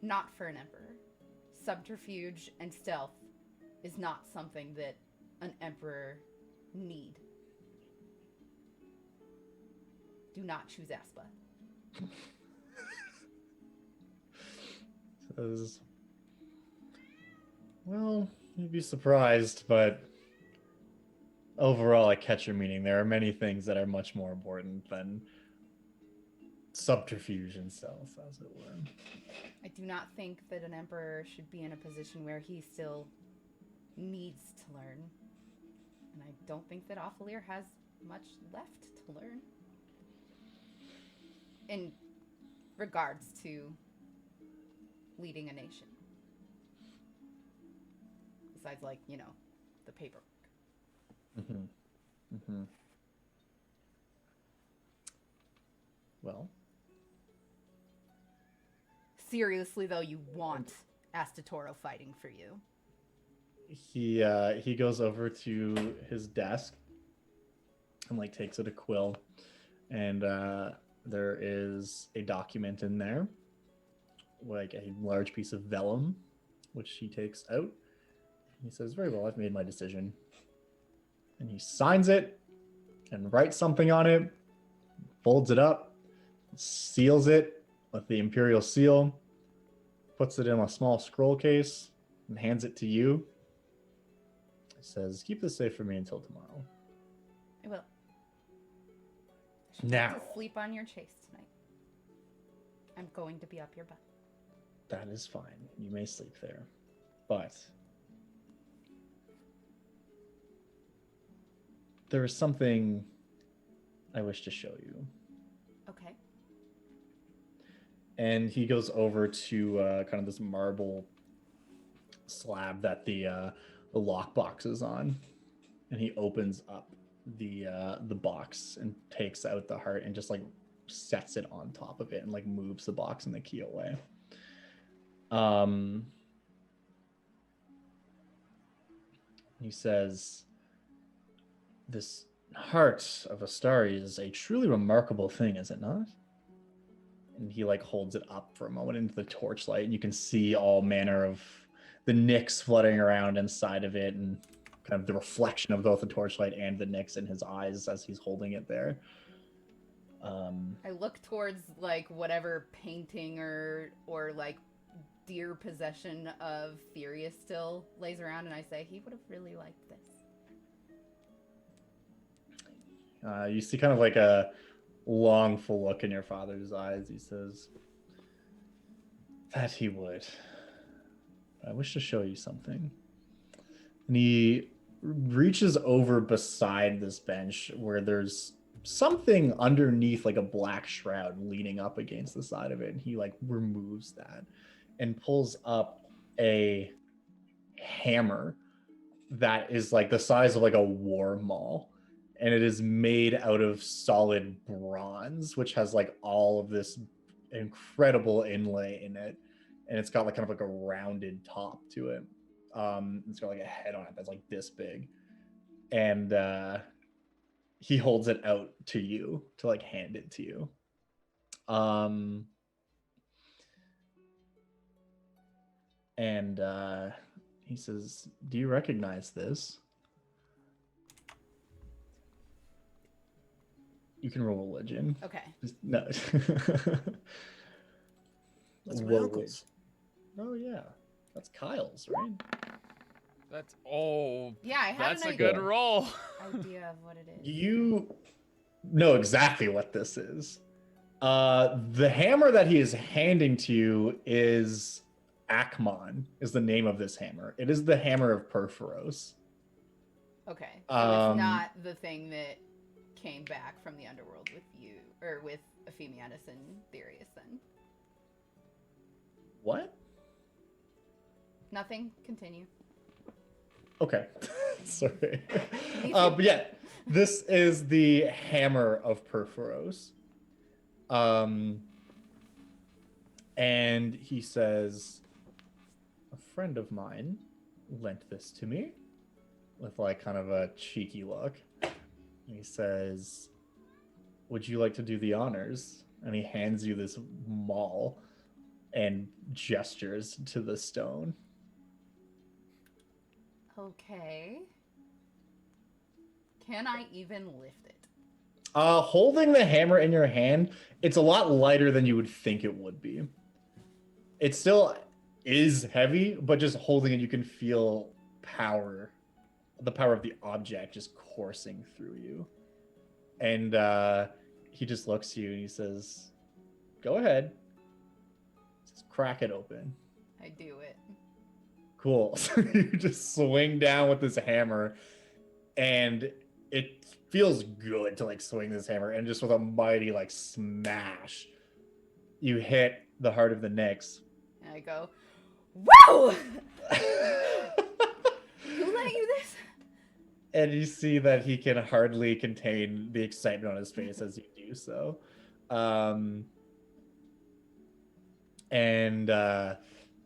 Not for an emperor. Subterfuge and stealth is not something that an emperor need. Do not choose Aspa.
Says, well, you'd be surprised, but overall I catch your meaning. There are many things that are much more important than subterfuge and stealth, as it were.
I do not think that an emperor should be in a position where he still needs to learn. And I don't think that Awfulier has much left to learn. In regards to leading a nation. Besides, like, you know, the paperwork.
Well,
seriously, though, you want Asatoro fighting for you.
he goes over to his desk and like takes out a quill, and there is a document in there, like a large piece of vellum, which he takes out. He says, "Very well, I've made my decision." And he signs it and writes something on it folds it up, seals it with the Imperial seal, puts it in a small scroll case, and hands it to you. He says, keep this safe for me until tomorrow.
I will. I should
Now.
get to sleep on your chase tonight. I'm going to be up your butt.
That is fine. You may sleep there. But there is something I wish to show you.
Okay.
And he goes over to kind of this marble slab that the lockbox is on, and he opens up the box and takes out the heart and just like sets it on top of it and like moves the box and the key away. He says, "This heart of Astari is a truly remarkable thing, is it not?" And he like holds it up for a moment into the torchlight, and you can see all manner of the nicks fluttering around inside of it, and kind of the reflection of both the torchlight and the nicks in his eyes as he's holding it there.
I look towards like whatever painting or like dear possession of Theros still lays around, and I say he would have really liked this.
You see kind of like a longful look in your father's eyes. He says, "That he would. I wish to show you something." And he reaches over beside this bench where there's something underneath, like a black shroud leaning up against the side of it. And he like removes that and pulls up a hammer that is like the size of like a war maul. And it is made out of solid bronze, which has like all of this incredible inlay in it. And it's got like kind of like a rounded top to it. It's got like a head on it that's like this big. And he holds it out to you to like hand it to you. And he says, "Do you recognize this?" You can roll religion.
Okay.
No.
That's my uncle's.
Oh yeah, that's Kyle's, right?
That's
Yeah, I have
that's
an
a good
idea.
roll.
idea of what it is.
You know exactly what this is. The hammer that he is handing to you is Akmon, is the name of this hammer. It is the hammer of Perforos.
Okay. So it's not the thing that came back from the underworld with you, or with Ephemianus and Theros then.
What?
Nothing. Continue.
Okay. Sorry. But yeah, this is the hammer of Perforos. And he says, "A friend of mine lent this to me," with like kind of a cheeky look. He says, "Would you like to do the honors?" And he hands you this maul and gestures to the stone.
Okay. Can I even lift it?
Holding the hammer in your hand, it's a lot lighter than you would think it would be. It still is heavy, but just holding it, you can feel power, the power of the object just coursing through you. And he just looks at you and he says, "Go ahead. Just crack it open."
I do it.
Cool. So you just swing down with this hammer, and it feels good to like swing this hammer, and just with a mighty like smash, you hit the heart of the Nyx.
And I go, "Whoa! Who let you this?"
And you see that he can hardly contain the excitement on his face as you do so.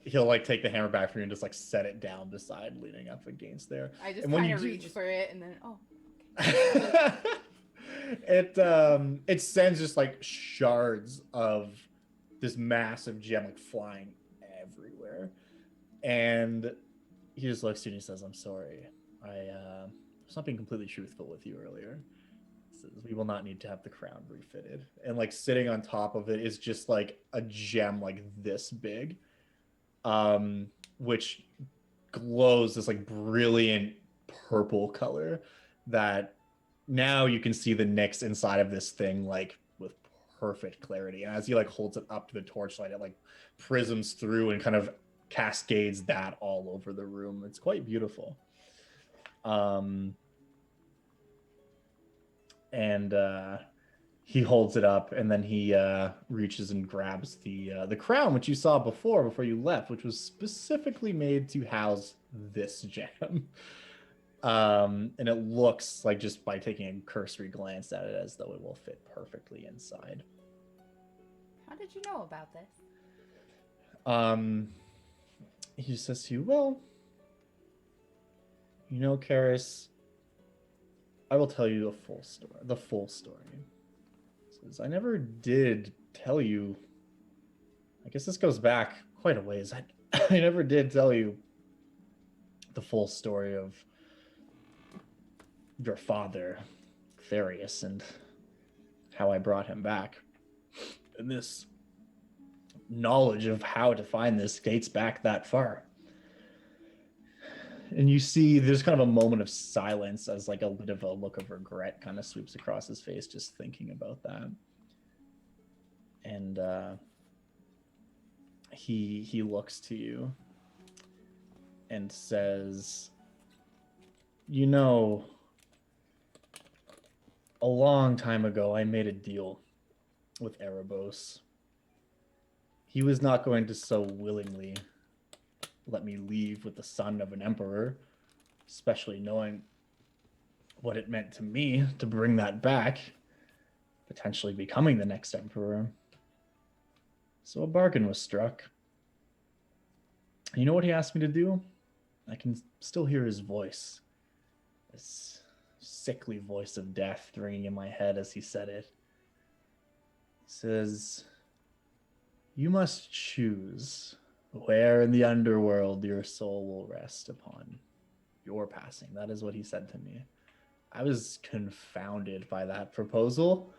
He'll like take the hammer back from you and just like set it down beside, leaning up against there.
I just
And when
kind
you
of
do-
reach for it, and then
it sends just like shards of this massive gem like flying everywhere. And he just looks at you and he says, "I'm sorry. I was not being completely truthful with you earlier." says, we will not need to have the crown refitted. And like sitting on top of it is just like a gem like this big, which glows this like brilliant purple color that now you can see the nicks inside of this thing like with perfect clarity. And as he like holds it up to the torchlight, it like prisms through and kind of cascades that all over the room. It's quite beautiful. And he holds it up, and then he reaches and grabs the crown, which you saw before you left, which was specifically made to house this gem. And it looks like, just by taking a cursory glance at it, as though it will fit perfectly inside.
How did you know about this?
He says to you, well, you know, Karis, I will tell you the full story. He says, I never did tell you, I guess this goes back quite a ways. I never did tell you the full story of your father, Theros, and how I brought him back. And this knowledge of how to find this dates back that far. And you see there's kind of a moment of silence as like a bit of a look of regret kind of sweeps across his face just thinking about that. And he looks to you and says, you know, a long time ago I made a deal with Erebos. He was not going to so willingly let me leave with the son of an emperor, especially knowing what it meant to me to bring that back, potentially becoming the next emperor. So a bargain was struck. You know what he asked me to do? I can still hear his voice, this sickly voice of death ringing in my head as he said it. He says, you must choose where in the underworld your soul will rest upon your passing. That is what he said to me. I was confounded by that proposal.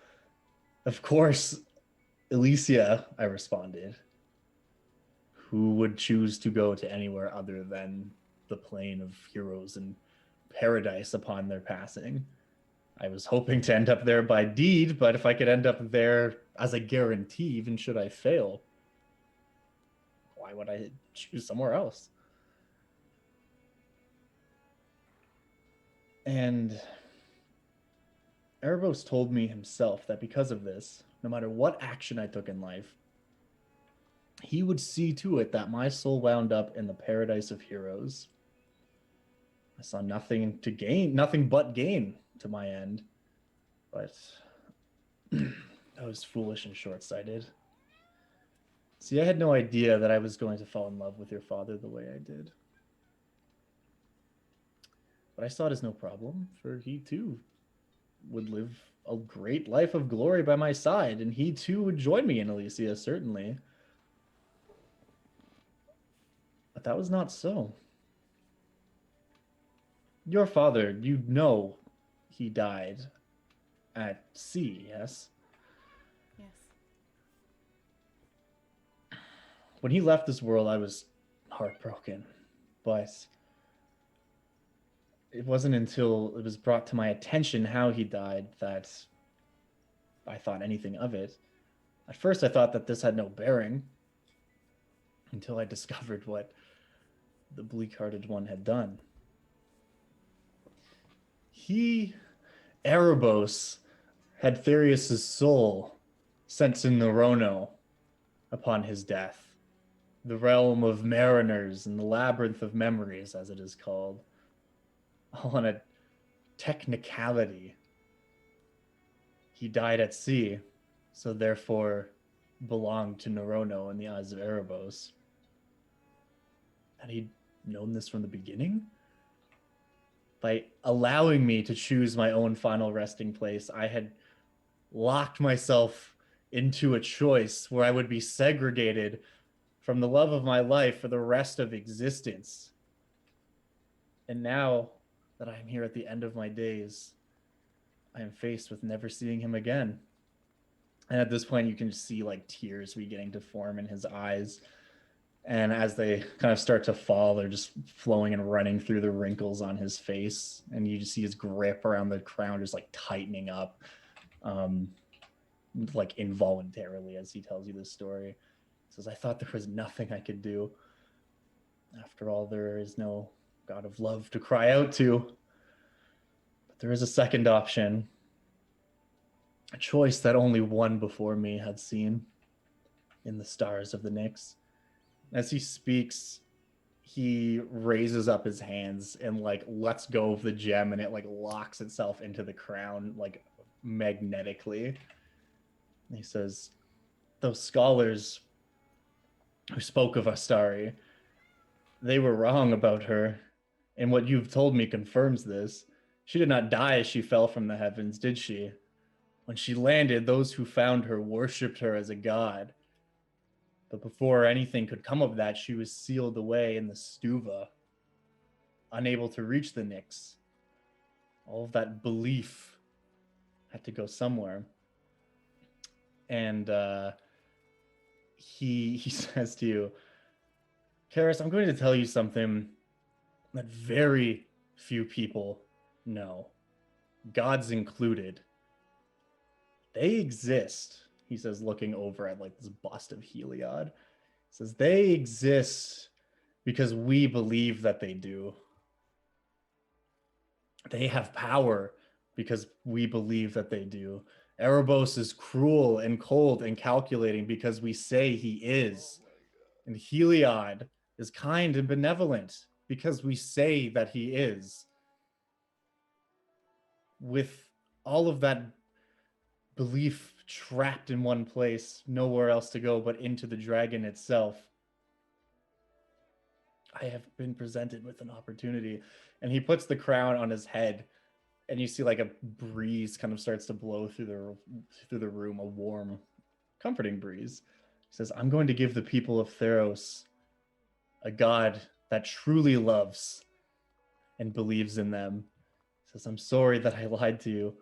Of course, Elysia, I responded. Who would choose to go to anywhere other than the plane of heroes and paradise upon their passing? I was hoping to end up there by deed, but if I could end up there as a guarantee, even should I fail, why would I choose somewhere else? And Erebos told me himself that because of this, no matter what action I took in life, he would see to it that my soul wound up in the paradise of heroes. I saw nothing to gain, nothing but gain to my end, but I was foolish and short-sighted. See, I had no idea that I was going to fall in love with your father the way I did. But I saw it as no problem, for he too would live a great life of glory by my side, and he too would join me in Elysia, certainly. But that was not so. Your father, you know, he died at sea, yes?
Yes.
When he left this world, I was heartbroken, but it wasn't until it was brought to my attention how he died that I thought anything of it. At first, I thought that this had no bearing until I discovered what the bleak-hearted one had done. Erebos, had Theros' soul sent to Norono upon his death, the realm of mariners and the labyrinth of memories, as it is called, all on a technicality. He died at sea, so therefore belonged to Norono in the eyes of Erebos. Had he known this from the beginning? By allowing me to choose my own final resting place, I had locked myself into a choice where I would be segregated from the love of my life for the rest of existence. And now that I'm here at the end of my days, I am faced with never seeing him again. And at this point, you can see like tears beginning to form in his eyes. And as they kind of start to fall, they're just flowing and running through the wrinkles on his face. And you just see his grip around the crown just like tightening up, like involuntarily as he tells you this story. He says, I thought there was nothing I could do. After all, there is no God of love to cry out to. But there is a second option. A choice that only one before me had seen in the stars of the Nyx. As he speaks, he raises up his hands and like lets go of the gem, and it like locks itself into the crown like magnetically. And he says, those scholars who spoke of Astari, they were wrong about her, and what you've told me confirms this. She did not die as she fell from the heavens, did she? When she landed, those who found her worshipped her as a god. But before anything could come of that, she was sealed away in the stuva, unable to reach the Nyx. All of that belief had to go somewhere. And he says to you, Karis, I'm going to tell you something that very few people know, gods included. They exist, he says, looking over at like this bust of Heliod. He says, they exist because we believe that they do. They have power because we believe that they do. Erebos is cruel and cold and calculating because we say he is. And Heliod is kind and benevolent because we say that he is. With all of that belief trapped in one place, nowhere else to go but into the dragon itself, I have been presented with an opportunity. And he puts the crown on his head, and you see like a breeze kind of starts to blow through the room, a warm, comforting breeze. He says, I'm going to give the people of Theros a god that truly loves and believes in them. He says, I'm sorry that I lied to you,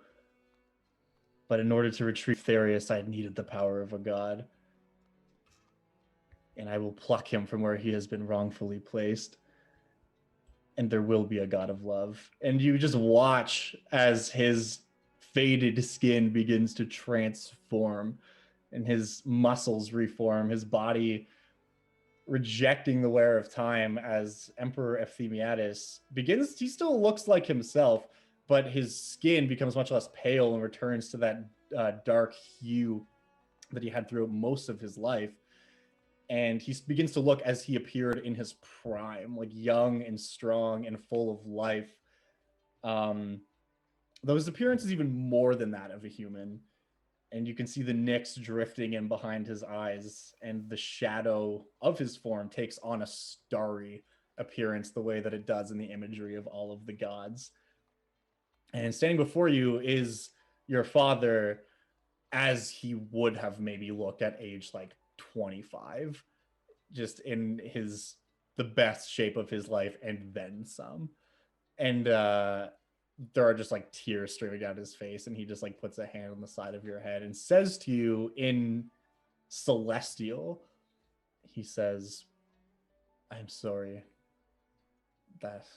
but in order to retrieve Theros, I needed the power of a god. And I will pluck him from where he has been wrongfully placed. And there will be a god of love. And you just watch as his faded skin begins to transform and his muscles reform, his body rejecting the wear of time as Emperor Ephthemiadis begins, he still looks like himself, but his skin becomes much less pale and returns to that dark hue that he had throughout most of his life. And he begins to look as he appeared in his prime, like young and strong and full of life. Though his appearance is even more than that of a human. And you can see the Nyx drifting in behind his eyes, and the shadow of his form takes on a starry appearance the way that it does in the imagery of all of the gods. And standing before you is your father as he would have maybe looked at age like 25, just in the best shape of his life and then some. And there are just like tears streaming down his face, and he just like puts a hand on the side of your head and says to you in Celestial, he says, I'm sorry that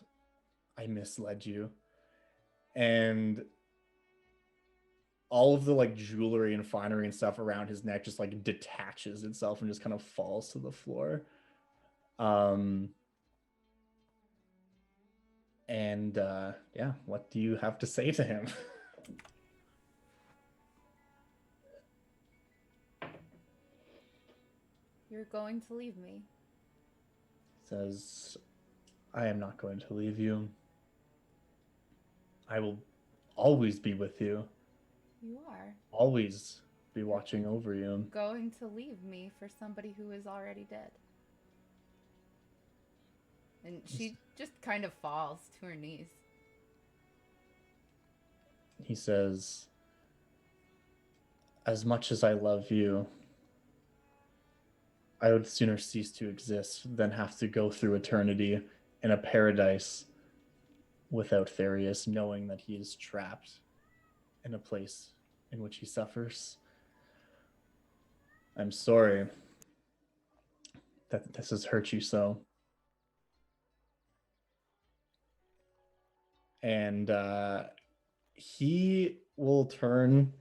I misled you. And all of the like jewelry and finery and stuff around his neck just like detaches itself and just kind of falls to the floor. Yeah, what do you have to say to him?
You're going to leave me.
Says, I am not going to leave you. I will always be with you.
You are
Always be watching over you.
going to leave me for somebody who is already dead. And she just kind of falls to her knees.
He says, as much as I love you, I would sooner cease to exist than have to go through eternity in a paradise without Theros, knowing that he is trapped in a place in which he suffers. I'm sorry that this has hurt you so. And he will turn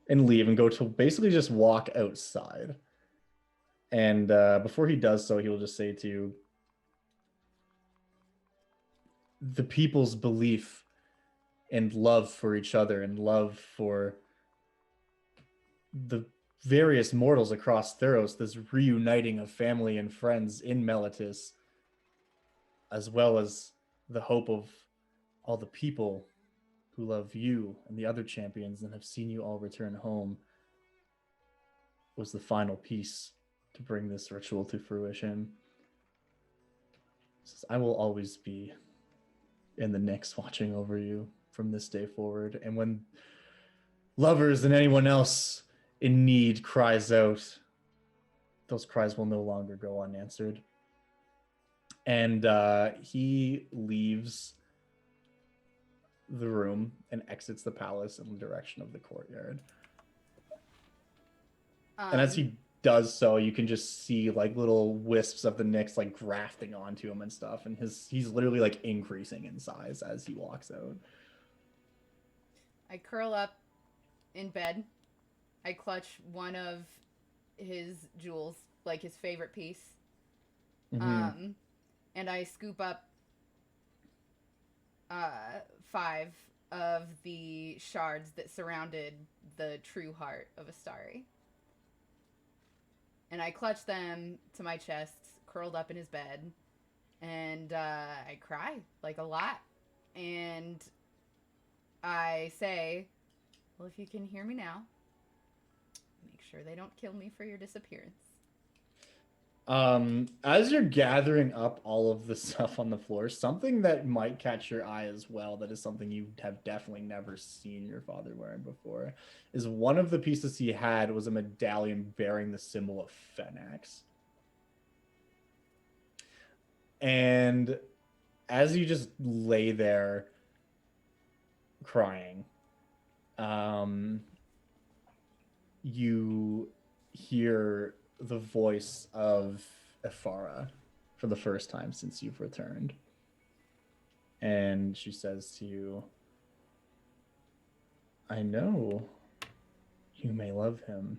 and leave and go to basically just walk outside. And before he does so, he will just say to you, the people's belief and love for each other and love for the various mortals across Theros, this reuniting of family and friends in Meletis, as well as the hope of all the people who love you and the other champions and have seen you all return home, was the final piece to bring this ritual to fruition. He says, I will always be in the Nyx watching over you from this day forward. And when lovers and anyone else in need cries out, those cries will no longer go unanswered. And he leaves the room and exits the palace in the direction of the courtyard. And as he does so, you can just see like little wisps of the Nyx like grafting onto him and stuff, and he's literally like increasing in size as he walks out.
I curl up in bed. I clutch one of his jewels, like his favorite piece. And I scoop up 5 of the shards that surrounded the true heart of Astari. And I clutch them to my chest, curled up in his bed, and I cry, like a lot. And I say, well, if you can hear me now, make sure they don't kill me for your disappearance.
As you're gathering up all of the stuff on the floor, something that might catch your eye as well, that is something you have definitely never seen your father wearing before, is one of the pieces he had was a medallion bearing the symbol of Phenax. And as you just lay there crying, you hear the voice of Ephara for the first time since you've returned. And she says to you, I know you may love him,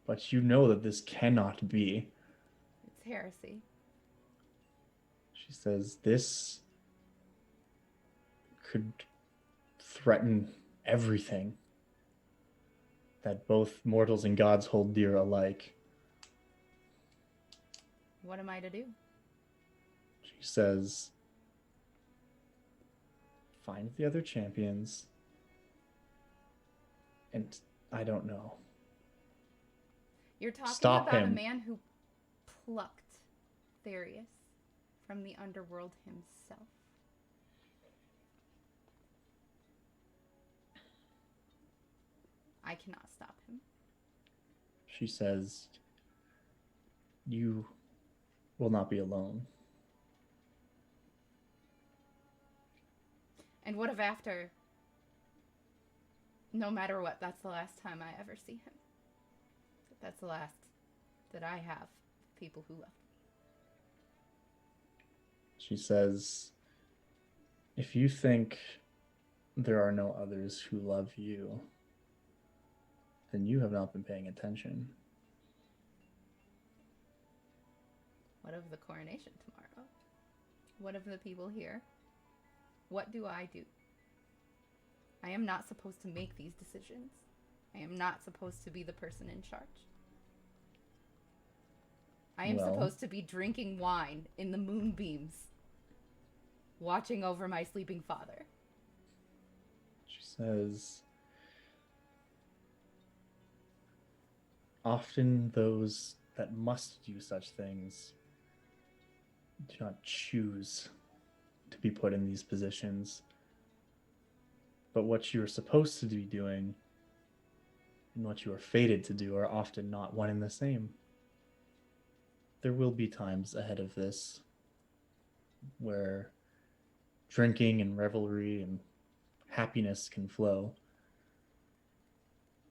but you know that this cannot be.
It's heresy.
She says, this could threaten everything that both mortals and gods hold dear alike.
What am I to do?
She says, find the other champions, and I don't know.
You're talking
Stop
about
him.
a man who plucked Theros from the underworld himself. I cannot stop him.
She says, you will not be alone.
And what if after, no matter what, that's the last time I ever see him? That's the last that I have people who love.
She says, if you think there are no others who love you, then you have not been paying attention.
What of the coronation tomorrow? What of the people here? What do I do? I am not supposed to make these decisions. I am not supposed to be the person in charge. I am supposed to be drinking wine in the moonbeams, watching over my sleeping father.
She says, often those that must do such things do not choose to be put in these positions. But what you are supposed to be doing and what you are fated to do are often not one and the same. There will be times ahead of this where drinking and revelry and happiness can flow.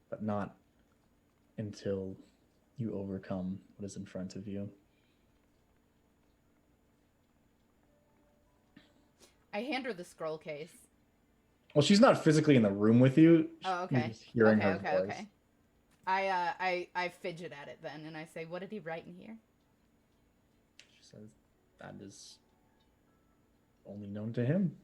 but not until you overcome what is in front of you.
I hand her the scroll case.
Well, she's not physically in the room with you.
Oh,
You're
okay.
just hearing
Okay,
her
okay,
voice.
okay. I fidget at it then, and I say, "What did he write in here?"
She says, "That is only known to him."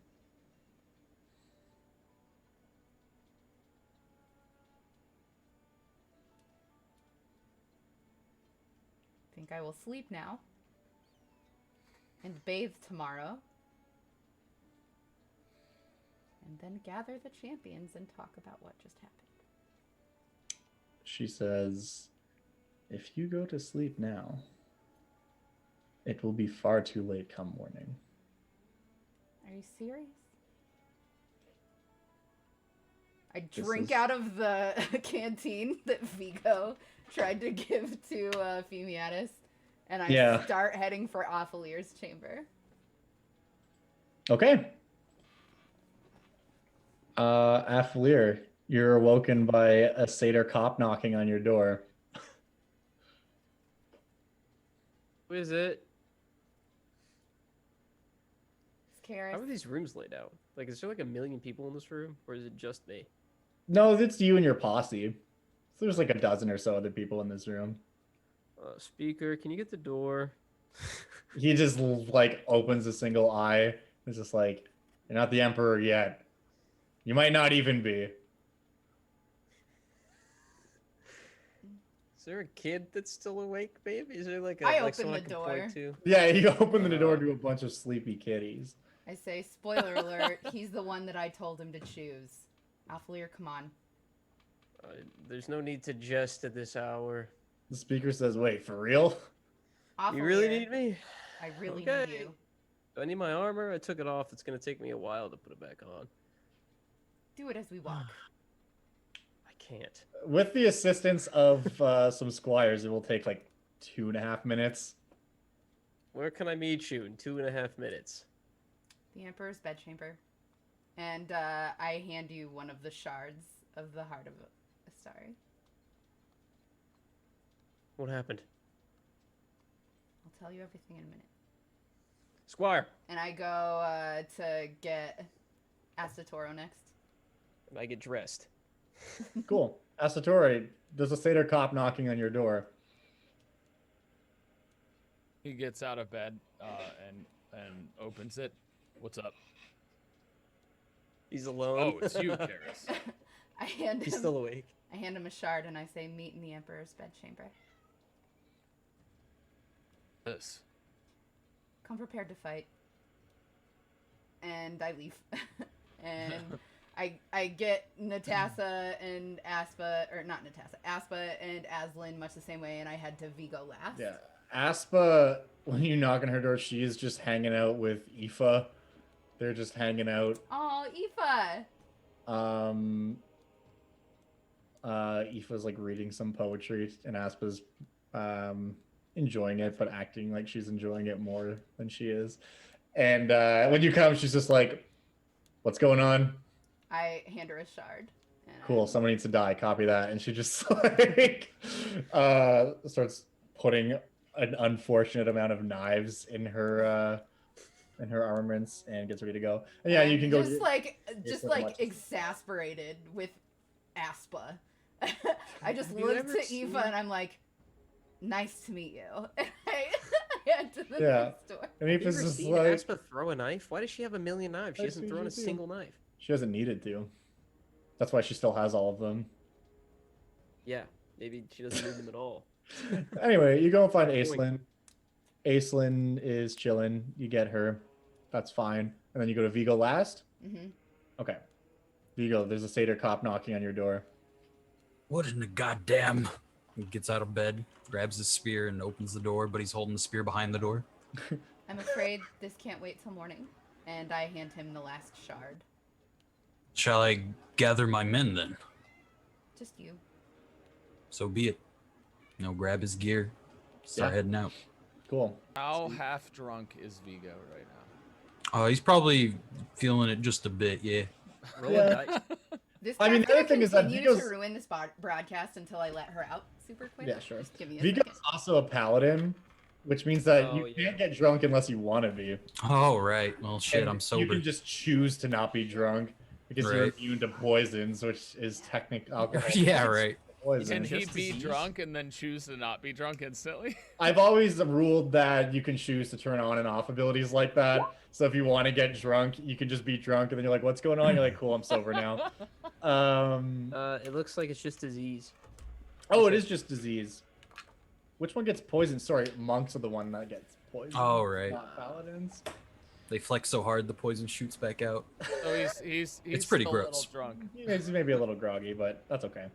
Think I will sleep now and bathe tomorrow, and then gather the champions and talk about what just happened.
She says, "If you go to sleep now, it will be far too late come morning."
Are you serious? I
This
drink
is-
out of the canteen that Vigo tried to give to Femiatis, and I
Yeah.
start heading for Awfulier's chamber.
Okay. Afflear, you're awoken by a satyr cop knocking on your door.
Who is it?
It's Karis.
How are these rooms laid out? Like, is there like a million people in this room, or is it just me?
No, it's you and your posse. So there's like a dozen or so other people in this room.
Speaker, can you get the door?
He just like opens a single eye. It's just like, "You're not the emperor yet. You might not even be."
Is there a kid that's still awake, babe? Is there like a
I
like
open
someone
the
I can point
door.
to?
Yeah, you open the door to a bunch of sleepy kitties.
I say, spoiler alert, he's the one that I told him to choose. Awfullier, come on.
There's no need to jest at this hour.
The speaker says, "Wait, for real?"
You really
Awfullier,
need me?
I really
Okay.
need you.
Do I need my armor? I took it off. It's gonna take me a while to put it back on.
Do it as we walk.
I can't.
With the assistance of some squires, it will take like 2.5 minutes.
Where can I meet you in 2.5 minutes?
The Emperor's bedchamber. And I hand you one of the shards of the Heart of Astari.
What happened?
I'll tell you everything in a minute.
Squire.
And I go to get Astatoro next.
And I get dressed.
Cool. Asatori, there's a satyr cop knocking on your door.
He gets out of bed and opens it. What's up?
He's alone.
Oh, it's you, Karis.
I hand
He's
him,
still awake.
I hand him a shard and I say, meet in the Emperor's bedchamber.
This.
Come prepared to fight. And I leave. And I get Natassa and Aspa, or not Natassa, Aspa and Aslan much the same way, and I head to Vigo last.
Yeah. Aspa, when you knock on her door, she is just hanging out with Aoife. They're just hanging out.
Oh, Aoife!
Aoife's like reading some poetry, and Aspa's enjoying it, but acting like she's enjoying it more than she is. And when you come, she's just like, "What's going on?"
I hand her a shard. And
Cool, someone needs to die. Copy that. And she just like starts putting an unfortunate amount of knives in her armaments and gets ready to go. And yeah, you can go.
Just like
so much.
exasperated with Aspa. I just
Have you
look
ever
to
seen-
Aoife and I'm like, nice to meet you. And I head to the
Yeah.
next door.
And
Have you
Aoife's
ever
just
seen
like,
Aspa throw a knife? Why does she have a million knives? She
That's
hasn't
what
thrown
you
a
do.
single knife.
she hasn't needed to. That's why she still has all of them.
Yeah, maybe she doesn't need them at all.
Anyway, you go and find
Point.
Aislinn. Aislinn is chilling. You get her. That's fine. And then you go to Vigo last?
Mm-hmm.
Okay. Vigo, there's a satyr cop knocking on your door.
What in the goddamn? He gets out of bed, grabs his spear, and opens the door, but he's holding the spear behind the door.
I'm afraid this can't wait till morning. And I hand him the last shard.
Shall I gather my men then?
Just you.
So be it. Grab his gear, start
Yeah.
heading out.
Cool.
How half drunk is Vigo right now?
He's probably feeling it just a bit, yeah.
Roll
Yeah.
a dice.
This
I mean,
cat's
the other thing is that
continue to
Vigo's-
ruin this broadcast until I let her out super quick.
Yeah, sure.
Just give me a
Vigo's
second.
also a paladin, which means that
Oh,
you
yeah.
can't get drunk unless you want to be.
Oh right. Well, shit.
And
I'm
You
sober.
can just choose to not be drunk because you're
Right.
immune to poisons, which is technical alcohol.
Yeah. Right.
Poison.
Can he
just
be
disease?
drunk and then choose to not be drunk instantly?
I've always ruled that you can choose to turn on and off abilities like that. So if you want to get drunk, you can just be drunk, and then you're like, "What's going on?" You're like, "Cool, I'm sober now."
It looks like it's just disease.
Oh, it is just disease. Which one gets poisoned? Sorry, monks are the one that gets poisoned.
Oh, right.
Not paladins.
They flex so hard the poison shoots back out.
So he's
It's pretty
still a
gross.
little drunk.
He's maybe a little groggy, but that's okay.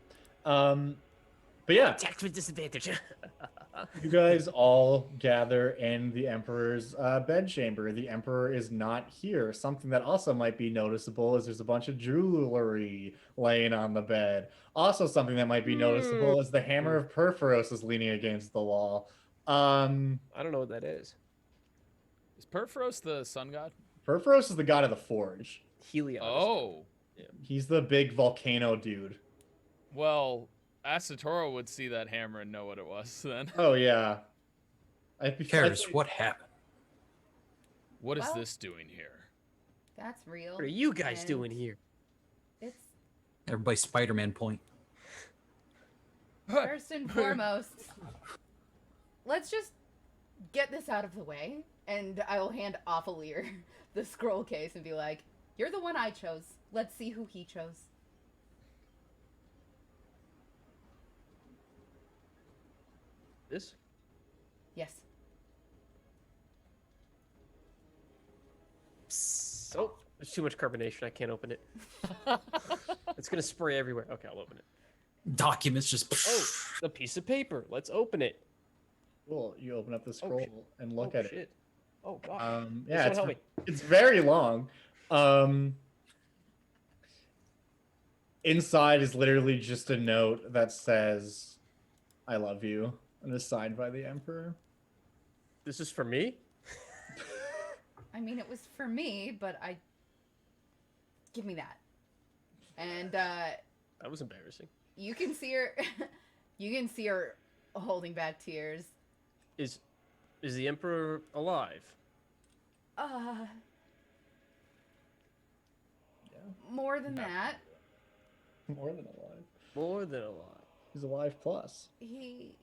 But yeah,
Attacked with disadvantage.
you guys all gather in the Emperor's bedchamber. The Emperor is not here. Something that also might be noticeable is there's a bunch of jewelry laying on the bed. Also, something that might be noticeable is the Hammer of Perforos is leaning against the wall.
I don't know what that is.
Is Perforos the sun god?
Perforos is the god of the forge.
Helios.
Oh,
He's the big volcano dude.
well, Asatoro would see that hammer and know what it was then.
Oh yeah.
Cares what happened?
What is
Well-
this doing here?
That's real.
What are you guys
and
doing here?
It's
Everybody Spider-Man point.
first and foremost. Let's just get this out of the way, and I will hand Awfulier the scroll case and be like, "You're the one I chose. Let's see who he chose."
This?
Yes.
Psst. Oh, there's too much carbonation. I can't open it. It's gonna spray everywhere. Okay, I'll open it.
Documents just.
Oh, the piece of paper. Let's open it.
Cool. You open up the scroll and look
oh,
at it.
shit. Oh god.
Yeah,
This one help me.
it's very long. Inside is literally just a note that says, "I love you," and is signed by the Emperor.
This is for me?
I mean, it was for me, but give me that. And
That was embarrassing.
you can see her. You can see her holding back tears.
Is the Emperor alive?
Uh,
Yeah,
more than that,
more than alive.
More than alive.
He's alive plus.
he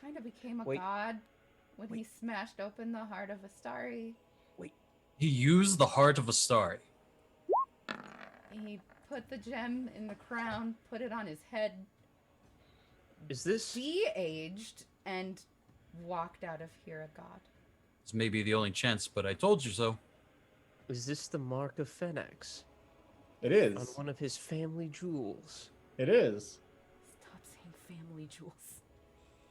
kind of became a
Wait.
god when he
Wait.
smashed open the heart of Astari.
He used the heart of a star.
He put the gem in the crown, put it on his head,
Is this
de-aged, and walked out of here a god.
It's maybe the only chance, but I told you so.
the mark of Phoenix
It
on
is.
one of his family jewels?
It is.
Stop saying family jewels.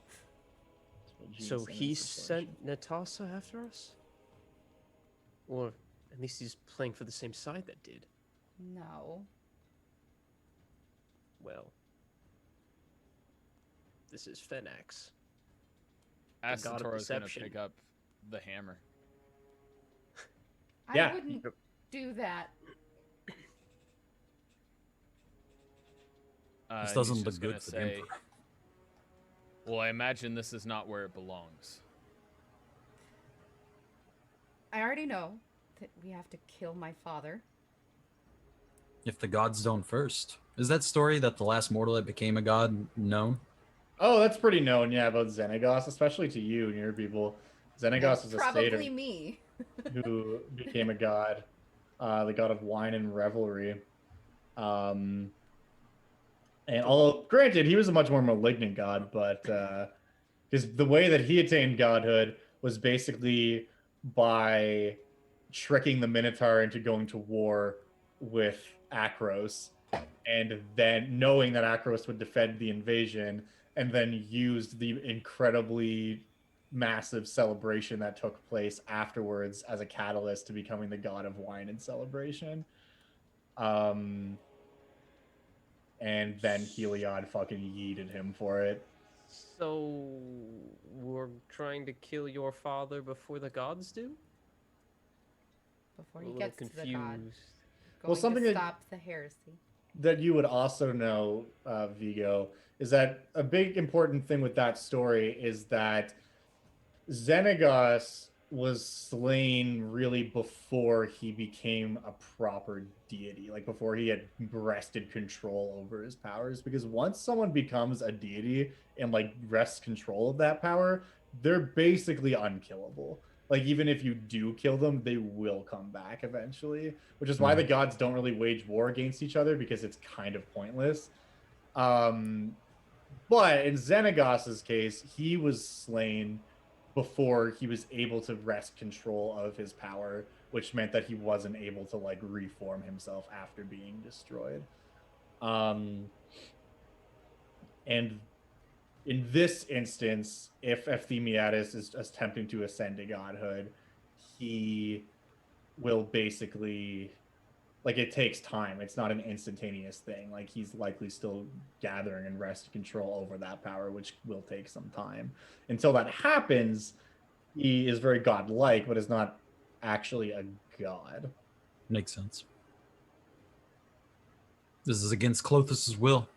That's what Gene
So
said in
he
his
sent
explanation.
Natasha after us? Or at least he's playing for the same side that did.
No.
Well, this is Phoenix. god of
Asatoro's gonna
deception.
pick up the hammer.
Yeah.
I wouldn't do that.
This
He's
doesn't
just
look good
gonna
for the
say,
Emperor.
well, I imagine this is not where it belongs.
I already know that we have to kill my father.
If the gods don't first. Is that story that the last mortal that became a god known?
Oh, that's pretty known, yeah, about Xenagos, especially to you and your people. Xenagos is a
Probably
satyr
me.
who became a god, the god of wine and revelry. And although, granted, he was a much more malignant god, but because the way that he attained godhood was basically by tricking the Minotaur into going to war with Akros, and then knowing that Akros would defend the invasion, and then used the incredibly massive celebration that took place afterwards as a catalyst to becoming the god of wine and celebration. And then Heliod fucking yeeted him for it.
So we're trying to kill your father before the gods do?
Before
I'm
he
a little
gets to the god.
confused.
Going
Well, something
to
that-
stop the heresy.
that you would also know, Vigo, is that a big important thing with that story is that Xenagos was slain really before he became a proper deity, like before he had wrested control over his powers. Because once someone becomes a deity and like wrests control of that power, they're basically unkillable. Like even if you do kill them, they will come back eventually, which is why the gods don't really wage war against each other because it's kind of pointless. But in Xenagos's case, he was slain before he was able to wrest control of his power, which meant that he wasn't able to like reform himself after being destroyed. And in this instance, if Ephthemiadis is attempting to ascend to godhood, he will basically, like, it takes time. It's not an instantaneous thing. Like, he's likely still gathering and wresting control over that power, which will take some time. Until that happens, he is very godlike, but is not actually a god.
Makes sense. This is against Clothus's will.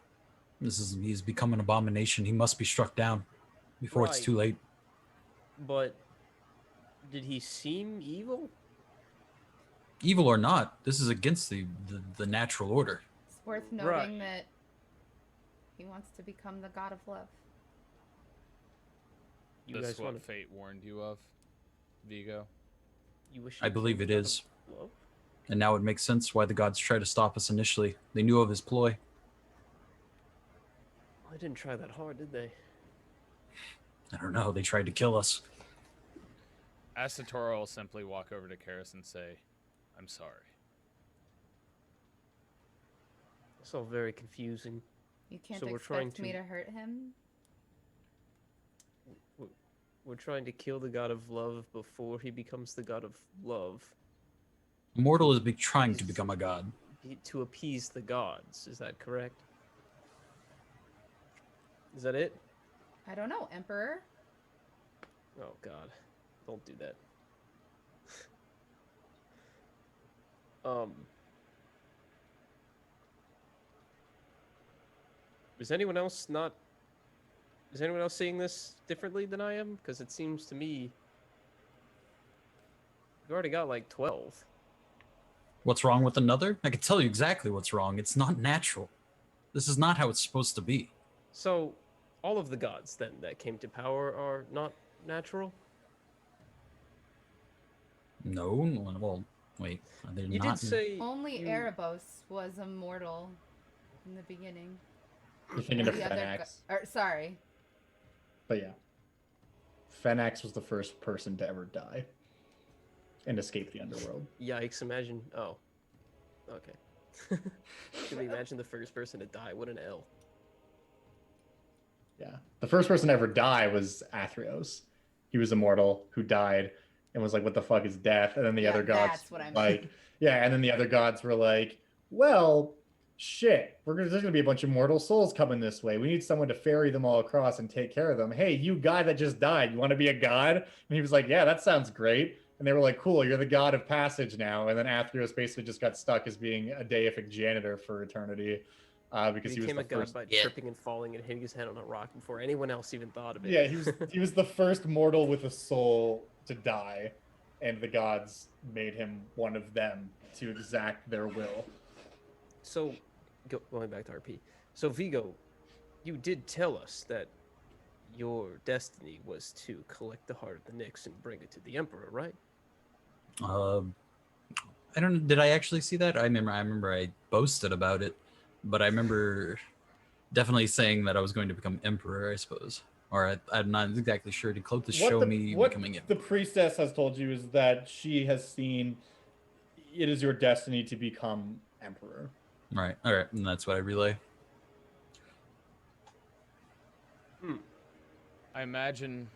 He's become an abomination. He must be struck down before it's
Right.
too late.
But did he seem evil?
Evil or not, this is against the natural order.
It's worth noting
Right.
that he wants to become the god of love.
You
This
guys
is what
want to?
fate warned you of, Vigo.
You wish
I
you
believe
killed
it
the god
is.
of love?
And now it makes sense why the gods tried to stop us initially. They knew of his ploy.
I didn't try that hard, did they?
I don't know, they tried to kill us.
Asatoro will simply walk over to Karis and say, I'm sorry.
It's all very confusing.
You can't
So we're trying
expect me
to-
to hurt him.
We're trying to kill the god of love before he becomes the god of love
Mortal is trying to become a god.
to appease the gods. Is that correct? Is that it?
I don't know, Emperor.
Oh god. Don't do that. Is anyone else not Is anyone else seeing this differently than I am? Because it seems to me we've already got like 12.
What's wrong with another? I can tell you exactly what's wrong. It's not natural. This is not how it's supposed to be.
So all of the gods then that came to power are not natural?
No, well, wait. They're
You
not.
did say
Only
you-
Erebos was immortal in the beginning.
You're thinking of
The other
Fenax.
sorry.
But yeah. Fenax was the first person to ever die and escape the underworld.
Yikes, imagine. Oh. Okay. Can we imagine the first person to die? What an L.
Yeah. The first person to ever die was Athreos. He was immortal who died and was like, what the fuck is death? And then the
Yeah,
other gods
that's what I meant.
like, yeah, and then the other gods were like, well, shit, there's gonna be a bunch of mortal souls coming this way. We need someone to ferry them all across and take care of them. Hey, you guy that just died, you want to be a god? And he was like, yeah, that sounds great. And they were like, cool, you're the god of passage now. And then Athreos basically just got stuck as being a deific janitor for eternity. Because he was
became
the
a god
first.
by
Yeah.
tripping and falling and hitting his head on a rock before anyone else even thought of it.
Yeah, he was the first mortal with a soul to die, and the gods made him one of them to exact their will.
So, going back to RP. So, Vigo, you did tell us that your destiny was to collect the heart of the Nyx and bring it to the Emperor, right?
I don't. Did I actually see that? I remember I boasted about it, but I remember definitely saying that I was going to become emperor. I suppose, or I'm not exactly sure. Did Clothis show me becoming emperor?
The priestess has told you is that she has seen it is your destiny to become emperor.
Right. All right. And that's what I relay.
I imagine,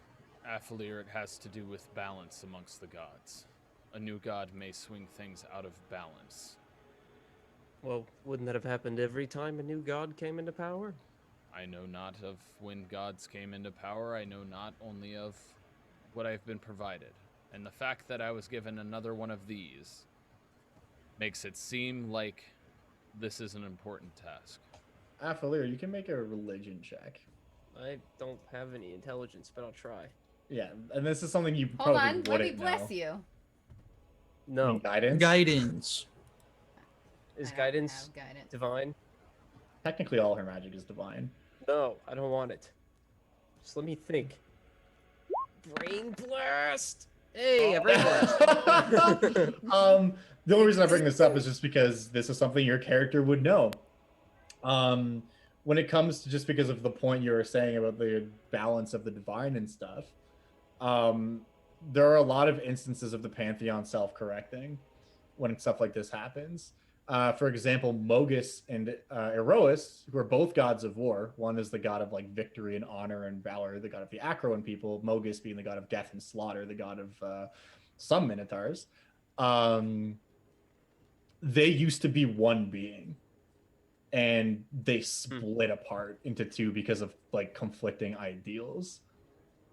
Athalir, it has to do with balance amongst the gods. A new god may swing things out of balance.
Well, wouldn't that have happened every time a new god came into power?
I know not of when gods came into power, I know not only of what I've been provided. And the fact that I was given another one of these makes it seem like this is an important task.
Affilier, you can make a religion check.
I don't have any intelligence, but I'll try.
Yeah, and this is something you
Hold
probably
on,
wouldn't
let me bless
know.
you.
No.
Guidance?
Guidance.
Is
I don't
guidance
have guidance.
divine?
Technically, all her magic is divine.
No, I don't want it. Just let me think. Brain blast! Hey, a brain blast!
The only reason I bring this up is just because this is something your character would know. When it comes to just because of the point you were saying about the balance of the divine and stuff, there are a lot of instances of the Pantheon self-correcting when stuff like this happens. For example, Mogus and Erois, who are both gods of war. One is the god of like victory and honor and valor, the god of the Acroan people. Mogus being the god of death and slaughter, the god of some Minotaurs. They used to be one being, and they split apart into two because of like conflicting ideals.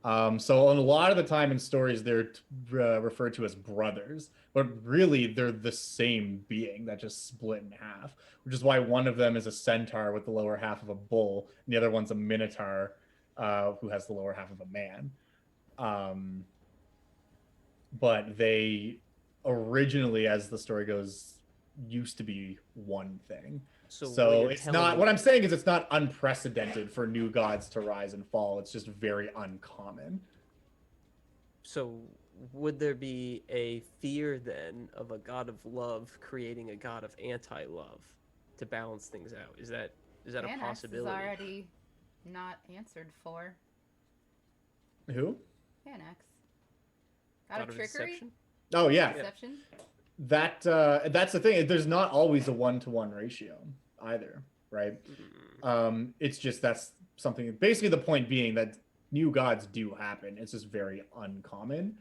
So a lot of the time in stories, they're referred to as brothers, but really they're the same being that just split in half, which is why one of them is a centaur with the lower half of a bull, and the other one's a minotaur who has the lower half of a man. But they originally, as the story goes, used to be one thing. So it's not, what I'm saying is it's not unprecedented for new gods to rise and fall. It's just very uncommon.
So would there be a fear then of a god of love creating a god of anti-love to balance things out? Is that a possibility?
Is already not answered for.
Who?
Panax. God of trickery?
Deception?
Oh yeah.
Deception?
That's the thing. There's not always a 1-to-1 ratio either, right? It's just that's something. Basically, the point being that new gods do happen. It's just very uncommon,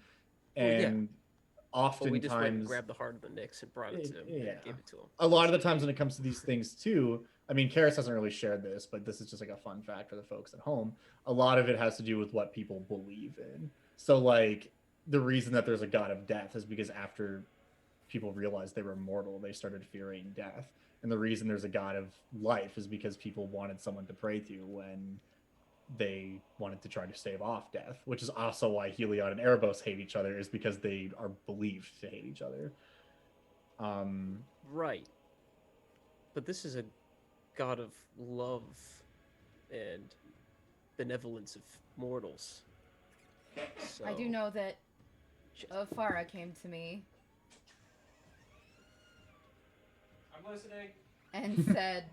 and oftentimes
we just went and grabbed the heart of the Nyx and brought it to him.
Yeah.
And gave it to him.
A lot of the times when it comes to these things too, I mean, Karis hasn't really shared this, but this is just like a fun fact for the folks at home. A lot of it has to do with what people believe in. So like the reason that there's a god of death is because after people realized they were mortal, they started fearing death. And the reason there's a god of life is because people wanted someone to pray to when they wanted to try to stave off death, which is also why Heliod and Erebos hate each other, is because they are believed to hate each other.
Right. But this is a god of love and benevolence of mortals. So...
I do know that Farah came to me
I'm listening.
and said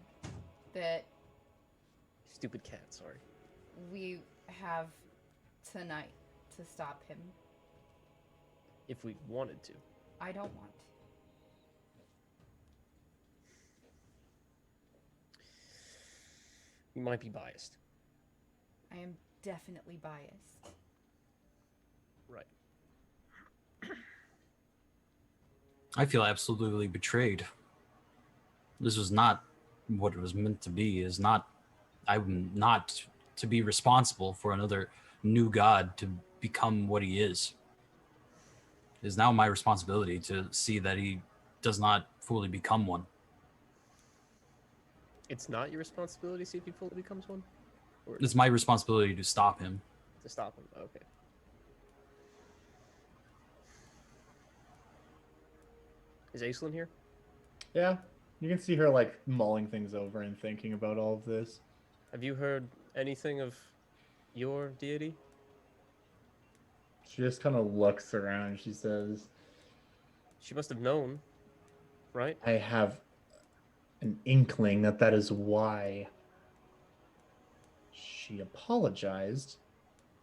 that
Stupid cat, sorry.
we have tonight to stop him.
If we wanted to.
I don't want.
You might be biased.
I am definitely biased.
Right.
I feel absolutely betrayed. This was not what it was meant to be. I'm not to be responsible for another new god to become what he is. It is now my responsibility to see that he does not fully become one.
It's not your responsibility to see if he fully becomes one? Or
It's my responsibility to stop him.
to stop him? Okay. Is Aislinn here?
Yeah, you can see her like mulling things over and thinking about all of this.
Have you heard anything of your deity?
She just kind of looks around. She says,
She must have known, right?
I have an inkling that that is why she apologized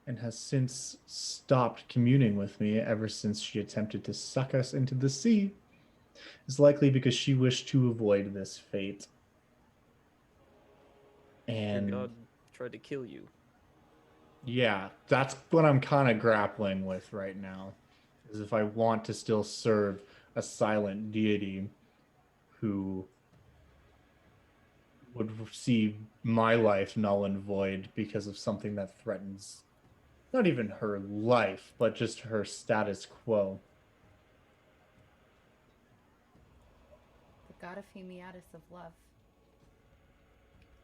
and has since stopped communing with me ever since she attempted to suck us into the sea. It's likely because she wished to avoid this fate. And
Your god tried to kill you.
yeah, that's what I'm kind of grappling with right now. Is if I want to still serve a silent deity who would see my life null and void because of something that threatens not even her life, but just her status quo.
The God of Hemiatus of love.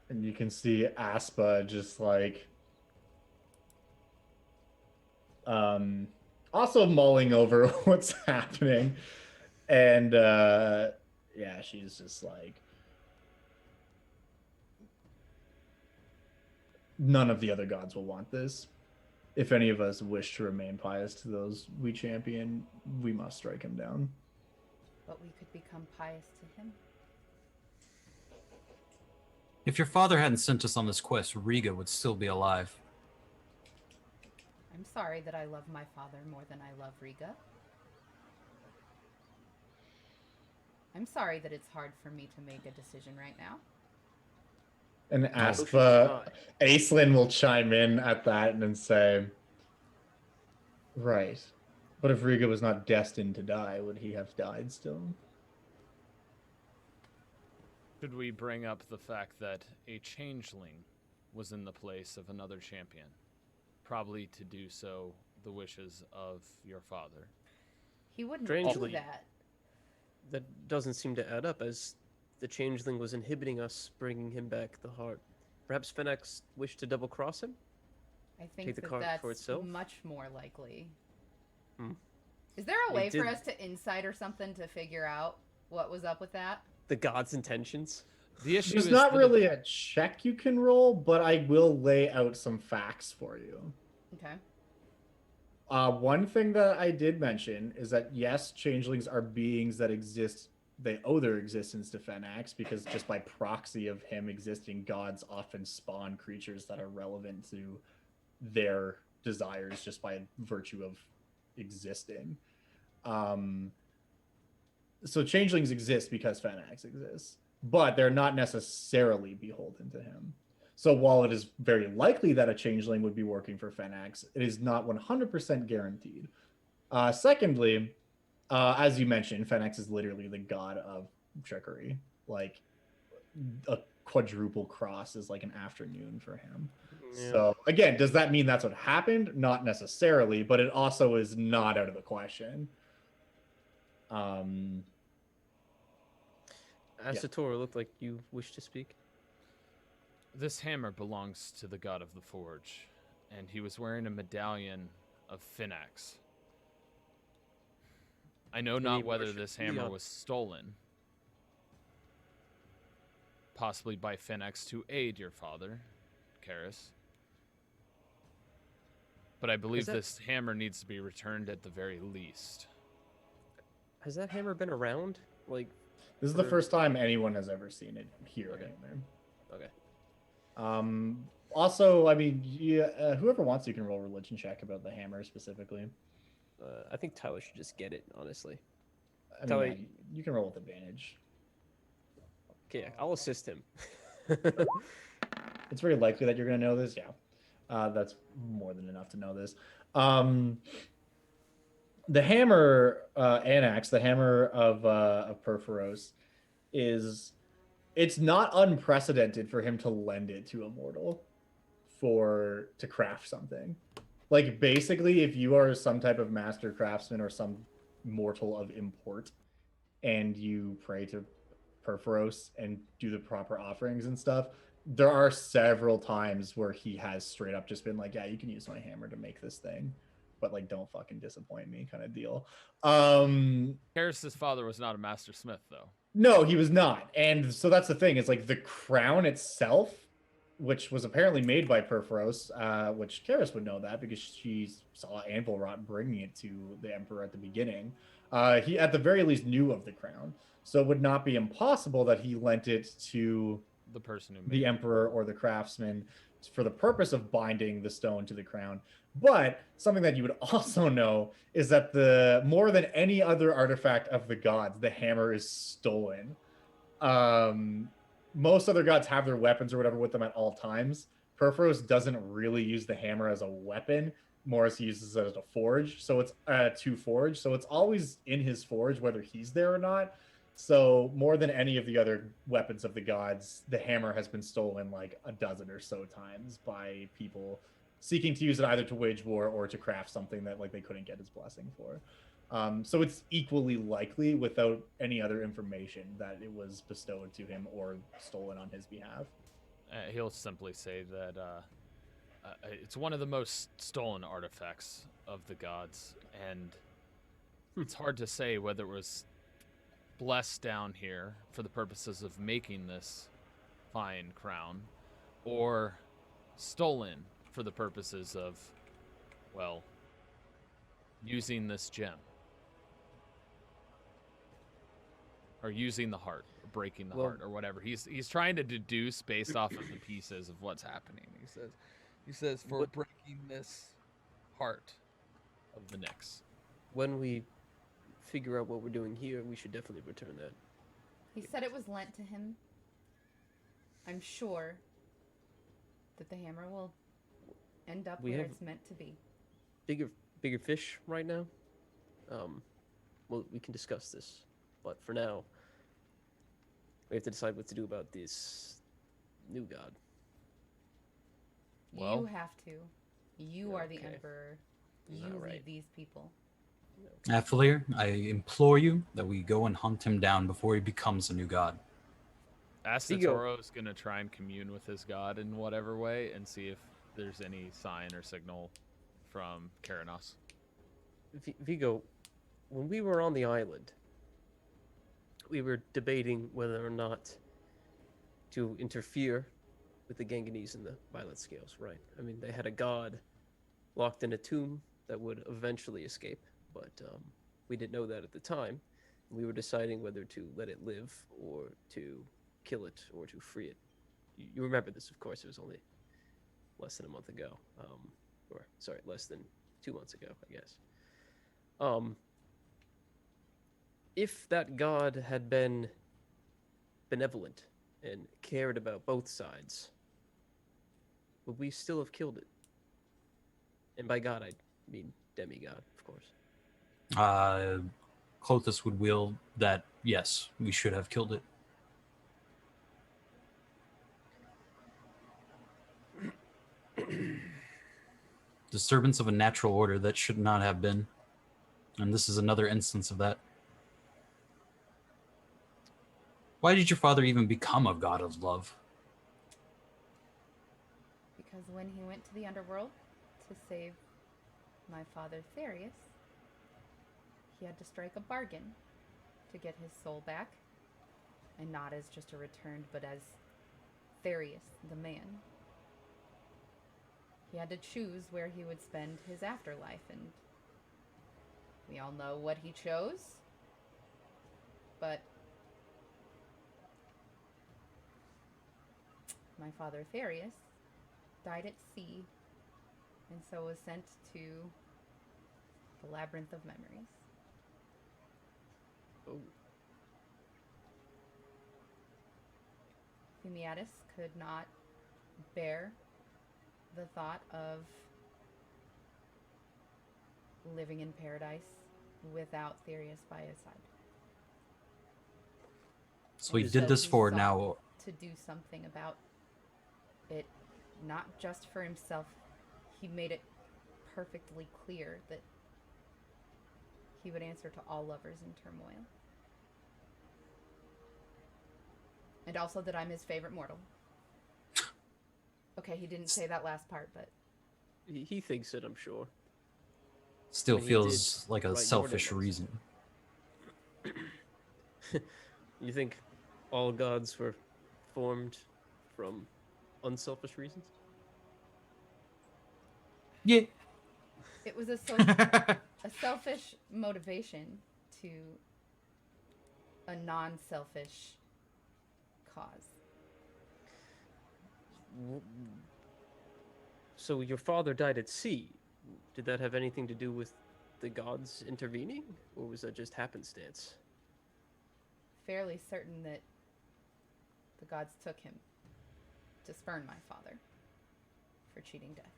And you can see Aspa just like also mulling over what's happening. And yeah, she's just like, none of the other gods will want this. If any of us wish to remain pious to those we champion, we must strike him down.
But we could become pious to him.
If your father hadn't sent us on this quest, Riga would still be alive.
I'm sorry that I love my father more than I love Riga. I'm sorry that it's hard for me to make a decision right now.
And Aspa, Aislinn will chime in at that and then say, right. But if Riga was not destined to die, would he have died still?
Should we bring up the fact that a changeling was in the place of another champion? Probably to do so the wishes of your father.
He wouldn't
Strangely.
do that.
That doesn't seem to add up, as the changeling was inhibiting us bringing him back the heart. Perhaps Fenex wished to double-cross him?
I think
Take the
that
card for
that's
itself?
much more likely.
Hmm.
Is there a
They
way for
did-
us to insight or something to figure out what was up with that?
The god's intentions?
The issue
There's
is
not
that
really a check you can roll, but I will lay out some facts for you.
Okay.
One thing that I did mention is that yes, changelings are beings that exist. They owe their existence to Fenax because just by proxy of him existing, gods often spawn creatures that are relevant to their desires just by virtue of existing. So changelings exist because Fenax exists, but they're not necessarily beholden to him. So while it is very likely that a changeling would be working for Fenax, it is not 100% guaranteed. Secondly, as you mentioned, Fenax is literally the god of trickery. Like a quadruple cross is like an afternoon for him.
Yeah.
So again, does that mean that's what happened? Not necessarily, but it also is not out of the question.
Asatora looked like you wish to speak.
this hammer belongs to the god of the forge, and he was wearing a medallion of Finax. I know
Did
not
he
whether
worship
this
the
hammer
god?
was stolen, possibly by Finax to aid your father, Karis. But I believe
that-
this hammer needs to be returned at the very least.
Has that hammer been around? Like,
This is the
For-
first time anyone has ever seen it here
Okay.
anywhere.
okay.
Also, I mean, whoever wants, you can roll religion check about the hammer specifically.
I think Tyler should just get it, honestly.
I mean,
Tyler-
yeah, you can roll with advantage.
Okay, I'll assist him.
It's very likely that you're going to know this. Yeah, that's more than enough to know this. The hammer, Anax, the hammer of Perforos, it's not unprecedented for him to lend it to a mortal to craft something. Like basically, if you are some type of master craftsman or some mortal of import, and you pray to Perforos and do the proper offerings and stuff, there are several times where he has straight up just been like, yeah, you can use my hammer to make this thing, but like don't fucking disappoint me kind of deal.
Karis's father was not a master smith, though.
No, he was not. And so that's the thing, is like the crown itself, which was apparently made by Perforos, which Karis would know that because she saw Anvilrot bringing it to the Emperor at the beginning. He at the very least knew of the crown. So it would not be impossible that he lent it to
The person who made
the
it.
Emperor or the craftsman for the purpose of binding the stone to the crown. But something that you would also know is that more than any other artifact of the gods, the hammer is stolen. Most other gods have their weapons or whatever with them at all times. Perforos doesn't really use the hammer as a weapon, more as he uses it as a forge. So it's to forge. So it's always in his forge, whether he's there or not. So more than any of the other weapons of the gods, the hammer has been stolen like a dozen or so times by people seeking to use it either to wage war or to craft something that like they couldn't get his blessing for. So it's equally likely, without any other information, that it was bestowed to him or stolen on his behalf.
He'll simply say that it's one of the most stolen artifacts of the gods, and it's hard to say whether it was blessed down here for the purposes of making this fine crown, or stolen for the purposes of, well, using this gem. Or using the heart, or breaking the heart, or whatever. He's trying to deduce based off of the pieces of what's happening. He says for breaking this heart of the Nyx.
When we figure out what we're doing here, we should definitely return that.
He said it was lent to him. I'm sure that the hammer will end up where it's meant to be.
Bigger fish right now. Well, we can discuss this, but for now, we have to decide what to do about this new god.
Well,
you have to. You are the
okay.
emperor. You
All right.
lead these people.
Athalir, I implore you that we go and hunt him down before he becomes a new god.
Asatoro is going to try and commune with his god in whatever way and see if there's any sign or signal from Karanos.
Vigo, when we were on the island, we were debating whether or not to interfere with the Ganganese and the Violet Scales, right? I mean, they had a god locked in a tomb that would eventually escape, but we didn't know that at the time. We were deciding whether to let it live or to kill it or to free it. You remember this, of course. It was only less than a month ago. Less than 2 months ago, I guess. If that god had been benevolent and cared about both sides, would we still have killed it? And by god, I mean demigod, of course.
Clothis would wield that, yes, we should have killed it. Disturbance of a natural order that should not have been. And this is another instance of that. Why did your father even become a god of love?
Because when he went to the underworld to save my father Theros, he had to strike a bargain to get his soul back. And not as just a returned, but as Theros, the man. He had to choose where he would spend his afterlife, and we all know what he chose. But my father Theros died at sea, and so was sent to the Labyrinth of Memories.
Oh.
Fumiatis could not bear the thought of living in paradise without Theros by his side.
So he
And
did this
he
for
sought
now.
to do something about it, not just for himself. He made it perfectly clear that he would answer to all lovers in turmoil. And also that I'm his favorite mortal. Okay, he didn't say that last part, but
He thinks it, I'm sure.
Still
When he
feels
did
like a
write
selfish
Jordan
reason.
You think all gods were formed from unselfish reasons?
Yeah.
it was a selfish motivation to a non-selfish cause.
So your father died at sea. Did that have anything to do with the gods intervening, or was that just happenstance?
Fairly certain that the gods took him to spurn my father for cheating death.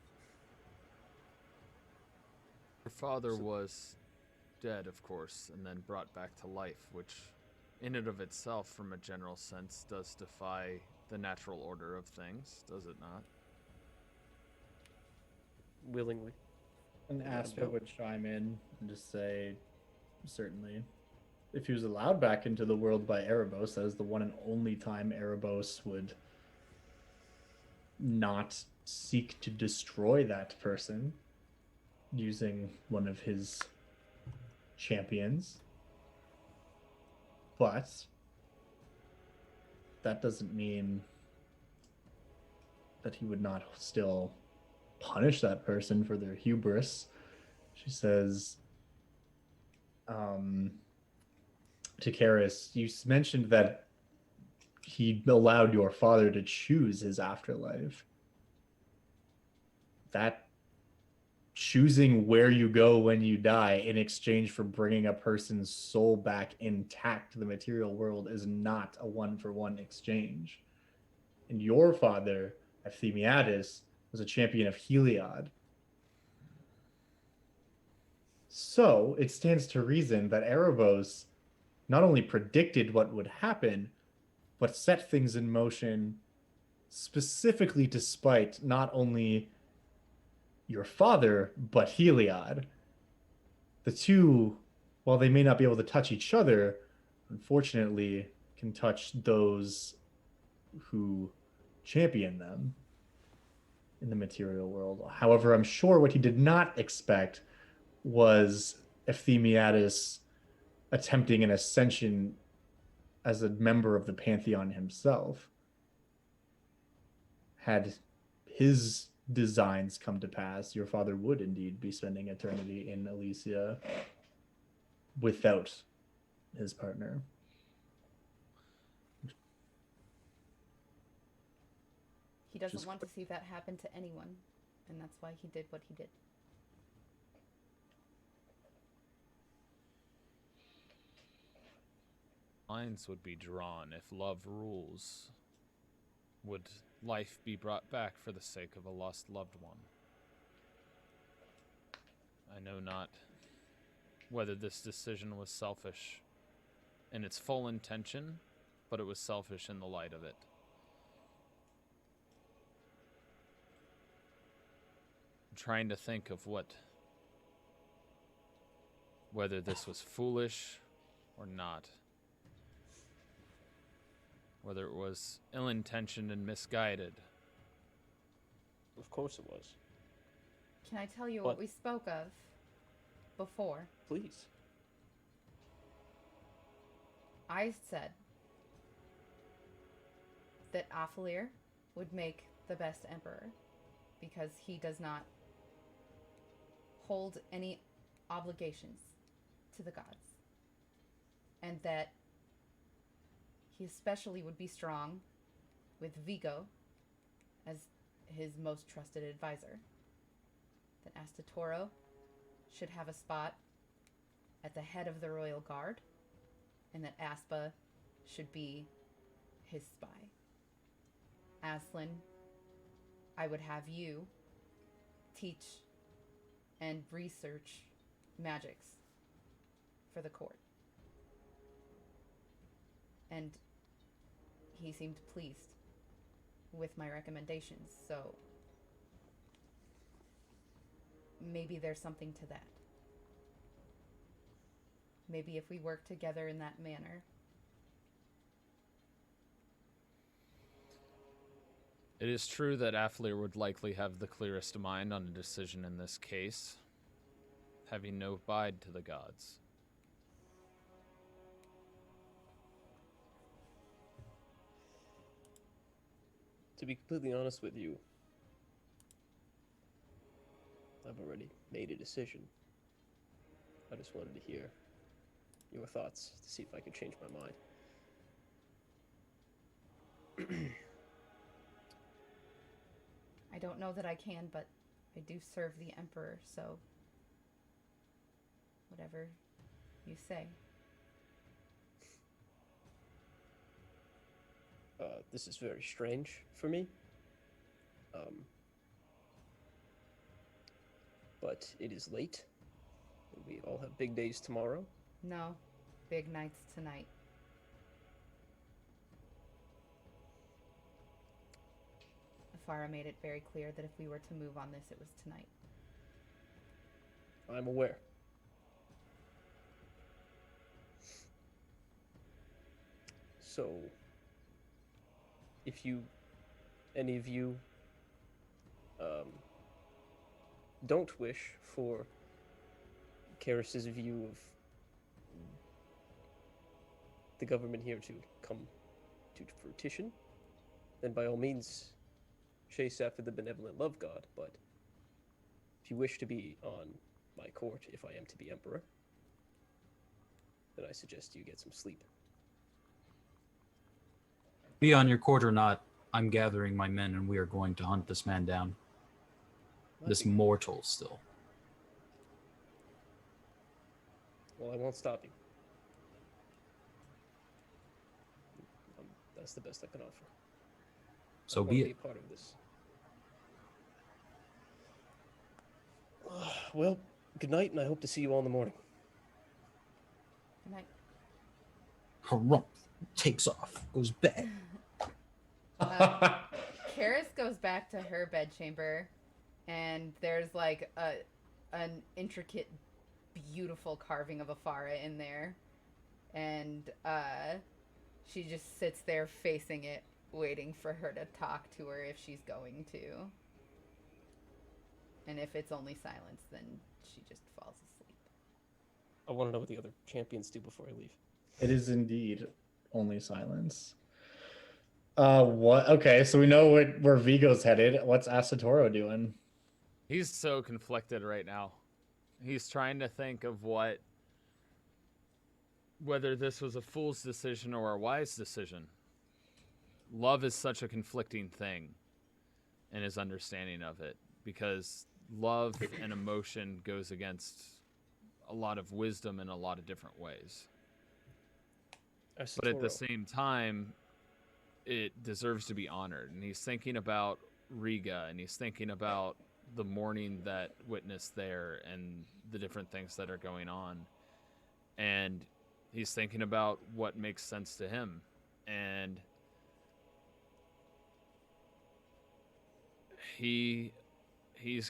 Your father was dead, of course, and then brought back to life, which in and of itself, from a general sense, does defy the natural order of things, does it not?
Willingly.
And Astra would chime in and just say, certainly. If he was allowed back into the world by Erebos, that is the one and only time Erebos would not seek to destroy that person using one of his champions. But that doesn't mean that he would not still punish that person for their hubris. She says, to Karis, you mentioned that he allowed your father to choose his afterlife. That choosing where you go when you die in exchange for bringing a person's soul back intact to the material world is not a one-for-one exchange. And your father, Euphemiadis, was a champion of Heliod. So it stands to reason that Erebos not only predicted what would happen, but set things in motion specifically to spite not only your father, but Heliod. The two, while they may not be able to touch each other, unfortunately can touch those who champion them in the material world. However, I'm sure what he did not expect was Euphemiadis attempting an ascension as a member of the Pantheon himself. Had his designs come to pass, your father would indeed be spending eternity in Elysia without his partner.
He doesn't
Just
want to see that happen to anyone, and that's why he did what he did.
Lines would be drawn if love rules. Would life be brought back for the sake of a lost loved one? I know not whether this decision was selfish in its full intention, but it was selfish in the light of it. I'm trying to think of whether this was foolish or not. Whether it was ill-intentioned and misguided.
Of course it was.
Can I tell you what we spoke of before?
Please.
I said that Afalir would make the best emperor because he does not hold any obligations to the gods. And that he especially would be strong with Vigo as his most trusted advisor. That Astatoro should have a spot at the head of the royal guard, and that Aspa should be his spy. Aslan, I would have you teach and research magics for the court. And he seemed pleased with my recommendations, so maybe there's something to that. Maybe if we work together in that manner.
It is true that Afalir would likely have the clearest mind on a decision in this case, having no bide to the gods.
To be completely honest with you, I've already made a decision. I just wanted to hear your thoughts to see if I could change my mind.
I don't know that I can, but I do serve the Emperor, so whatever you say.
This is very strange for me. But it is late. We all have big days tomorrow.
No, big nights tonight. Afara made it very clear that if we were to move on this, it was tonight.
I'm aware. So, if any of you, don't wish for Karis's view of the government here to come to fruition, then by all means chase after the benevolent love god. But if you wish to be on my court, if I am to be emperor, then I suggest you get some sleep.
Be on your court or not, I'm gathering my men and we are going to hunt this man down. This mortal still.
Well, I won't stop you. That's the best I can offer.
So
I want
be
to
it.
be a part of this. Well, good night, and I hope to see you all in the morning.
Good night.
Harumph takes off, goes back.
Karis goes back to her bedchamber, and there's like an intricate, beautiful carving of a Farah in there, and she just sits there facing it, waiting for her to talk to her if she's going to. And if it's only silence, then she just falls asleep.
I want to know what the other champions do before I leave.
It is indeed only silence. What? Okay, so we know where Vigo's headed. What's Asatoro doing?
He's so conflicted right now. He's trying to think of whether this was a fool's decision or a wise decision. Love is such a conflicting thing in his understanding of it, because love and emotion goes against a lot of wisdom in a lot of different ways. But at the same time, it deserves to be honored. And he's thinking about Riga, and he's thinking about the mourning that witnessed there and the different things that are going on. And he's thinking about what makes sense to him. And he's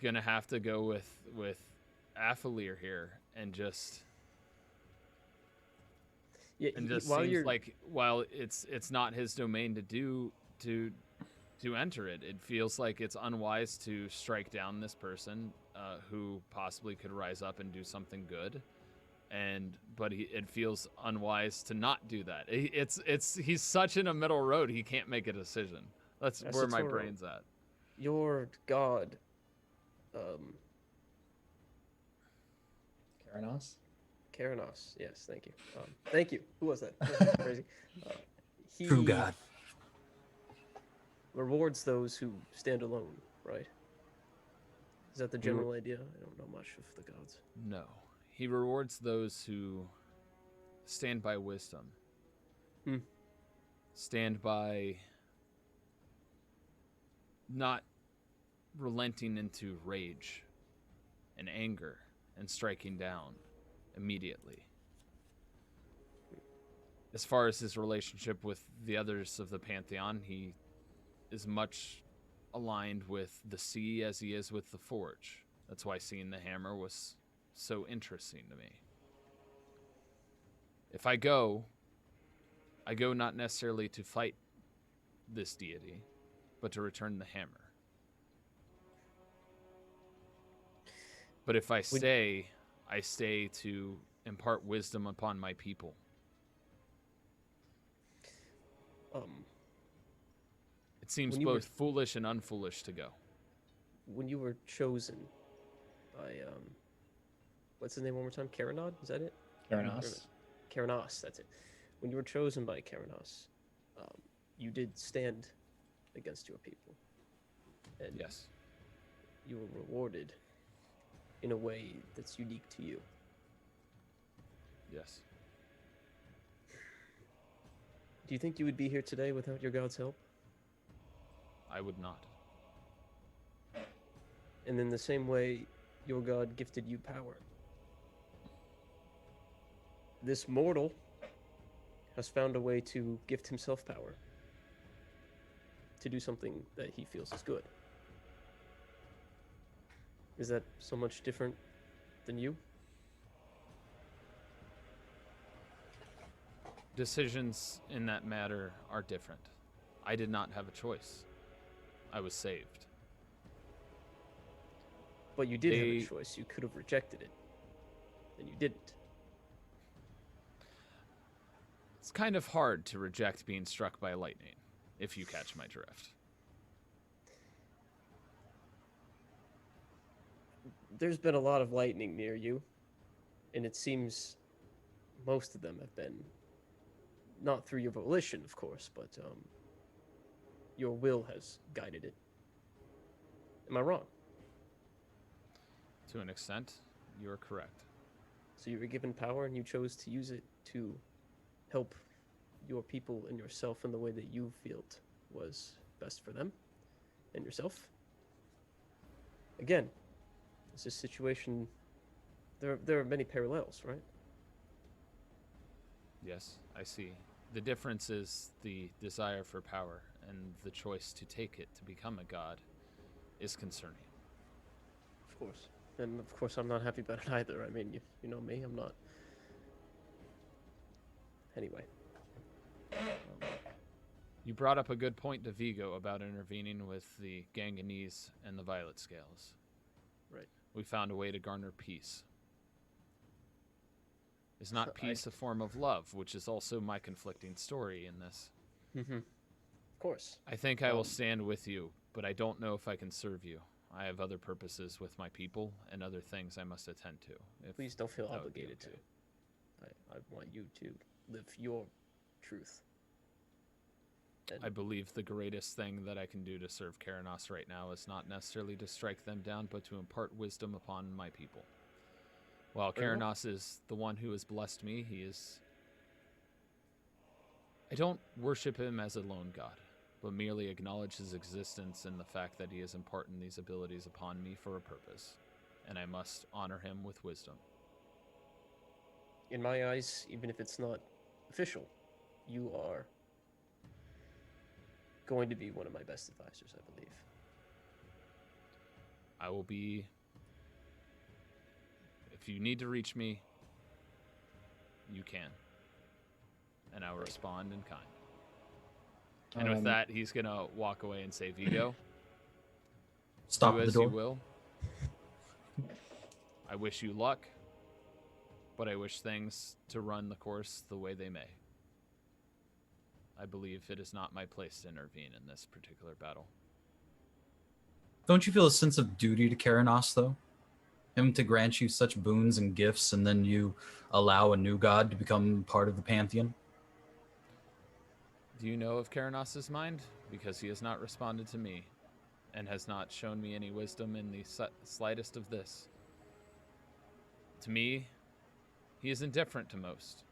going to have to go with Athalir here and just...
Yeah,
and just seems like while it's not his domain to enter it, it feels like it's unwise to strike down this person who possibly could rise up and do something good, but it feels unwise to not do that. He's such in a middle road, he can't make a decision. That's where my brain's at.
Your god, Karanos, yes, thank you. Thank you. Who was that? That was crazy. He
True God.
rewards those who stand alone, right? Is that the general idea? I don't know much of the gods.
No. He rewards those who stand by wisdom. Stand by not relenting into rage and anger and striking down immediately. As far as his relationship with the others of the Pantheon, he is much aligned with the sea as he is with the forge. That's why seeing the hammer was so interesting to me. If I go not necessarily to fight this deity, but to return the hammer. But if I stay, I stay to impart wisdom upon my people. It seems both foolish and unfoolish to go.
When you were chosen by, what's his name one more time? Karanod? Is that it?
Karanos.
Karanos, that's it. When you were chosen by Karanos, you did stand against your people. And
yes.
You were rewarded in a way that's unique to you.
Yes.
Do you think you would be here today without your god's help?
I would not.
And in the same way, your god gifted you power. This mortal has found a way to gift himself power. To do something that he feels is good. Is that so much different than you?
decisions in that matter are different. I did not have a choice. I was saved.
But you did have a choice. You could have rejected it. And you didn't.
It's kind of hard to reject being struck by lightning, if you catch my drift.
There's been a lot of lightning near you, and it seems most of them have been not through your volition, of course, but your will has guided it. Am I wrong?
To an extent, you are correct.
So you were given power and you chose to use it to help your people and yourself in the way that you felt was best for them and yourself. Again, it's a situation. There are many parallels, right?
Yes, I see. The difference is the desire for power, and the choice to take it to become a god is concerning.
Of course. And of course I'm not happy about it either. I mean, you know me, I'm not. Anyway.
You brought up a good point to Vigo about intervening with the Ganganese and the Violet Scales.
Right.
We found a way to garner peace. Is not peace a form of love, which is also my conflicting story in this?
Mm-hmm. Of course.
I think I will stand with you, but I don't know if I can serve you. I have other purposes with my people and other things I must attend to.
Please don't feel
that would be
obligated
okay.
to. I want you to live your truth. And
I believe the greatest thing that I can do to serve Karanos right now is not necessarily to strike them down, but to impart wisdom upon my people. While
Very well.
Karanos is the one who has blessed me, he is... I don't worship him as a lone god, but merely acknowledge his existence and the fact that he is imparting these abilities upon me for a purpose, and I must honor him with wisdom.
in my eyes, even if it's not official, you are going to be one of my best advisors, I believe.
I will be... If you need to reach me, you can. And I will respond in kind. And with that, he's going to walk away and say, Vigo,
Stop
do
at
as
the door.
you will. I wish you luck, but I wish things to run the course the way they may. I believe it is not my place to intervene in this particular battle.
Don't you feel a sense of duty to Karanos, though? Him to grant you such boons and gifts, and then you allow a new god to become part of the pantheon?
Do you know of Karanos' mind? Because he has not responded to me, and has not shown me any wisdom in the slightest of this. To me, he is indifferent to most.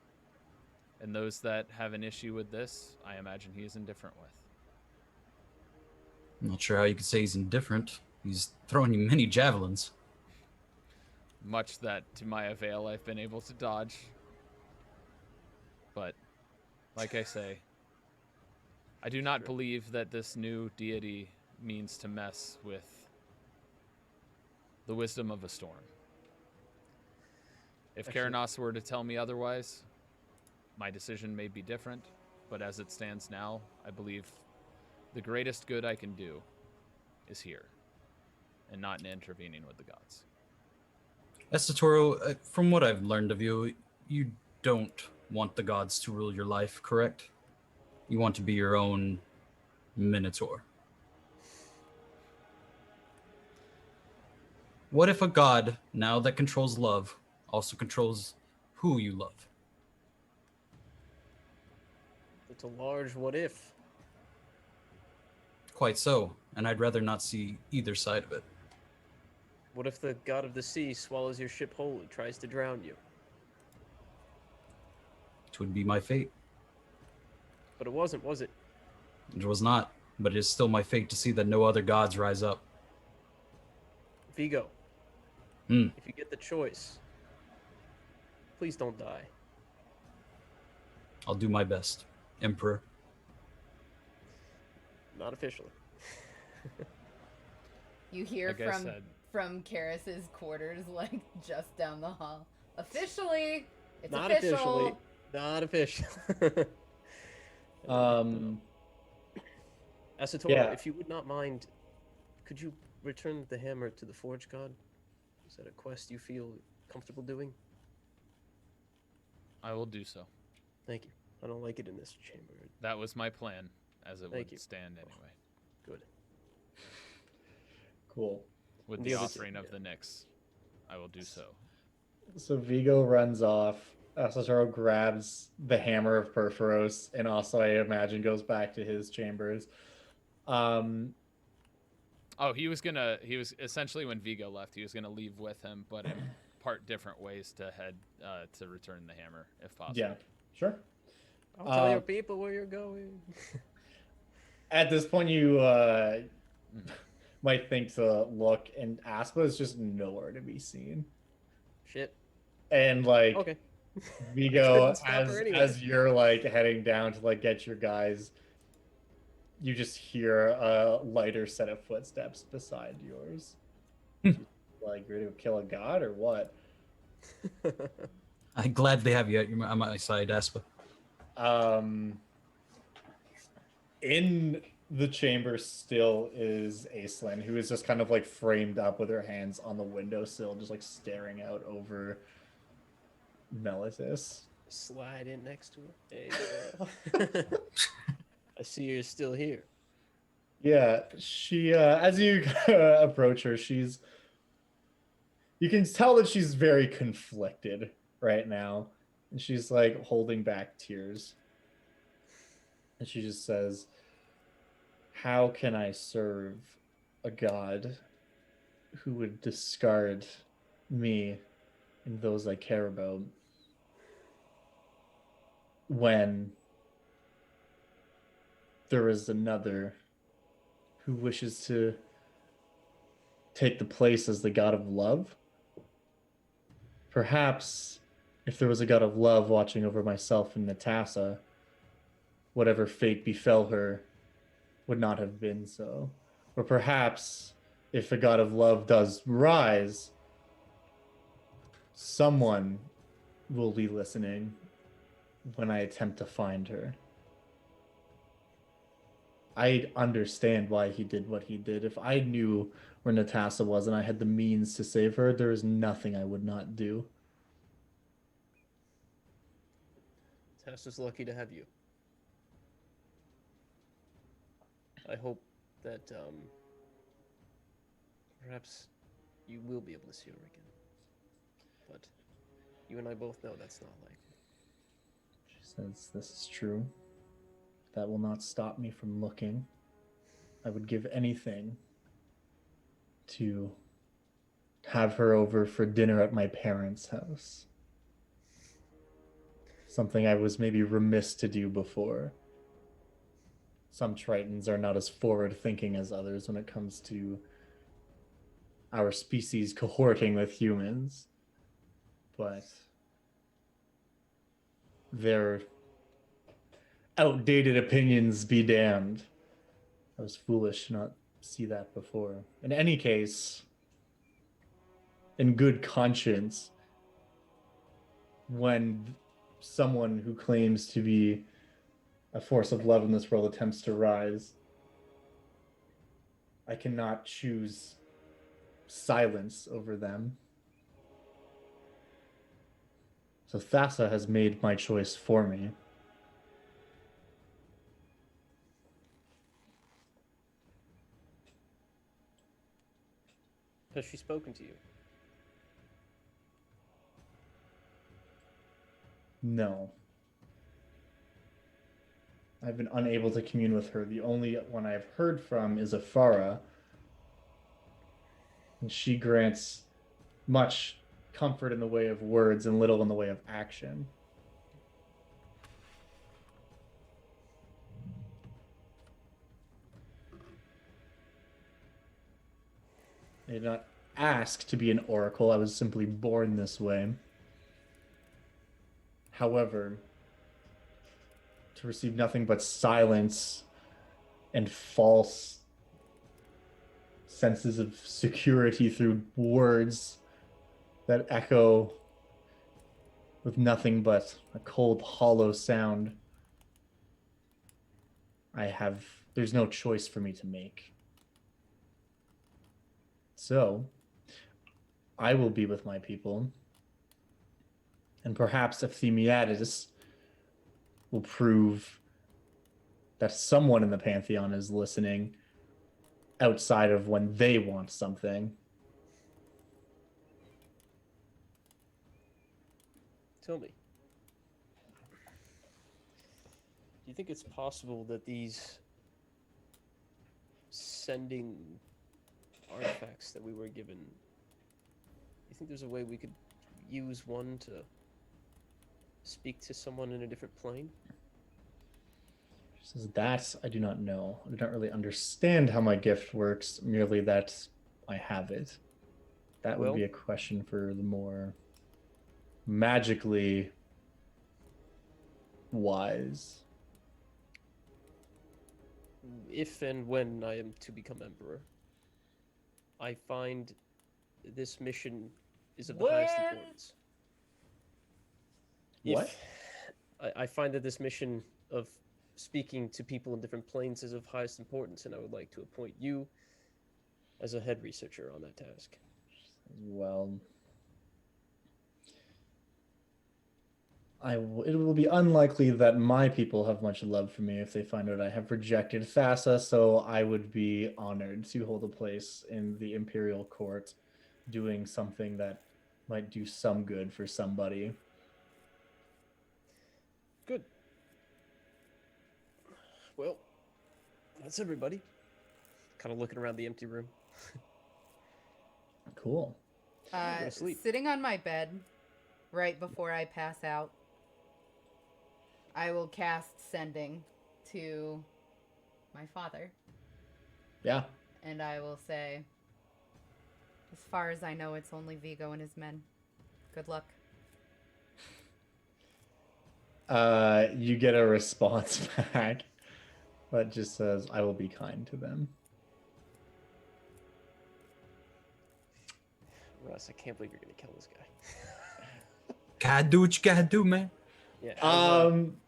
And those that have an issue with this, I imagine he is indifferent with.
I'm not sure how you could say he's indifferent. He's throwing you many javelins.
Much that, to my avail, I've been able to dodge. But, like I say, I do not believe that this new deity means to mess with the wisdom of a storm. If Karanos were to tell me otherwise, my decision may be different, but as it stands now, I believe the greatest good I can do is here, and not in intervening with the gods.
Esatoro, from what I've learned of you, you don't want the gods to rule your life, correct? You want to be your own Minotaur. What if a god, now that controls love, also controls who you love?
It's a large what if.
Quite so, and I'd rather not see either side of it.
What if the god of the sea swallows your ship whole and tries to drown you?
It would be my fate.
But it wasn't, was it?
It was not, but it is still my fate to see that no other gods rise up.
Vigo,
Hmm.
if you get the choice, please don't die.
I'll do my best, Emperor.
Not officially.
You hear
Like I said,
from Karis's quarters, like just down the hall. Officially, it's
Not
official.
officially. Not a fish. Asatoro,
yeah.
if you would not mind, could you return the hammer to the Forge God? Is that a quest you feel comfortable doing?
I will do so.
Thank you. I don't like it in this chamber.
That was my plan, as it
Thank
would
you.
stand anyway.
Good.
Cool.
With
The
the
other
offering
two,
of the Nyx, I will do so.
So Vigo runs off. Asatoro grabs the hammer of Perforos, and also I imagine goes back to his chambers.
Oh, he was essentially when Vigo left, he was gonna leave with him, but in part different ways to head to return the hammer if possible.
Yeah, sure.
I'll tell your people where you're going.
At this point, you might think to look, and Aspa is just nowhere to be seen.
Shit.
And like
Okay.
Vigo,
Couldn't stop her anyway.
as you're like heading down to like get your guys, you just hear a lighter set of footsteps beside yours. Like ready to kill a god or what?
I'm glad they have you on my side, Aspa.
In the chamber still is Aislinn, who is just kind of like framed up with her hands on the windowsill, just like staring out over Melitus.
Slide in next to her. Hey, girl. I see you're still here.
Yeah, she as you approach her, you can tell that she's very conflicted right now, and she's like holding back tears. And she just says, "How can I serve a god who would discard me and those I care about when there is another who wishes to take the place as the god of love? Perhaps if there was a god of love watching over myself and Natasa, whatever fate befell her would not have been so. Or perhaps if a god of love does rise, someone will be listening when I attempt to find her. I understand why he did what he did. If I knew where Natasa was and I had the means to save her, there is nothing I would not do."
Tess is lucky to have you. I hope that perhaps you will be able to see her again. But you and I both know that's not likely.
She says, "This is true. That will not stop me from looking. I would give anything to have her over for dinner at my parents' house. Something I was maybe remiss to do before. Some Tritons are not as forward-thinking as others when it comes to our species cohorting with humans. But their outdated opinions be damned. I was foolish to not see that before. In any case, in good conscience, when someone who claims to be a force of love in this world attempts to rise, I cannot choose silence over them. So Thassa has made my choice for me.
Has she spoken to you?
No. I've been unable to commune with her. The only one I've heard from is Afara. And she grants much comfort in the way of words and little in the way of action. I did not ask to be an oracle. I was simply born this way. However, to receive nothing but silence and false senses of security through words that echo with nothing but a cold, hollow sound. There's no choice for me to make. So, I will be with my people. And perhaps if Themiatis will prove that someone in the Pantheon is listening outside of when they want something.
Tell me. Do you think it's possible that these sending artifacts that we were given, you think there's a way we could use one to speak to someone in a different plane?
Says that I do not know. I do not really understand how my gift works, merely that I have it. That would be a question for the more magically wise.
If and when I am to become emperor, I find this mission is of the highest importance.
What?
I find that this mission of speaking to people in different planes is of highest importance, and I would like to appoint you as a head researcher on that task.
Well, it will be unlikely that my people have much love for me if they find out I have rejected Thassa, so I would be honored to hold a place in the Imperial Court doing something that might do some good for somebody.
Good. Well, that's everybody. Kind of looking around the empty room.
Cool.
Sitting on my bed right before I pass out, I will cast Sending to my father.
Yeah.
And I will say, as far as I know, it's only Vigo and his men. Good luck.
You get a response back that just says, I will be kind to them.
Russ, I can't believe you're going to kill this guy.
Gotta do what you gotta do, man.
Yeah.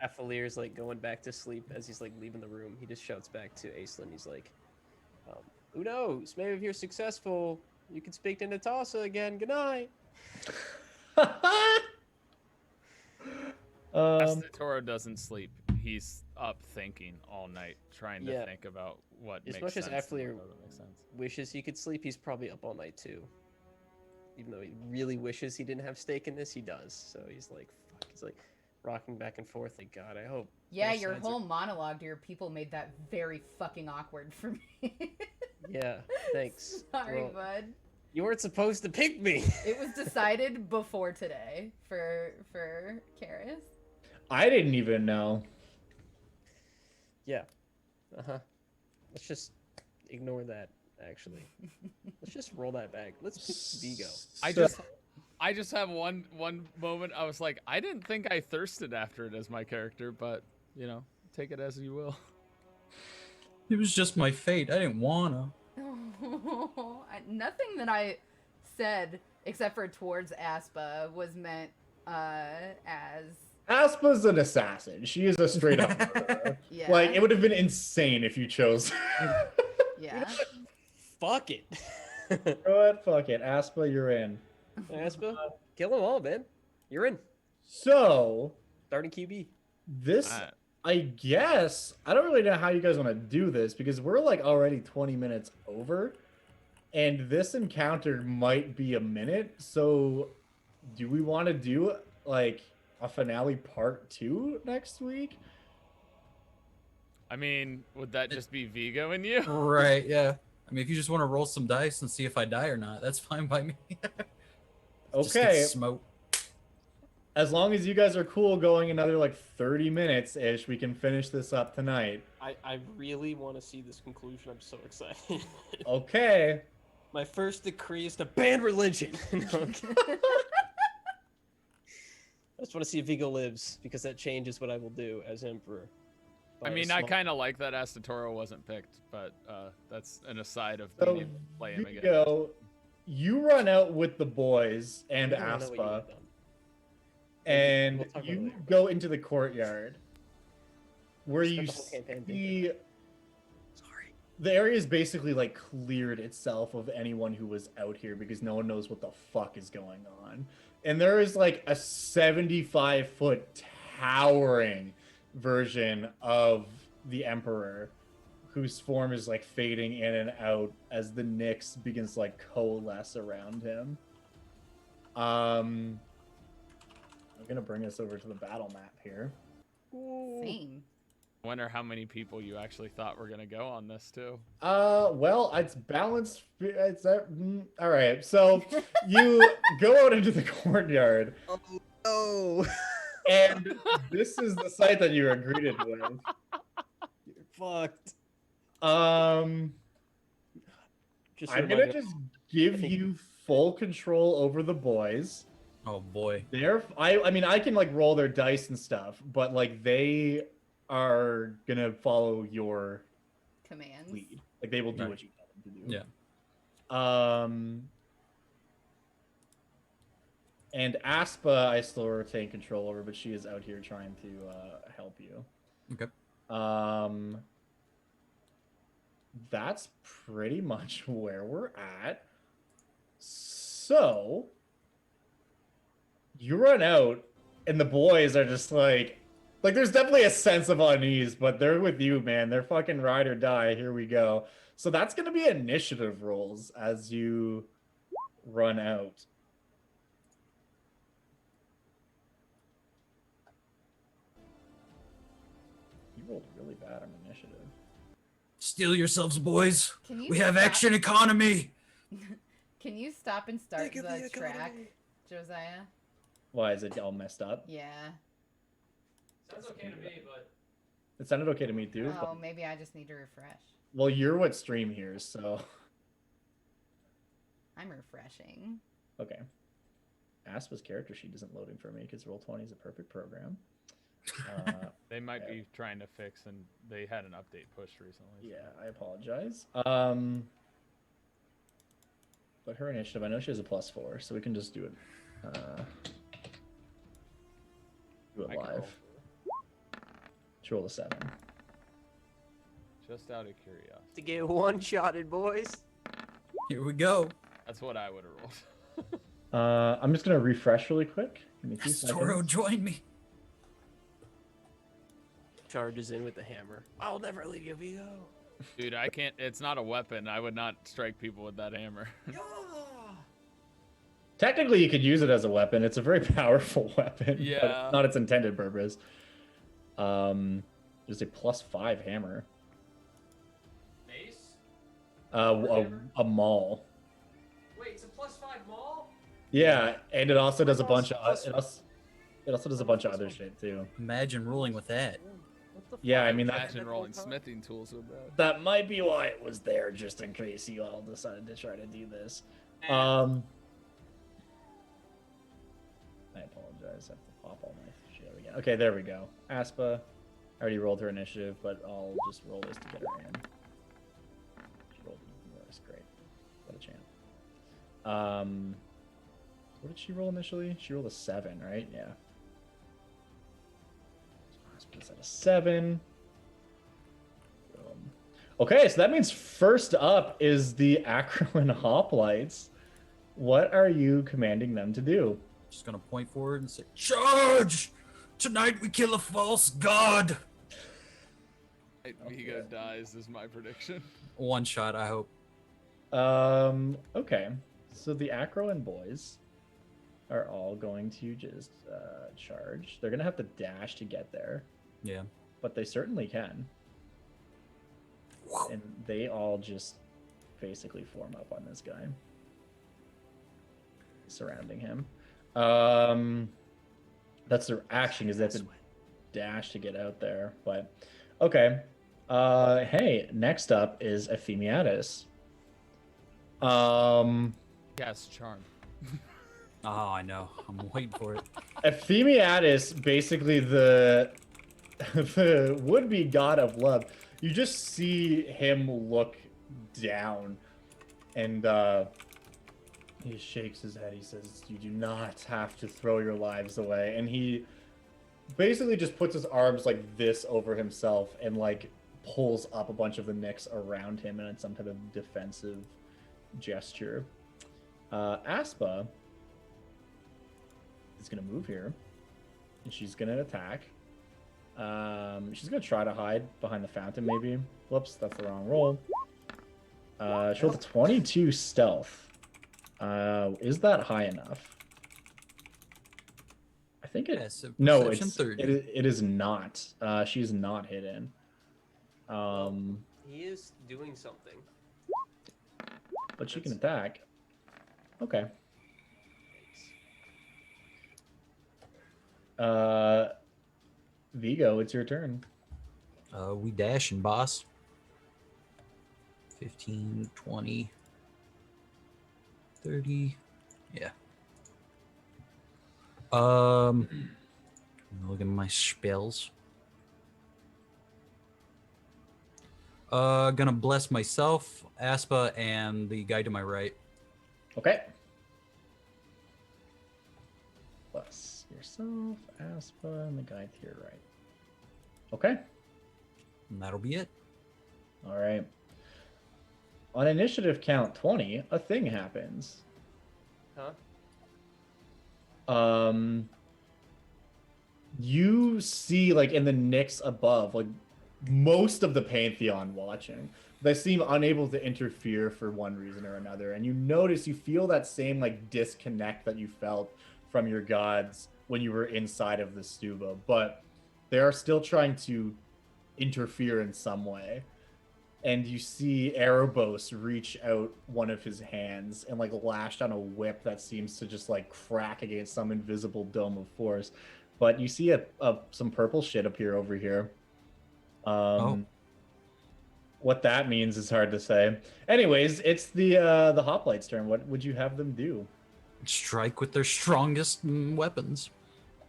Athalir's like going back to sleep as he's like leaving the room. He just shouts back to Aislinn. He's like, who knows? Maybe if you're successful, you can speak to Natasa again. Good night.
Toro doesn't sleep. He's up thinking all night, trying to think about what
as
makes
much
sense.
As Athalir
and what doesn't make sense.
wishes he could sleep, he's probably up all night too. Even though he really wishes he didn't have stake in this, he does. So he's like, fuck. He's like rocking back and forth. Like, God, I hope.
Yeah, your whole monologue to your people made that very fucking awkward for me.
Yeah, thanks.
Sorry, bud.
You weren't supposed to pick me.
It was decided before today for Karis.
I didn't even know.
Yeah. Let's just ignore that. Actually, let's just roll that back. Let's pick Vigo.
I just have one moment. I was like, I didn't think I thirsted after it as my character, but you know, take it as you will.
It was just my fate. I didn't wanna.
Nothing that I said except for towards Aspa was meant as.
Aspa's an assassin. She is a straight up murderer.
Yeah.
Like, it would have been insane if you chose.
Yeah.
Fuck it.
Go ahead, fuck it. Aspa, you're in.
Aspa, kill them all, man. You're in.
So,
Starting QB.
this, I guess, I don't really know how you guys want to do this because we're like already 20 minutes over and this encounter might be a minute. So, do we want to do like a finale part 2 next week?
I mean, would that just be Vigo and you?
Right, yeah. I mean, if you just want to roll some dice and see if I die or not, that's fine by me. Just get
Okay.
smoke.
As long as you guys are cool going another like 30 minutes ish, we can finish this up tonight.
I really want to see this conclusion. I'm so excited.
Okay.
My first decree is to ban religion. No, I'm kidding. I just want to see if Vigo lives because that changes what I will do as emperor.
I mean, I kind of like that Astatoro wasn't picked, but that's an aside of
So,
being able to play him again.
Vigo, you run out with the boys and
I don't know what you
Aspa,
have done.
and
We'll talk about it
you
later.
go into the courtyard where
Spent
you
the whole campaign
see
Sorry.
the area is basically like cleared itself of anyone who was out here because no one knows what the fuck is going on. And there is like a 75-foot towering version of the Emperor whose form is like fading in and out as the Nyx begins to like coalesce around him. I'm gonna bring us over to the battle map here.
Same.
Wonder how many people you actually thought were gonna go on this too.
Well, it's balanced. It's all right. So you go out into the courtyard,
Oh,
and this is the site that you were greeted with.
you're fucked.
Just
I'm gonna just give you full control over the boys.
Oh boy.
I mean, I can like roll their dice and stuff, but like they are gonna follow your
Commands.
lead. Like they will do
Right.
what you tell them to do.
Yeah.
And Aspa, I still retain control over, but she is out here trying to help you.
Okay.
That's pretty much where we're at. So you run out, and the boys are just like there's definitely a sense of unease, but they're with you, man. They're fucking ride or die. Here we go. So that's gonna be initiative rolls as you run out. You rolled really bad on initiative.
Steel yourselves, boys.
Can you
We have
stop-
action economy.
Can you stop and start
Think of
the
the
track,
economy.
Josiah?
Why is it all messed up?
Yeah.
Sounds okay to me, but
It sounded okay to me too.
Oh,
But,
maybe I just need to refresh.
well, you're what stream hears, so
I'm refreshing.
okay. Aspa's character sheet isn't loading for me because Roll20 is a perfect program.
they might
Yeah.
be trying to fix, and they had an update push recently.
Yeah, I apologize. But her initiative, I know she has a +4, so we can just do it. Do it
I can roll.
live. She rolled a 7.
Just out of curiosity.
To get one-shotted, boys.
Here we go.
That's what I would have rolled.
I'm just gonna refresh really quick. Give me 2
Yes, Toro,
seconds.
join me.
Charges in with the hammer. I'll never leave you, Vigo.
Dude, I can't. It's not a weapon. I would not strike people with that hammer.
Technically, you could use it as a weapon. It's a very powerful weapon. but
Yeah.
not its intended purpose. Just a +5 hammer.
Mace?
A maul.
Wait, it's a +5 maul?
Yeah, and it also does a bunch of
Plus-
it also does a bunch of other shit too.
Imagine rolling with that.
What the
Yeah, I
fuck?
mean that
Imagine rolling smithing tools with that.
that might be why it was there, just in case you all decided to try to do this. I apologize. I have to pop all my shit out again. Okay, there we go. Aspa, I already rolled her initiative, but I'll just roll this to get her in. She rolled worse. Great. What a champ. What did she roll initially? She rolled a 7, right? Yeah. Aspa's at a 7. Okay, so that means first up is the Acro and Hoplites. What are you commanding them to do?
Just gonna point forward and say, "Charge! Tonight we kill a false god."
Vigo dies is my prediction.
One shot, I hope.
Okay. So the Acroan boys are all going to just charge. They're gonna have to dash to get there,
Yeah.
but they certainly can. And they all just basically form up on this guy, surrounding him. That's their action, is they have to dash to get out there. But okay. Hey, next up is Ephemiatus.
Yes, charm.
Oh, I know. I'm waiting for it.
Ephemiatus, basically the would-be god of love. You just see him look down, and He shakes his head. He says, "You do not have to throw your lives away." And he basically just puts his arms like this over himself and like pulls up a bunch of the Nyx around him in some type of defensive gesture. Aspa is going to move here, and she's going to attack. She's going to try to hide behind the fountain, maybe. Whoops, that's the wrong roll. She rolled a 22 stealth. Is that high enough? I think it.
Yes,
No,
perception
it's
30.
it is not. She's not hidden.
He is doing something.
But she can attack. Okay. Vigo, it's your turn.
We dashing, boss. 15, 20, 30. Yeah. Look at my spells. Gonna bless myself, Aspa, and the guy to my right.
Okay. Bless yourself, Aspa, and the guy to your right. Okay.
And that'll be it.
All right. On initiative count 20, a thing happens.
Huh?
You see, like, in the Nyx above, like, most of the Pantheon watching. They seem unable to interfere for one reason or another. And you notice, you feel that same, like, disconnect that you felt from your gods when you were inside of the stuba. But they are still trying to interfere in some way. And you see Erebos reach out one of his hands and like lash on a whip that seems to just like crack against some invisible dome of force. But you see some purple shit appear over here. What that means is hard to say. Anyways, it's the hoplites' turn. What would you have them do?
Strike with their strongest weapons.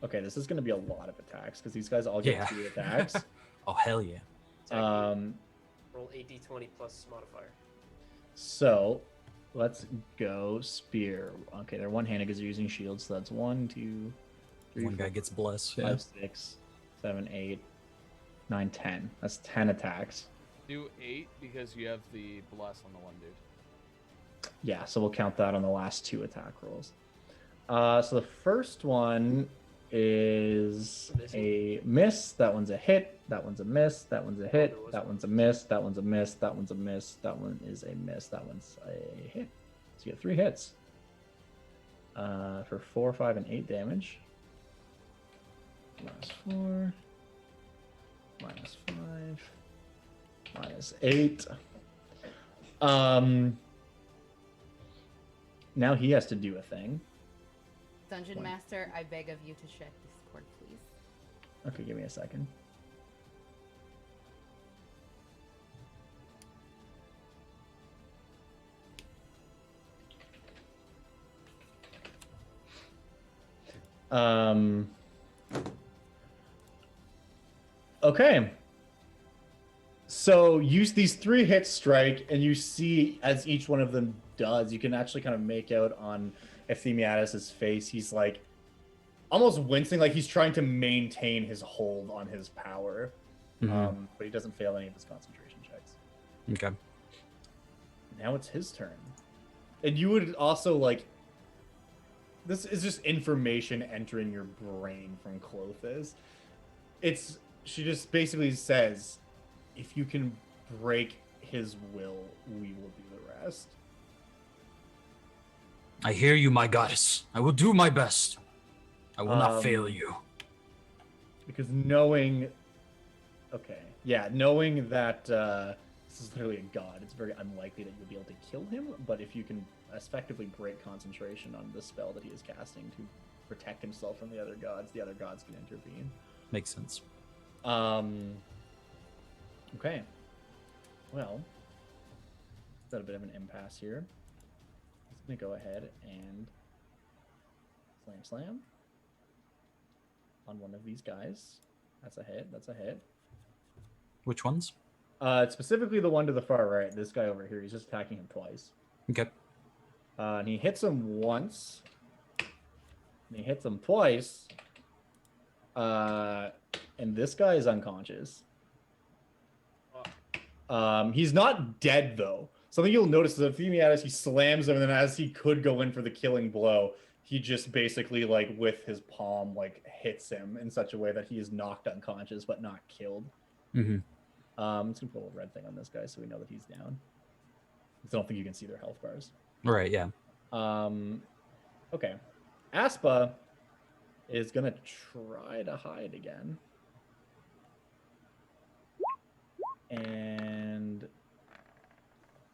Okay, this is going to be a lot of attacks because these guys all get 2 attacks.
Oh, hell yeah.
Roll 8d20 plus modifier.
So let's go spear. Okay, they're one-handed because they're using shields. So that's 1, 2, 3,
One
4,
guy gets blessed.
5, 6, 7, 8, 9, 10. That's 10 attacks.
Do 8 because you have the bless on the one dude.
Yeah, so we'll count that on the last 2 attack rolls. So the first one is a miss. That one's a hit. That one's a miss. That one's a hit. That one's a miss. That one's a miss. That one's a miss. That one is a miss. That one's a hit. So you get 3 hits. For 4, 5, and 8 damage. -4. -5. -8. Now he has to do a thing.
Dungeon Master, I beg of you to check Discord, please.
Okay, give me a second. Okay. So use these 3 hits strike, and you see as each one of them does, you can actually kind of make out on Ephemiadis's face. He's like almost wincing, like he's trying to maintain his hold on his power.
Mhm.
But he doesn't fail any of his concentration checks.
Okay.
Now it's his turn. And you would also like, this is just information entering your brain from Clothis. She just basically says, if you can break his will, we will do the rest.
I hear you, my goddess. I will do my best. I will not fail you.
Because knowing that this is literally a god, it's very unlikely that you'll be able to kill him, but if you can effectively break concentration on the spell that he is casting to protect himself from the other gods can intervene.
Makes sense.
Okay. Well, got a bit of an impasse here. I'm gonna go ahead and slam on one of these guys. That's a hit. That's a hit.
Which ones?
Specifically the one to the far right. This guy over here. He's just attacking him twice.
Okay.
And he hits him once. And he hits him twice. And this guy is unconscious. He's not dead though. Something you'll notice is that Themiatus, he slams him, and then as he could go in for the killing blow, he just basically like with his palm like hits him in such a way that he is knocked unconscious but not killed.
Mm-hmm.
I'm just gonna put a little red thing on this guy so we know that he's down. I don't think you can see their health bars.
Right, yeah.
Okay. Aspa is gonna try to hide again. And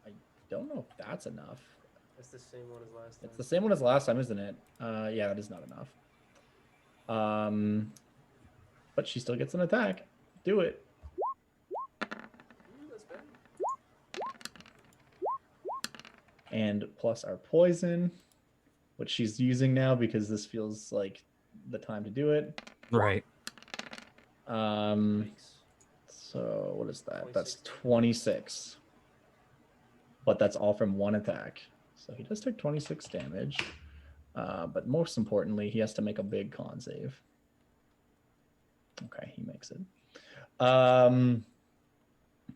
I don't know if that's enough.
That's the same one as last time.
It's the same one as last time, isn't it? Yeah, that is not enough. But she still gets an attack. Do it.
That's better.
And plus our poison, which she's using now because this feels like the time to do it.
Right.
So what is that? That's 26. But that's all from one attack. So he does take 26 damage. But most importantly, he has to make a big con save. Okay, he makes it.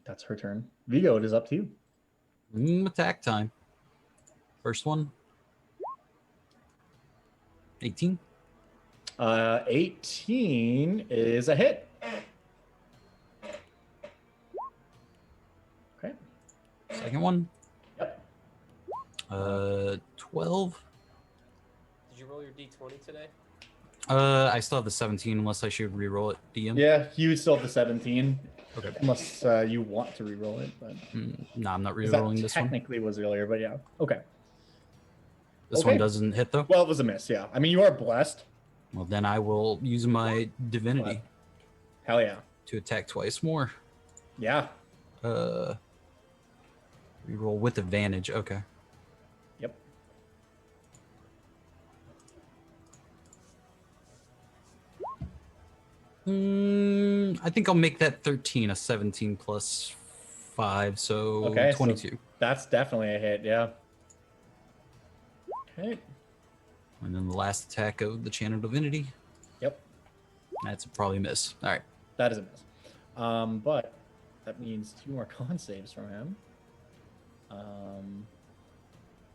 That's her turn. Vigo, it is up to you.
Attack time. First one. 18.
18 is a hit. Okay.
Second one.
Yep.
12.
Did you roll your d20 today?
I still have the 17 unless I should re-roll it. DM.
Yeah, you would still have the 17.
Okay.
Unless you want to re-roll it, but
No, I'm not
'cause
re-rolling
that
this one.
technically was earlier, but yeah. Okay.
This
Okay.
one doesn't hit though.
Well, it was a miss. Yeah. I mean, you are blessed.
Well, then I will use my divinity
Hell yeah.
to attack twice more.
Yeah.
Reroll with advantage. Okay.
Yep.
I think I'll make that 13 a 17 plus 5, so
Okay, so
22.
that's definitely a hit. Yeah. Okay.
And then the last attack of the Channel Divinity.
Yep.
That's probably a miss. All right.
That is a miss. But that means 2 more con saves from him.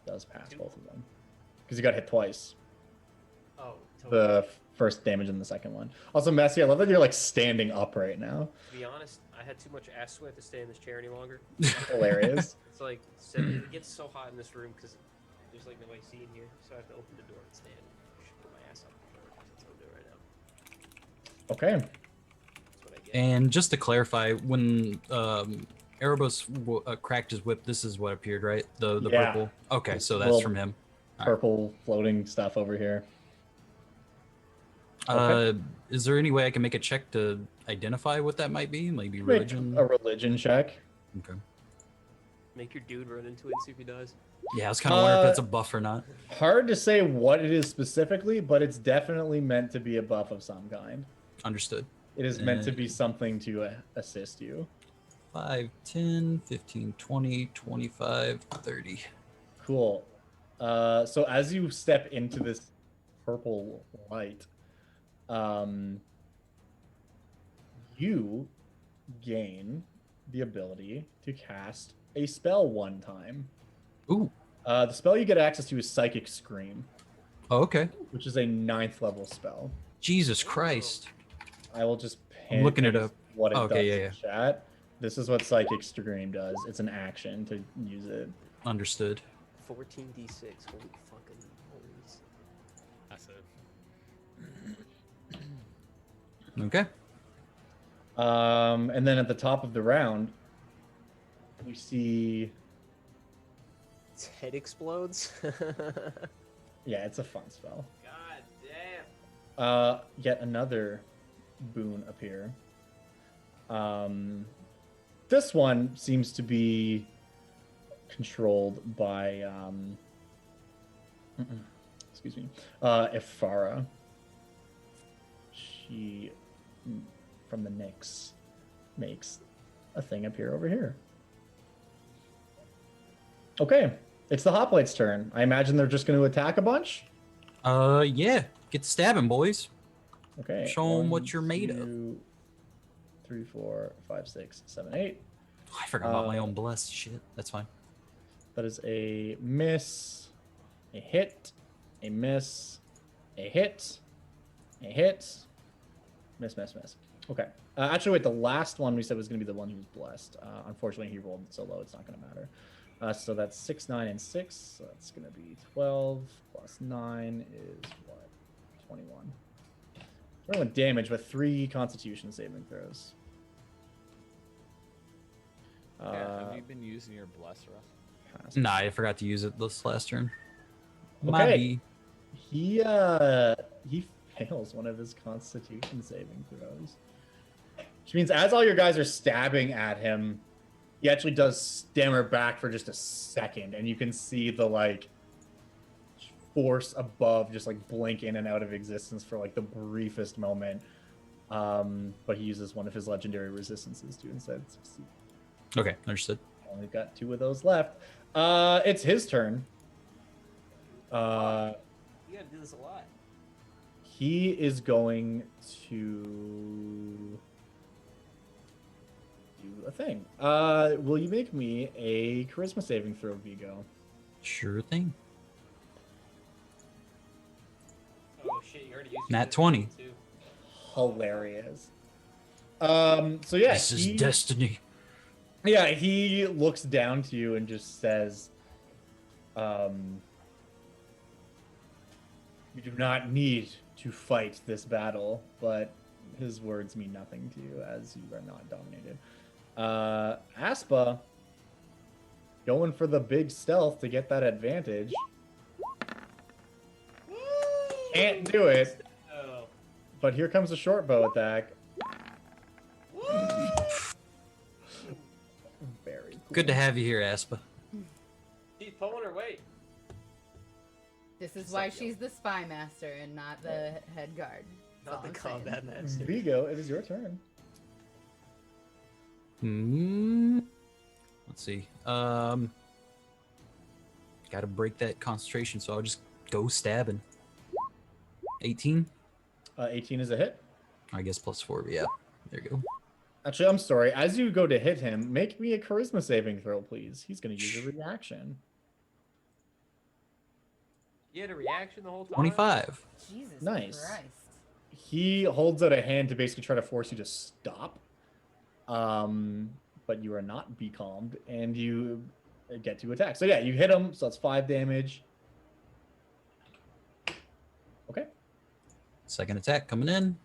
Does pass both of them because he got hit twice.
Oh, totally.
The first damage and the second one. Also, Messi, I love that you're like standing up right now.
To be honest, I had too much ass sweat to stay in this chair any longer.
Hilarious.
It's like it gets so hot in this room because there's like no AC in here, so I have to open the door and stand. I should put my ass up. That's what I'm doing right now.
Okay.
That's what I get.
And just to clarify, when Erebos cracked his whip, this is what appeared, right? The
Yeah.
purple. Okay, so that's
Little
from him.
Purple floating stuff over here.
Is there any way I can make a check to identify what that might be? Maybe
Make
religion.
a religion check.
Okay.
Make your dude run into it and see if he dies.
Yeah, I was kind of wondering if that's a buff or not.
Hard to say what it is specifically, but it's definitely meant to be a buff of some kind.
Understood.
It is meant to be something to assist you.
5, 10, 15, 20, 25, 30.
Cool. So as you step into this purple light, you gain the ability to cast a spell one time.
Ooh.
The spell you get access to is Psychic Scream,
Oh, okay.
which is a 9th level spell.
Jesus Christ.
I will just
I'm looking it up.
what it
Okay,
does
yeah,
in chat. This is what Psychic Scream does. It's an action to use it.
Understood.
14d6. Holy fucking holy.
That's it.
Okay.
And then at the top of the round, we see.
Its head explodes.
Yeah, it's a fun spell.
God damn.
Yet another boon appear. This one seems to be controlled by excuse me, Ifara. She, from the Nyx, makes a thing appear over here. Okay, It's the hoplites' turn. I imagine they're just going to attack a bunch.
Yeah. Get to stabbing, boys.
Okay.
Show 'em what you're made of.
3, 4, 5, 6, 7, 8.
Oh, I forgot about my own bless. Shit. That's fine.
That is a miss, a hit, a miss, a hit, a hit, miss, miss, miss. Okay. Actually, wait. The last one we said was going to be the one who was blessed. Unfortunately, he rolled so low, it's not going to matter. So that's 6, 9, and 6. So that's going to be 12 plus 9 is what? 21. Rolling damage with 3 Constitution saving throws.
Yeah, have you been using your bless, Russ?
Pass.
Nah, I forgot to use it this last turn.
Okay.
Maybe.
He fails one of his Constitution saving throws, which means as all your guys are stabbing at him, he actually does stammer back for just a second, and you can see the like force above just like blink in and out of existence for like the briefest moment. But he uses one of his legendary resistances to instead succeed.
Okay, understood.
Only got 2 of those left. It's his turn.
You gotta do this a lot.
He is going to do a thing. Will you make me a charisma saving throw, Vigo?
Sure thing.
Oh shit! You already used
Nat 20.
Too.
Hilarious. So yeah,
This is destiny.
Yeah, he looks down to you and just says, "You do not need to fight this battle," but his words mean nothing to you as you are not dominated. Aspa, going for the big stealth to get that advantage. Can't do it,
Oh.
but here comes a short bow attack. Very cool.
Good to have you here, Aspa.
She's pulling her weight.
This is why she's the spy master and not the head guard. That's
Not the
all I'm saying.
combat master.
Vigo, it is your turn.
Let's see. Got to break that concentration, so I'll just go stabbing. 18.
18 is a hit.
I guess +4. But yeah, there you go.
Actually, I'm sorry. As you go to hit him, make me a charisma saving throw, please. He's going to use a reaction.
You had a reaction the whole time.
25.
Jesus
Nice.
Christ.
He holds out a hand to basically try to force you to stop. But you are not becalmed, and you get to attack. So yeah, you hit him, so that's 5 damage. Okay.
Second attack coming in.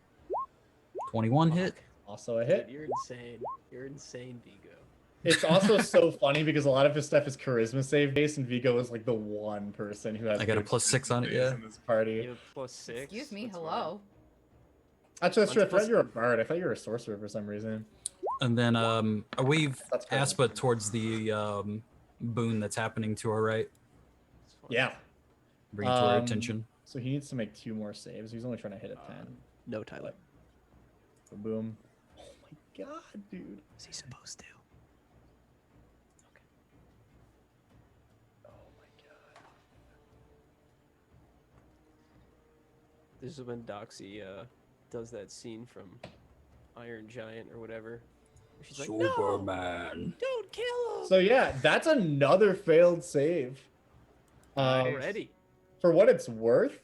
21 hit.
Also a hit.
Dude, you're insane. You're insane, Vigo.
It's also so funny because a lot of his stuff is charisma save based, and Vigo is like the one person who has.
I got a
good
+6 on it,
charisma
yeah.
in this party.
You have +6.
Excuse me,
That's
hello.
Actually, that's true. I
Plus-
thought you were a bard. I thought you were a sorcerer for some reason.
And then I wave
That's cool.
Aspa towards the boon that's happening to our right.
fine.
Yeah.
Bring it to our
Um,
attention.
So he needs to make 2 more saves. He's only trying to hit a 10.
No, Tyler.
So boom. Oh my god, dude.
Is he supposed to?
Oh my god.
This is when Doxy does that scene from Iron Giant or whatever. Where she's like,
Superman.
don't kill him!
So yeah, that's another failed save.
Already.
For what it's worth,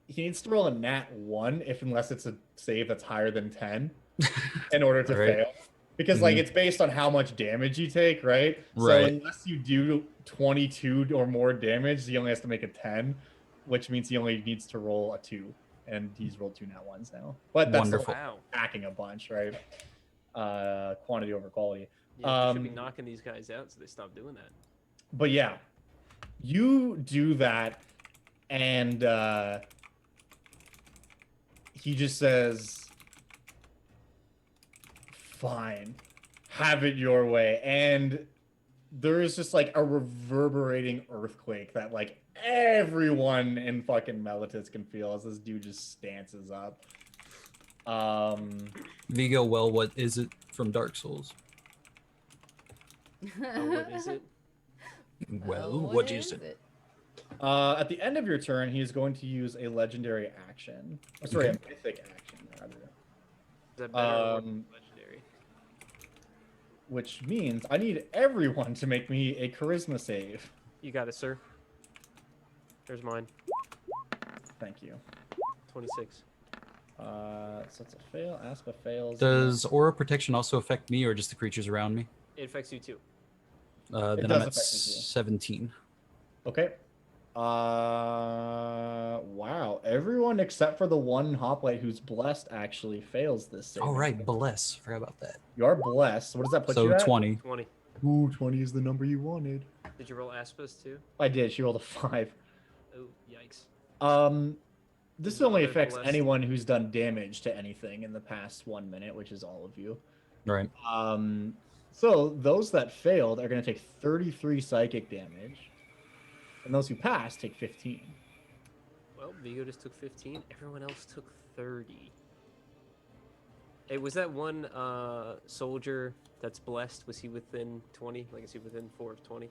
he needs to roll a nat 1 unless it's a save that's higher than 10 in order to
Right.
fail. Because like it's based on how much damage you take, right? So
Right.
unless you do 22 or more damage, he only has to make a 10, which means he only needs to roll a 2. And he's rolled 2 nat 1s now. But that's
Wonderful.
still
Wow.
hacking a bunch, right? Quantity over quality.
Yeah, you should be
Um,
knocking these guys out so they stop doing that.
But yeah, you do that, and he just says, "Fine, have it your way." And there is just like a reverberating earthquake that like everyone in fucking Melitus can feel as this dude just stances up.
Vigo, well, what is it from Dark Souls?
Oh, what is it?
Well, what is it?
At the end of your turn, he is going to use a legendary action. Oh, sorry,
Okay.
a mythic action, rather.
Is that better or worse than legendary?
Which means I need everyone to make me a charisma save.
You got it, sir. There's mine.
Thank you.
26.
So it's a fail. Aspa fails.
Does aura protection also affect me or just the creatures around me?
It affects you too.
Then
does
I'm at
affect me too.
17.
Okay. Wow. Everyone except for the one hoplite who's blessed actually fails this save.
All right, bless. Forgot about that.
You are blessed. What does that put you
So
at?
20.
20.
Ooh, 20 is the number you wanted.
Did you roll Aspas too?
I did. She rolled a 5.
Oh, yikes.
This
Is
only
other
affects
blessed?
anyone who's done damage to anything in the past 1 minute, which is all of you.
Right.
So those that failed are going to take 33 psychic damage, and those who passed take 15.
Well, Vigo just took 15. Everyone else took 30. Hey, was that one soldier that's blessed? Was he within 20? Like, is he within 4 of 20?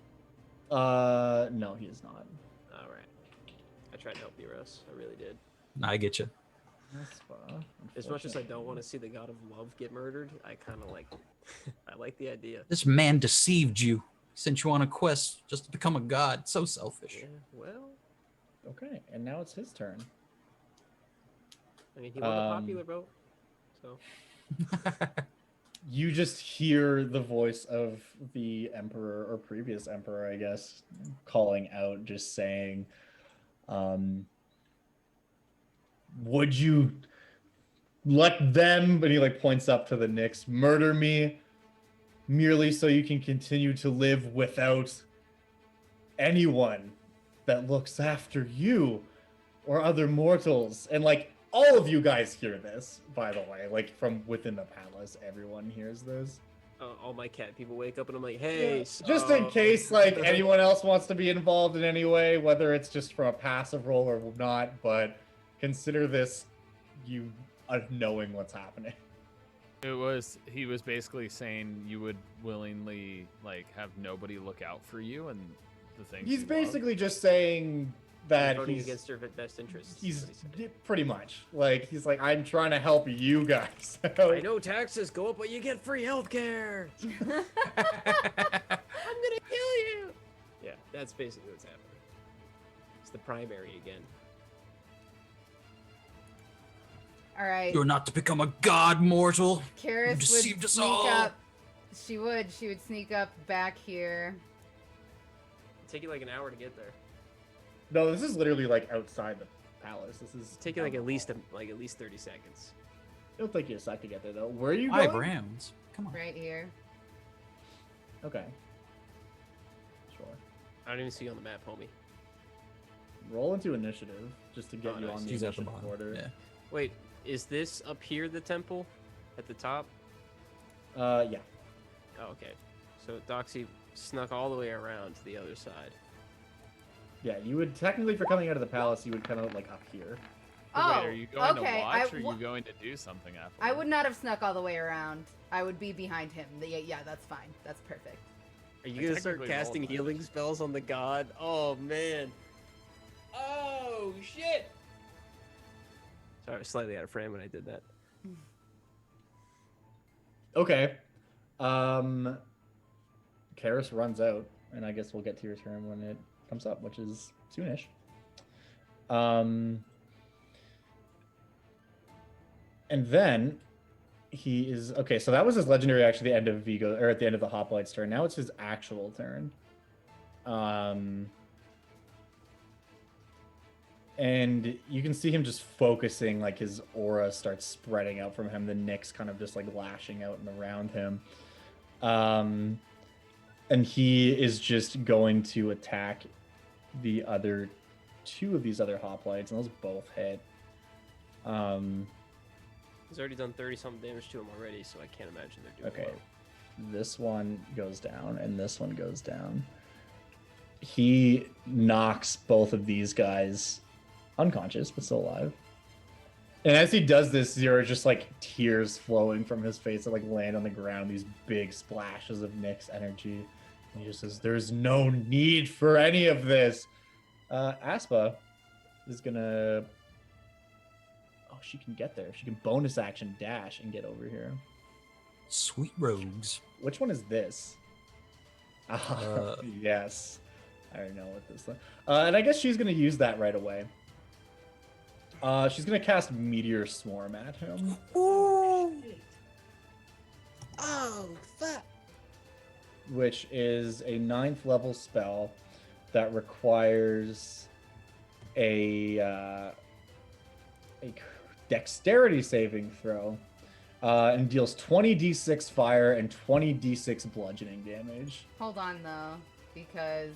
No, he is not.
All right. I tried to help you, Russ. I really did.
I get you.
As much as I don't want to see the god of love get murdered, I kind of like, I like the idea.
This man deceived you. Sent you on a quest just to become a god. So selfish.
Yeah, well,
Okay, and now it's his turn.
I mean, he won the popular vote, so.
You just hear the voice of the emperor, or previous emperor, I guess, calling out, just saying, would you let them, but he like points up to the Nyx, murder me merely so you can continue to live without anyone that looks after you or other mortals? And like, all of you guys hear this, by the way, like from within the palace, everyone hears this.
All my cat people wake up and I'm like, hey,
Just in case like anyone else wants to be involved in any way, whether it's just from a passive role or not, but consider this you knowing what's happening.
He was basically saying you would willingly like have nobody look out for you and the things.
He's
you
basically just saying that
voting
he's
against their best interests.
he's
is what he said.
pretty much like he's like, I'm trying to help you guys.
I know taxes go up, but you get free healthcare. I'm gonna kill you. Yeah, that's basically what's happening. It's the primary again.
All right.
You're not to become a god, mortal.
Karis would
deceived us
sneak
all.
up. She would sneak up back here.
It'd take you like an hour to get there.
No, this is literally like outside the palace. This is
It'd take you like at least 30 seconds.
It'll take you a sec to get there though. Where are you
5
going?
rounds. Come on.
Right here.
Okay. Sure.
I don't even see you on the map, homie.
Roll into initiative just to get
Oh,
you
nice.
on the
She's at the
initiative
bottom.
order.
Yeah.
Wait, is this up here the temple? At the top?
Yeah.
Oh, okay. So Doxy snuck all the way around to the other side.
Yeah, you would technically, for coming out of the palace, you would come out like up here.
Oh,
Wait, are you going
okay.
to watch or are you going to do something after?
I would not have snuck all the way around. I would be behind him. Yeah, that's fine. That's perfect.
Are you
I
gonna start
technically
casting
rolled
healing
damage.
spells on the god? Oh man. Oh shit! Sorry, I was slightly out of frame when I did that.
Okay. Karis runs out, and I guess we'll get to your turn when it comes up, which is soonish. And then he is okay. So that was his legendary action at the end of Vigo, or at the end of the Hoplite's turn. Now it's his actual turn. And you can see him just focusing, like his aura starts spreading out from him. The Nyx kind of just like lashing out and around him. And he is just going to attack the other two of these other hoplites, and those both hit.
He's already done 30-something damage to him already, so I can't imagine they're doing
Okay.
well.
This one goes down, and this one goes down. He knocks both of these guys unconscious, but still alive. And as he does this, there are just like tears flowing from his face that like land on the ground, these big splashes of Nyx energy. He just says, "There's no need for any of this." Aspa is gonna. Oh, she can get there. She can bonus action dash and get over here.
Sweet rogues.
Which one is this?
Uh,
Yes. I already know what this is. And I guess she's going to use that right away. She's going to cast Meteor Swarm at him.
Oh, fuck.
Which is a 9th level spell that requires a dexterity saving throw. And deals 20d6 fire and 20d6 bludgeoning damage.
Hold on though, because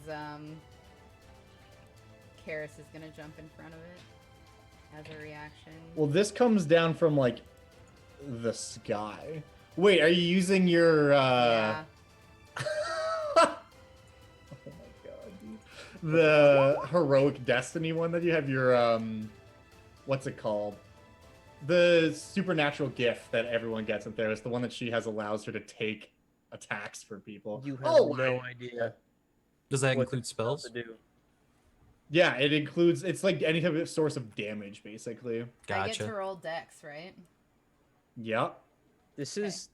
Karis is gonna jump in front of it as a reaction.
Well, this comes down from like the sky. Wait, are you using your?
Yeah.
Oh my god, dude. The heroic destiny one that you have your what's it called? The supernatural gift that everyone gets in Theros, the one that she has allows her to take attacks for people.
You have
Oh,
no idea.
Does that
what
include
it's supposed
spells?
to do.
Yeah, it includes. It's like any type of source of damage, basically.
I get to
Gotcha.
roll dex, right?
Yep.
This is.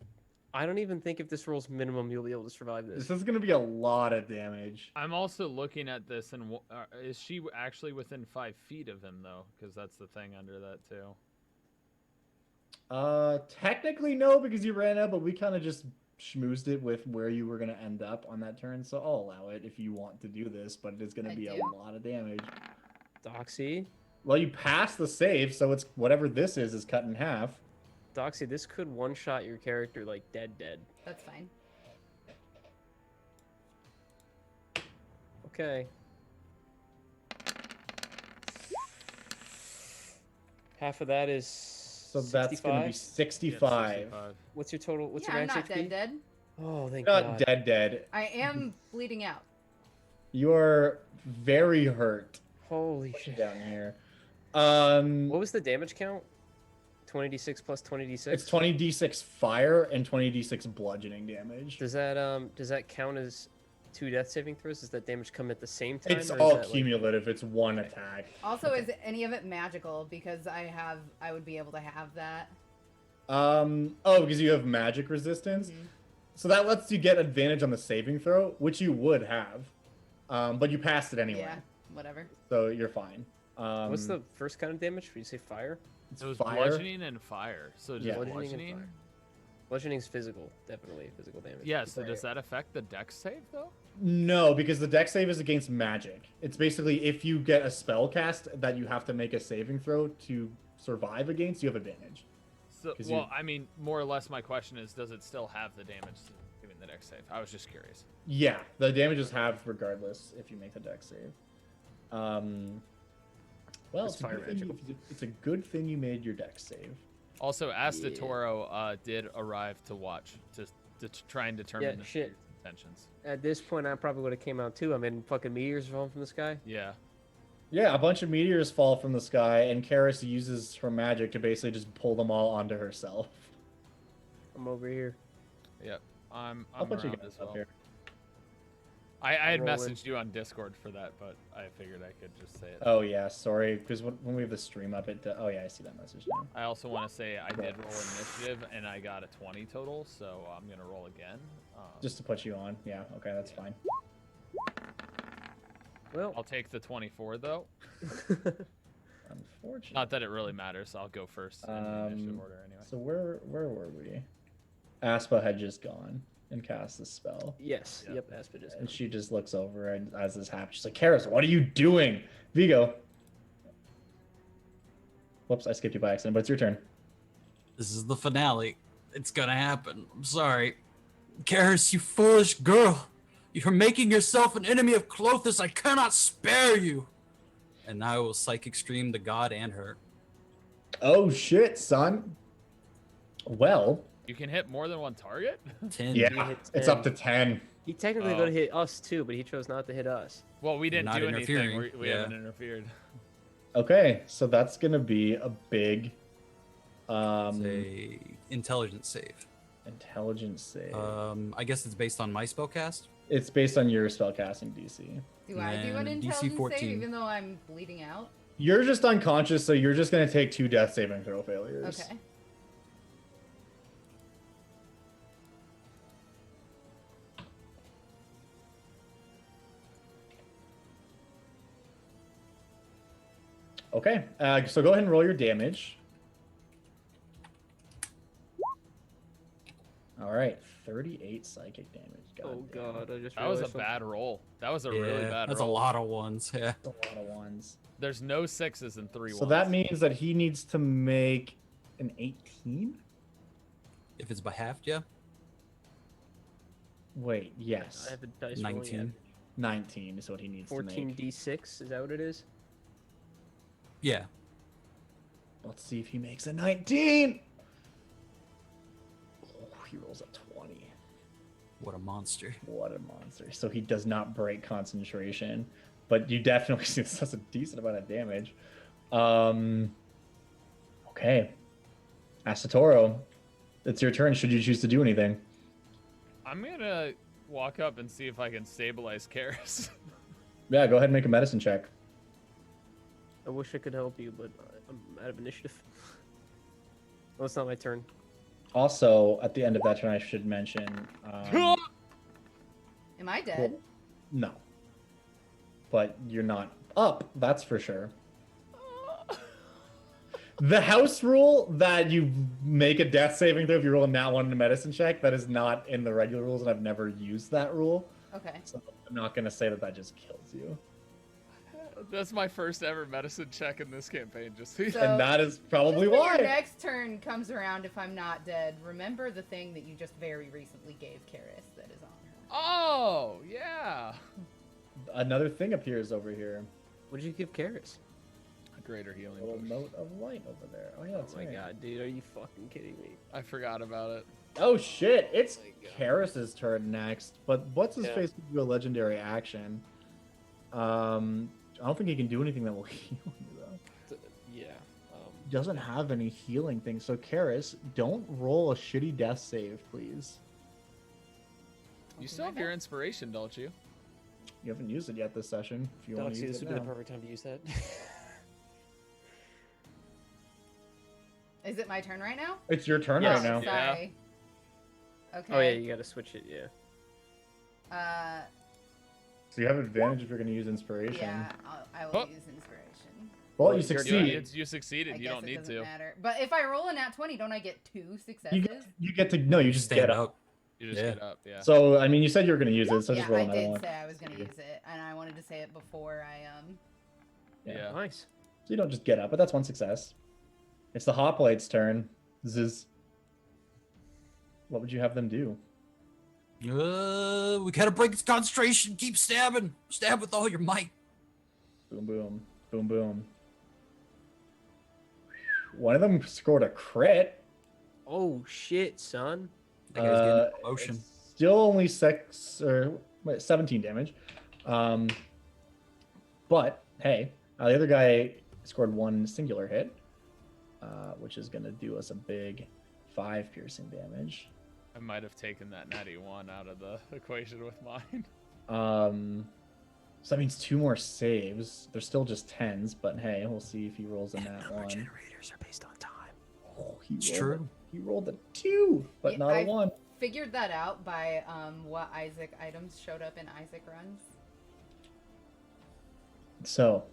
I don't even think if this rolls minimum, you'll be able to survive this.
This is gonna be a lot of damage.
I'm also looking at this, and is she actually within 5 feet of him though? Because that's the thing under that too.
Technically no, because you ran out, but we kind of just schmoozed it with where you were gonna end up on that turn, so I'll allow it if you want to do this, but it's gonna
I
be
do.
a lot of damage.
Doxy,
Well, you passed the save, so it's whatever this is cut in half.
Doxy, this could one-shot your character like dead.
That's fine.
Okay. Half of that is.
So that's gonna be 65.
What's your total? What's
Yeah,
your
I'm
max
not
HP?
dead.
Oh, thank
You're
God.
not dead.
I am bleeding out.
You are very hurt
Holy shit.
down here.
What was the damage count? 20d6 plus 20d6.
It's 20d6 fire and 20d6 bludgeoning damage.
Does that count as 2 death saving throws? Does that damage come at the same time?
It's
or is
all
that, like-
cumulative. It's one attack.
Also, is any of it magical? Because I would be able to have that.
Oh, because you have magic resistance.
Mhm.
So that lets you get advantage on the saving throw, which you would have. But you passed it anyway.
Yeah, whatever.
So you're fine.
What's the first kind of damage? Did you say fire?
it's
It was
fire?
bludgeoning and fire. So just
Yeah.
bludgeoning.
and fire. Bludgeoning's physical, definitely physical damage.
Yeah. So does that affect the dex save though?
No, because the dex save is against magic. It's basically if you get a spell cast that you have to make a saving throw to survive against, you have advantage.
So,
'Cause
well,
you-
I mean, more or less, my question is, does it still have the damage given the dex save? I was just curious.
Yeah, the damages have regardless if you make the dex save. Well,
It's
it's a,
fire
good thing
magical.
it's a good thing you made your dex save.
Also, Astatoro did arrive to watch to try and determine
Yeah,
the
shit.
intentions.
At this point, I probably would have came out too. I mean, fucking meteors falling from the sky.
Yeah.
Yeah, a bunch of meteors fall from the sky, and Karis uses her magic to basically just pull them all onto herself.
I'm over here.
Yep. I'm
I'll put you
around
guys
as
up
well.
here.
I had
Rolling.
messaged you on Discord for that, but I figured I could just say it.
Oh yeah, sorry, because when we have the stream up, oh yeah, I see that message now.
I also want to say I did roll initiative and I got a 20 total, so I'm gonna roll again.
Just to put you on. Yeah, okay, that's fine.
Well,
I'll take the 24 though.
Unfortunately.
Not that it really matters. I'll go first in the initiative order anyway.
So where were we? Aspa had just gone and cast the spell.
yes.
Yeah.
Yep. Aspa just.
And she just looks over, and as this happens, she's like, Karis, what are you doing? Vigo. Whoops, I skipped you by accident, but it's your turn.
This is the finale. It's gonna happen. I'm sorry. Karis, you foolish girl. You're making yourself an enemy of Clothis. I cannot spare you. And I will psychic stream the god and her.
Oh shit, son. Well,
You can hit more than one target?
10.
yeah,
hit
it's
10.
up to 10.
He technically
Oh.
going to hit us too, but he chose not to hit us.
Well, we didn't
Not
do anything.
interfering,
We
yeah.
haven't interfered.
Okay, so that's gonna be a big
It's a intelligence save.
intelligence save.
I guess it's based on my spellcast.
It's based on your spellcasting DC.
Do I do an
And DC
intelligence
14.
save even though I'm bleeding out?
You're just unconscious, so you're just gonna take 2 death saving throw failures.
Okay.
Okay, so go ahead and roll your damage. All right, 38 psychic damage.
Oh
damn.
god, I just
That was a
realized something.
bad roll. That was a
Yeah,
really bad
that's
roll.
a lot of ones. Yeah.
That's a lot of ones.
There's no 6s and 3
So
ones.
that means that he needs to make an 18?
If it's by half, yeah.
Wait, yes.
I have a dice rolling
19.
at
19 is what he needs to make.
14d6. Is that what it is?
Yeah.
Let's see if he makes a 19. Oh, he rolls a 20.
What a monster.
What a monster. So he does not break concentration, but you definitely see this does a decent amount of damage. Okay. Asatoro, it's your turn. Should you choose to do anything?
I'm gonna walk up and see if I can stabilize Karis.
Yeah, go ahead and make a medicine check.
I wish I could help you, but I'm out of initiative. Well, it's not my turn.
Also, at the end of that turn, I should mention.
Am I dead?
No. But you're not up, that's for sure. The house rule that you make a death saving throw if you roll a nat 1 in a medicine check, that is not in the regular rules, and I've never used that rule.
Okay.
So I'm not going to say that that just kills you.
That's my first ever medicine check in this campaign. Just
So-
And that is probably
Just when
why.
your next turn comes around, if I'm not dead, remember the thing that you just very recently gave Karis that is on her.
Oh yeah,
Another thing appears over here.
What did you give Karis?
a greater
A
healing
little
potion.
note of light over there. Oh, yeah,
Oh
that's
my
right.
god, dude, are you fucking kidding me?
I forgot about it.
Oh, shit. It's
Oh my God.
Karis's turn next. But what's his
Yeah.
face can do a legendary action? I don't think he can do anything that will heal you, though.
Yeah.
He doesn't have any healing things. So, Karis, don't roll a shitty death save, please.
You still have your inspiration, don't you?
You haven't used it yet this session. If you want to
Doxy,
use
this
it
would be the
now.
perfect time to use that.
Is it my turn right now?
It's your turn
Yes.
right now.
Yeah.
Sorry. Okay.
Oh yeah, you gotta switch it, yeah.
So you have advantage if you're going to use inspiration.
Yeah, I will
Oh.
use inspiration.
Well,
Well,
you
you're doing
succeed.
it.
You succeeded.
I
You
guess
don't
it
need
doesn't
to.
matter. But if I roll a nat 20, don't I get 2 successes?
You get to no, you just
Stand
get up.
up.
You just
Yeah.
get up. Yeah.
So I mean, you said you were going to use it, so
yeah,
just roll
I
another
did
one.
say I was going to use it, and I wanted to say it before I
Yeah.
Nice.
So you don't just get up, but that's one success. It's the hoplites' turn. Ziz. What would you have them do?
We gotta break its concentration. Keep stabbing. Stab with all your might.
Boom, boom, boom, boom. One of them scored a crit.
Oh shit, son.
That guy's getting a promotion.
It's still only 17 damage. But hey, the other guy scored 1 singular hit, which is gonna do us a big 5 piercing damage.
I might have taken that natty 1 out of the equation with mine.
So that means 2 more saves. They're still just 10s, but hey, we'll see if he rolls a nat 1.
Generators are based on time.
Oh,
It's
rolled
true.
He rolled a 2, but
Yeah,
not a
I-
1.
figured that out by what Isaac items showed up in Isaac runs.
So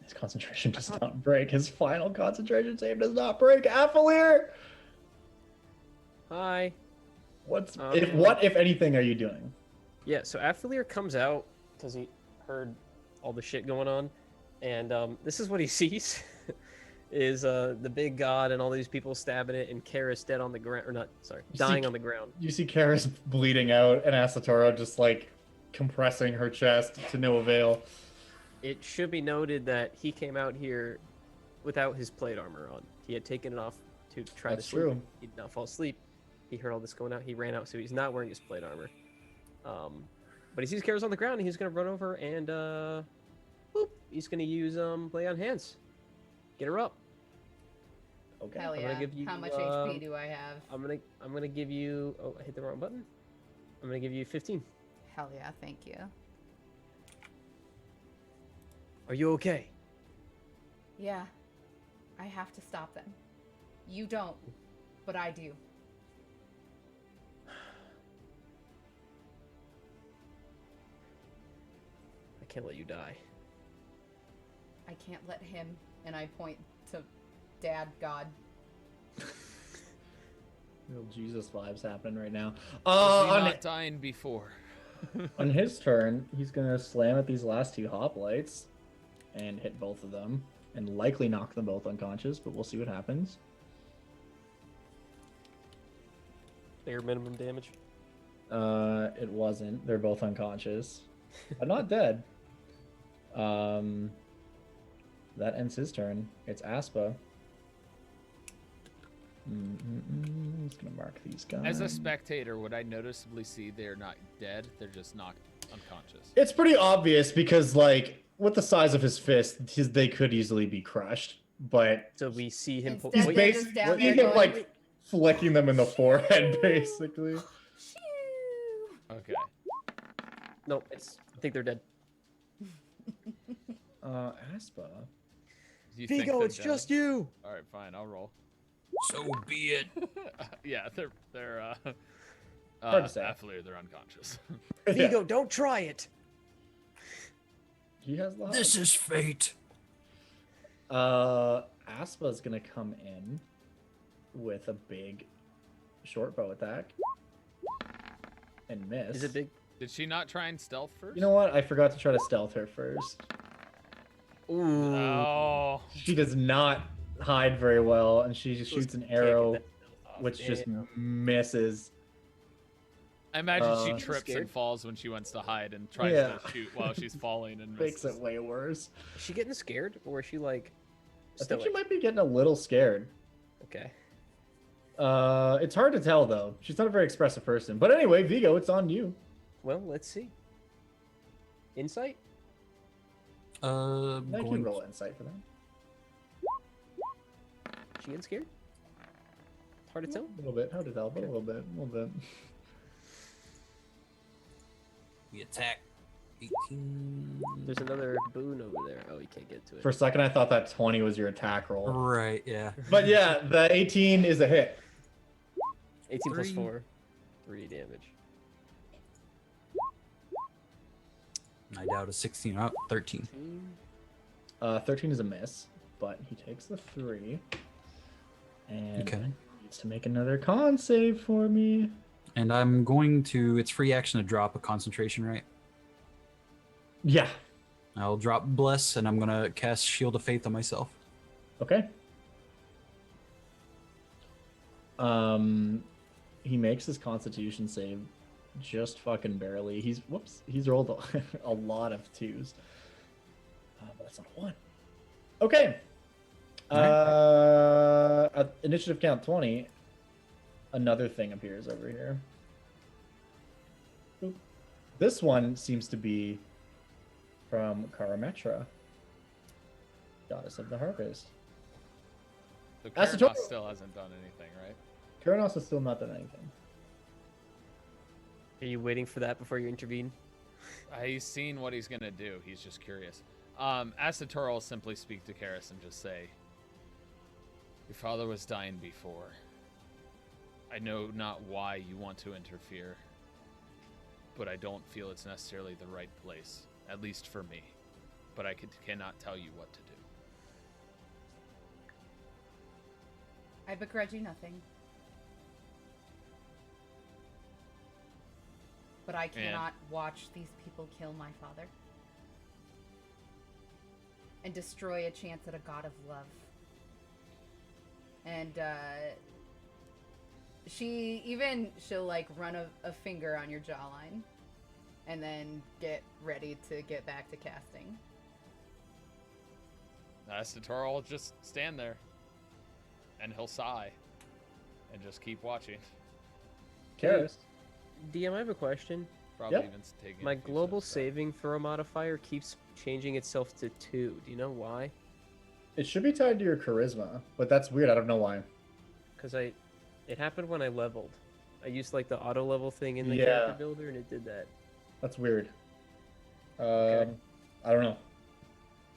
his concentration does not break. His final concentration save does not break. Affilier!
Hi.
What
Um,
if anything are you doing?
Yeah, so Affilier comes out because he heard all the shit going on, and this is what he sees: is the big god and all these people stabbing it, and Karis dead on the ground, or not, sorry,
You
dying
see-
on the ground.
You see Karis bleeding out and Asatoro just like compressing her chest to no avail.
It should be noted that he came out here without his plate armor on. He had taken it off to try
That's
to sleep.
true.
He did not fall asleep. He heard all this going out. He ran out, so he's not wearing his plate armor. But he sees Karis on the ground, and he's gonna run over and boop. He's gonna use lay on hands. Get her up.
Okay.
Hell
I'm gonna
yeah.
give you,
How much HP do I have?
I'm gonna give you. Oh, I hit the wrong button. I'm gonna give you 15.
Hell yeah, thank you.
Are you okay?
Yeah, I have to stop them. You don't, but I do.
I can't let you die.
I can't let him, and I point to Dad God.
Real Jesus vibes happening right now.
Was he
On,
not dying before?
on his turn, he's gonna slam at these last two hoplites and hit both of them, and likely knock them both unconscious. But we'll see what happens.
Bare minimum damage.
It wasn't. They're both unconscious, but not dead. That ends his turn. It's Aspa. He's gonna mark these guys.
As a spectator, would I noticeably see they're not dead? They're just knocked unconscious.
It's pretty obvious because, like, with the size of his fist, they could easily be crushed. But
So we see him.
Instead,
he's
they're
Wait,
just down
basically
there
him,
going,
like flicking them in the forehead, basically.
Shoo!
Okay.
no, I think they're dead.
Aspa.
Do you think
Vigo,
they're
it's
dead?
just you.
All right, fine. I'll roll.
So be it.
Yeah, they're
Hard to say.
Affiliate, they're unconscious.
Vigo, don't try it.
He has the
This is fate.
Aspa's gonna come in with a big short bow attack and miss.
Is it big?
Did she not try and stealth first?
You know what? I forgot to try to stealth her first.
Ooh.
Oh.
She does not hide very well, and she just shoots an arrow, which just
Damn.
misses.
I imagine she
Uh,
trips
scared?
and falls when she wants to hide and tries
Yeah.
to shoot while she's falling and
Makes
misses.
it way worse.
Is she getting scared, or is she like?
I think she
stoic?
might be getting a little scared.
Okay.
It's hard to tell though. She's not a very expressive person. But anyway, Vigo, it's on you.
Well, let's see. Insight.
I can
Going
roll insight for that.
She getting scared? Hard to tell.
A little bit. Hard to tell, but a little bit. A little bit.
we attack. 18.
There's another boon over there. Oh, you can't get to it.
For a second, I thought that 20 was your attack roll.
Right, yeah.
But yeah, the 18 is a hit.
18 plus
3.
4. 3 damage.
I doubt a 16. Oh, 13.
13 is a miss, but he takes the 3. And
Okay.
needs to make another con save for me.
And I'm going to. It's free action to drop a concentration, right?
Yeah.
I'll drop Bless, and I'm going to cast Shield of Faith on myself.
Okay. He makes his Constitution save just fucking barely. He's rolled a lot of 2s. But that's not a 1. Okay. At initiative count 20, another thing appears over here. Boop. This one seems to be from Karametra, goddess of the harvest.
So
That's the
Karanos
total.
still hasn't done anything, right?
Karanos has still not done anything.
Are you waiting for that before you intervene?
He's seen what he's gonna do. He's just curious. Asatora will simply speak to Karis and just say, "Your father was dying before. I know not why you want to interfere, but I don't feel it's necessarily the right place, at least for me. But I cannot tell you what to do."
I begrudge you nothing. But I cannot watch these people kill my father. And destroy a chance at a god of love. And, she'll like run a finger on your jawline. And then get ready to get back to casting.
Asatora will just stand there, and he'll sigh, and just keep watching.
Karis.
DM, I have a question.
Probably
Yep.
even taking
My
a few
global
steps back.
saving throw modifier keeps changing itself to 2. Do you know why?
It should be tied to your charisma, but that's weird. I don't know why.
Because it happened when I leveled. I used like the auto level thing in the
Yeah.
character builder, and it did that.
That's weird.
Okay.
I don't know.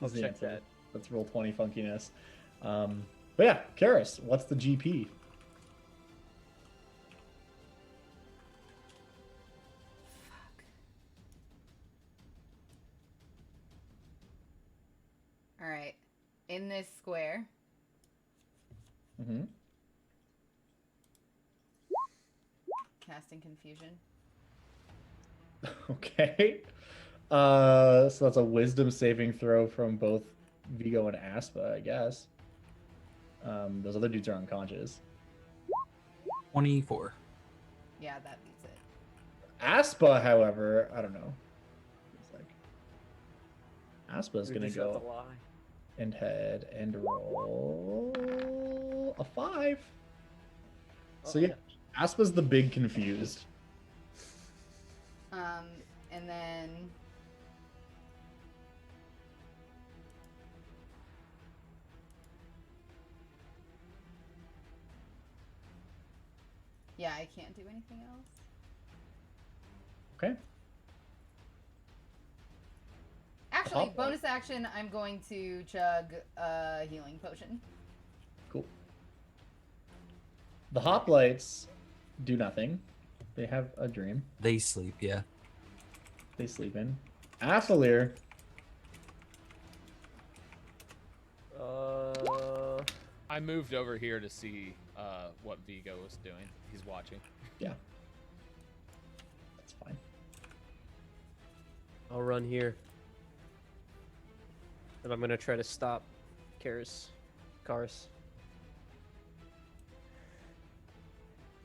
I'll
Is the
check
answer.
that.
That's roll 20 funkiness. But yeah, Karis, what's the GP?
Fuck. All right. In this square,
Mm-hmm.
casting confusion.
Okay. So that's a wisdom saving throw from both Vigo and Aspa, I guess. Those other dudes are unconscious.
24.
Yeah, that beats it.
Aspa, however, I don't know. It's like Aspa's
You're
gonna
just about
go
to lie.
and head and roll a 5. So
Oh,
yeah, Aspa's the big confused.
And then yeah, I can't do anything else.
Okay.
Actually,
Hop
bonus action, I'm going to chug a healing potion.
Cool. The hoplites do nothing. They have a dream.
They sleep, yeah.
They sleep in. Athalir,
I moved over here to see what Vigo was doing. He's watching.
yeah. That's fine.
I'll run here. And I'm gonna try to stop Karis. Karis.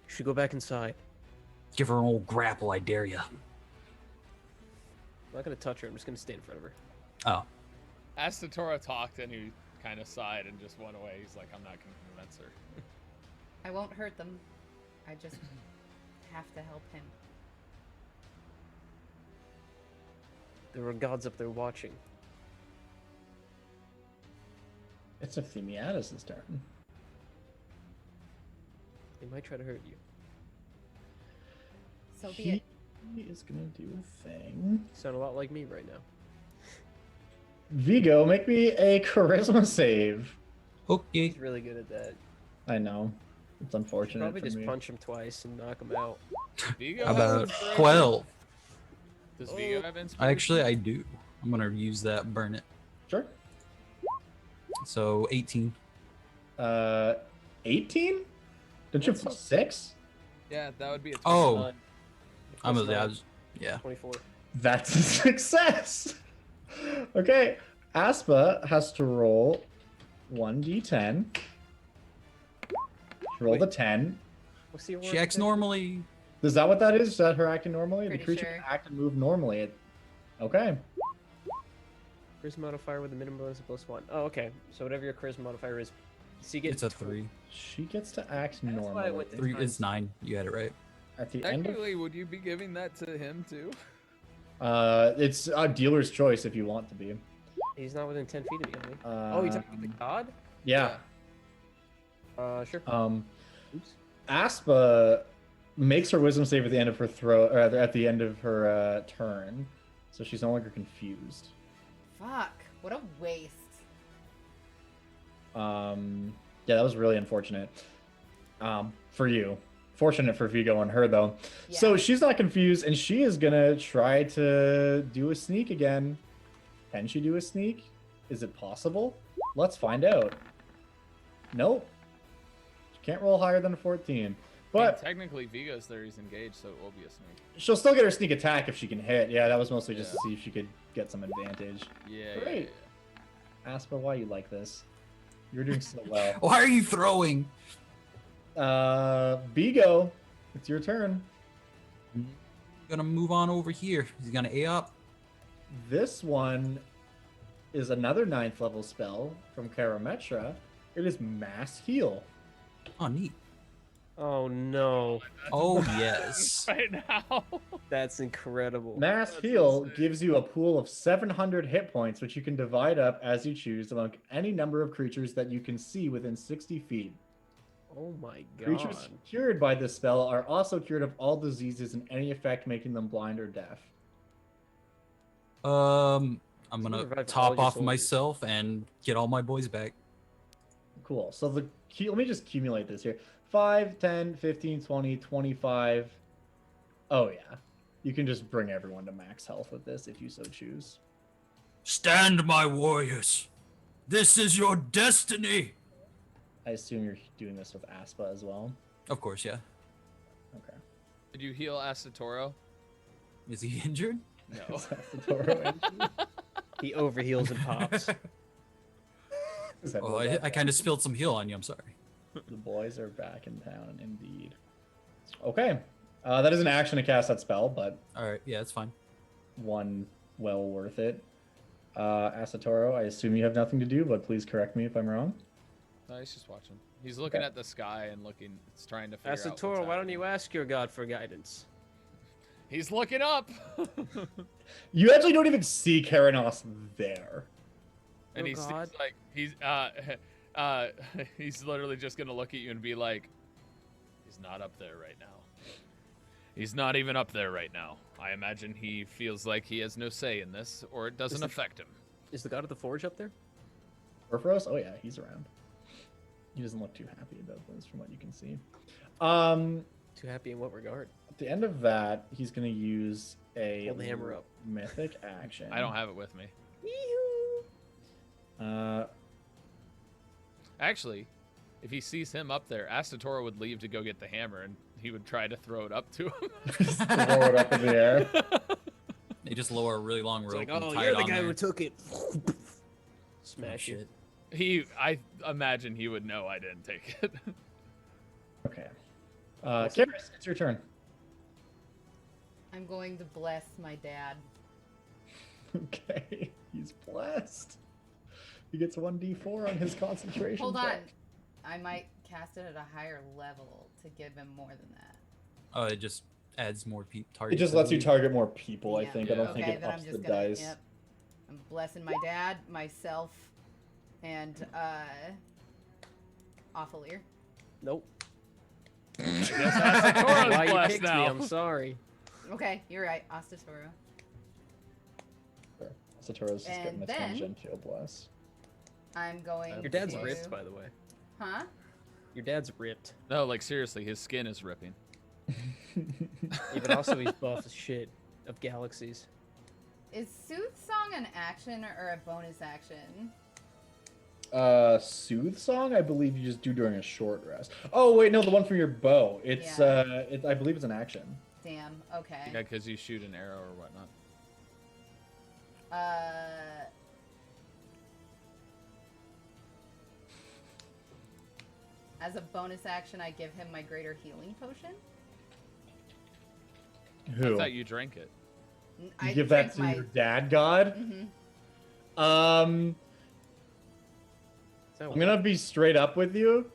You should go back inside.
Give her an old grapple, I dare ya.
I'm not gonna touch her, I'm just gonna stay in front of her.
Oh.
Astatora talked and he kind of sighed and just went away. He's like, I'm not going to convince her.
I won't hurt them. I just have to help him.
There are gods up there watching.
It's Ephemiadis' turn.
They might try to hurt you.
So be it.
He is gonna do a thing.
You sound a lot like me right now.
Vigo, make me a charisma save.
Okay.
He's really good at that.
I know. It's unfortunate
Probably
for
just
me.
punch him twice and knock him out.
Vigo
How
has
about
inspiration?
12?
Does Vigo have inspiration?
Actually, I do. I'm gonna use that, burn it.
Sure.
So 18.
18? Don't you have plus 6?
Yeah, that would be a 20.
Oh,
Plus
I
nine,
was, yeah.
24.
That's a success. Okay. Aspa has to roll 1d10. Roll
Wait.
the 10.
What's the award
She acts
again?
normally.
Is that what that is? Is that her acting normally?
Pretty
the creature
sure.
can act and move normally. Okay.
Charisma modifier with a minimum bonus of +1. Oh, okay. So whatever your charisma modifier is, so you get
It's a 3.
She gets to act
why I
normally.
went to-
3 is 9. You had it right.
At the end of
Technically, would you be giving that to him too?
it's a dealer's choice if you want to be.
He's not within 10 feet of me, I think. Oh, you talking about the god?
Yeah.
Sure. Oops.
Aspa makes her wisdom save at the end of her at the end of her turn, so she's no longer confused.
Fuck. What a waste.
Yeah, that was really unfortunate. For you. Fortunate for Vigo and her though.
Yeah.
So she's not confused, and she is gonna try to do a sneak again. Can she do a sneak? Is it possible? Let's find out. Nope. She can't roll higher than a 14.
I mean,
But
technically, Vigo's there. He's engaged, so it will be a sneak.
she'll still get her sneak attack if she can hit. Yeah, that was mostly just to
Yeah.
see if she could get some advantage.
Yeah.
Great. Aspa, why you like this? You're doing so well.
Why are you throwing?
Vigo, it's your turn.
Gonna move on over here. He's gonna A up.
This one is another 9th level spell from Karametra. It is Mass Heal.
Oh, neat.
Oh no,
Oh, yes.
Right now.
that's incredible.
Mass
That's
Heal
insane.
gives you a pool of 700 hit points, which you can divide up as you choose among any number of creatures that you can see within 60 feet.
Oh my god.
Creatures cured by this spell are also cured of all diseases and any effect making them blind or deaf.
I'm
Doesn't
gonna
revive all
top
your
off
soldiers.
myself and get all my boys back.
Cool. So let me just accumulate this here. 5, 10, 15, 20, 25. Oh yeah. You can just bring everyone to max health with this if you so choose.
Stand, my warriors. This is your destiny.
I assume you're doing this with Aspa as well.
Of course, yeah.
Okay.
Did you heal Asatoro?
Is he injured?
No.
Is that the Toro engine?
He overheals and pops.
Is that
Oh,
what
I
that
kind of
is?
spilled some heal on you. I'm sorry.
The boys are back in town, indeed. Okay. That is an action to cast that spell, but
All right, yeah, it's fine.
one well worth it. Asatoro, I assume you have nothing to do, but please correct me if I'm wrong.
No, he's just watching. He's looking
Okay.
at the sky and looking. It's trying to figure out. what's
Asatoro, why don't
happening.
you ask your god for guidance?
He's looking up.
You actually don't even see Karanos there.
And
Oh,
he's
God.
like he's literally just gonna look at you and be like, he's not up there right now. He's not even up there right now. I imagine he feels like he has no say in this, or it doesn't
Is the-
affect him.
Is the god of the forge up there?
Perforos? Oh yeah, he's around. He doesn't look too happy about this from what you can see.
Too happy in what regard?
At the end of that, he's going to use a
Hold the hammer up.
mythic action.
I don't have it with me. Actually, if he sees him up there, Asatoro would leave to go get the hammer, and he would try to throw it up to him.
Just throw it up in the air.
They just lower a really long
It's
rope
like,
and
oh,
tie
you're
it
the
on
guy
there.
who took it.
Oh,
Smash it.
shit.
I imagine he would know I didn't take it.
Okay. Karis, it's your turn.
I'm going to bless my dad.
Okay. He's blessed. He gets 1d4 on his concentration
Hold on.
check.
I might cast it at a higher level to give him more than that.
Oh, it just adds more
It
targets.
just
I
lets you
believe.
target more people, I
Yeah.
think. I don't
Yeah.
think
Okay,
it
then
ups
I'm
the
just gonna.
dice.
Yep. I'm blessing my dad, myself, and Awfulier.
Nope.
Asatoro's
Why you
blessed
picked me?
now.
I'm sorry.
Okay, you're right, Astatoro.
Sure. Satoru's just getting
And
this
then-
one genteel bless.
I'm going.
Your dad's
to...
ripped, by the way.
Huh?
Your dad's ripped.
No, like seriously, his skin is ripping.
Even also, he's buff as shit of galaxies.
Is Sooth Song an action or a bonus action?
Soothe Song, I believe you just do during a short rest. Oh wait, no, the one from your bow. It's
Yeah.
I believe it's an action.
Damn. Okay.
Yeah, because you shoot an arrow or whatnot.
As a bonus action, I give him my greater healing potion.
Who?
I thought you drank it.
You give that to your dad god?
Mm-hmm.
So,
I'm gonna be straight up with you.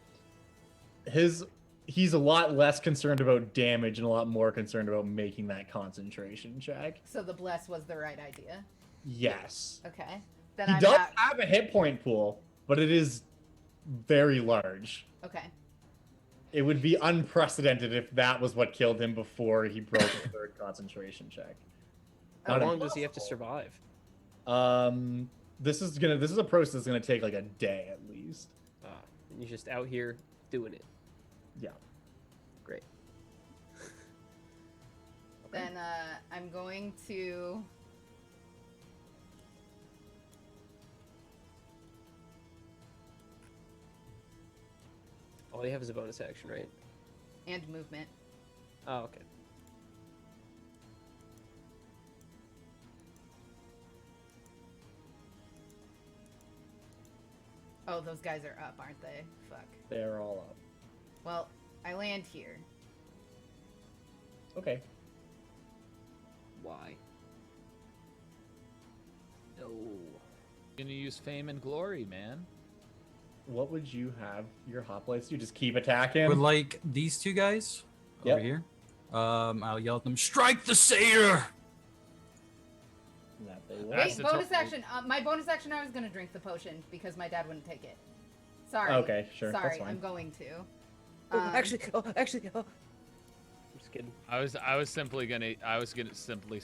He's a lot less concerned about damage and a lot more concerned about making that concentration check.
So the bless was the right idea.
Yes.
Okay. Then
He
I'm
does
not...
have a hit point pool, but it is very large.
Okay.
It would be unprecedented if that was what killed him before he broke the third concentration check.
how
Not
long does he have to
impossible.
survive?
This is a process that's gonna take like a day at least.
And he's just out here doing it.
Yeah.
Great.
Then I'm going to...
All you have is a bonus action, right?
And movement.
Oh, okay.
Oh, those guys are up, aren't they? Fuck.
They're all up.
Well, I land here.
Okay.
Why? No.
You're gonna use fame and glory, man.
What would you have your hoplites do? Just keep attacking?
With like these two guys
Yep.
over here, I'll yell at them, "Strike the satyr!"
That they will.
Wait,
That's the
bonus
to-
action. My bonus action, I was going to drink the potion because my dad wouldn't take it. Sorry.
Okay, sure, that's
Sorry,
fine.
I'm going to.
Oh,
Um,
actually, I'm just kidding.
I was simply gonna simply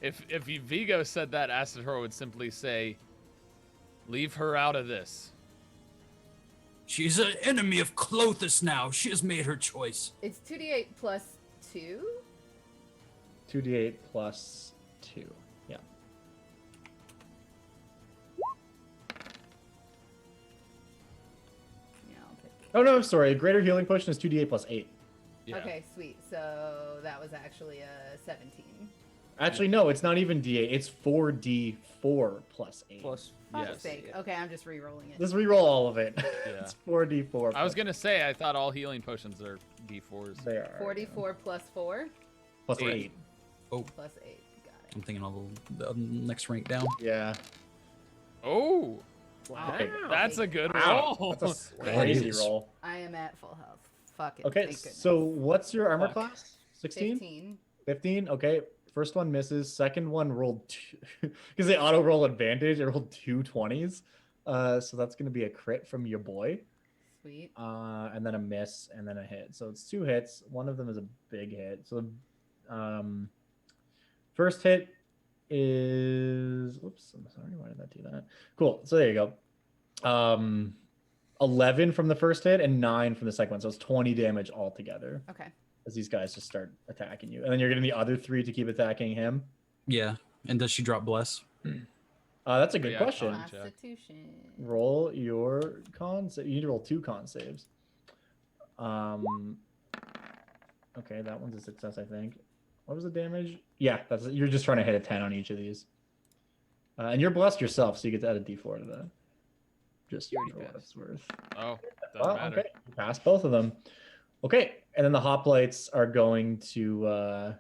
If Vigo said that, Asator would simply say, "Leave her out of this."
She's an enemy of Clothis now. She has made her choice.
It's 2d8 plus 2?
2d8 plus 2. Yeah.
Yeah, I'll take it.
Oh, no, sorry. A greater healing potion is 2d8 plus 8.
Yeah.
Okay, sweet. So that was actually a 17.
Actually, no, it's not even d8. It's 4d4 plus 8.
Plus.
Fuck's
Yes.
sake. Okay, I'm just re-rolling it.
Let's reroll all of it.
Yeah.
It's 4d4.
I was gonna say I thought all healing potions are D4s.
They are.
44 plus 4
Plus
8.
8.
Oh,
plus 8. Got it.
I'm thinking of the next rank down.
Yeah.
Oh,
Wow.
Okay.
that's a good
Wow.
roll.
That's a
That
crazy
is.
roll.
I am at full health. Fuck it.
Okay,
thank goodness.
so what's your armor
Fuck.
class? 16?
15.
15? Okay. First one misses. Second one rolled two. Because they auto roll advantage. It rolled 2 20s. So that's going to be a crit from your boy.
Sweet.
And then a miss and then a hit. So it's 2 hits. One of them is a big hit. So first hit is oops, I'm sorry, why did that do that? Cool. So there you go. 11 from the first hit and 9 from the second one. So it's 20 damage altogether
Okay.
as these guys just start attacking you. And then you're getting the other 3 to keep attacking him.
Yeah. And does she drop bless?
That's a good
Yeah,
question.
con check.
Constitution.
Roll your con. You need to roll 2 con saves. Okay, that one's a success, I think. What was the damage? Yeah, that's you're just trying to hit a 10 on each of these. And you're blessed yourself, so you get to add a d4 to that. Just
You already
for what
passed.
it's worth.
Oh, doesn't matter.
Okay, you passed both of them. Okay, and then the hoplites are going to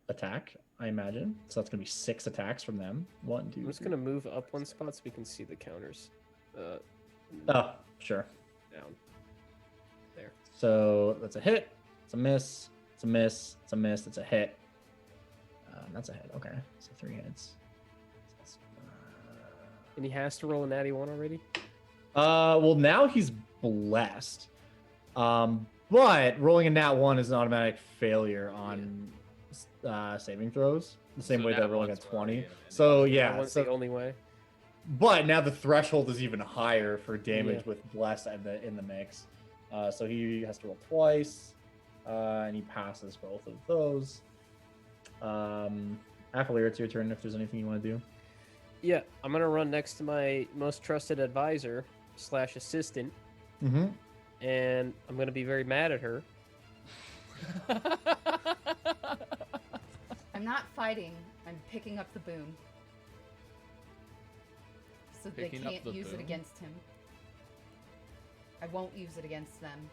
attack, I imagine. So that's going to be 6 attacks from them. 1, 2,
I'm just
3.
gonna move up one spot so we can see the counters.
Oh, sure.
Down. There.
So that's a hit. It's a miss. It's a miss. It's a miss. It's a hit. That's a hit. Okay, so 3 hits.
And he has to roll a natty 1 already.
Well, now he's blessed. But rolling a nat 1 is an automatic failure on saving throws, the same
So
way
nat
that rolling a
one's already
20.
an
So
That
yeah,
one's
so,
the only way.
but now the threshold is even higher for damage
Yeah.
with blessed in the mix. So he has to roll twice, and he passes both of those. Affiliate, it's your turn if there's anything you want to do.
Yeah, I'm gonna run next to my most trusted advisor / assistant,
Mm-hmm.
and I'm gonna be very mad at her.
I'm not fighting. I'm picking up the boom. So they
Picking up
can't
the
use it
boom?
against him. I won't use it against them.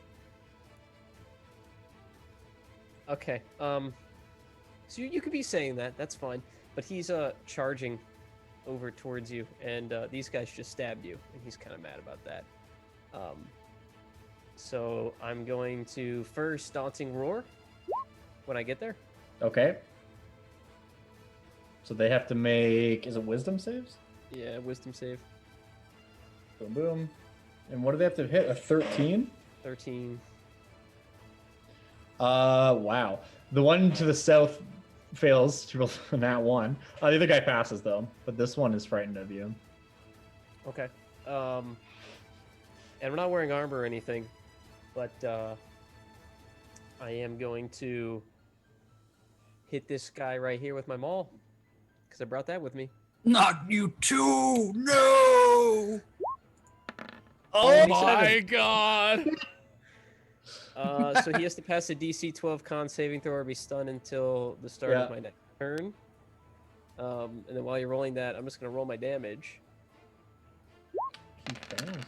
Okay. So you could be saying that. That's fine. But he's charging over towards you, and these guys just stabbed you, and he's kind of mad about that. So I'm going to first daunting roar when I get there.
Okay. So they have to make, is it wisdom saves?
Yeah, wisdom save.
Boom, boom. And what do they have to hit? A 13?
13.
Wow. The one to the south fails to roll on that one. The other guy passes though, but this one is frightened of you.
Okay. And I'm not wearing armor or anything, but I am going to hit this guy right here with my maul, because I brought that with me.
Not you too! No!
Oh
27.
my god!
So he has to pass a DC 12 con saving throw or be stunned until the start of
Yeah.
my next turn. And then while you're rolling that, I'm just going to roll my damage.
He fails.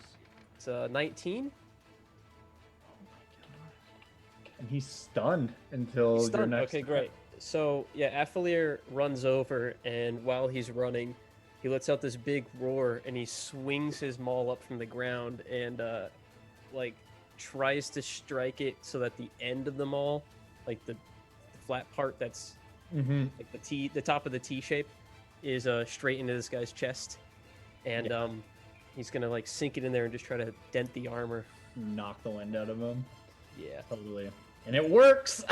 It's 19.
And he's stunned until
He's
your
stunned.
next
Okay, great. So yeah, Affilier runs over, and while he's running, he lets out this big roar, and he swings his maul up from the ground, and like tries to strike it so that the end of the maul, like the flat part that's
Mm-hmm.
like the top of the T shape, is straight into this guy's chest, and he's gonna like sink it in there and just try to dent the armor.
Knock the wind out of him.
Yeah.
Totally. And it works!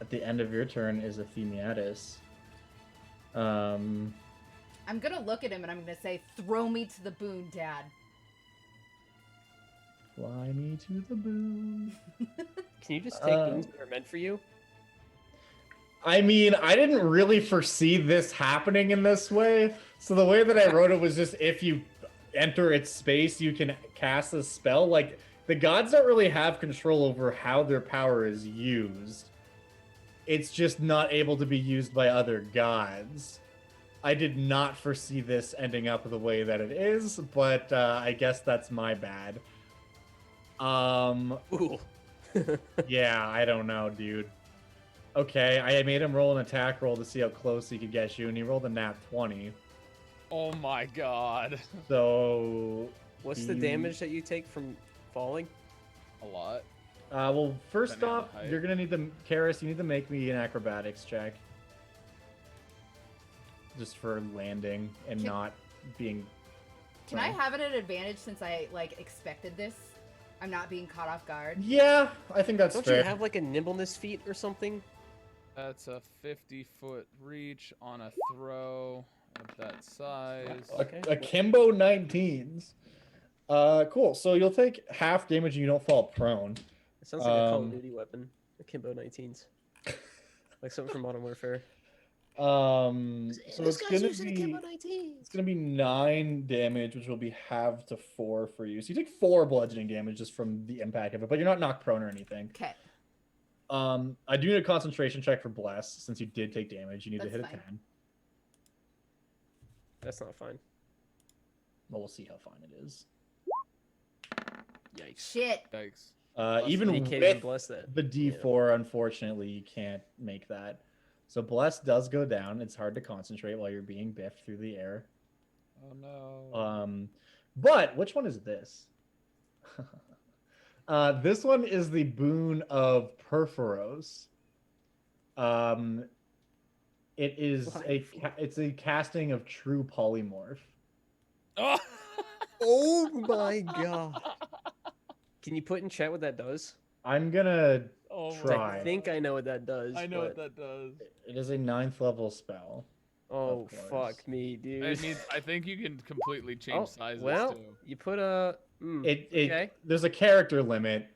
at the end of your turn is a Themiatis.
I'm gonna look at him and I'm gonna say, "Throw me to the boon, Dad."
Fly me to the boon.
Can you just take boons that are meant for you?
I mean, I didn't really foresee this happening in this way. So the way that I wrote it was just if you enter its space, you can cast a spell. Like, the gods don't really have control over how their power is used. It's just not able to be used by other gods. I did not foresee this ending up the way that it is, but I guess that's my bad.
Ooh.
Yeah, I don't know, dude. Okay, I made him roll an attack roll to see how close he could get you, and he rolled a nat 20.
Oh my god.
So...
What's the damage that you take from falling?
A lot.
Well, first
Depending on
off,
the height.
you're gonna need to, Karis, you need to make me an acrobatics check. Just for landing and
Can-
not being...
Can I have it at advantage since I like expected this? I'm not being caught off guard.
Yeah, I think that's
Don't
fair.
you have like a nimbleness feat or something?
That's a 50-foot reach on a throw of that size.
Okay.
Akimbo 19s. Cool. So you'll take half damage and you don't fall prone.
It sounds like a Call of Duty weapon. Akimbo 19s. Like something from Modern Warfare.
So it's gonna be 9 damage, which will be halved to 4 for you. So you take 4 bludgeoning damage just from the impact of it, but you're not knocked prone or anything.
Okay.
I do need a concentration check for Bless since you did take damage. You need to
That's
hit
fine.
a 10.
That's not fine.
Well, we'll see how fine it is.
Yikes.
Shit.
Yikes.
Even
You can't even
with
bless that.
the D4, unfortunately, you can't make that. So Bless does go down. It's hard to concentrate while you're being biffed through the air.
Oh no.
But which one is this? This one is the boon of Perforos. It is it's a casting of true polymorph.
Oh!
Oh my god.
Can you put in chat what that does?
I'm gonna
Oh my
try.
I think I know what that does.
I know what
but-
that does.
It is a 9th level spell.
Oh
Of course.
fuck me, dude.
It needs, I think you can completely change sizes
well,
too.
you put a. Okay.
There's a character limit,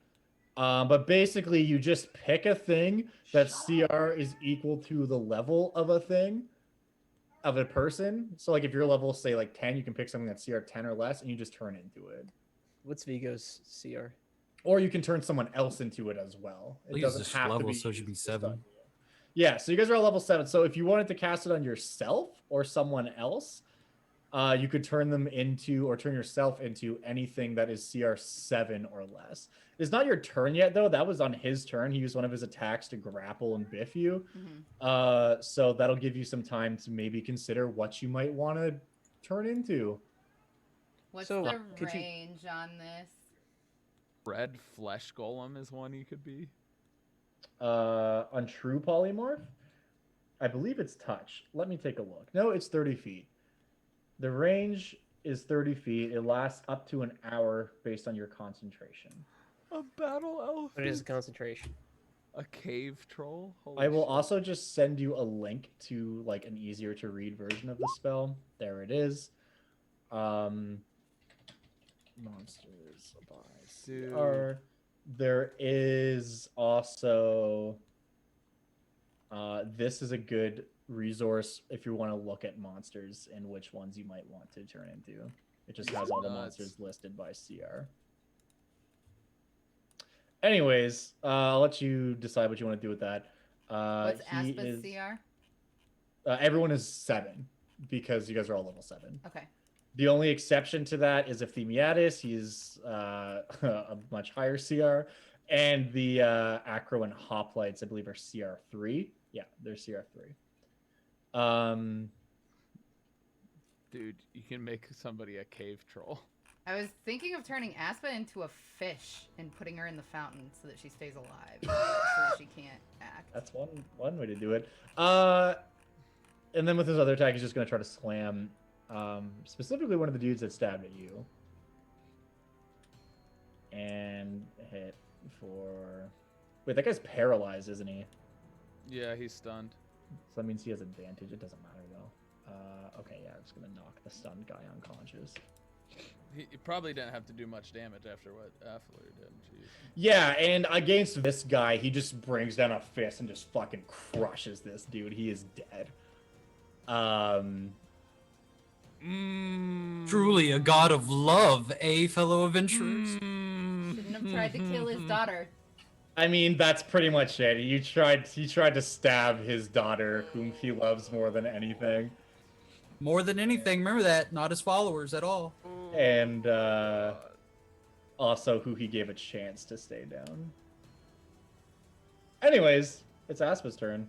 but basically you just pick a thing that CR is equal to the level of a thing, of a person. So like if your level say like 10, you can pick something that's CR 10 or less, and you just turn into it.
What's Vigo's CR?
Or you can turn someone else into it as well.
I think it's just level, so it should be
used just
7.
on you. Yeah, so you guys are all level 7. So if you wanted to cast it on yourself or someone else, you could turn them into, or turn yourself into anything that is CR 7 or less. It's not your turn yet, though. That was on his turn. He used one of his attacks to grapple and biff you.
Mhm.
So that'll give you some time to maybe consider what you might want to turn into.
What's
So,
the
could you-
range on this?
Red flesh golem is one you could be.
On true polymorph, I believe it's touch. Let me take a look. No, it's 30 feet. The range is 30 feet. It lasts up to an hour based on your concentration.
A battle elf.
What is the concentration?
A cave troll. Holy
I will
shit.
also just send you a link to like an easier to read version of the spell. There it is. Monsters by
Dude.
CR. There is also this is a good resource if you want to look at monsters and which ones you might want to turn into. It just has all the
Nuts.
monsters listed by CR. Anyways, I'll let you decide what you want to do with that.
What's
he
Aspa's
is-
CR?
Everyone is 7 because you guys are all level 7.
Okay.
The only exception to that is if Themiatis, he's a much higher CR, and the Acro and Hoplites, I believe, are CR 3. Yeah, they're CR 3.
Dude, you can make somebody a cave troll.
I was thinking of turning Aspa into a fish and putting her in the fountain so that she stays alive, so that she can't act.
That's one way to do it. And then with his other attack, he's just going to try to slam specifically one of the dudes that stabbed at you. And hit for... Wait, that guy's paralyzed, isn't he?
Yeah, he's stunned.
So that means he has advantage. It doesn't matter though. Okay, yeah, I'm just gonna knock the stunned guy unconscious.
He probably didn't have to do much damage after what Affler did. Jeez.
Yeah, and against this guy, he just brings down a fist and just fucking crushes this dude. He is dead.
Truly a god of love, eh, fellow adventurers?
Shouldn't have tried to kill his daughter.
I mean, that's pretty much it. He tried to stab his daughter, whom he loves more than anything.
More than anything, remember that, not his followers at all.
And also who he gave a chance to stay down. Anyways, it's Aspa's turn.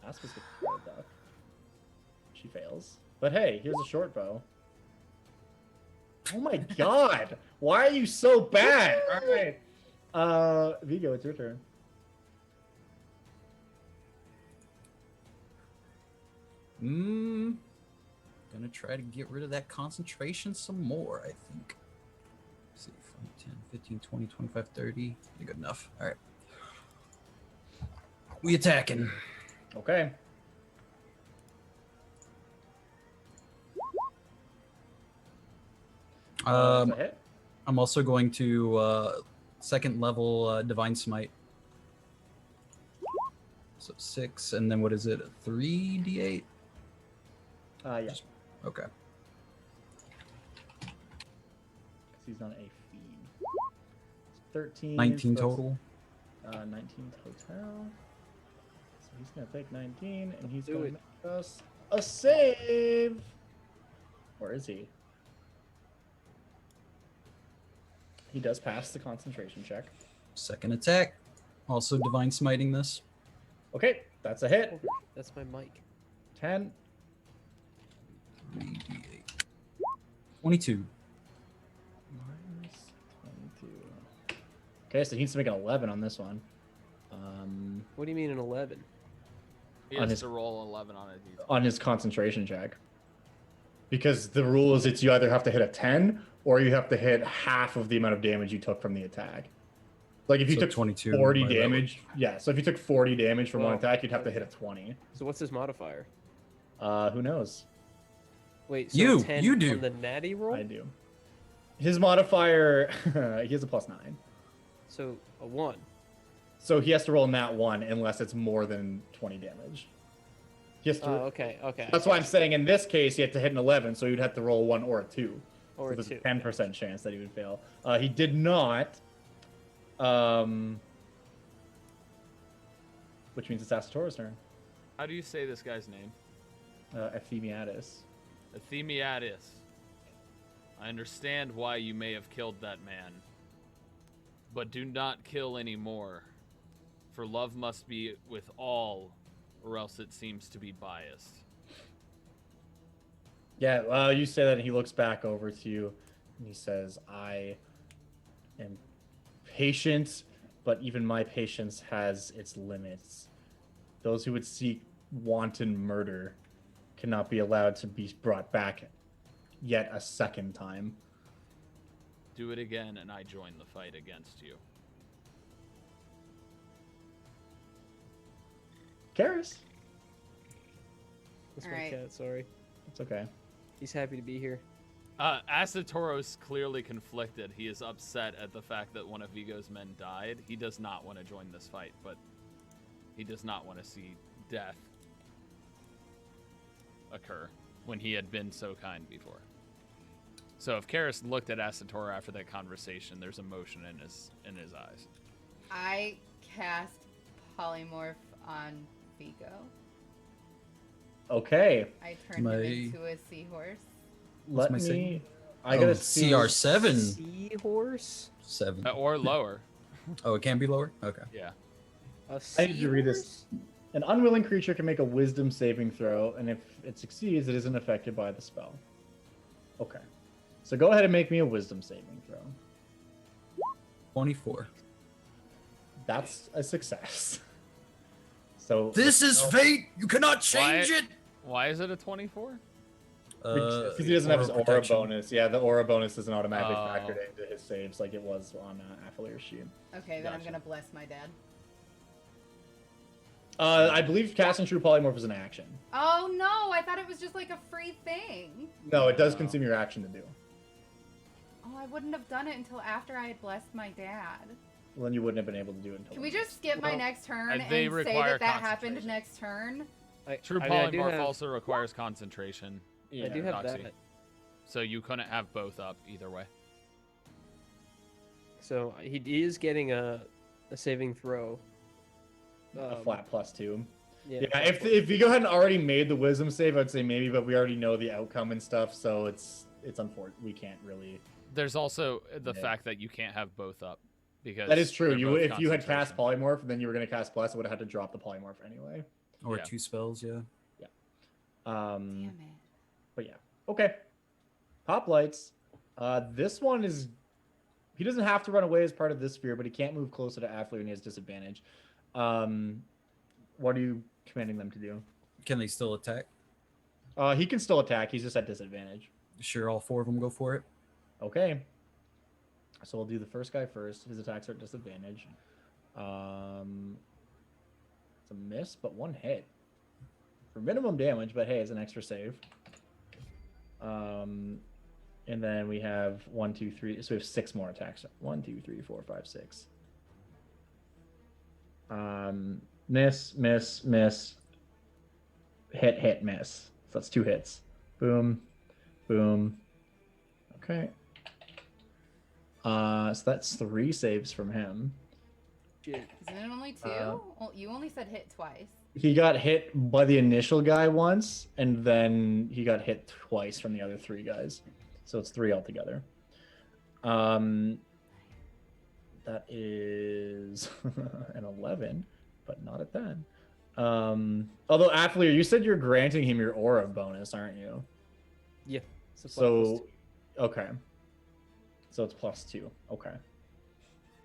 Aspa's the third duck. She fails. But hey, here's a short bow. Oh my god! Why are you so bad? Alright. Vigo, it's your turn.
Gonna try to get rid of that concentration some more, I think. Let's see, 5, 10, 15, 20, 25, 30. Good enough. All right. We attacking.
Okay. That's a hit.
I'm also going to second level Divine Smite. So 6, and then what is it? 3d8?
Yeah.
Okay.
He's on a feed. 13.
19
plus,
total.
19 total. So he's gonna take 19, and he's
Do
gonna
it.
make us a save. Or is he? He does pass the concentration check.
Second attack. Also Divine Smiting this.
Okay, that's a hit.
That's my mic.
10.
3d8. 22.
Minus 22. Okay, so he needs to make an 11 on this one.
What do you mean an 11?
He
On
has
his-
to roll 11 on it.
On his concentration check. Because the rule is it's you either have to hit a 10 or you have to hit half of the amount of damage you took from the attack. Like if you
So
took
22
40
by that
damage, yeah. So if you took 40 damage from one
Well,
attack, you'd have to hit a 20.
So what's his modifier?
Who knows?
Wait, so
You
10
do.
on the natty roll?
I do. His modifier, he has a +9.
So a 1.
So he has to roll nat 1 unless it's more than 20 damage. He has to,
Oh, okay, okay.
That's why I'm saying in this case, he had to hit an 11, so you'd have to roll 1 or a 2.
Or
So
a
there's
2.
a 10% chance that he would fail. He did not. Which means it's Asatoro's turn.
How do you say this guy's name?
Ephemiatus.
Athemiatis. I understand why you may have killed that man. But do not kill any more. For love must be with all, or else it seems to be biased.
Yeah, well, you say that, and he looks back over to you, and he says, I am patient, but even my patience has its limits. Those who would seek wanton murder cannot be allowed to be brought back yet a second time.
Do it again, and I join the fight against you.
Karis.
That's
All
my
right.
cat, sorry.
It's okay.
He's happy to be here.
Asatoros clearly conflicted. He is upset at the fact that one of Vigo's men died. He does not want to join this fight, but he does not want to see death occur when he had been so kind before. So if Karis looked at Asatoro after that conversation, there's emotion in his eyes.
I cast polymorph on Vigo.
Okay.
I turned
My-
him into a seahorse.
Let
my
me.
sign?
I gotta
Oh,
see.
CR7.
Seahorse?
7.
Or lower.
Oh, it can be lower? Okay.
Yeah.
A
I need to read this.
seahorse?
An unwilling creature can make a wisdom saving throw, and if it succeeds, it isn't affected by the spell. Okay. So go ahead and make me a wisdom saving throw.
24.
That's a success. So
This is fate! You cannot change it!
Why is it a 24?
Because he doesn't have his aura
protection.
bonus. Yeah, the aura bonus isn't automatically
Oh.
factored into his saves like it was on Affilier's sheet.
Okay, then I'm
Gotcha.
gonna bless my dad.
I believe casting True Polymorph is an action.
Oh no, I thought it was just like a free thing.
No, it does
Oh.
consume your action to do.
Oh, I wouldn't have done it until after I had blessed my dad.
Well, then you wouldn't have been able to do it until.
Can we just skip my
Well,
next turn
and
and
they
say
require
that happened
concentration.
next turn?
True
I mean, I do
polymorph
have-
also requires concentration,
Yeah.
I do have
Doxy.
that.
so you couldn't have both up either way.
So he is getting a saving throw.
a flat +2.
Yeah.
Yeah, if you go ahead and already made the wisdom save, I'd say maybe, but we already know the outcome and stuff, so it's unfortunate. We can't really.
There's also the
Yeah.
fact that you can't have both up because
That is true.
they're
You
both
if you had cast
concentration.
polymorph and then you were gonna cast bless, it would have had to drop the polymorph anyway.
Or
Yeah.
2 spells, yeah.
Um,
Damn it.
but yeah, okay. Hoplites. This one is. He doesn't have to run away as part of this sphere, but he can't move closer to Afflew and he has disadvantage. What are you commanding them to do?
Can they still attack?
He can still attack. He's just at disadvantage.
Sure, all 4 of them go for it.
Okay. So we'll do the first guy first. His attacks are at disadvantage. It's a miss, but 1 hit. For minimum damage, but hey, it's an extra save. And then we have 1, 2, 3. So we have 6 more attacks. 1, 2, 3, 4, 5, 6. Miss, miss, miss. Hit, hit, miss. So that's 2 hits. Boom, boom. Okay. So that's 3 saves from him.
Shit.
Isn't it only 2? Well, you only said hit twice.
He got hit by the initial guy once, and then he got hit twice from the other 3 guys. So it's 3 altogether. That is an 11, but not a 10. Although, Affleer, you said you're granting him your aura bonus, aren't you?
Yeah. It's a flat
So, okay. So it's +2. Okay.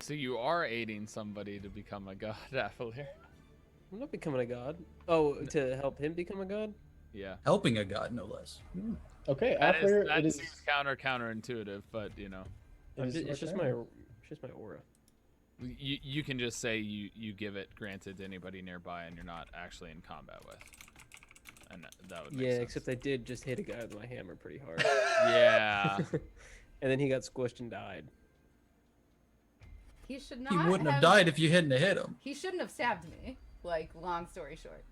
So you are aiding somebody to become a god, Affilier.
I'm not becoming a god. Oh, to help him become a god?
Yeah.
Helping a god, no less.
Okay,
That
Affleer, it is.
seems counterintuitive, but you know,
It's just my aura.
you can just say you give it granted to anybody nearby and you're not actually in combat with, and that would make
Yeah,
sense.
except I did just hit a guy with my hammer pretty hard.
Yeah.
And then he got squished and died.
He should not
He wouldn't have died if you hadn't hit him.
He shouldn't have stabbed me. Like, long story short.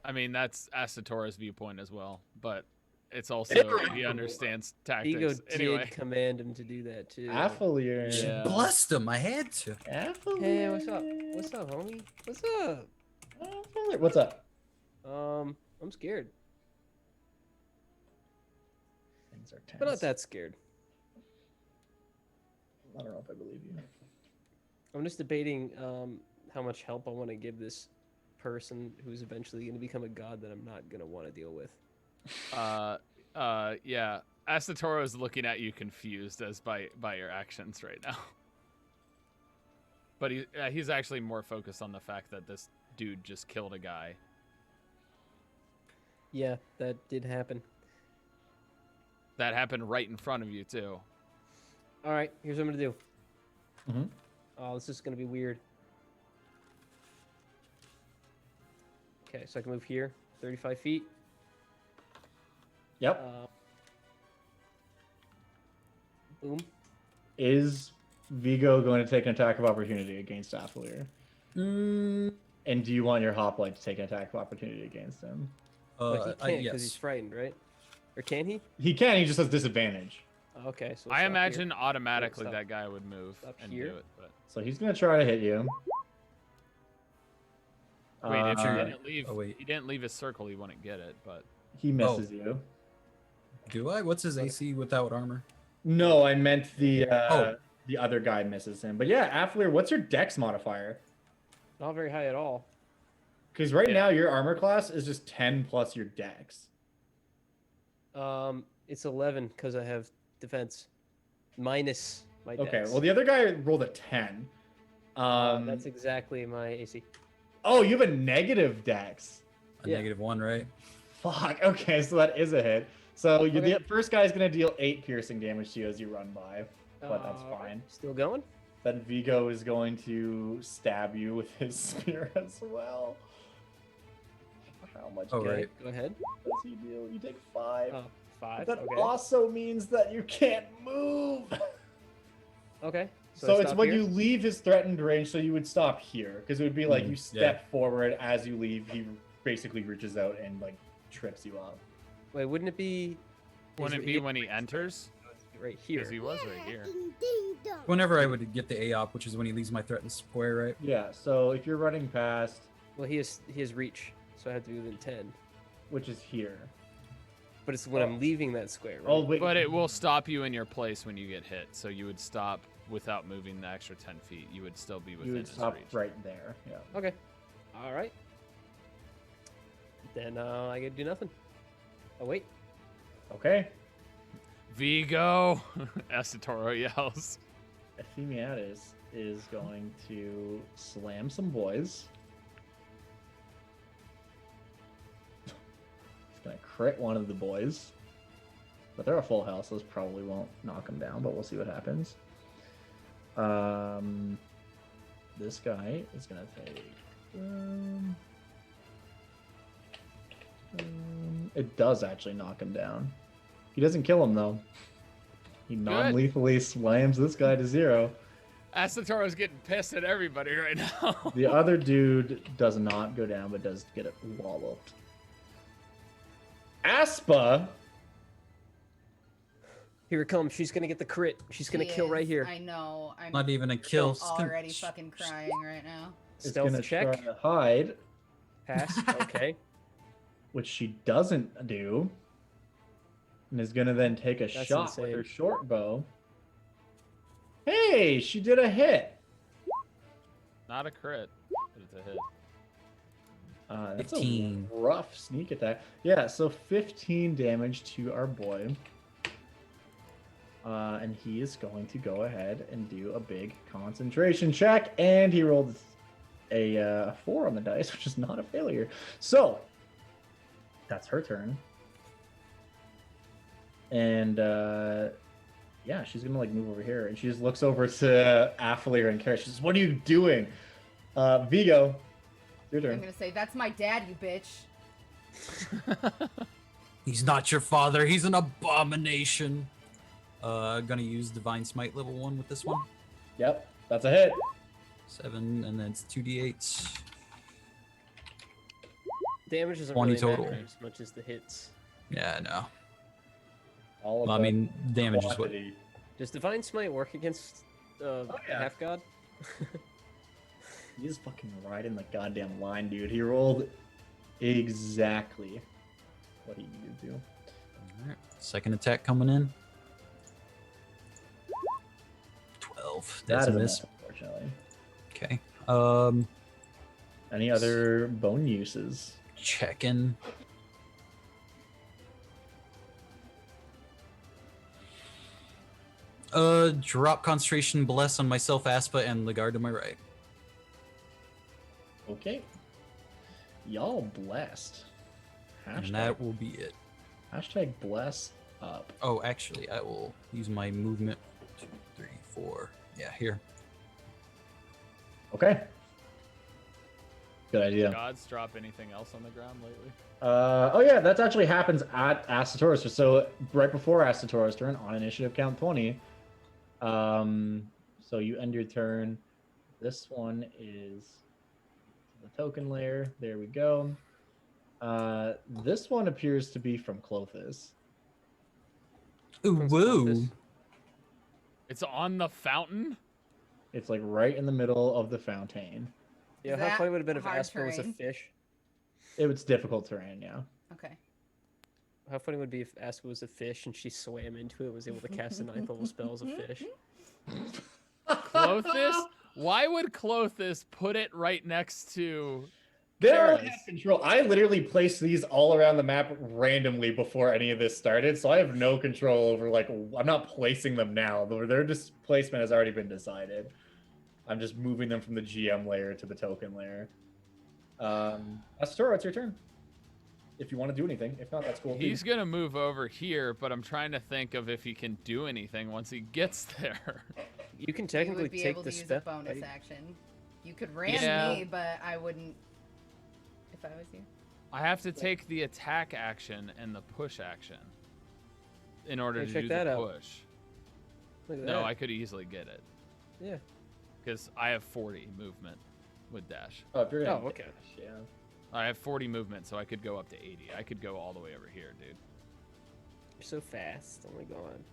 I mean, that's Asatora's viewpoint as well, but it's
Ego
also he understands tactics.
Ego
Anyway,
did command him to do that too.
Affleer.
Yeah.
Blessed him, I had to.
Affleer.
Hey, what's up? What's up, homie? What's up?
Affleer. What's up?
I'm scared,
Things are tense.
but not that scared.
I don't know if I believe you.
I'm just debating how much help I want to give this person who's eventually going to become a god that I'm not going to want to deal with.
yeah. Asatora is looking at you confused as by your actions right now. But he's actually more focused on the fact that this dude just killed a guy.
Yeah, that did happen.
That happened right in front of you too.
All right, here's what I'm going to do.
Mhm.
Oh, this is going to be weird. Okay, so I can move here, 35 feet.
Yep.
Boom.
Is Vigo going to take an attack of opportunity against Affleer?
Mm,
And do you want your hoplite to take an attack of opportunity against him?
But he can't because he's
yes.
frightened, right? Or can he?
He can. He just has disadvantage.
Oh, okay, so
I
stop here.
imagine automatically
Stop.
that guy would move
Stop
and
here.
do it. But
So he's going to try to hit you.
wait, if he
Uh,
didn't leave,
oh, wait.
he didn't leave his circle, he wouldn't get it. But
he misses you.
Do I? What's his AC without armor?
No, I meant the
Oh.
the other guy misses him. But yeah, Affleer, what's your dex modifier?
Not very high at all.
Because right
Yeah.
now your armor class is just 10 plus your dex.
It's 11 because I have defense minus my dex.
Okay, well the other guy rolled a 10.
That's exactly my AC.
Oh, you have a negative dex.
A
Yeah.
-1, right?
Fuck. Okay, so that is a hit. So you
Okay.
the first guy's gonna deal 8 piercing damage to you as you run by, but that's fine.
Still going?
Then Vigo is going to stab you with his spear as well. How much
Oh,
damage
right.
Go ahead.
does he deal? You take 5.
Oh, 5.
But that
Okay.
also means that you can't move.
Okay.
So
I
it's
stop
when
here?
you leave his threatened range, so you would stop here. Because it would be like
Mhm,
you step forward as you leave, he basically reaches out and like trips you up.
Wait, wouldn't it be?
Wouldn't it be when he enters?
Right here?
Because he was right here.
Whenever I would get the AOP, which is when he leaves my threatened square, right?
Yeah, so if you're running past,
Well, he has reach, so I have to be within 10.
which is here.
But it's when I'm leaving that square, right?
Oh, wait.
But it will stop you in your place when you get hit. So you would stop without moving the extra 10 feet. You would still be
You
within
would
his
stop
reach.
right there. Yeah.
Okay. All right. Then I get to do nothing. Oh wait.
Okay.
Vigo! Asatoro yells.
Ephemiatis is going to slam some boys. He's going to crit one of the boys. But they're a full health, so this probably won't knock him down, but we'll see what happens. This guy is going to take... it does actually knock him down. He doesn't kill him, though. He non-lethally slams this guy to 0.
Asatoro's getting pissed at everybody right now.
The other dude does not go down, but does get it walloped. Aspa,
Here it comes. She's gonna get the crit. She's gonna
She
kill right
is.
here.
I know. I'm
Not even a kill. It's gonna-
already fucking crying right now.
is
Stealth
going to
check.
try to hide,
Pass. Okay.
which she doesn't do, and is going to then take a
That's
shot with
insane.
her short bow. Hey, she did a hit.
Not a crit, but it's a hit.
That's
15.
a rough sneak attack. Yeah, so 15 damage to our boy. And he is going to go ahead and do a big concentration check, and he rolled a 4 on the dice, which is not a failure. So that's her turn. And yeah, she's gonna like move over here, and she just looks over to Afflear and Kara. She says, "What are you doing?" Vigo, your
I'm
turn.
gonna say, that's my dad, you bitch.
He's not your father. He's an abomination. Gonna use Divine Smite level 1 with this one.
Yep, that's a hit.
7, and then it's 2d8.
Damage doesn't
20
really
total.
matter as much as the hits.
Yeah, no.
All
Well, I mean, damage is what.
quantity.
Does Divine Smite work against
yeah.
half god?
He's fucking right in the goddamn line, dude. He rolled exactly what he needed to.
Alright, second attack coming in. 12. That's
That
a
is
miss.
unfortunately.
Okay.
Any other bone uses?
Checking. Drop concentration bless on myself, Aspa, and the guard to my right.
Okay. Y'all blessed.
And that will be it.
Hashtag bless up.
Oh, actually, I will use my movement. 2, 3, 4. Yeah, here.
Okay. Good idea.
Gods drop anything else on the ground lately?
Oh yeah, that actually happens at Asatoris. So right before Asatoris' turn on initiative count 20. So you end your turn. This one is the token layer. There we go. This one appears to be from Clothis.
Ooh, woo.
Clothis.
It's on the fountain?
It's like right in the middle of the fountain.
Yeah,
Is
how
that
funny would have been if
hard
Asper was a
terrain?
fish?
It's difficult terrain, yeah.
Okay.
How funny would it be if Asper was a fish and she swam into it, was able to cast the ninth level spell as a fish?
Clothis? Why would Clothis put it right next to
They don't
Theros?
have control. I literally placed these all around the map randomly before any of this started, so I have no control over, like, I'm not placing them now. Their placement has already been decided. I'm just moving them from the GM layer to the token layer. Astora, it's your turn. if you want to do anything. If not, that's cool.
He's gonna move over here, but I'm trying to think of if he can do anything once he gets there.
You can
You
technically
would be
take
able
the
to use a
spell.
bonus
right?
action. You could ram
Yeah.
me, but I wouldn't if I was you.
I have to take the attack action and the push action in order
Hey,
to
check
do
that
the
out.
push.
Look at
No,
that.
I could easily get it
Yeah.
because I have 40 movement with dash.
Oh, if you're gonna
Oh, okay.
dash, yeah.
I have 40 movement, so I could go up to 80. I could go all the way over here, dude.
You're so fast. Oh my god.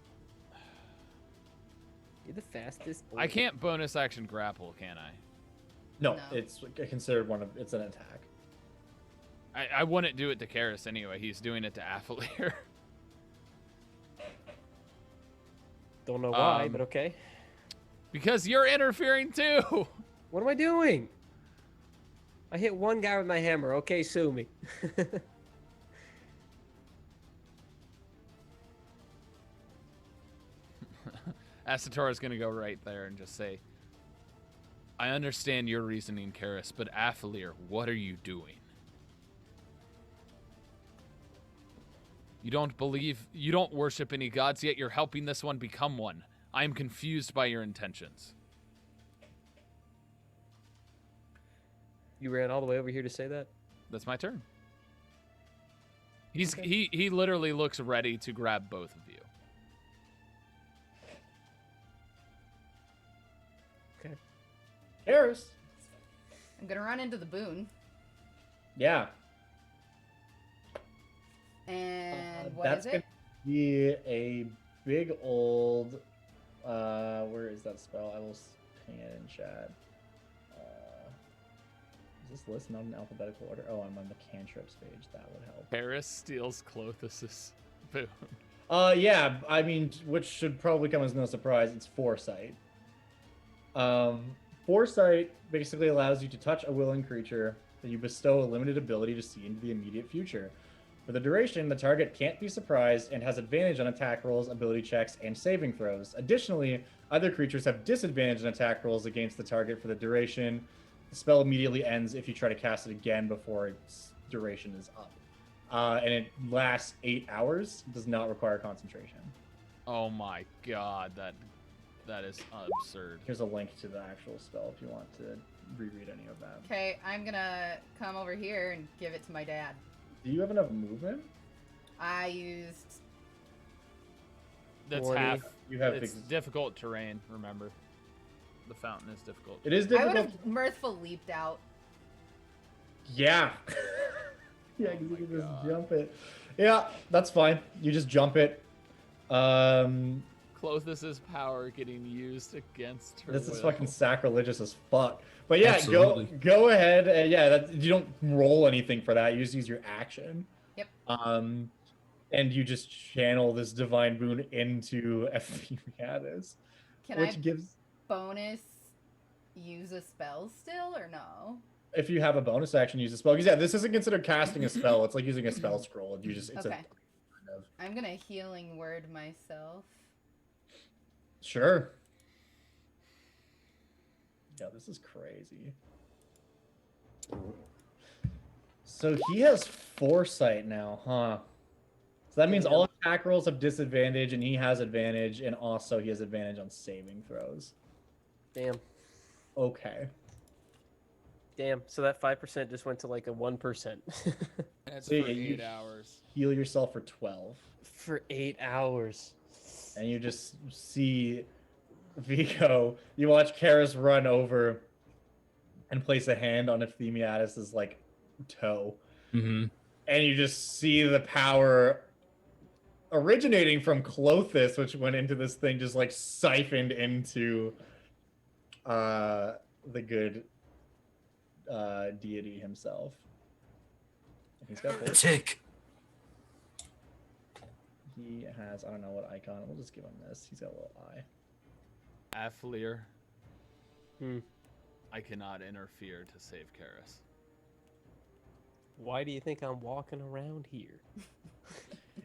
You're the fastest.
I
boy.
can't bonus action grapple, can I?
No,
No.
it's considered one of. It's an attack.
I wouldn't do it to Karis anyway. He's doing it to Aphelier.
Don't know why,
Um,
but okay.
Because you're interfering too.
What am I doing? I hit one guy with my hammer. Okay, sue me.
Asatora's gonna go right there and just say, I understand your reasoning, Karis, but Aphelier, what are you doing? You don't worship any gods, yet you're helping this one become one. I am confused by your intentions.
You ran all the way over here to say that?
That's my turn. He literally looks ready to grab both of you.
Okay.
Karis.
I'm gonna run into the boon.
Yeah.
And what
That's
is
gonna
it?
be a big old. Where is that spell? I will ping it in chat. Is this list not in alphabetical order? Oh, I'm on the cantrips page. That would help.
Karis steals Clothus's boon.
Yeah. I mean, which should probably come as no surprise. It's foresight. Foresight basically allows you to touch a willing creature that you bestow a limited ability to see into the immediate future. For the duration, the target can't be surprised and has advantage on attack rolls, ability checks, and saving throws. Additionally, other creatures have disadvantage on attack rolls against the target for the duration. The spell immediately ends if you try to cast it again before its duration is up. And it lasts 8 hours. It does not require concentration.
Oh my god, that is absurd.
Here's a link to the actual spell if you want to reread any of that.
Okay, I'm gonna come over here and give it to my dad.
Do you have enough movement?
I used.
That's
20.
half.
You have
It's
ex-
difficult terrain, remember. The fountain is difficult.
It is
I would
difficult.
have mirthful leaped out.
Yeah. Yeah,
Oh
'cause you
my
can just
God.
jump it. Yeah, that's fine. You just jump it.
Clothus's power getting used against her.
This is
will.
fucking sacrilegious as fuck. But yeah,
Absolutely.
go ahead. And yeah, you don't roll anything for that. You just use your action.
Yep.
And you just channel this divine boon into Ephemiadis,
Can
which
I
gives.
bonus use a spell still or no?
If you have a bonus action, use a spell. Because yeah, this isn't considered casting a spell. It's like using a spell scroll. You just it's
Okay.
a kind of
I'm gonna healing word myself.
sure. Yeah, this is crazy. So he has foresight now, huh? So that means all attack rolls have disadvantage, and he has advantage, and also he has advantage on saving throws.
Damn.
Okay.
Damn. So that 5% just went to like a 1%.
And it's
So
for
yeah, you-
8 hours.
Heal yourself for 12.
For 8 hours.
And you just see Vico. You watch Karis run over and place a hand on Ephemiadis' like toe.
Mm-hmm.
And you just see the power originating from Clothis, which went into this thing, just like siphoned into the good deity himself. He's got this.
Tick.
He has, I don't know what icon. We'll just give him this. He's got a little eye.
Aphelier.
Hmm.
I cannot interfere to save Karis.
Why do you think I'm walking around here?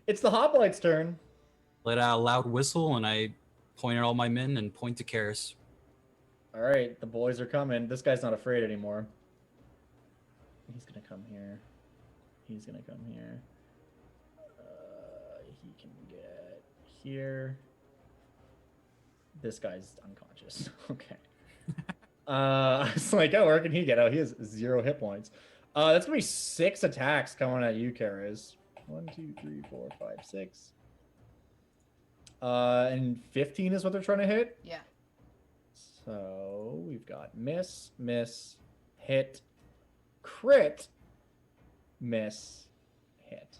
It's the Hoplite's turn.
Let out a loud whistle, and I point at all my men and point to Karis.
All right, the boys are coming. This guy's not afraid anymore. He's gonna come here. He's gonna come here. He can get here. This guy's unconscious. Okay. It's like, oh, where can he get out? He has 0 hit points. That's gonna be 6 attacks coming at you, Karis. 1, 2, 3, 4, 5, 6. And 15 is what they're trying to hit.
Yeah.
So we've got miss, miss, hit, crit, miss, hit.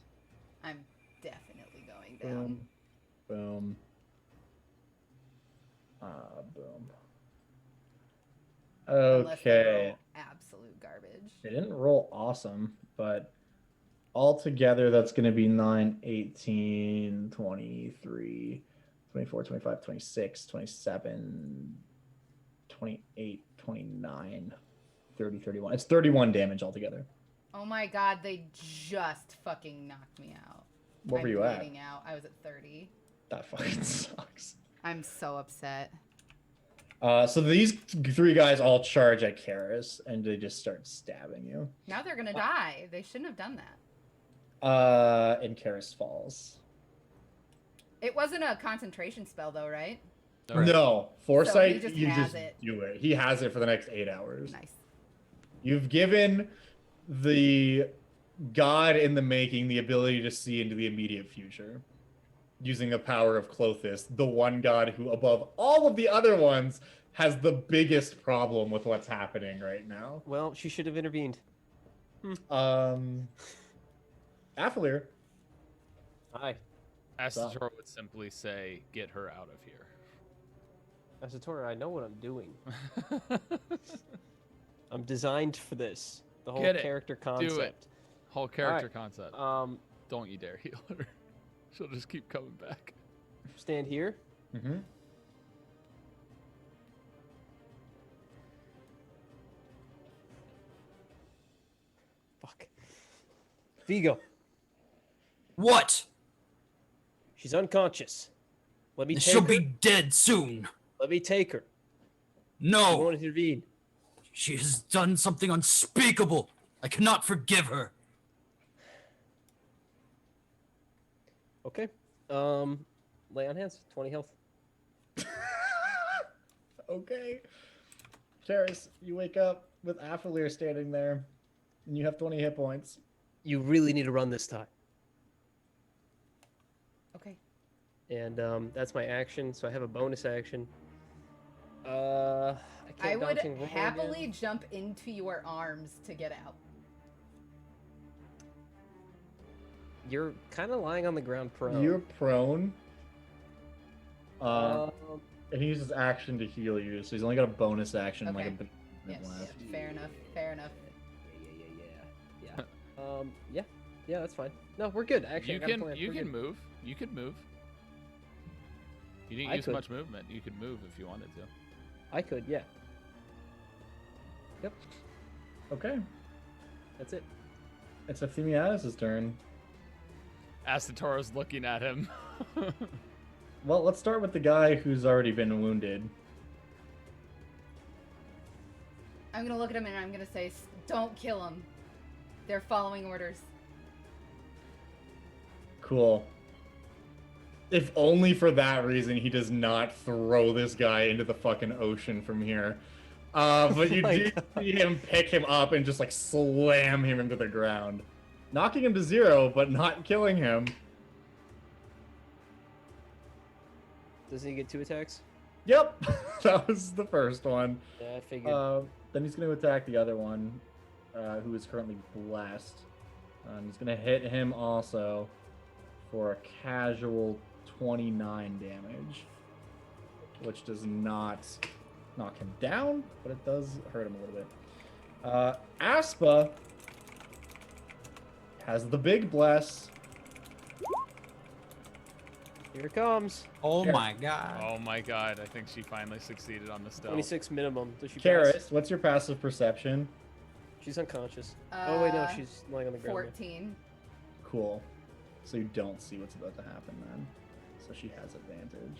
I'm definitely going down.
Boom. Boom.
Unless they
Okay.
roll absolute garbage.
They didn't roll awesome, but altogether that's going to be 9, 18, 23, 24, 25, 26, 27, 28, 29, 30, 31. It's 31 damage altogether.
Oh my god, they just fucking knocked me out.
What were you
I'm
at?
bleeding out. I was at 30.
That fucking sucks.
I'm so upset.
So these 3 guys all charge at Karis, and they just start stabbing you.
Now they're gonna die. They shouldn't have done that.
And Karis falls.
It wasn't a concentration spell though, right?
No, Foresight,
just
you
has
just
it.
do it. He has it for the next 8 hours.
Nice.
You've given the god in the making the ability to see into the immediate future. Using the power of Clothis, the one god who, above all of the other ones, has the biggest problem with what's happening right now.
Well, she should have intervened.
Afalir.
Hi.
Astator would simply say, "Get her out of here."
Asatora, I know what I'm doing. I'm designed for this. The whole
Get it.
character
Do it.
concept.
Whole character
Alright,
concept. Don't you dare heal her. She'll just keep coming back.
Stand here.
Mm-hmm.
Fuck. Vigo,
What?
she's unconscious. Let me take
She'll
her.
be dead soon.
Let me take her. I
No,
won't intervene.
she has done something unspeakable. I cannot forgive her.
Okay. Lay on hands. 20 health.
Okay. Karis, you wake up with Afalir standing there, and you have 20 hit points.
You really need to run this time.
Okay.
And that's my action. So I have a bonus action. I can't
I would
dodging roll
happily
again.
jump into your arms to get out.
You're kind of lying on the ground prone.
You're prone.
Um,
And he uses action to heal you, so he's only got a bonus action, like a
Okay.
bit
Yes,
left.
fair enough. Fair enough.
Yeah. Yeah, that's fine. No, we're good. Actually,
You
I got a
can
plan.
you
We're
can
good.
move. You could move. You didn't
I
use
could.
much movement. You could move if you wanted to.
I could, yeah. Yep,
Okay.
that's it.
It's Ephemiadis' turn.
Astatoro's looking at him.
Well, let's start with the guy who's already been wounded.
I'm gonna look at him and I'm gonna say, "Don't kill him. They're following orders."
Cool. If only for that reason he does not throw this guy into the fucking ocean from here. But you
my
do see him pick him up and just like slam him into the ground. Knocking him to 0, but not killing him.
Doesn't he get 2 attacks?
Yep, that was the first one.
Yeah, I figured.
Then he's going to attack the other one, who is currently blessed. He's going to hit him also for a casual 29 damage, which does not knock him down, but it does hurt him a little bit. Aspa has the big bless.
Here it comes.
Oh
Here.
my god.
Oh my god! I think she finally succeeded on the stealth.
26 minimum. Does she pass?
Karis, what's your passive perception?
She's unconscious. Oh wait, no,
Uh,
she's lying on the ground.
14.
Cool. So you don't see what's about to happen then. So she has advantage.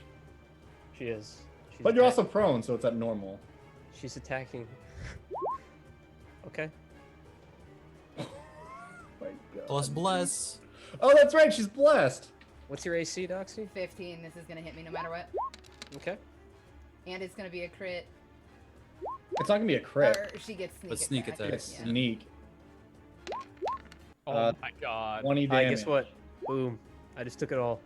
She is. She's
But you're
attack-
also prone, so it's at normal.
She's attacking. Okay.
my god.
Plus bless.
Oh, that's right. She's blessed.
What's your AC, Doxy?
15. This is gonna hit me no matter what.
Okay.
And it's gonna be a crit.
It's not gonna be a crit.
Or she gets sneak
But sneak
attack.
attack.
It's
Yeah.
sneak.
Oh my god.
20 damage.
Guess what? Boom. I just took it all.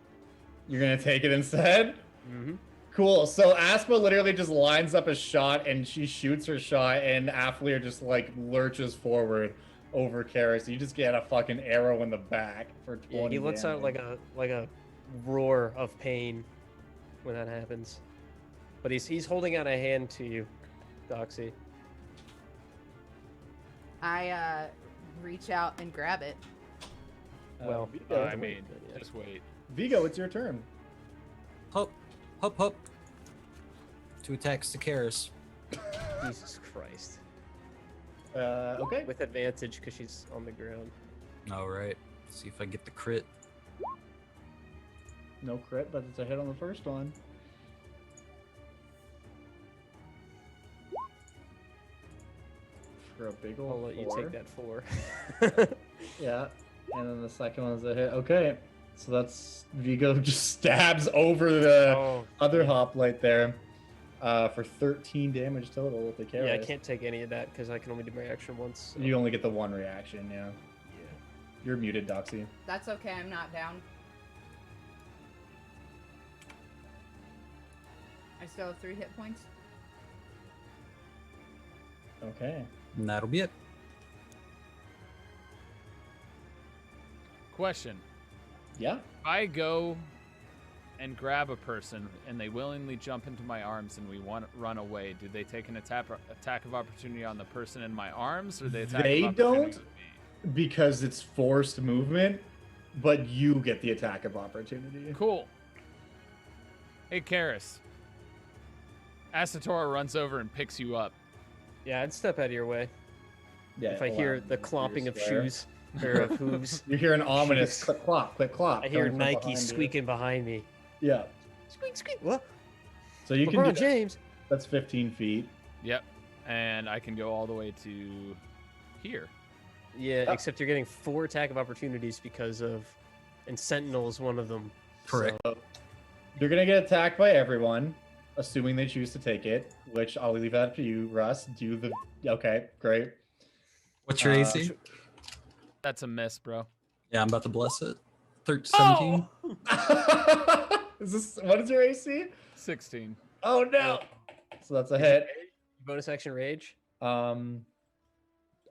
You're gonna take it instead?
Mm-hmm.
Cool. So Aspa literally just lines up a shot and she shoots her shot, and Afflear just like lurches forward over Karis. You just get a fucking arrow in the back for 20
Yeah, he lets out
damage.
like a roar of pain when that happens. But he's holding out a hand to you, Doxy.
I reach out and grab it.
Well,
Vigo,
I mean,
yeah.
just wait.
Vigo, it's your turn.
Hup, hup, hup. 2 attacks to Karis.
Jesus Christ.
Okay.
With advantage because she's on the ground.
All right. See if I get the crit.
No crit, but it's a hit on the first one. For a big
I'll
old
let you
4.
take that 4.
Yeah, and then the second one's a hit. Okay, so that's Vigo just stabs over the
Oh,
other hoplite there for 13 damage total with the carry.
yeah, I can't take any of that because I can only do my action once. So.
You only get the one reaction, yeah.
Yeah.
You're muted, Doxy.
That's okay. I'm not down. I still have 3 hit points.
Okay.
And that'll be it.
Question.
Yeah.
If I go and grab a person and they willingly jump into my arms and we want run away, do they take an attack of opportunity on the person in my arms, or they attack
They
of opportunity
don't.
on me?
Because it's forced movement, but you get the attack of opportunity.
Cool. Hey, Karis. Asatora runs over and picks you up.
Yeah, I'd step out of your way
Yeah.
if I
allow
hear
me
the
to
clomping of
swear.
shoes or of hooves.
You hear an ominous click clop, click clop.
I hear
coming from
Nike
behind you.
squeaking behind me.
Yeah.
Squeak, squeak. What?
So you can
LeBron
do
James.
that's 15 feet.
Yep. And I can go all the way to here.
Yeah,
Oh.
except you're getting 4 attack of opportunities because of, and Sentinel is one of them.
Correct.
So,
You're gonna get attacked by everyone, assuming they choose to take it. Which I'll leave that to you, Russ. Do the okay, great.
What's your AC?
That's a miss, bro.
Yeah, I'm about to bless it. 17.
Is this what is your AC?
16.
Oh no! So that's a hit.
bonus action rage.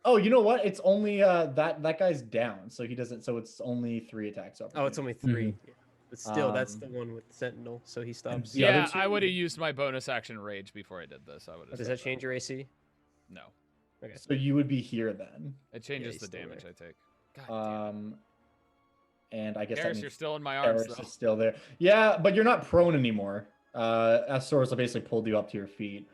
Oh, you know what? It's only that guy's down, so he doesn't. So it's only 3 attacks.
Oh, it's only 3. Yeah. But still, that's the
Um,
one with Sentinel, so he stops.
The other
Yeah,
two-
I would have used my bonus action rage before I did this. I would have.
Does that change your AC?
No.
Okay.
So you would be here then.
It changes
he's
the
still
damage
there.
I take. God damn.
And I guess that
Karis,
means
you're still in my arms,
Eris
though.
is still there. Yeah, but you're not prone anymore. Astoros basically pulled you up to your feet.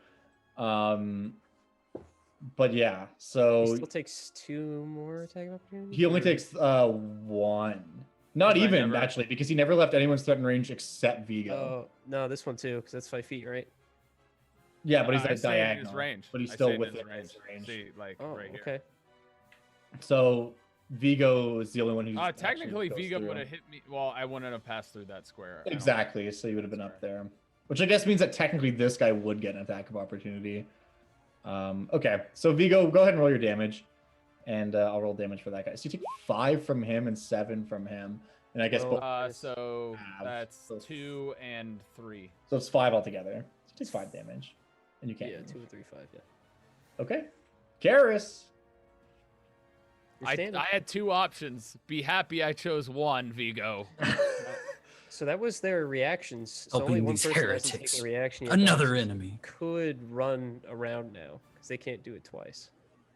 But yeah,
He
so
still takes 2 more attack of opportunity.
he only
or-
takes 1. Not
Because I
even
never-
actually, because he never left anyone's threatened range except Vigo.
Oh no, this one too, because that's 5 feet, right?
Yeah, but he's
I
like
stayed in
diagonal.
his range.
But he's
I
still
stayed in
within
his
his range.
See, like
Oh,
right here.
okay.
So Vigo is the only one who's
Technically,
actually goes
Vigo
through.
would have hit me. Well, I wouldn't have passed through that square. I don't-
Exactly, so you would have been up there. Which I guess means that technically this guy would get an attack of opportunity. Okay, so Vigo, go ahead and roll your damage. And I'll roll damage for that guy. So you take 5 from him and 7 from him. And I guess
Oh,
both,
So
Have
that's
those-
2 and 3.
so it's 5 altogether. So he takes 5 damage. And you can't
Yeah,
move.
2 and 3, 5. Yeah.
Okay. Karis.
You're
I
standing.
had 2 options. Be happy I chose 1, Vigo.
So that was their reactions. So
Helping
only one
these
person hasn't
heretics.
taken a reaction yet.
Another
Doxy
enemy.
could run around now because they can't do it twice.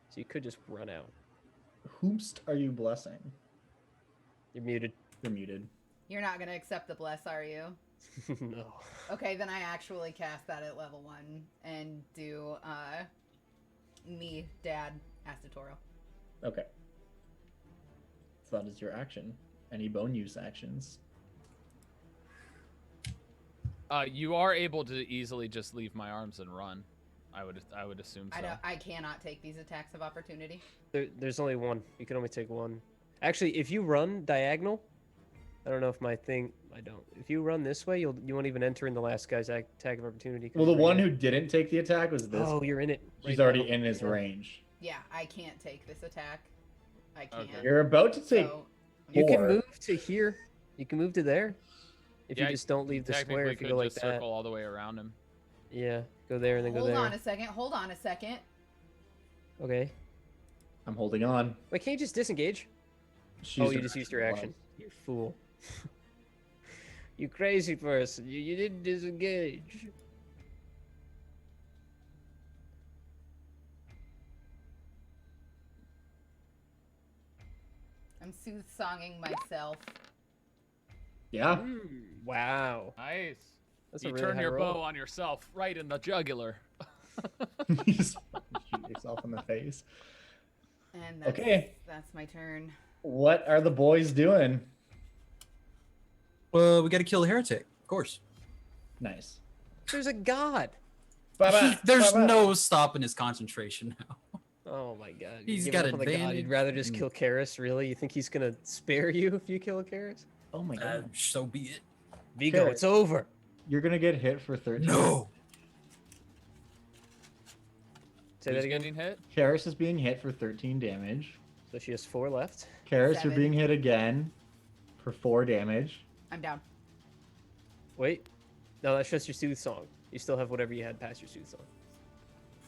So you could just run out.
Whomst are you blessing?
You're muted.
You're muted.
You're not gonna accept the bless, are you?
No.
Okay, then I actually cast that at level 1 and do me, Dad, Astatoro.
Okay. So that is your action. Any bone use actions?
You are able to easily just leave my arms and run. I would assume so.
I cannot take these attacks of opportunity.
There's only one. You can only take one. Actually, if you run diagonal, I don't know if my thing. I don't. If you run this way, you won't even enter in the last guy's attack of opportunity. 'cause
Well, the
you're
one
in
who
it.
didn't take the attack was this.
Oh, you're in it.
She's
right
already
now.
in his
Yeah.
range.
Yeah, I can't take this attack. I can't.
Okay.
You're about to take.
So,
You can
Or-
move to here. You can move to there. If
Yeah,
you just don't leave the square,
Technically,
if you
could
go like
just
that.
circle all the way around him.
Yeah, go there and then go
hold
there.
on a second. Hold on a second.
Okay.
I'm holding on.
Wait, can't you just disengage?
She's
Oh, you just used your action. You fool. You crazy person. You didn't disengage.
I'm soothsonging myself.
Yeah.
Wow.
Nice.
That's
You
a really
turn
high
your
roll.
bow on yourself, right in the jugular.
You just fucking shoot yourself in the face.
And that's,
Okay.
that's my turn.
What are the boys doing?
Well, we got to kill the heretic, of course.
Nice.
There's a god.
There's no stopping his concentration now.
Oh my god.
He's
You
got
give up on the god,
advantage.
You'd rather just
Mm.
kill Karis, really? You think he's gonna spare you if you kill Karis?
Oh my god.
So be it.
Vigo,
Karis.
it's over.
You're gonna get hit for 13.
No.
Say
Who's
that again.
getting hit?
Karis is being hit for 13 damage.
So she has 4 left.
Karis, you're
7.
being hit again for 4 damage.
I'm down.
Wait. No, that's just your soothe song. You still have whatever you had past your soothe song.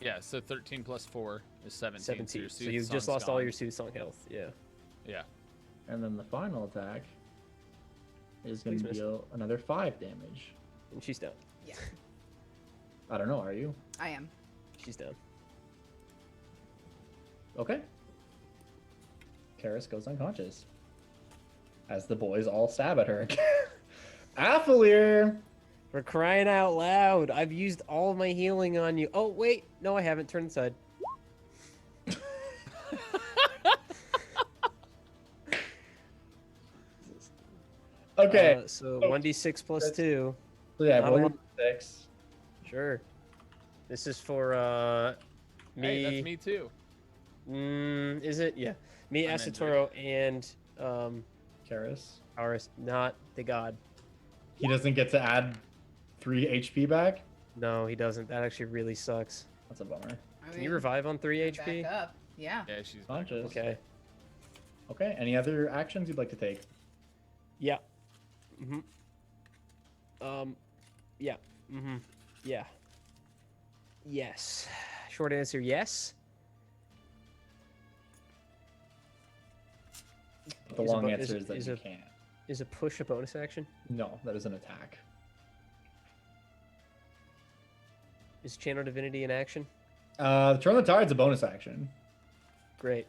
Yeah, so 13 plus 4 is 17.
17.
your
So
soothe
you've just
song's
lost all
gone.
your soothe song health. Yeah.
Yeah.
And then the final attack is going
Please
to
miss.
deal another 5 damage.
And she's down.
Yeah,
I don't know, are you?
I am.
She's down.
Okay. Karis goes unconscious. As the boys all stab at her. Athalier!
For crying out loud. I've used all of my healing on you. Oh, wait. No, I haven't. Turn inside.
Okay.
So
so
1d6 plus
that's-
2.
So yeah,
not a
roll
lot.
your 6.
Sure. This is for me.
Hey, that's me too.
Is it? Yeah. Me,
I'm
Asatoro, and
Karis.
ours, not the god.
He doesn't get to add 3 HP back?
No, he doesn't. That actually really sucks.
That's a bummer.
I
Can you revive on 3
I'm
HP?
Back up. Yeah.
Yeah, she's
Conscious.
Okay.
Okay, any other actions you'd like to take?
Yeah. Yeah. Yeah. Yes. Short answer, yes.
The
Is a
long
bo-
answer
is-
is that
is
you
a-
can't.
Is a push a bonus action?
No, that is an attack.
Is Channel Divinity in action?
Turn the tide's a bonus action.
Great.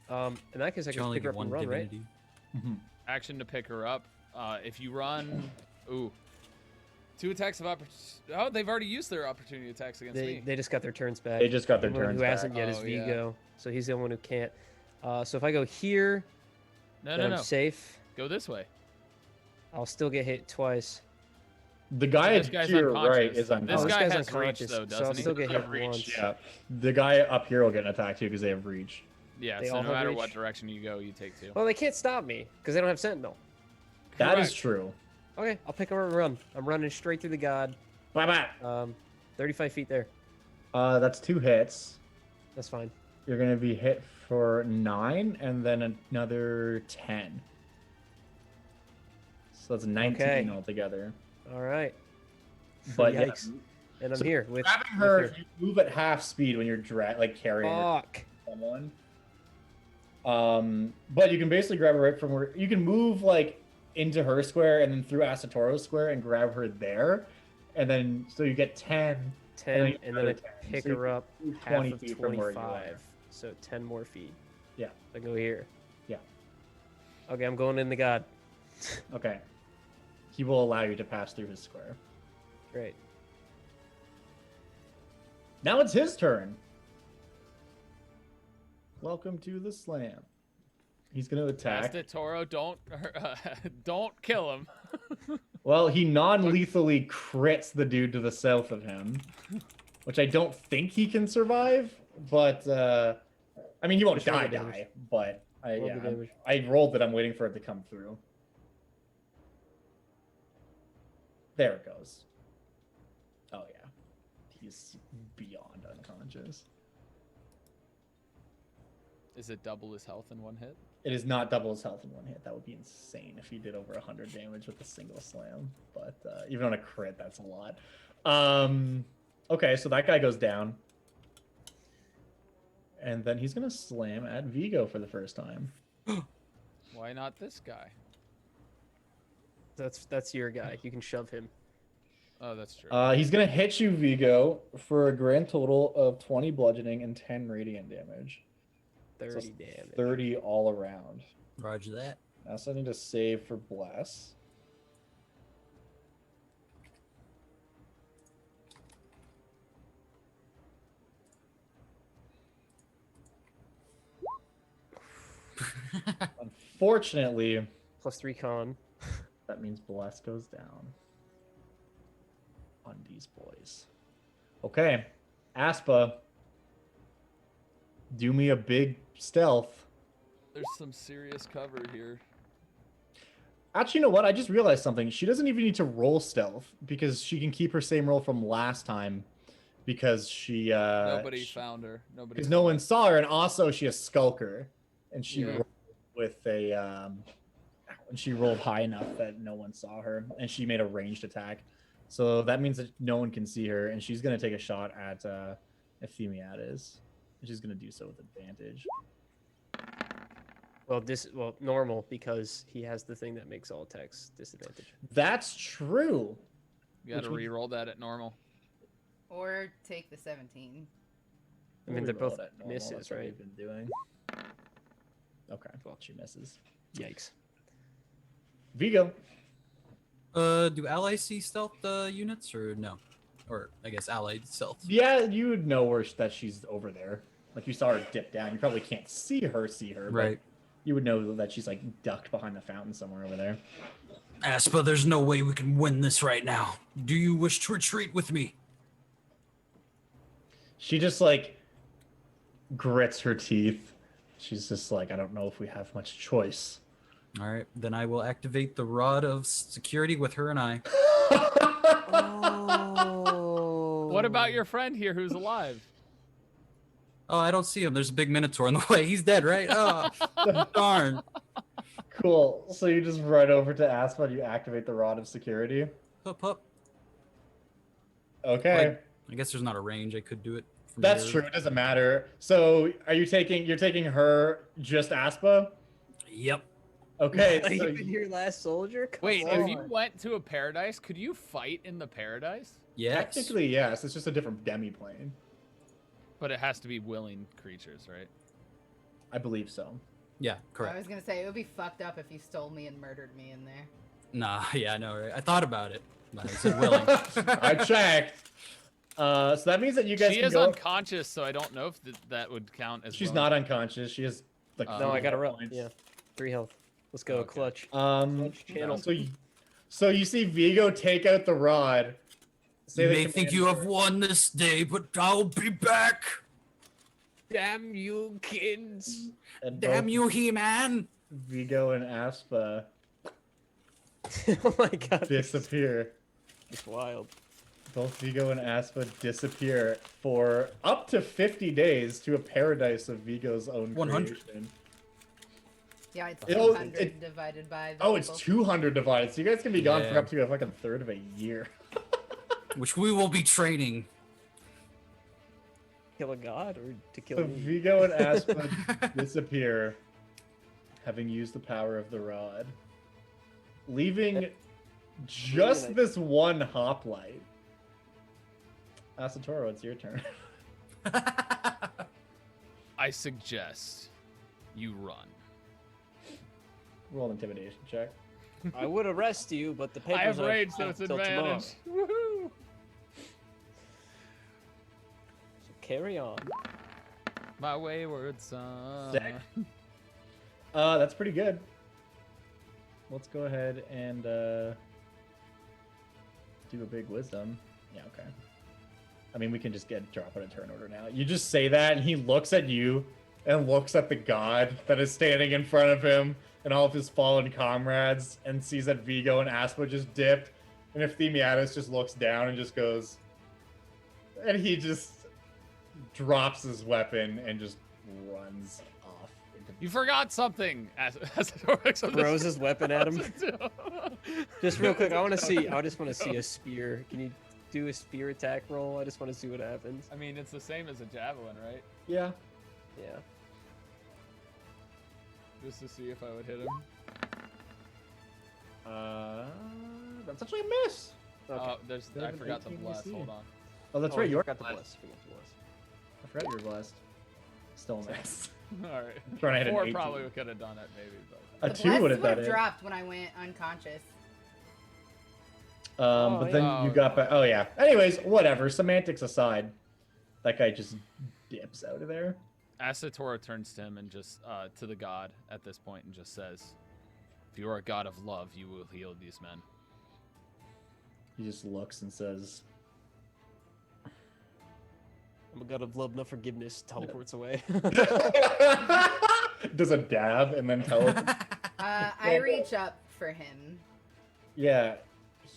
In that case, I
You
can
only
pick her
get
up and
one
run, right?
divinity.
action to pick her up. If you run, ooh, 2 attacks of opportunity. Oh, they've already used their opportunity attacks against me.
They just got their turns back.
They just got their
The one
turns
who
back.
hasn't yet is
Oh, yeah.
Vigo, so he's the one who can't. So if I go here,
No,
then
no,
I'm
no.
safe.
Go this way.
I'll still get hit twice.
The guy
This
to
guy's
your right
unconscious.
is
This
unconscious.
guy
guy's
has reach,
unconscious,
though,
so I'll
doesn't he?
still get hit
Reach,
once.
yeah. The guy up here will get an attack too because they have reach.
Yeah,
They
so
all
no
have
matter
reach?
what direction you go, you take 2.
Well, they can't stop me because they don't have Sentinel.
That is
Correct.
true.
Okay, I'll pick her up and run. I'm running straight through the god.
Bye-bye.
35 feet there.
That's 2 hits.
That's fine.
You're going to be hit for 9 and then another 10. So that's 19
Okay.
altogether.
All right.
But yeah,
Yikes. And I'm
So
here with.
grabbing
with
her, you move at half speed when you're carrying her.
Fuck.
Someone. But you can basically grab her right from where you can move into her square and then through Asatoro's square and grab her there, and then so you get 10.
10, and then I
another 10.
pick
So you
her up
move
half
20
of
feet from where you are.
25. So 10 more feet.
Yeah.
I go here.
Yeah.
Okay, I'm going in the god.
Okay. He will allow you to pass through his square.
Great.
Now it's his turn. Welcome to the slam. He's going to attack.
Toro, don't don't kill him.
Well, he non-lethally crits the dude to the south of him, which I don't think he can survive. But I mean, he won't
Which one
die,
of those?
but
Roll the damage.
I rolled it. I'm waiting for it to come through. There it goes. Oh yeah, he's beyond unconscious.
Is it double his health in one hit?
It is not double his health in one hit. That would be insane if he did over 100 damage with a single slam. But even on a crit, that's a lot. Okay, so that guy goes down. And then he's going to slam at Vigo for the first time.
Why not this guy?
That's your guy. You can shove him.
Oh, that's true.
He's going to hit you, Vigo, for a grand total of 20 bludgeoning and 10 radiant damage.
30
So
damage.
30 all around.
Roger that.
Now, so I need to save for Bless. Unfortunately,
+3 con.
that means Bless goes down on these boys. Okay, Aspa, do me a big stealth.
There's some serious cover here.
Actually, you know what? I just realized something. She doesn't even need to roll stealth because she can keep her same roll from last time because she
Nobody found her. Nobody.
because no one saw her, and also she has Skulker, and she
Yeah.
rolled with a and she rolled high enough that no one saw her, and she made a ranged attack. So that means that no one can see her, and she's gonna take a shot at Ephemiades, and she's gonna do so with advantage.
Well, normal because he has the thing that makes all attacks disadvantage.
That's true.
You gotta
Which would-
re-roll that at normal.
Or take the 17.
I mean,
We'll
they're
re-roll
both
it at normal.
misses,
That's what
right?
we've been doing. Okay, well, she misses.
Yikes.
Vigo.
Do allies see stealth units or no? Or I guess allied stealth.
Yeah, you would know that she's over there. Like you saw her dip down. You probably can't see her, but
Right.
you would know that she's like ducked behind the fountain somewhere over there.
Aspa, there's no way we can win this right now. Do you wish to retreat with me?
She just like grits her teeth. She's just like, I don't know if we have much choice.
All right, then I will activate the rod of security with her and I.
Oh.
What about your friend here who's alive?
Oh, I don't see him. There's a big minotaur in the way. He's dead, right? Oh, darn.
Cool. So you just run over to Aspa and you activate the rod of security.
Hup, hup.
Okay.
I guess there's not a range. I could do it. From
That's
here.
true. It doesn't matter. So you're taking her just Aspa?
Yep.
Okay.
Are
So
you been your last soldier? Come
Wait,
on.
if you went to a paradise, could you fight in the paradise?
Yes.
technically, yes. It's just a different demi-plane.
But it has to be willing creatures, right?
I believe so.
Yeah,
I
correct.
was gonna say it would be fucked up if you stole me and murdered me in there.
Nah, yeah, I know, right? I thought about it. But I said willing.
I checked. So that means that you guys
She
can
is
go.
unconscious, so I don't know if that would count as
She's
willing.
not unconscious. She has like.
Oh.
No, I
3
got a
hit
roll.
points.
Yeah, 3 health. Let's go,
Okay.
clutch.
Clutch
channel.
So you see Vigo take out the rod.
You
the
may think you
command
have
word.
won this day, but I'll be back.
Damn you, kids!
And
Damn
both
you, He-Man.
Vigo and Aspa
Oh my god,
disappear.
it's wild.
Both Vigo and Aspa disappear for up to 50 days to a paradise of Vigo's own
100.
creation.
Yeah, it's
Oh,
200
it-
divided by. The
Oh, it's
people.
200 divided. So you guys can be gone for
Yeah.
up to a fucking third of a year.
Which we will be training.
Kill a god or to kill
So
me?
Vigo and Aspa disappear, having used the power of the rod, leaving just this one hoplite. Asatoro, it's your turn.
I suggest you run.
Roll an intimidation check.
I would arrest you, but the papers
I have
aren't
rage, so
filed
it's
till tomorrow.
advantage. Woohoo!
So carry on.
My wayward son.
Sick. That's pretty good. Let's go ahead and do a big wisdom. Yeah, okay. I mean, we can just drop it a turn order now. You just say that, and he looks at you, and looks at the god that is standing in front of him and all of his fallen comrades and sees that Vigo and Aspa just dipped. And if Themiatus just looks down and just goes, and he just drops his weapon and just runs off.
You forgot something.
Throws his weapon at him. Just real quick, I just want to see a spear. Can you do a spear attack roll? I just want to see what happens.
I mean, it's the same as a javelin, right?
Yeah.
Yeah.
Just to see if I would hit him.
That's actually a miss.
Oh, I
an
forgot to
18
bless.
AC.
Hold on.
Oh, that's
Oh,
right.
you
You're
forgot to
blessed.
bless. Forgot to bless.
I forgot you're blessed. Still a miss.
All right.
I'm trying to hit an
4
18.
probably could have done it, maybe. But
A
The
2 would
bless
have done it.
dropped when I went unconscious.
But then
yeah.
you got back. Oh yeah. Anyways, whatever. Semantics aside, that guy just dips out of there.
Asatora turns to him and just to the god at this point and just says, "If you are a god of love, you will heal these men."
He just looks and says,
I'm a god of love, not forgiveness. Teleports away.
does a dab and then teleports.
I reach up for him.
Yeah,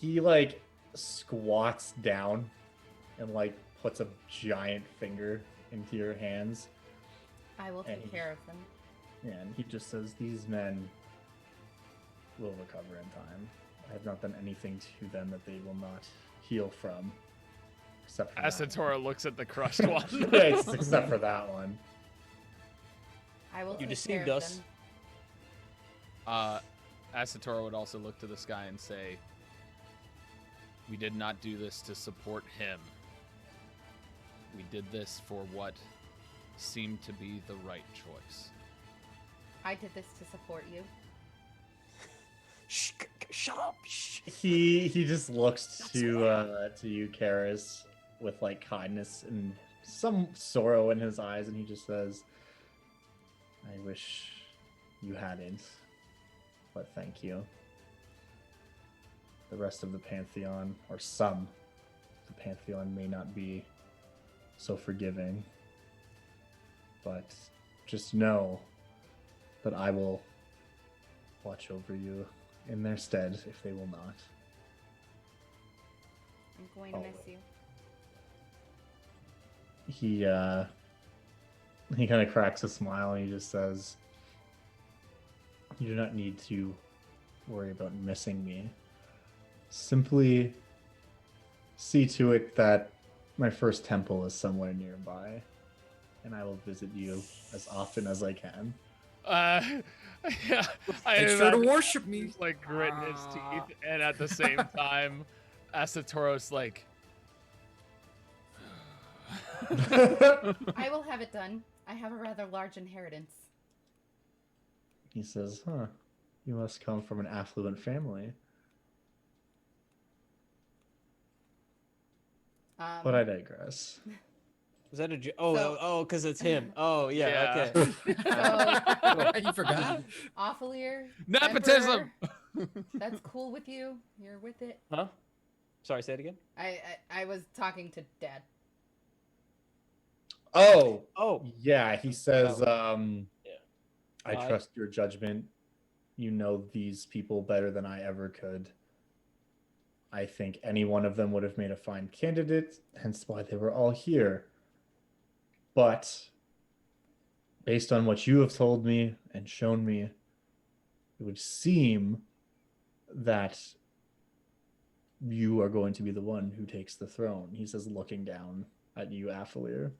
he like squats down and like puts a giant finger into your hands.
I will take
And-
care of them.
Yeah, and he just says, "These men will recover in time. I have not done anything to them that they will not heal from, except for that
Asatora looks at the crushed one.
one." Yeah, it's except for that one.
I will
You
take
deceived
care of
us.
them.
Asatora would also look to the sky and say, "We did not do this to support him. We did this for what seemed to be the right choice."
I did this to support you.
Shh, shut up. Shh.
He just looks to you, Karis, with like kindness and some sorrow in his eyes, and he just says, "I wish you hadn't, but thank you. The rest of the Pantheon, or some of the Pantheon, may not be so forgiving, but just know that I will watch over you in their stead if they will not."
I'm going to miss you.
He kind of cracks a smile and he just says, "You do not need to worry about missing me. Simply see to it that my first temple is somewhere nearby, and I will visit you as often as I can."
Yeah,
Make sure to worship me.
He's like gritting his teeth, and at the same time, Asatoros like,
I will have it done. I have a rather large inheritance.
He says, "Huh, you must come from an affluent family." But I digress.
Was that a joke? Oh,
So-
oh, because it's him. Oh, yeah,
Yeah.
okay.
You forgot.
Offalier,
nepotism.
Emperor, that's cool with you. You're with it.
Huh? Sorry, say it again.
I was talking to Dad.
Oh,
Oh,
yeah, he says,
Yeah.
"I
I-
trust your judgment. You know these people better than I ever could. I think any one of them would have made a fine candidate, hence why they were all here. But based on what you have told me and shown me, it would seem that you are going to be the one who takes the throne." He says, looking down at you, Affalier.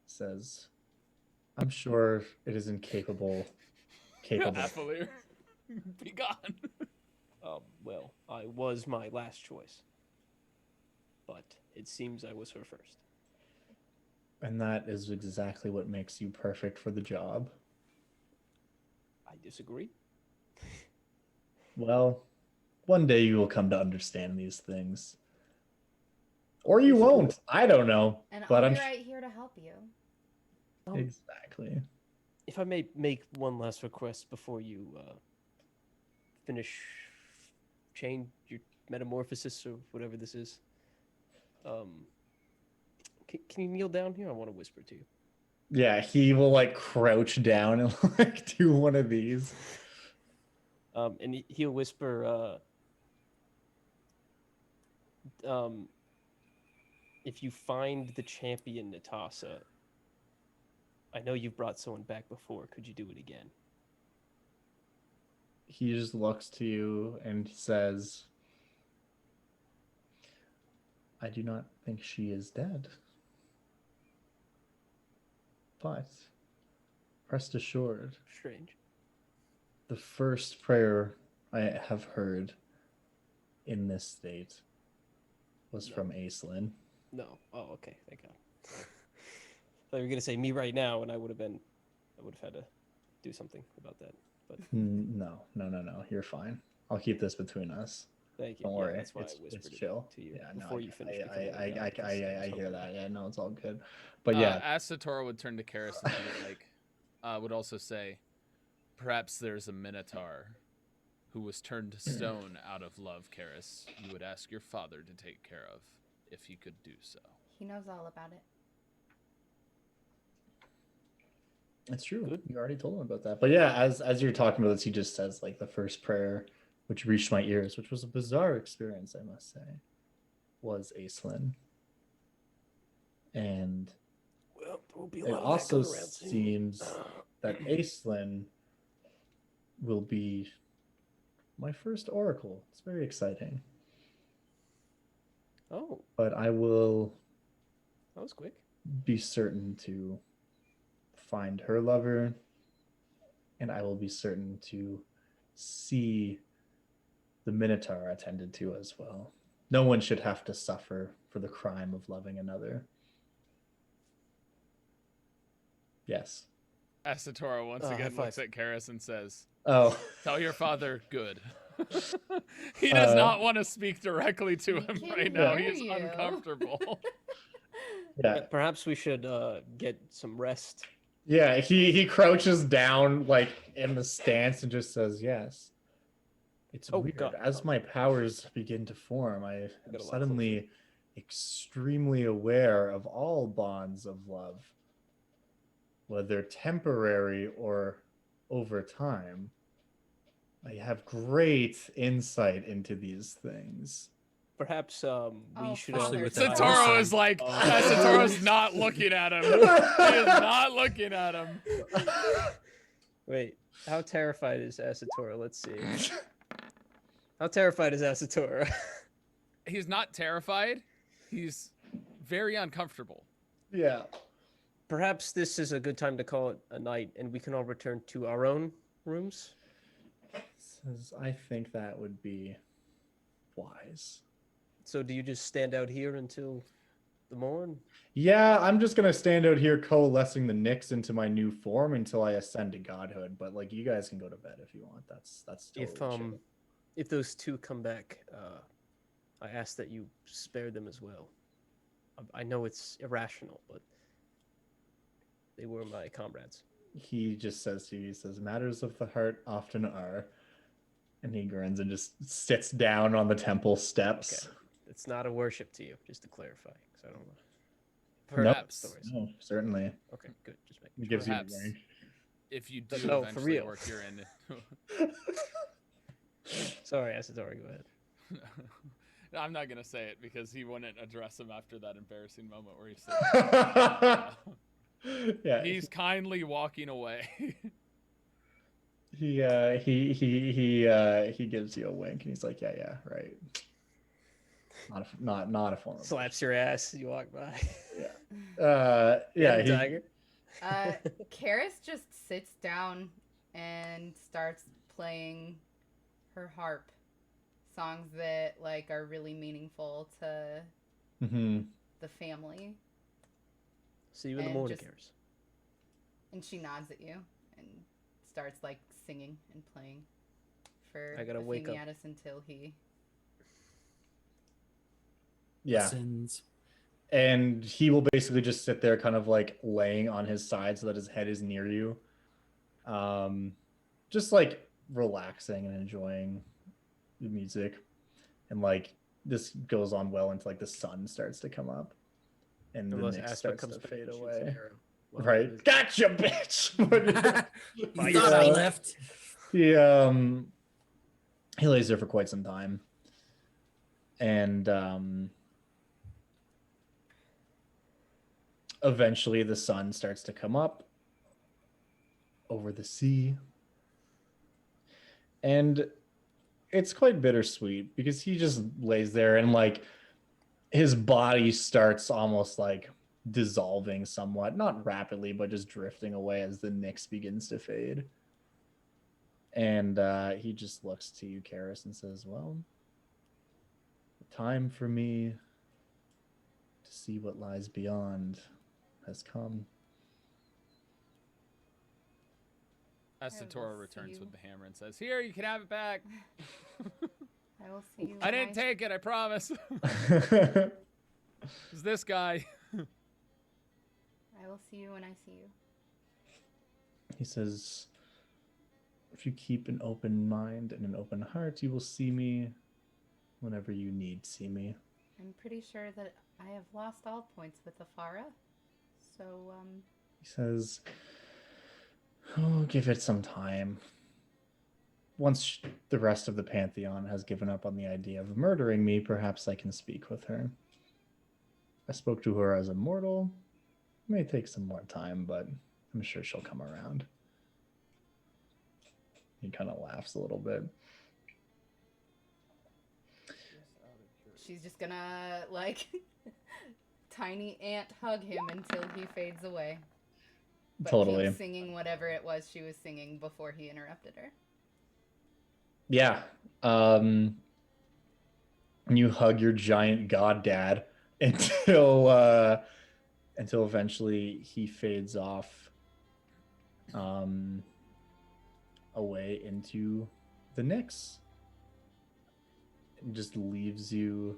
Says, "I'm sure it is incapable.
Affiliate. Be gone.
well, I was my last choice. But it seems I was her first.
And that is exactly what makes you perfect for the job."
I disagree.
Well, one day you will come to understand these things. Or you won't. I don't know.
And
But
I'll
I'm
be right here to help you.
Exactly.
If I may make one last request before you finish change your metamorphosis or whatever this is. Can you kneel down here? I want to whisper to you.
Yeah, he will like crouch down and like do one of these.
And he'll whisper, if you find the champion, Natasa, I know you've brought someone back before. Could you do it again?
He just looks to you and says, I do not think she is dead. But rest assured,
Strange.
the first prayer I have heard in this state was from Aislinn.
No. Oh, okay. Thank God. I thought you were gonna say me right now, and I would have had to do something about that. But
No. You're fine. I'll keep this between us.
thank you.
Don't
Yeah,
worry.
that's why I
It's
whispered it
chill.
to you
Yeah, no,
before you finished.
I hear that. Yeah, no, it's all good. But yeah,
As Satora would turn to Karis and be like, would also say, perhaps there's a Minotaur who was turned to stone out of love, Karis. You would ask your father to take care of, if he could do so.
He knows all about it.
it's true.
Good.
You already told him about that. But yeah, as you're talking about this, he just says like the first prayer, which reached my ears, which was a bizarre experience, I must say, was Aislinn. And
Well, there will be a
it
lot of that
also
going around soon.
seems that Aislinn will be my first oracle. It's very exciting.
Oh,
But I will
that was quick.
be certain to find her lover, and I will be certain to see the Minotaur attended to as well. No one should have to suffer for the crime of loving another. Yes.
Asatora once
high
again
five.
looks at Karis and says,
Oh,
tell your father good. He does
Uh,
not want to speak directly to him
can
right now.
hear
He's
you.
uncomfortable.
yeah.
Perhaps we should get some rest.
Yeah, he crouches down like in the stance and just says yes. It's
Oh,
weird.
God.
As my powers begin to form, I
got
am
a lot of
suddenly extremely aware of all bonds of love, whether temporary or over time. I have great insight into these things.
Perhaps we should
Father,
all.
with that
Satoro
person.
is like,
Oh.
Satoro's not looking at him. He is not looking at him.
Wait, how terrified is Asatora? Let's see. How terrified is Asatora?
He's not terrified. He's very uncomfortable.
Yeah.
Perhaps this is a good time to call it a night, and we can all return to our own rooms.
Says, I think that would be wise.
So, do you just stand out here until the morn?
Yeah, I'm just gonna stand out here coalescing the Nyx into my new form until I ascend to godhood. But like, you guys can go to bed if you want. That's totally chill.
If those two come back, I ask that you spare them as well. I know it's irrational, but they were my comrades.
He just says to you, he says, matters of the heart often are. And he grins and just sits down on the temple steps.
Okay. It's not a worship to you, just to clarify, because I don't know.
Perhaps
Stories.
No, certainly.
Okay, good. Just
He
making
gives
sure.
you the
Perhaps.
ring.
if you do
No, for
eventually
real.
work your end.
Sorry, Asadori, go ahead.
I'm not gonna say it because he wouldn't address him after that embarrassing moment where he said
Yeah,
he's kindly walking away.
he gives you a wink and he's like, yeah, right. Not a form of
Slaps your ass as you walk by.
yeah.
Tiger.
Karis just sits down and starts playing her harp, songs that like are really meaningful to
Mhm.
the family.
See you in the
And
morning,
just-
Karis.
And she nods at you and starts like singing and playing for
I gotta wake up.
Atheniadis until he.
Yeah.
Sins.
And he will basically just sit there kind of like laying on his side so that his head is near you. Just like relaxing and enjoying the music. And like this goes on well until like the sun starts to come up. And the
Unless
Nyx
Aspen
starts
comes
to
back
fade
and shoots an
away.
arrow. Well,
right?
it's-
Gotcha, bitch.
You
He,
thought I
uh,
left.
he lays there for quite some time, and eventually the sun starts to come up over the sea, and it's quite bittersweet because he just lays there and like his body starts almost like dissolving somewhat, not rapidly, but just drifting away as the Nyx begins to fade. And he just looks to you, Karis, and says, well, the time for me to see what lies beyond has come.
Astatora
will
returns
see
with
you.
the hammer and says, "Here, you can have it back."
I will see you.
I
when
didn't take it, I promise. It's this guy.
I will see you when I see you.
He says, if you keep an open mind and an open heart, you will see me whenever you need see me.
I'm pretty sure that I have lost all points with Afara. So,
He says, oh, give it some time. Once the rest of the Pantheon has given up on the idea of murdering me, perhaps I can speak with her. I spoke to her as a mortal. It may take some more time, but I'm sure she'll come around. He kind of laughs a little bit.
she's just gonna, like, tiny ant hug him until he fades away. But
Totally.
keep singing whatever it was she was singing before he interrupted her.
Yeah. You hug your giant god dad until eventually he fades off away into the Nyx. And just leaves you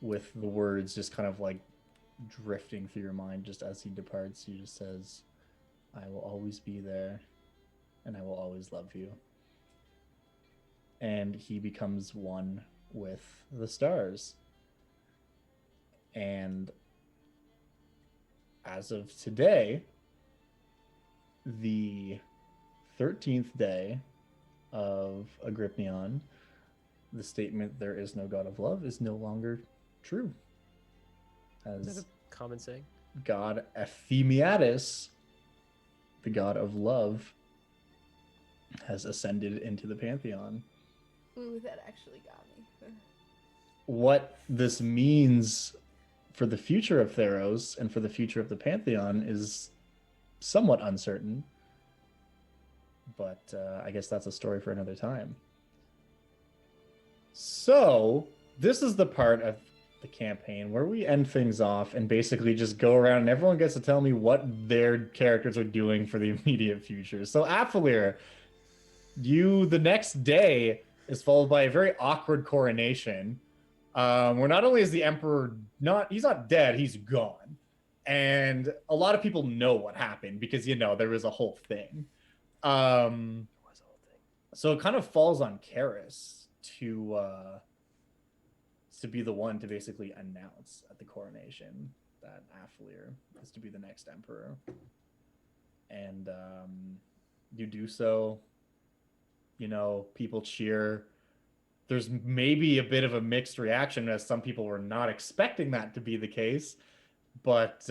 with the words just kind of like drifting through your mind just as he departs. He just says, I will always be there and I will always love you. And he becomes one with the stars. And as of today, the 13th day of Agrippnion, the statement "there is no god of love" is no longer true.
Is that
As
a common saying?
god Ephemiadus, the god of love, has ascended into the pantheon.
Ooh, that actually got me.
What this means for the future of Theros and for the future of the pantheon is somewhat uncertain, but I guess that's a story for another time. So this is the part of the campaign where we end things off and basically just go around and everyone gets to tell me what their characters are doing for the immediate future. So Athalir, the next day is followed by a very awkward coronation, where not only is the emperor he's not dead, he's gone. And a lot of people know what happened because, there was a whole thing. So it kind of falls on Karis to be the one to basically announce at the coronation that Athalir is to be the next emperor. And you do so, people cheer. There's maybe a bit of a mixed reaction as some people were not expecting that to be the case, but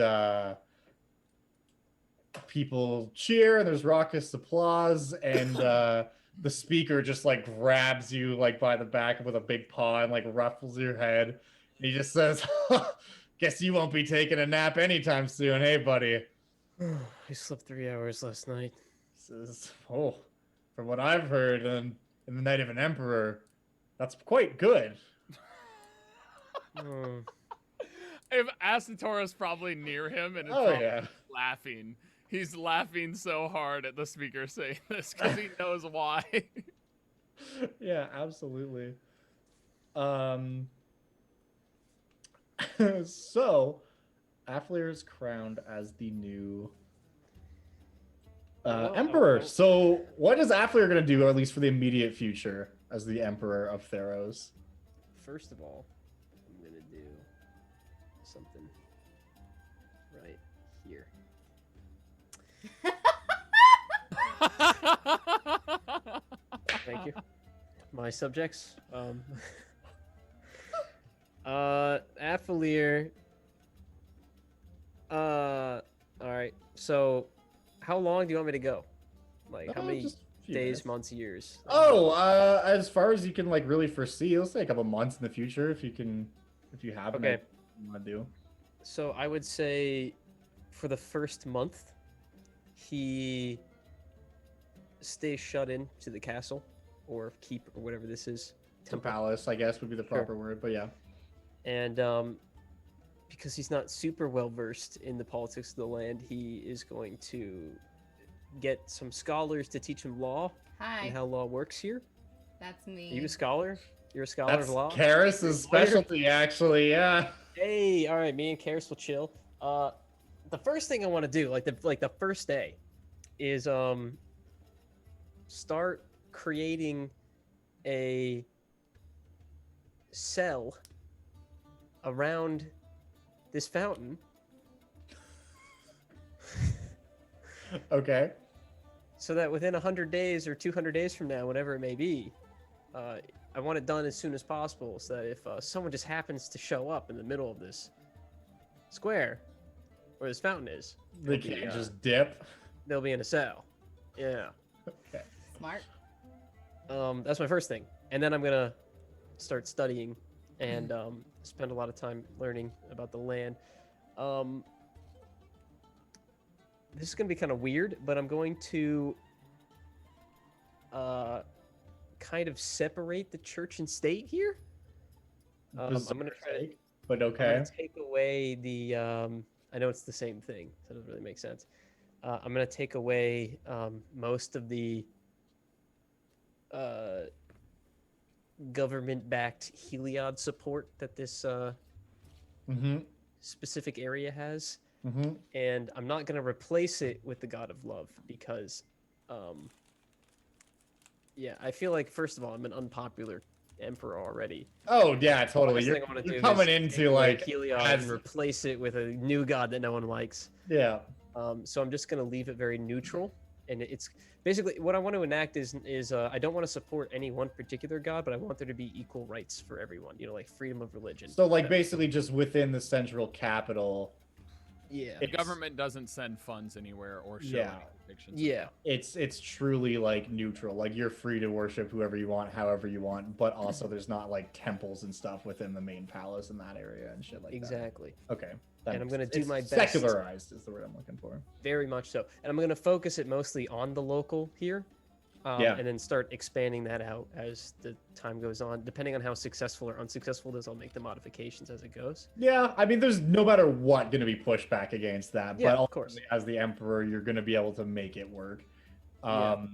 people cheer and there's raucous applause, and the speaker just like grabs you like by the back with a big paw and like ruffles your head. And he just says, guess you won't be taking a nap anytime soon, hey buddy.
I slept 3 hours last night.
He says, oh, from what I've heard in the Night of an Emperor, that's quite good.
Oh,
If Asatora's probably near him and is
Oh,
probably
yeah.
laughing. He's laughing so hard at the speaker saying this because he knows why.
Yeah, absolutely. So Athalir is crowned as the new emperor. So what is Athalir going to do, or at least for the immediate future, as the emperor of Theros?
first of all, I'm gonna do something right here. Thank you. My subjects. Athalir. All right. So, how long do you want me to go? Like, how many
Just a few
days,
minutes.
months, years?
Oh, as far as you can like really foresee, let's say a couple months in the future, if you have an
Okay.
idea what you want to do.
So I would say, for the first month, he stays shut in to the castle, or keep, or whatever this is.
To palace, I guess would be the proper word, but yeah.
And because he's not super well versed in the politics of the land, he is going to get some scholars to teach him law
Hi,
and how law works here.
that's me.
Are you a scholar? You're a scholar
That's
of law?
Karis's specialty, actually. Yeah.
Hey, all right, me and Karis will chill. The first thing I want to do, like the first day, is start creating a cell around this fountain.
Okay.
So that within 100 days or 200 days from now, whatever it may be, I want it done as soon as possible, so that if someone just happens to show up in the middle of this square where this fountain is,
They
they'll be,
can't just dip.
they'll be in a cell. Yeah.
Okay.
Smart.
That's my first thing, and then I'm gonna start studying and spend a lot of time learning about the land. This is gonna be kind of weird, but I'm going to kind of separate the church and state here. I'm gonna try to,
But
I'm
okay.
gonna take away the. I know it's the same thing, so it doesn't really make sense. I'm gonna take away most of the government-backed Heliod support that this
Mm-hmm.
specific area has,
Mm-hmm.
and I'm not gonna replace it with the God of Love because, yeah, I feel like first of all I'm an unpopular emperor already.
Oh yeah, totally.
Last
You're,
thing I wanna
you're
do
coming
is take
into
away
like
Heliod
as-
and replace it with a new god that no one likes.
yeah.
So I'm just gonna leave it very neutral, and it's basically what I want to enact is I don't want to support any one particular god, but I want there to be equal rights for everyone. You know, like freedom of religion.
So like basically just within the central capital,
Yeah.
The government doesn't send funds anywhere or show
Yeah.
any convictions.
Yeah.
it's truly like neutral. Like you're free to worship whoever you want, however you want, but also there's not like temples and stuff within the main palace in that area and shit like
Exactly.
that. Okay. That
And I'm
makes
gonna
sense.
do
It's
my best.
Secularized is the word I'm looking for.
Very much so. And I'm going to focus it mostly on the local here.
Yeah.
And then start expanding that out as the time goes on. Depending on how successful or unsuccessful it is, I'll make the modifications as it goes.
Yeah, I mean, there's no matter what going to be pushback against that,
Yeah,
but
of course.
ultimately, as the emperor, you're going to be able to make it work.
Yeah.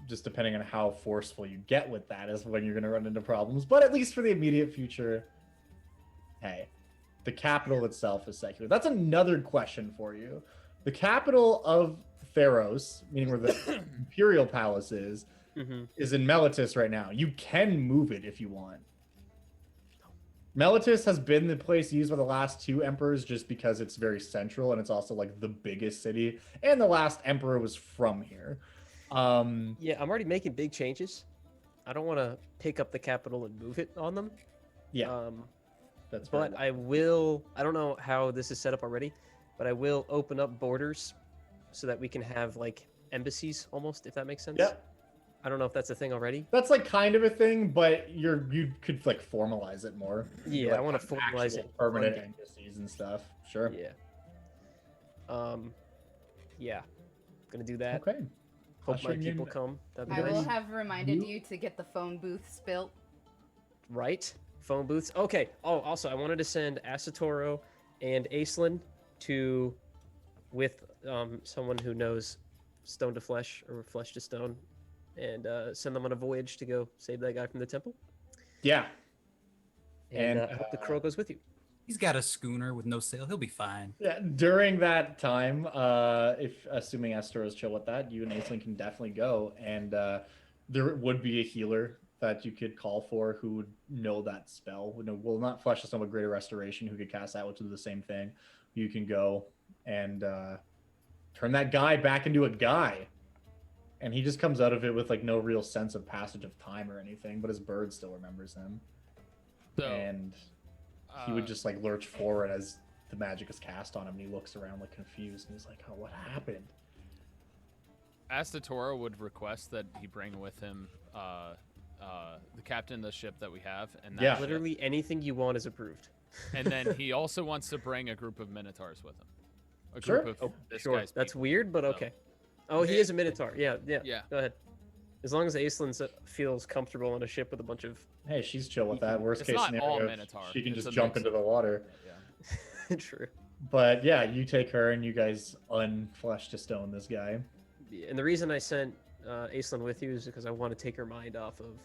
Just depending on how forceful you get with that is when you're going to run into problems. But at least for the immediate future, hey, the capital itself is secular. That's another question for you. The capital of Theros, meaning where the imperial palace is
Mm-hmm.
in Meletis right now. You can move it if you want. Meletis has been the place used by the last two emperors just because it's very central and it's also like the biggest city. And the last emperor was from here.
Yeah, I'm already making big changes. I don't want to pick up the capital and move it on them.
Yeah, that's
But I will. I don't know how this is set up already, but I will open up borders so that we can have like embassies almost, if that makes sense.
Yeah,
I don't know if that's a thing already.
that's like kind of a thing, but you could like formalize it more.
Yeah,
Like,
I wanna
have
formalize
actual
it
permanent
London.
embassies and stuff. Sure.
Yeah. Yeah. Gonna do that.
Okay.
Hope my
Ushering
people
in-
come. That'd be
I will
nice.
have reminded
You-
you to get the phone booth spilt.
Right? Phone booths. Okay. Oh, also, I wanted to send Asatoro and Aislinn to with someone who knows stone to flesh or flesh to stone, and send them on a voyage to go save that guy from the temple.
Yeah.
And,
And,
I hope the crow goes with you.
He's got a schooner with no sail. He'll be fine.
Yeah, during that time, if assuming Esther is chill with that, you and Aislinn can definitely go, and there would be a healer that you could call for who would know that spell. Will not flesh the stone with greater restoration, who could cast that, which is the same thing. You can go and turn that guy back into a guy. and he just comes out of it with like no real sense of passage of time or anything, but his bird still remembers him.
So,
And he would just like lurch forward as the magic is cast on him, and he looks around like confused, and he's like, "Oh, what happened?"
Asatoro would request that he bring with him the captain of the ship that we have, and that
Yeah.
ship.
Literally anything you want is approved.
And then he also wants to bring a group of minotaurs with him. A
Sure.
group of this
Sure,
guy's
that's
people.
weird, but
So-
okay. Oh, he is a Minotaur. Yeah.
Yeah.
Go ahead. As long as Aislinn feels comfortable on a ship with a bunch of
Hey, she's chill with that. Worst
It's
case
not all
scenario,
Minotaur.
she can
It's
just
a
jump
mix
into the water.
Yeah.
True.
But yeah, you take her and you guys unflesh to stone this guy.
And the reason I sent Aislinn with you is because I want to take her mind off of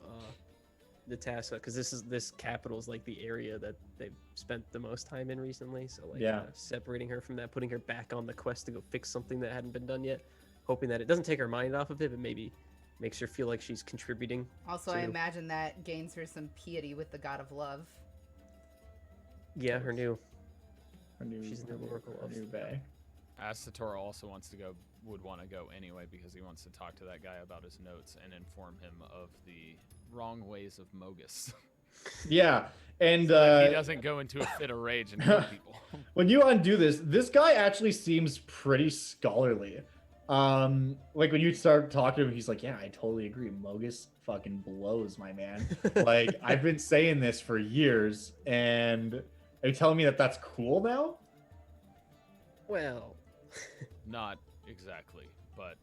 the Tassa, because this capital is like the area that they've spent the most time in recently. So like,
Yeah.
separating her from that, putting her back on the quest to go fix something that hadn't been done yet, hoping that it doesn't take her mind off of it, but maybe makes her feel like she's contributing.
Also, I
to-
imagine that gains her some piety with the god of love.
Yeah, her new.
She's
in the Oracle of-
new bay.
Asatoro also would want to go anyway because he wants to talk to that guy about his notes and inform him of the wrong ways of Mogus.
Yeah, and
He doesn't go into a fit of rage and kill people.
when you undo this guy actually seems pretty scholarly. Like when you start talking to him, he's like, "Yeah, I totally agree. Mogus fucking blows, my man. Like I've been saying this for years, and are you telling me that that's cool now?"
Well,
Not exactly, but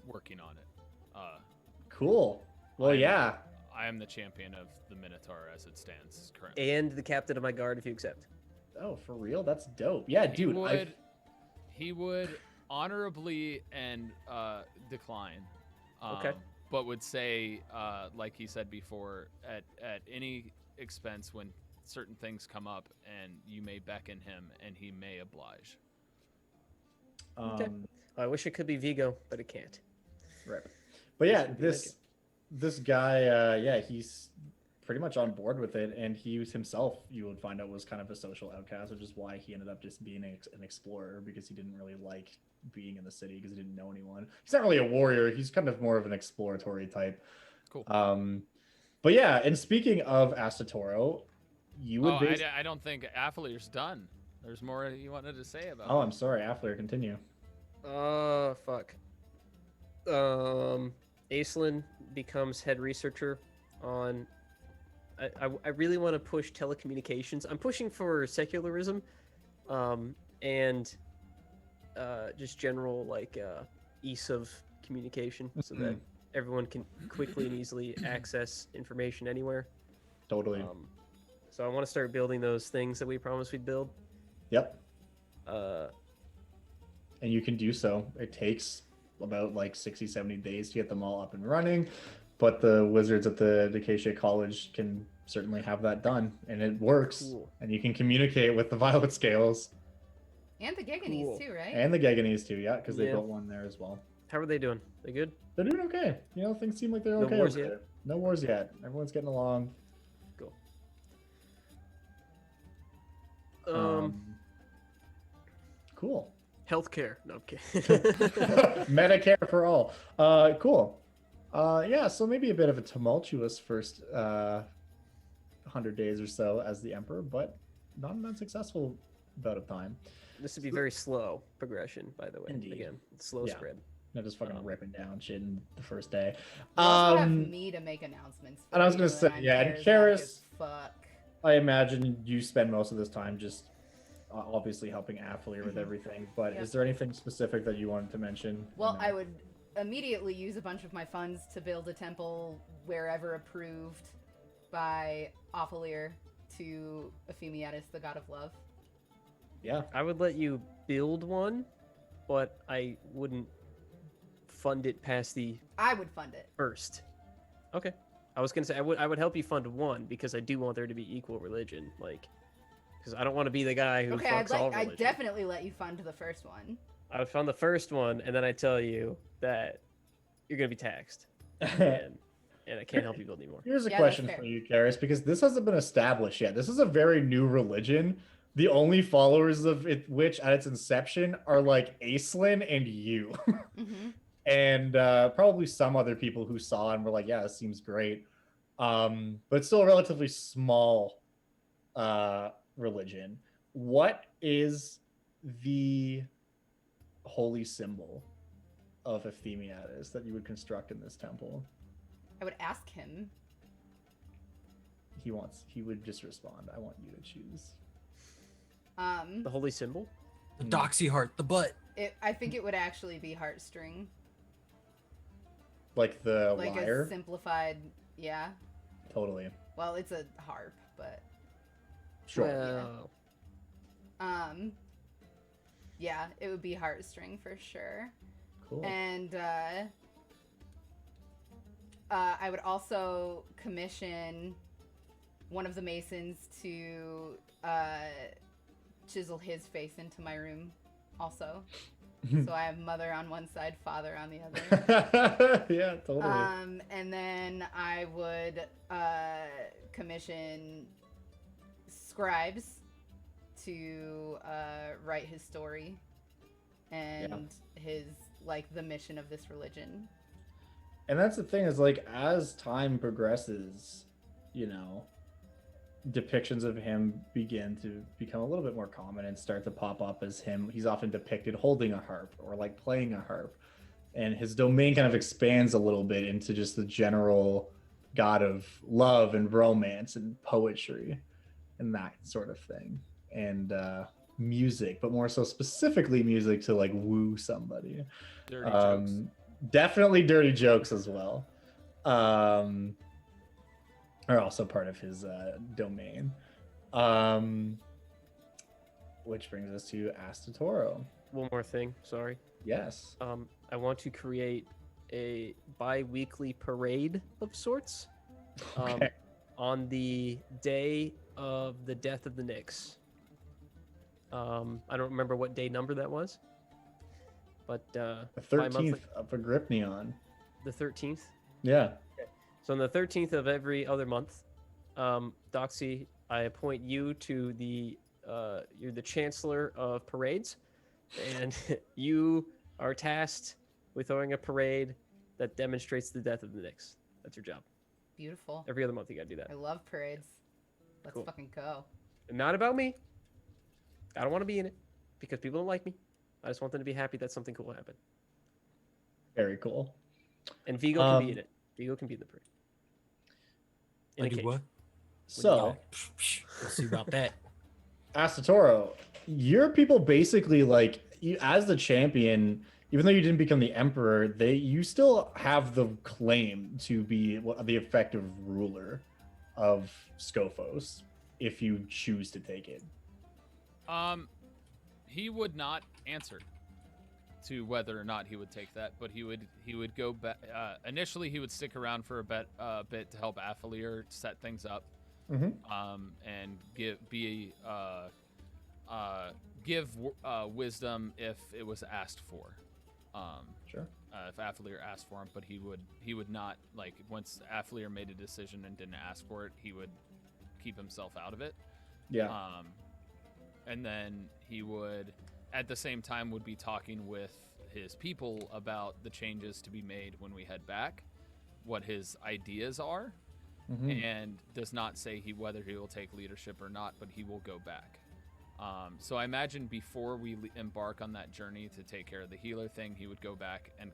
working on it.
Cool. Well, yeah.
I am the champion of the Minotaur as it stands currently.
and the captain of my guard, if you accept.
Oh, for real? That's dope. Yeah, dude.
He would honorably and decline.
Okay.
But would say, like he said before, at any expense when certain things come up, and you may beckon him, and he may oblige.
Okay. I wish it could be Vigo, but it can't.
Right. But yeah,
Should be like
this guy, yeah, he's pretty much on board with it, and he was himself, you would find out, was kind of a social outcast, which is why he ended up just being an explorer, because he didn't really like being in the city because he didn't know anyone. He's not really a warrior. He's kind of more of an exploratory type.
Cool.
But yeah, and speaking of Asatoro, you would.
I don't think Affleur's done. There's more you wanted to say about.
Oh, I'm sorry, Affleur. Continue.
Fuck. Aislinn becomes head researcher on. I really want to push telecommunications. I'm pushing for secularism, and just general like ease of communication, so that everyone can quickly and easily access information anywhere.
Totally.
So I want to start building those things that we promised we'd build.
Yep.
And
you can do so. It takes about like 60, 70 days to get them all up and running, but the wizards at the Acacia College can certainly have that done, and it works.
Cool.
And you can communicate with the Violet Scales
And the Giganese
Cool.
too, right?
and the Geganese too, yeah, because they
Yeah.
built one there as well.
How are they doing? They good?
They're doing okay. You know, things seem like they're
No
okay.
wars
over
yet?
there. No wars yet. Everyone's getting along.
Cool.
Cool.
Healthcare. No, I'm kidding.
Medicare for all. Cool. Yeah, so maybe a bit of a tumultuous first 100 days or so as the Emperor, but not an unsuccessful bout of time.
This would be very slow progression, by the way.
Indeed.
Again, slow
Yeah.
spread.
Not just fucking ripping down shit in the first day.
You also have me to make announcements.
and I was
for
gonna
you,
say,
I'm
yeah, and
charismatic
Karis-
as fuck.
I imagine you spend most of this time just obviously helping Affleur with
Mhm.
everything, but
Yeah.
is there anything specific that you wanted to mention?
Well,
No.
I would immediately use a bunch of my funds to build a temple wherever approved by Ophalir to Ephemiatus, the god of love.
Yeah.
I would let you build one, but I wouldn't fund it past the
I would fund it.
first. Okay. I was gonna say I would help you fund one because I do want there to be equal religion, like, because I don't want to be the guy who
Okay,
fucks all religion.
I'd definitely let you fund the first one.
I would fund the first one, and then I tell you that you're gonna be taxed, and I can't help you build anymore.
Here's a
Yeah, that's
question
fair.
for you, Karis, because this hasn't been established yet. This is a very new religion. The only followers of it, which at its inception are like Aislinn and you.
Mm-hmm.
and probably some other people who saw and were like, yeah, this seems great. But still a relatively small religion. What is the holy symbol of Euphemiatus that you would construct in this temple?
I would ask him.
He would just respond, I want you to choose.
The holy symbol?
The doxy heart, the butt.
I think it would actually be heartstring.
Like the
Like
lyre?
a simplified, yeah.
Totally.
Well, it's a harp, but
Sure.
Well,
yeah, it would be heartstring for sure.
Cool.
And I would also commission one of the masons to chisel his face into my room also. So I have mother on one side, father on the other.
Yeah, totally.
And then I would commission scribes to write his story and his, like, the mission of this religion.
And that's the thing, is like, as time progresses, you know, depictions of him begin to become a little bit more common and start to pop up as him. He's often depicted holding a harp or like playing a harp, and his domain kind of expands a little bit into just the general god of love and romance and poetry and that sort of thing, and music, but more so specifically music to like woo somebody.
Dirty jokes.
Definitely dirty jokes as well. Are also part of his domain. Which brings us to Astatoro.
one more thing, sorry.
Yes.
I want to create a bi-weekly parade of sorts
Okay.
on the day of the death of the Knicks. I don't remember what day number that was, but
The
bi-monthly-
13th of Agrippnion.
the 13th.
Yeah.
So on the 13th of every other month, Doxy, I appoint you to you're the Chancellor of Parades, and you are tasked with throwing a parade that demonstrates the death of the Knicks. That's your job.
Beautiful.
Every other month you gotta do that.
I love parades. Let's
Cool.
fucking go.
Not about me. I don't want to be in it because people don't like me. I just want them to be happy that something cool happened.
Very cool.
And Vigo can be in it. Vigo can be in the parade. In
I
a
do
cage.
what?
So,
Let's see about that.
Astatoro, your people basically, like, you as the champion, even though you didn't become the emperor, you still have the claim to be the effective ruler of Scophos if you choose to take it.
He would not answer to whether or not he would take that, but he would go back. Initially, he would stick around for a bit to help Affilier set things up, and give wisdom if it was asked for.
Sure.
If Affilier asked for him, but he would not, like, once Affilier made a decision and didn't ask for it, he would keep himself out of it.
Yeah.
And then he would, at the same time, would be talking with his people about the changes to be made when we head back, what his ideas are, and does not say whether he will take leadership or not, but he will go back. So I imagine before we embark on that journey to take care of the healer thing, he would go back and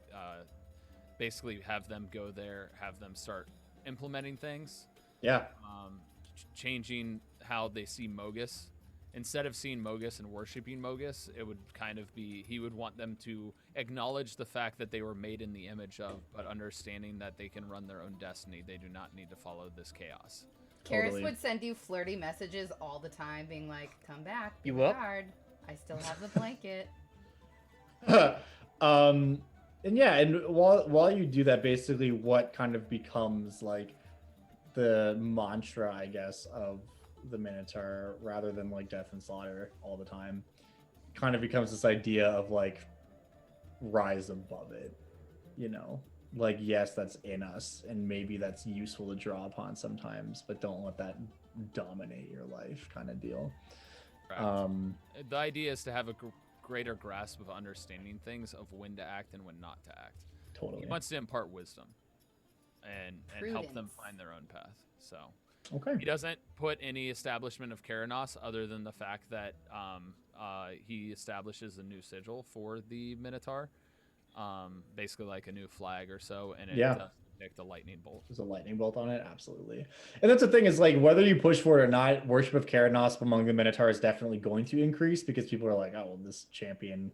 basically have them go there, have them start implementing things.
Yeah.
Changing how they see Mogus. Instead of seeing Mogus and worshiping Mogus, it would kind of be, he would want them to acknowledge the fact that they were made in the image of, but understanding that they can run their own destiny. They do not need to follow this chaos.
Karis
Totally.
would send you flirty messages all the time, being like, "Come back,
You
be
up?
guard. I still have the blanket."
And yeah, and while you do that, basically what kind of becomes like the mantra, I guess, of the Minotaur, rather than like death and slaughter all the time, kind of becomes this idea of like rise above it, you know, like, yes, that's in us and maybe that's useful to draw upon sometimes, but don't let that dominate your life, kind of deal.
Correct. The idea is to have a greater grasp of understanding things, of when to act and when not to act.
Totally.
He wants to impart wisdom and help them
Prudence.
find their own path. So
Okay.
he doesn't put any establishment of Keranos other than the fact that he establishes a new sigil for the Minotaur, basically like a new flag or so, and it does depict a lightning bolt.
There's a lightning bolt on it, absolutely. And that's the thing is like whether you push for it or not, worship of Keranos among the Minotaur is definitely going to increase because people are like, oh, well, this champion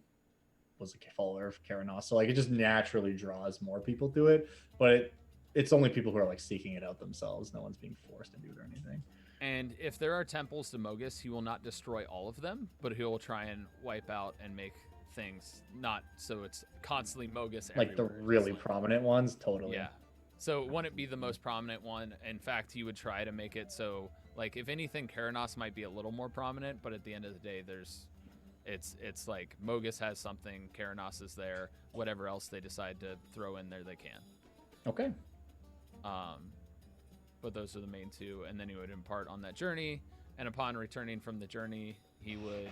was a follower of Keranos, so like it just naturally draws more people to it. But it's only people who are like seeking it out themselves. No one's being forced to do it or anything.
And if there are temples to Mogus, he will not destroy all of them, but he will try and wipe out and make things not so it's constantly Mogus
Like the
everywhere,
really
just like-
prominent ones, totally.
Yeah. So it wouldn't be the most prominent one. In fact, he would try to make it so, like, if anything, Keranos might be a little more prominent, but at the end of the day, it's like Mogus has something, Keranos is there, whatever else they decide to throw in there, they can.
Okay.
But those are the main two, and then he would impart on that journey, and upon returning from the journey, he would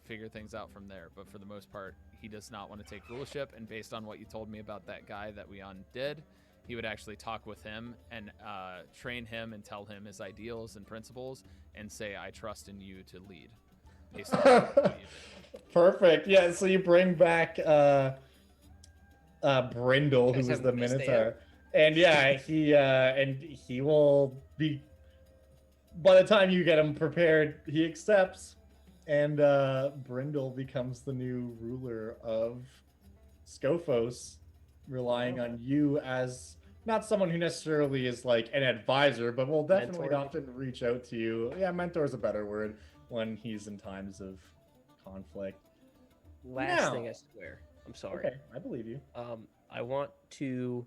figure things out from there. But for the most part, he does not want to take rulership, and based on what you told me about that guy that we undid, he would actually talk with him and train him and tell him his ideals and principles and say, I trust in you to lead. Based on what you did.
Perfect. Yeah, so you bring back Brindle, who
guys
was the
haven't missed
Minotaur. And yeah, he will be, by the time you get him prepared, he accepts, and Brindle becomes the new ruler of Scophos, relying on you as not someone who necessarily is like an advisor, but will definitely
Mentor.
often reach out to you. Yeah, mentor is a better word when he's in times of conflict.
Last
Now-
thing I swear. I'm sorry.
Okay, I believe you.
I want to.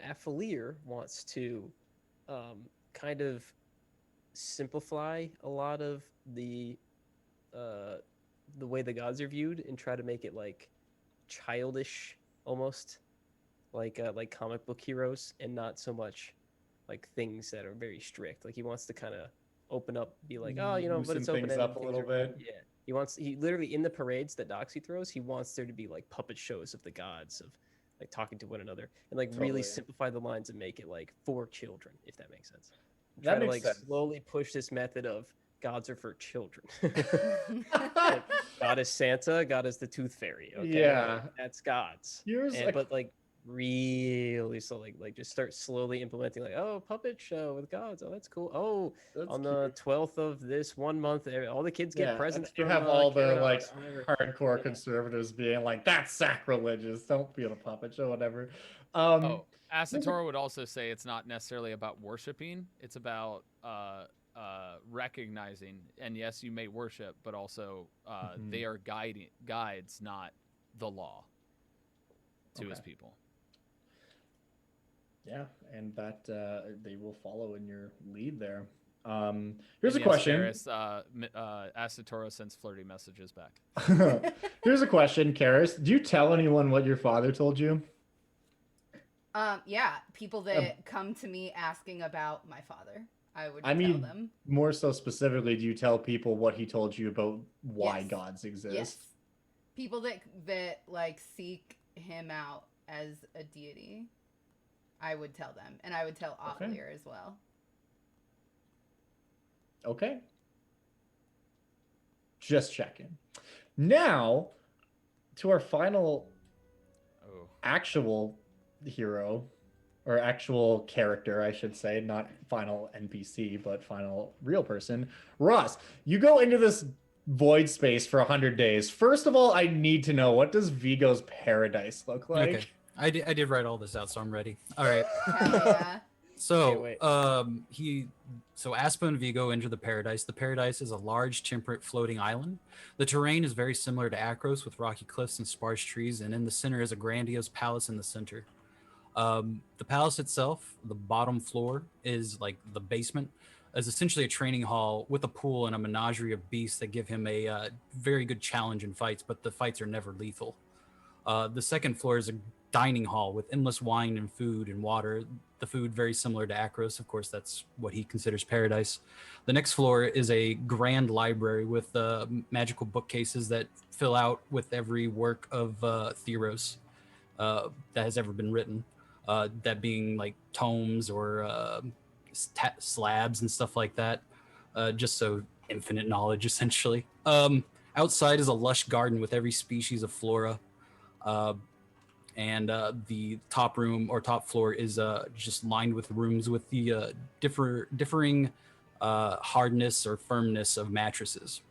Affilier wants to kind of simplify a lot of the way the gods are viewed and try to make it like childish almost, like comic book heroes, and not so much like things that are very strict. Like he wants to kind of open up, be like, oh, but
Loosen
it's open
things up a little bit.
Yeah. He literally in the parades that Doxy throws, he wants there to be like puppet shows of the gods of like talking to one another and like
Totally.
really simplify the lines and make it like for children, if that makes sense.
That
Try to
makes
like
sense.
slowly push this method of gods are for children. Like, God is Santa, God is the Tooth Fairy. Okay,
Yeah.
that's gods.
Here's a
But like really so like just start slowly implementing like, oh, puppet show with gods, oh that's cool, oh
That's
on
cute.
the 12th of this 1 month all the kids get
Yeah,
presents
You
from,
have all the
Keranos,
like
whatever.
hardcore
Yeah.
conservatives being like, "That's sacrilegious. Don't be on a puppet show, whatever."
Oh, Asatora would also say it's not necessarily about worshiping. It's about recognizing, and yes, you may worship, but also they are guides, not the law to his
Okay.
people.
Yeah, and that they will follow in your lead there. Here's
And
a question.
Asatora sends flirty messages back.
Here's a question, Karis. Do you tell anyone what your father told you?
Yeah, people that come to me asking about my father, I would
I
tell
mean,
them.
more so specifically, do you tell people what he told you about why
Yes.
gods exist?
Yes. People that like seek him out as a deity, I would tell them, and I would tell
Okay.
Affilier as well.
Okay. Just checking. Now, to our final
Oh,
actual hero, or actual character, I should say, not final NPC, but final real person. Ross, you go into this void space for 100 days. First of all, I need to know, what does Vigo's paradise look like?
Okay. I did write all this out, so I'm ready. All right.
Hell yeah.
So,
wait.
Aspa and Vigo enter the paradise. The paradise is a large, temperate, floating island. The terrain is very similar to Akros, with rocky cliffs and sparse trees, and in the center is a grandiose palace in the center. The palace itself, the bottom floor, is like the basement, is essentially a training hall with a pool and a menagerie of beasts that give him a very good challenge in fights, but the fights are never lethal. The second floor is a dining hall with endless wine and food and water. the food very similar to Akros. Of course, that's what he considers paradise. The next floor is a grand library with magical bookcases that fill out with every work of Theros that has ever been written. That being like tomes or slabs and stuff like that. Just so infinite knowledge, essentially. Outside is a lush garden with every species of flora. And the top room or top floor is just lined with rooms with the differing hardness or firmness of mattresses.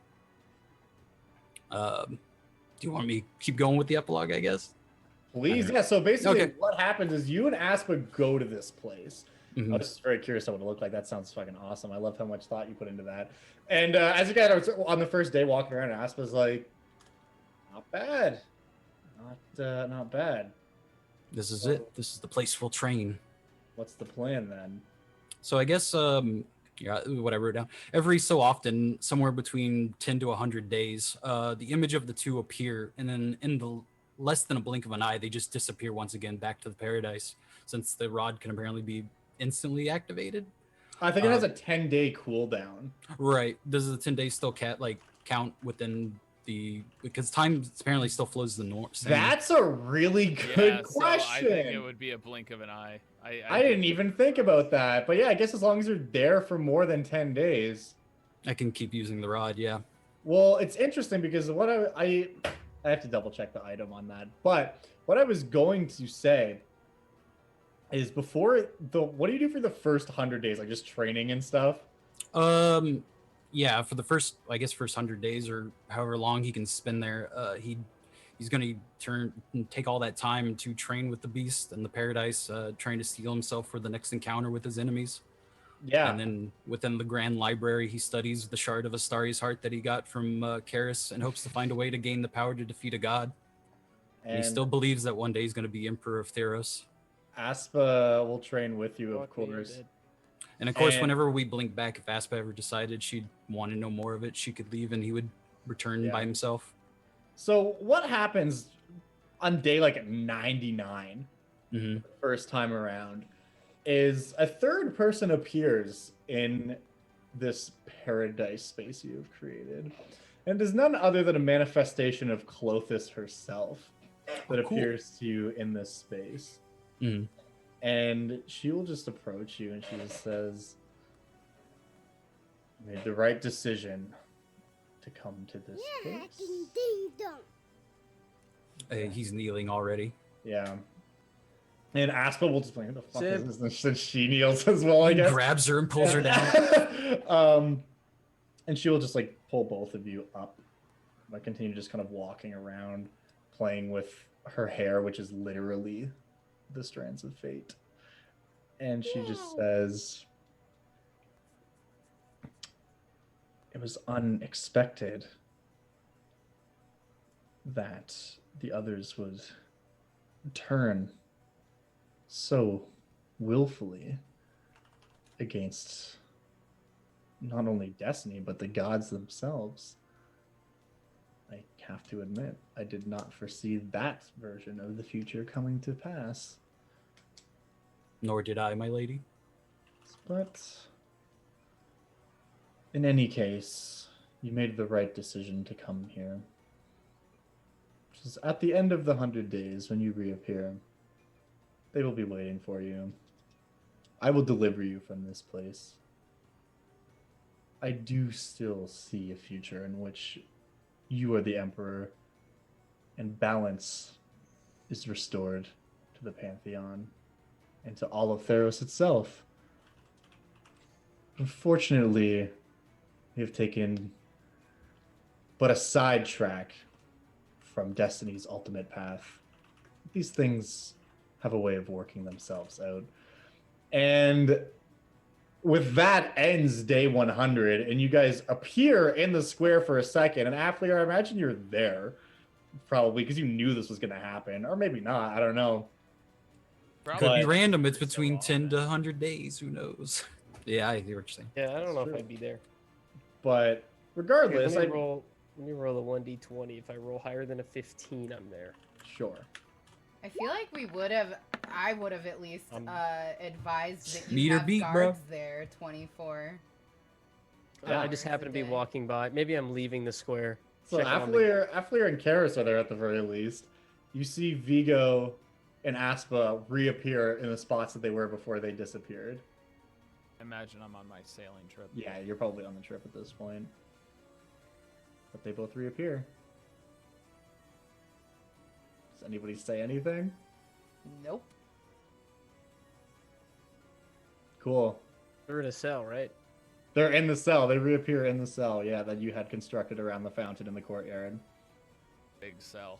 Do you want me to keep going with the epilogue, I guess?
Please, yeah. So basically,
Okay.
what happens is you and Aspa go to this place.
Mhm.
I was just very curious what it looked like. That sounds fucking awesome. I love how much thought you put into that. And as you guys are on the first day walking around, Aspa's like, "Not bad, not bad."
This is it. This is the place we'll train.
What's the plan then?
So I guess yeah, whatever down. Every so often, somewhere between 10 to 100 days, the image of the two appear, and then in the less than a blink of an eye, they just disappear once again back to the paradise, since the rod can apparently be instantly activated.
I think it has a 10-day cooldown.
Right. Does the 10 days still count within the, because time apparently still flows the north.
That's a really good
Yeah,
question.
so I think it would be a blink of an eye.
I didn't even think about that. But yeah, I guess as long as you're there for more than 10 days.
I can keep using the rod, yeah.
Well, it's interesting because what I have to double check the item on that. But what I was going to say is what do you do for the first 100 days? Like just training and stuff?
Yeah, for the first 100 days or however long he can spend there, he's going to take all that time to train with the beast and the paradise, trying to steel himself for the next encounter with his enemies.
Yeah.
And then within the grand library, he studies the shard of Astari's heart that he got from Karis and hopes to find a way to gain the power to defeat a god. And he still believes that one day he's going to be Emperor of Theros.
Aspa will train with you, of
Fuck me, you're
course.
dead.
And of course,
And-
whenever we blink back, if Aspa ever decided she'd want to know more of it, she could leave and he would return by himself.
So what happens on day like 99,
Mm-hmm.
first time around, is a third person appears in this paradise space you have created. And is none other than a manifestation of Clothis herself that
cool.
appears to you in this space.
Mhm.
And she will just approach you and she just says, "You made the right decision to come to this place."
He's kneeling already.
Yeah. And Aspa will just be like, "What the fuck
Sip.
is this?" And she kneels as well, I
He
guess.
grabs her and pulls her down.
And she will just like pull both of you up. I continue just kind of walking around, playing with her hair, which is literally the strands of fate. And she just says, "It was unexpected that the others would turn so willfully against not only destiny, but the gods themselves. I have to admit, I did not foresee that version of the future coming to pass.
Nor did I, my lady.
But in any case, you made the right decision to come here. Which is at the end of the 100 days when you reappear. They will be waiting for you. I will deliver you from this place. I do still see a future in which you are the emperor and balance is restored to the Pantheon and to all of Theros itself. Unfortunately, we have taken but a sidetrack from Destiny's ultimate path. These things have a way of working themselves out. And with that ends day 100, and you guys appear in the square for a second. And Afflear, I imagine you're there, probably because you knew this was going to happen, or maybe not. I don't know.
Could
Probably.
be random. It's
So
between 10 to
often.
100 days. Who knows? Yeah, I hear what you're saying.
Yeah, I don't know
True.
if I'd be there.
But
Here,
regardless,
let me roll a 1d20. If I roll higher than a 15, I'm there.
Sure.
I feel like we would have. I would have at least advised that you
Meet or
have
beat, bro.
guards there, 24.
Yeah.
I just happen to be walking by. Maybe I'm leaving the square.
So
Checking on the-
Afflear and Karis are there at the very least. You see Vigo and Aspa reappear in the spots that they were before they disappeared.
Imagine I'm on my sailing trip.
Yeah, you're probably on the trip at this point. But they both reappear. Does anybody say anything?
Nope.
Cool.
They're in a cell, right?
They're in the cell. They reappear in the cell, yeah, that you had constructed around the fountain in the courtyard.
Big cell.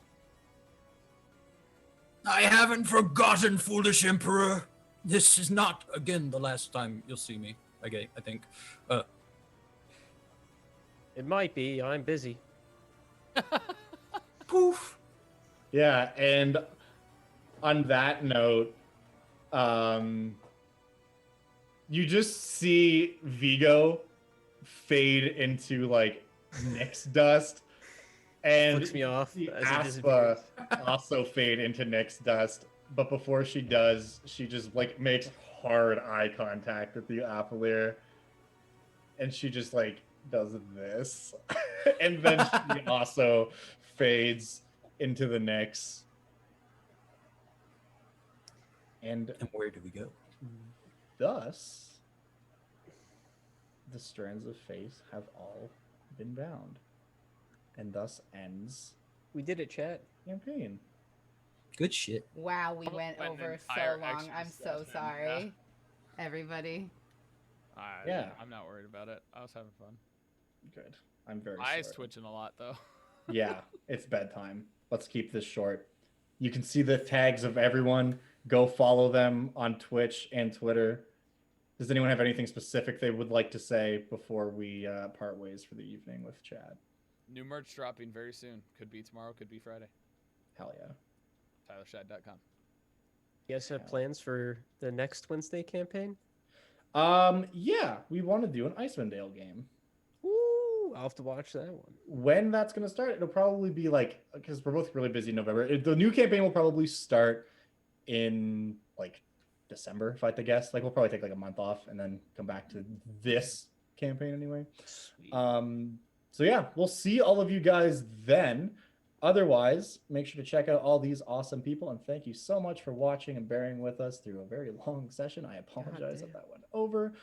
I haven't forgotten, foolish emperor. This is not again the last time you'll see me. Okay, I think.
It might be. I'm busy.
Poof.
Yeah, and on that note, you just see Vigo fade into like Nyx dust, and
Flicks me off
see
as it
Aspa
disappears.
also fade into Nyx dust. But before she does, she just like makes hard eye contact with you, Afflear, and she just like does this, and then she also fades into the Nyx. And
where do we go?
thus, the strands of faith have all been bound. And thus ends
We did it, chat.
campaign.
Good shit.
Wow, we
Almost
went
went an
over so
entire
long.
extra
I'm so
session,
sorry, everybody.
Yeah.
I'm not worried about it. I was having fun.
Good. I'm very
My eyes
sorry.
twitching a lot though.
Yeah, it's bedtime. Let's keep this short. You can see the tags of everyone. Go follow them on Twitch and Twitter. Does anyone have anything specific they would like to say before we part ways for the evening with Chad?
New merch dropping very soon. Could be tomorrow, could be Friday.
Hell yeah.
TylerScheid.com.
You guys have plans for the next Wednesday campaign?
Yeah, we want to do an Icewind Dale game.
Ooh, I'll have to watch that one.
When that's going to start, it'll probably be like, because we're both really busy in November. The new campaign will probably start in like December, if I had to guess. Like, we'll probably take like a month off and then come back to this campaign anyway.
Sweet.
So yeah, we'll see all of you guys then. Otherwise, make sure to check out all these awesome people, and thank you so much for watching and bearing with us through a very long session. I apologize that that went over.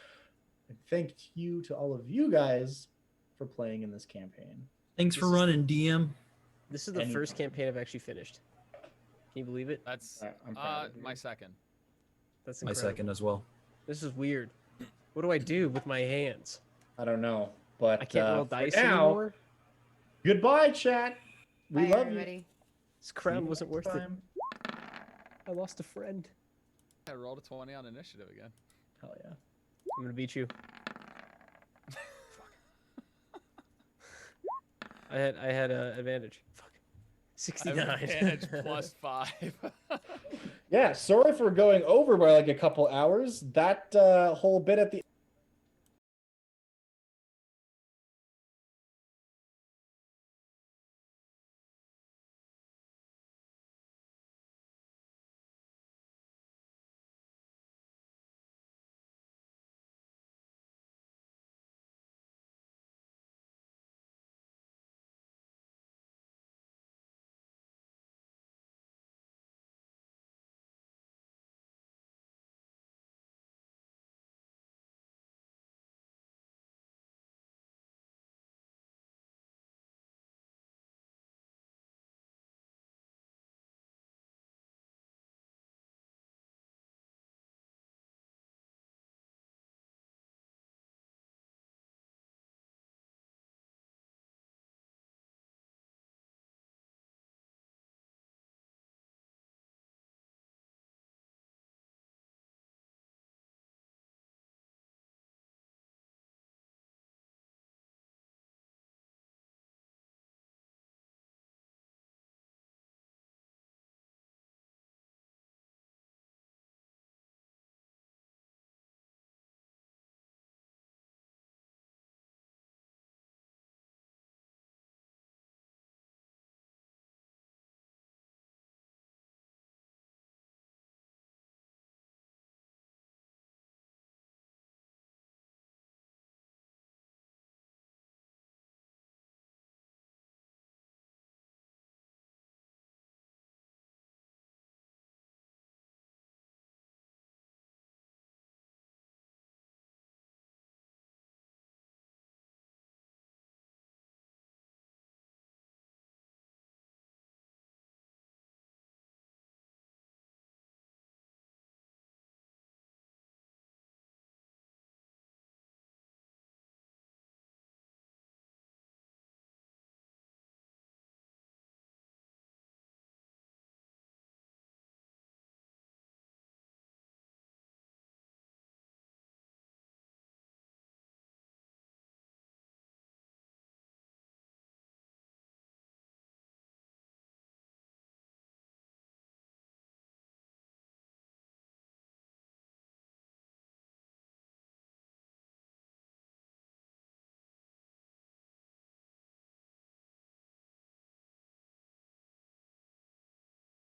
And thank you to all of you guys for playing in this campaign.
Thanks for running, DM.
This is the first campaign I've actually finished. Can you believe it?
That's
I'm proud of you.
my second.
That's
My
incredible.
second as well.
This is weird. What do I do with my hands?
I don't know, but
I can't roll
for
dice
now,
anymore.
goodbye, chat. We
Bye,
love
everybody.
you.
This crown
See you
wasn't
next
worth it.
time.
I lost a friend.
I rolled a 20 on initiative again.
Hell yeah.
I'm gonna beat you. I had a advantage. Fuck.
I have
69.
advantage plus 5.
Yeah, sorry for going over by like a couple hours. That whole bit at the